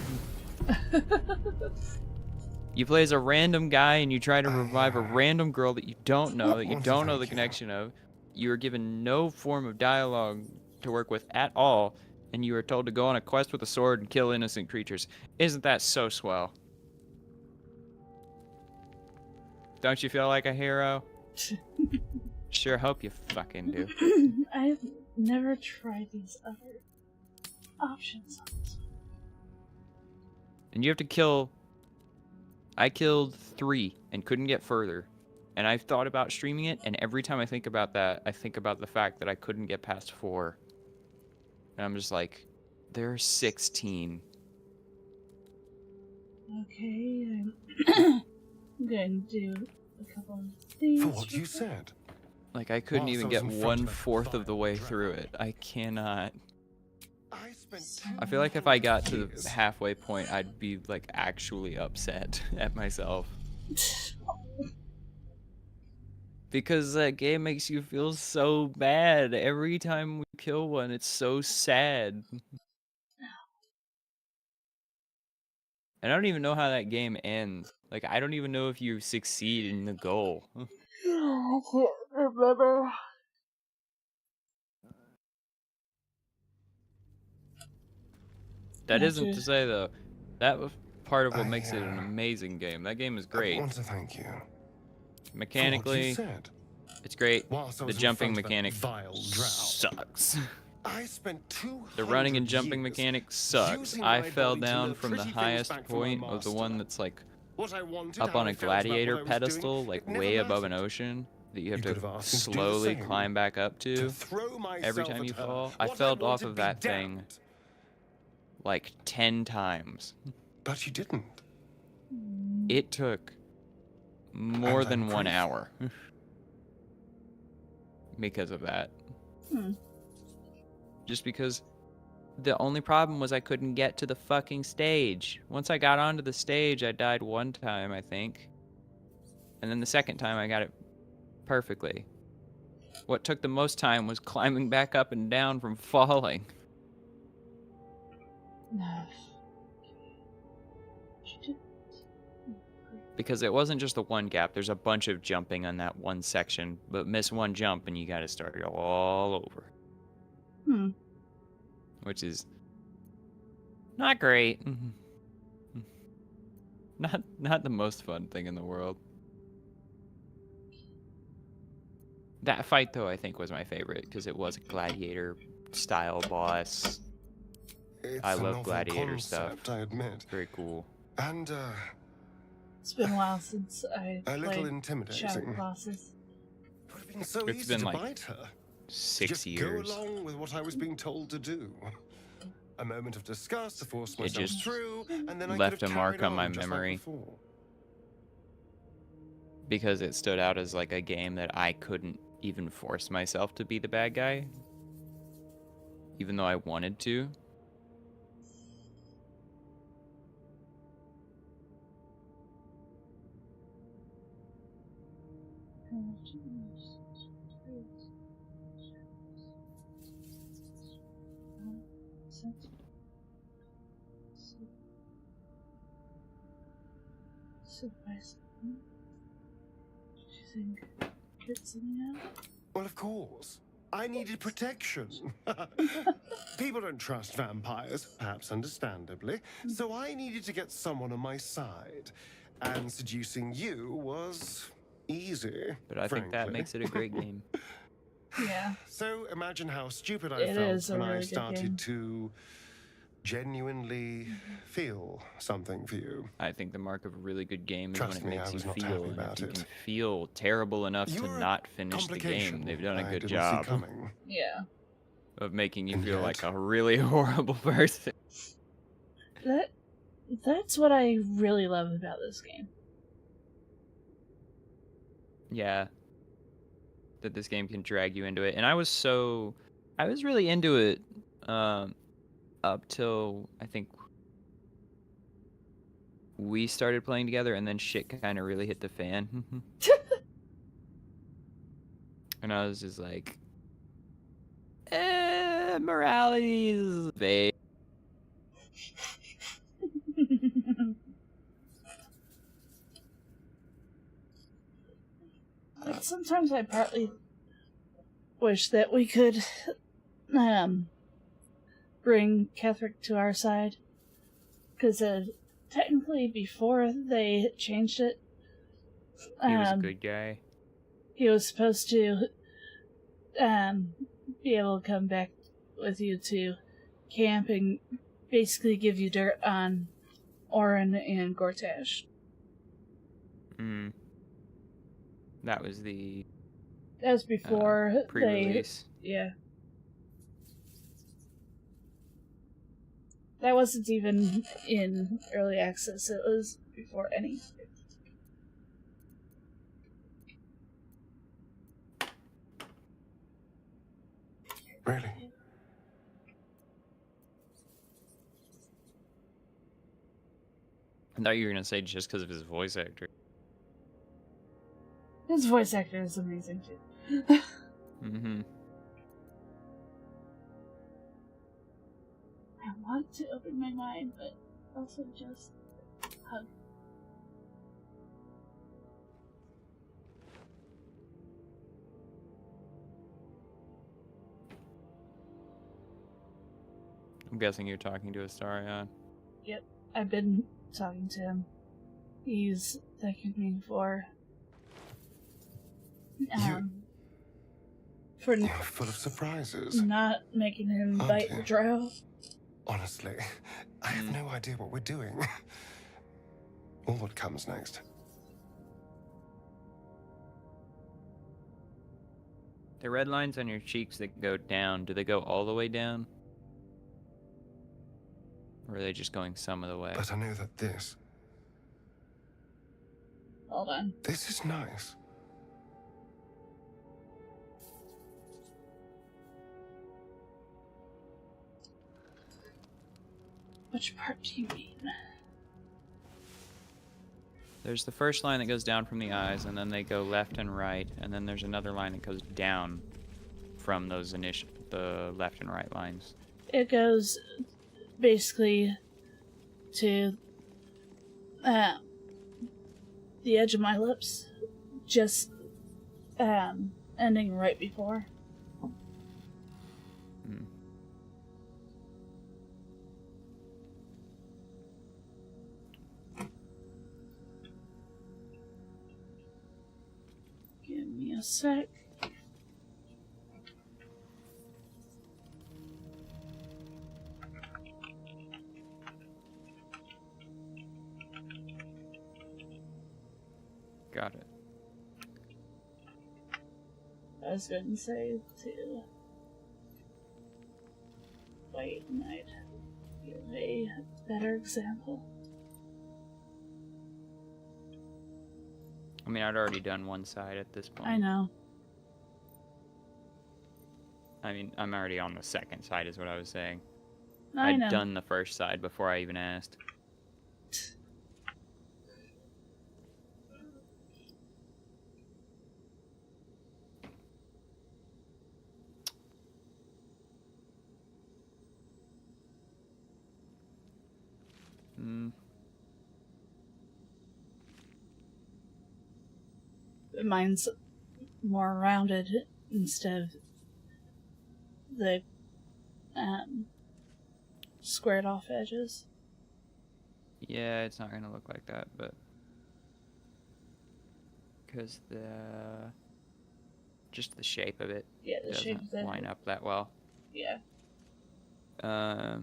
You play as a random guy and you try to revive a random girl that you don't know the connection of. You are given no form of dialogue to work with at all, and you are told to go on a quest with a sword and kill innocent creatures. Isn't that so swell? Don't you feel like a hero? Sure hope you fucking do. I've never tried these other options. And you have to kill... I killed 3 and couldn't get further. And I've thought about streaming it, and every time I think about that, I think about the fact that I couldn't get past 4. And I'm just like, there are 16. Okay, I'm going to do a couple of things. For what you said. Like, I couldn't even get 1/4 of the way through it. I cannot. I I feel like if I got to the halfway point, I'd be like actually upset at myself. Because that game makes you feel so bad. Every time we kill one, it's so sad. And I don't even know how that game ends. Like, I don't even know if you succeed in the goal. I can't remember. That isn't to say, though, that was part of what makes it an amazing game. That game is great. I want to thank you. Mechanically, it's great. The jumping mechanic vile sucks. I spent 200 The running and jumping mechanic sucks. I fell down from the highest point of the one that's like up on a gladiator pedestal, like way above an ocean, that you have to slowly climb back up to every time you fall. I fell off of that thing like 10 times. But you didn't. It took more than 1 hour because of that. Just because the only problem was I couldn't get to the fucking stage. Once I got onto the stage, I died 1 time, I think. And then the second time I got it perfectly. What took the most time was climbing back up and down from falling. Because it wasn't just the one gap, there's a bunch of jumping on that one section, but miss one jump and you gotta start it all over. Which is not great. Not the most fun thing in the world. That fight, though, I think was my favorite, because it was a gladiator-style boss. I love gladiator stuff. I admit. It's very cool. And, it's been a while since I played shadow bosses. It would have been so It's easy been to like bite her. 6 Just years. go along with what I was being told to do. A moment of disgust to force myself just through, and then I left could have a mark carried on my just like memory. before. Because it stood out as like a game that I couldn't even force myself to be the bad guy. Even though I wanted to. Well, of course. I needed protection. People don't trust vampires, perhaps understandably, so I needed to get someone on my side. And seducing you was easy. But I think that makes it a great game. Yeah. So imagine how stupid I It felt is a when really I good started game. to genuinely feel something for you. I think the mark of a really good game is Trust when me, it I makes you was not feel. happy And about if you it. can feel terrible enough You to were a not finish the game, complication they've done a I good didn't see job coming. Yeah. of making you And feel yet- like a really horrible person. That's what I really love about this game. Yeah. That this game can drag you into it. And I was really into it up till I think we started playing together, and then shit kind of really hit the fan. And I was just like, morality is vague. Like, sometimes I partly wish that we could bring Ketherick to our side, because technically before they changed it, He was a good guy. he was supposed to be able to come back with you to camp and basically give you dirt on Orin and Gortash. That was the That was before pre-release. Yeah. That wasn't even in early access. It was before any. Really? I thought you were gonna say just because of his voice actor. His voice actor is amazing too. Mm-hmm. I want to open my mind, but also just hug. I'm guessing you're talking to Astarion. Yep, I've been talking to him. He's thanking me for You're full of surprises. not making him Aren't bite you? the drow. Honestly, I have no idea what we're doing. Or what comes next. The red lines on your cheeks that go down, do they go all the way down? Or are they just going some of the way? But I know that this Hold on. is nice. Which part do you mean? There's the first line that goes down from the eyes, and then they go left and right, and then there's another line that goes down from those the left and right lines. It goes basically to the edge of my lips, just ending right before. Give me a sec. Got it. I was going to say to wait, and I'd give a better example. I mean, I'd already done one side at this point. I know. I mean, I'm already on the second side is what I was saying. I know. I'd done the first side before I even asked. Mine's more rounded instead of the squared off edges. Yeah, it's not gonna look like that, but because just the shape of it, Yeah, the shape of doesn't it. line up that well. Yeah. I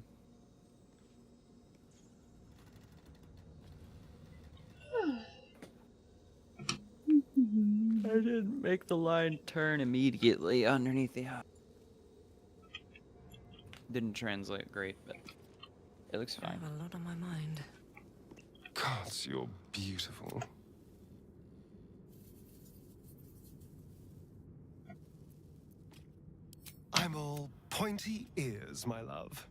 didn't make the line turn immediately underneath the eye. Didn't translate great, but it looks fine. I have a lot on my mind. Gods, you're beautiful. I'm all pointy ears, my love.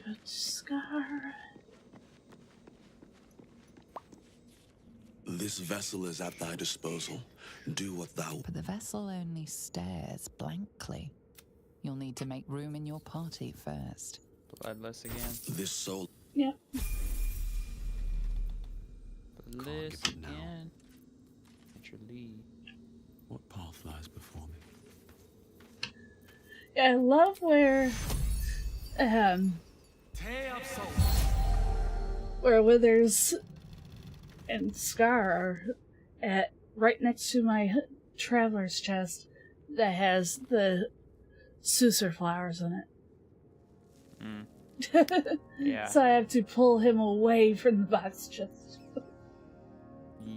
Good scar. This vessel is at thy disposal. Do what thou... But the vessel only stares blankly. You'll need to make room in your party first. Bloodless again. This soul... Yep. Bloodless again. Naturally. What path lies before me? Yeah, I love where where Withers and Scar are at right next to my traveler's chest that has the Susur flowers in it. Yeah. So I have to pull him away from the box chest.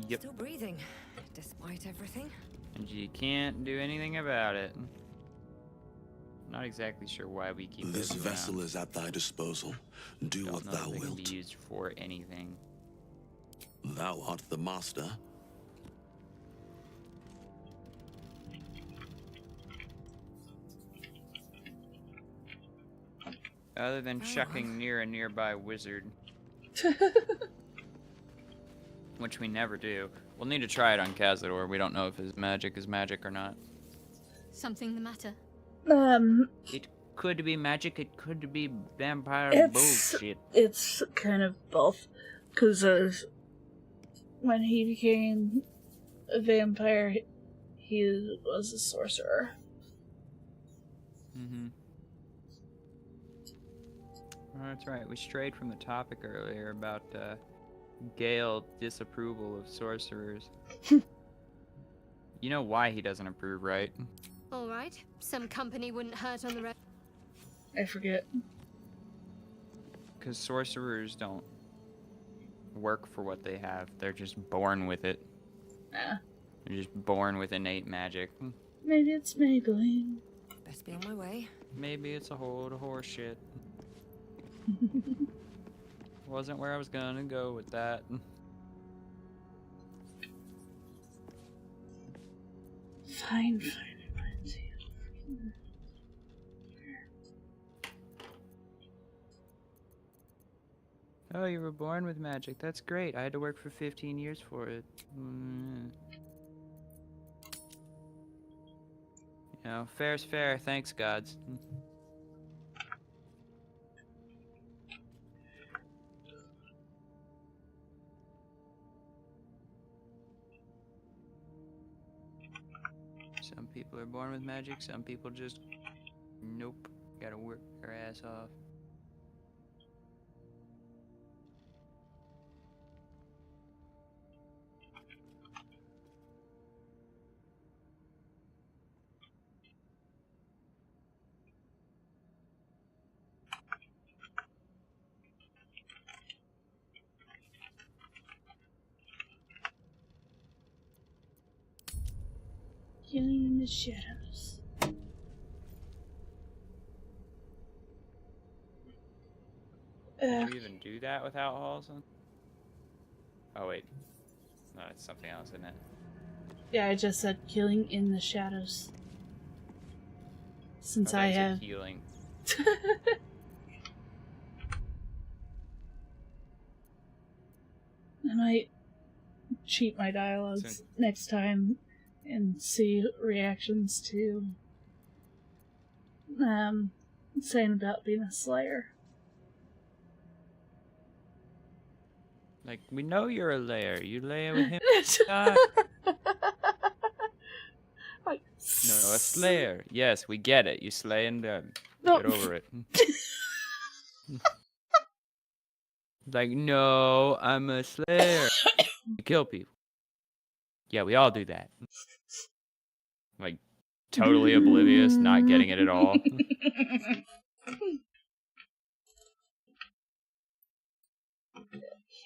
Yep. Still breathing, despite everything. And you can't do anything about it. Not exactly sure why we keep This those vessel around. is at thy disposal. Do Don't what know thou if they can wilt. be used for anything. Thou art the master. Other than chucking near a nearby wizard. Which we never do. We'll need to try it on Cazador. We don't know if his magic is magic or not. Something the matter? It could be magic, it could be vampire bullshit. It's kind of both. Because when he became a vampire, he was a sorcerer. Mm-hmm. Oh, that's right. We strayed from the topic earlier about Gale's disapproval of sorcerers. You know why he doesn't approve, right? Alright, some company wouldn't hurt on the road. I forget. Because sorcerers don't work for what they have. They're just born with it. Yeah. They're just born with innate magic. Maybe it's Maybelline. Best be on my way. Maybe it's a whole load of horse shit. Wasn't where I was gonna go with that. Fine. Oh, you were born with magic. That's great. I had to work for 15 years for it. You know, fair's fair. Thanks, gods. Some people are born with magic. Some people just, nope, gotta work their ass off. Killing in the shadows. Can you even do that without halls on? Oh wait, no, it's something else, isn't it? Yeah, I just said killing in the shadows. Since I have healing. I might cheat my dialogues next time and see reactions to saying about being a slayer. Like, we know you're a layer. You lay with him. Like, no, a slayer. Yes, we get it. You slay and No. get over it. Like, no, I'm a slayer. You kill people. Yeah, we all do that. Like, totally oblivious, not getting it at all.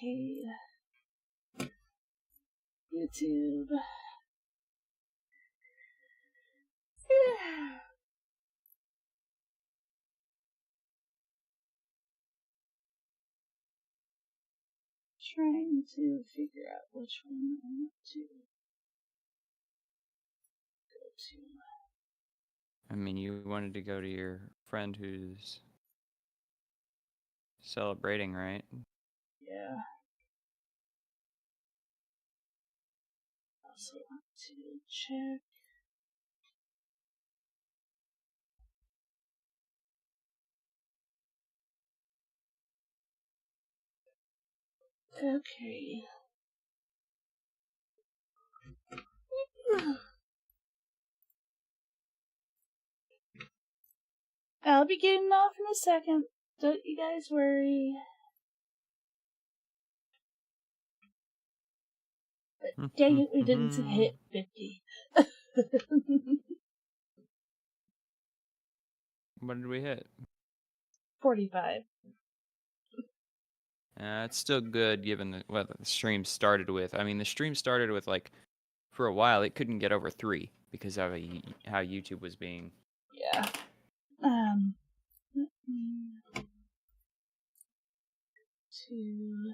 Okay. YouTube. Yeah. Trying to figure out which one I want to go to. I mean, you wanted to go to your friend who's celebrating, right? Yeah. Also want to check. Okay. I'll be getting off in a second. Don't you guys worry. But dang it, we didn't hit 50. What did we hit? 45. It's still good given what the stream started with. I mean, the stream started with, like, for a while, it couldn't get over 3 because of how YouTube was being. Yeah. Let me to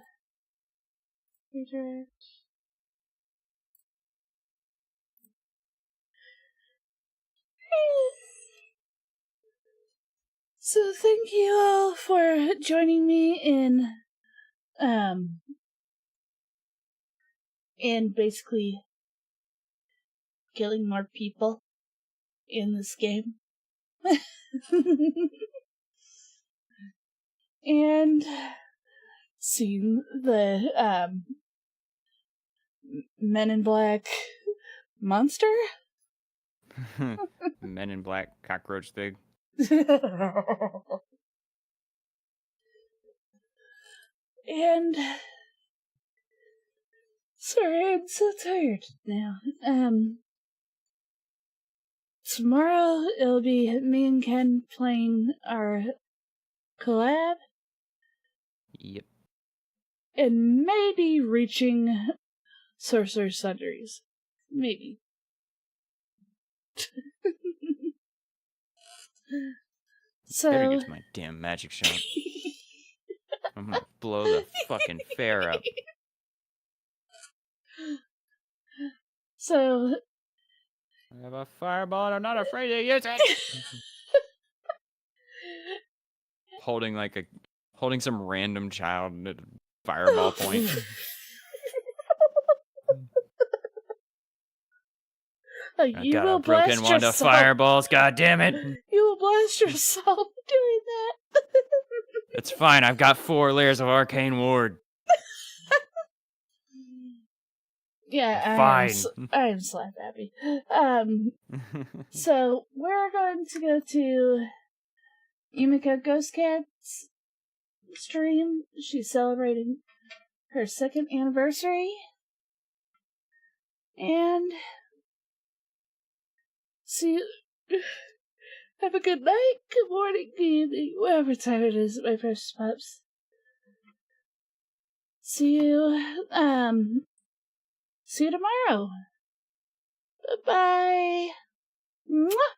redirect. So thank you all for joining me in basically killing more people in this game. And seeing the Men in Black monster. Men in Black cockroach thing. And sorry, I'm so tired now. Tomorrow it'll be me and Ken playing our collab. Yep. And maybe reaching Sorcerer's Sundries. Maybe. So better get to my damn magic shop. I'm gonna blow the fucking fair up. So I have a fireball and I'm not afraid to use it. holding some random child at a fireball point. I got a broken wand of fireballs, god damn it. You will blast yourself doing that. It's fine, I've got 4 layers of arcane ward. Yeah, fine. I'm slap happy. So we're going to go to Yumiko Ghost Cat's stream. She's celebrating her 2nd anniversary. And see you. Have a good night, good morning, good evening, whatever time it is, my precious pups. See you tomorrow. Bye-bye. Mwah!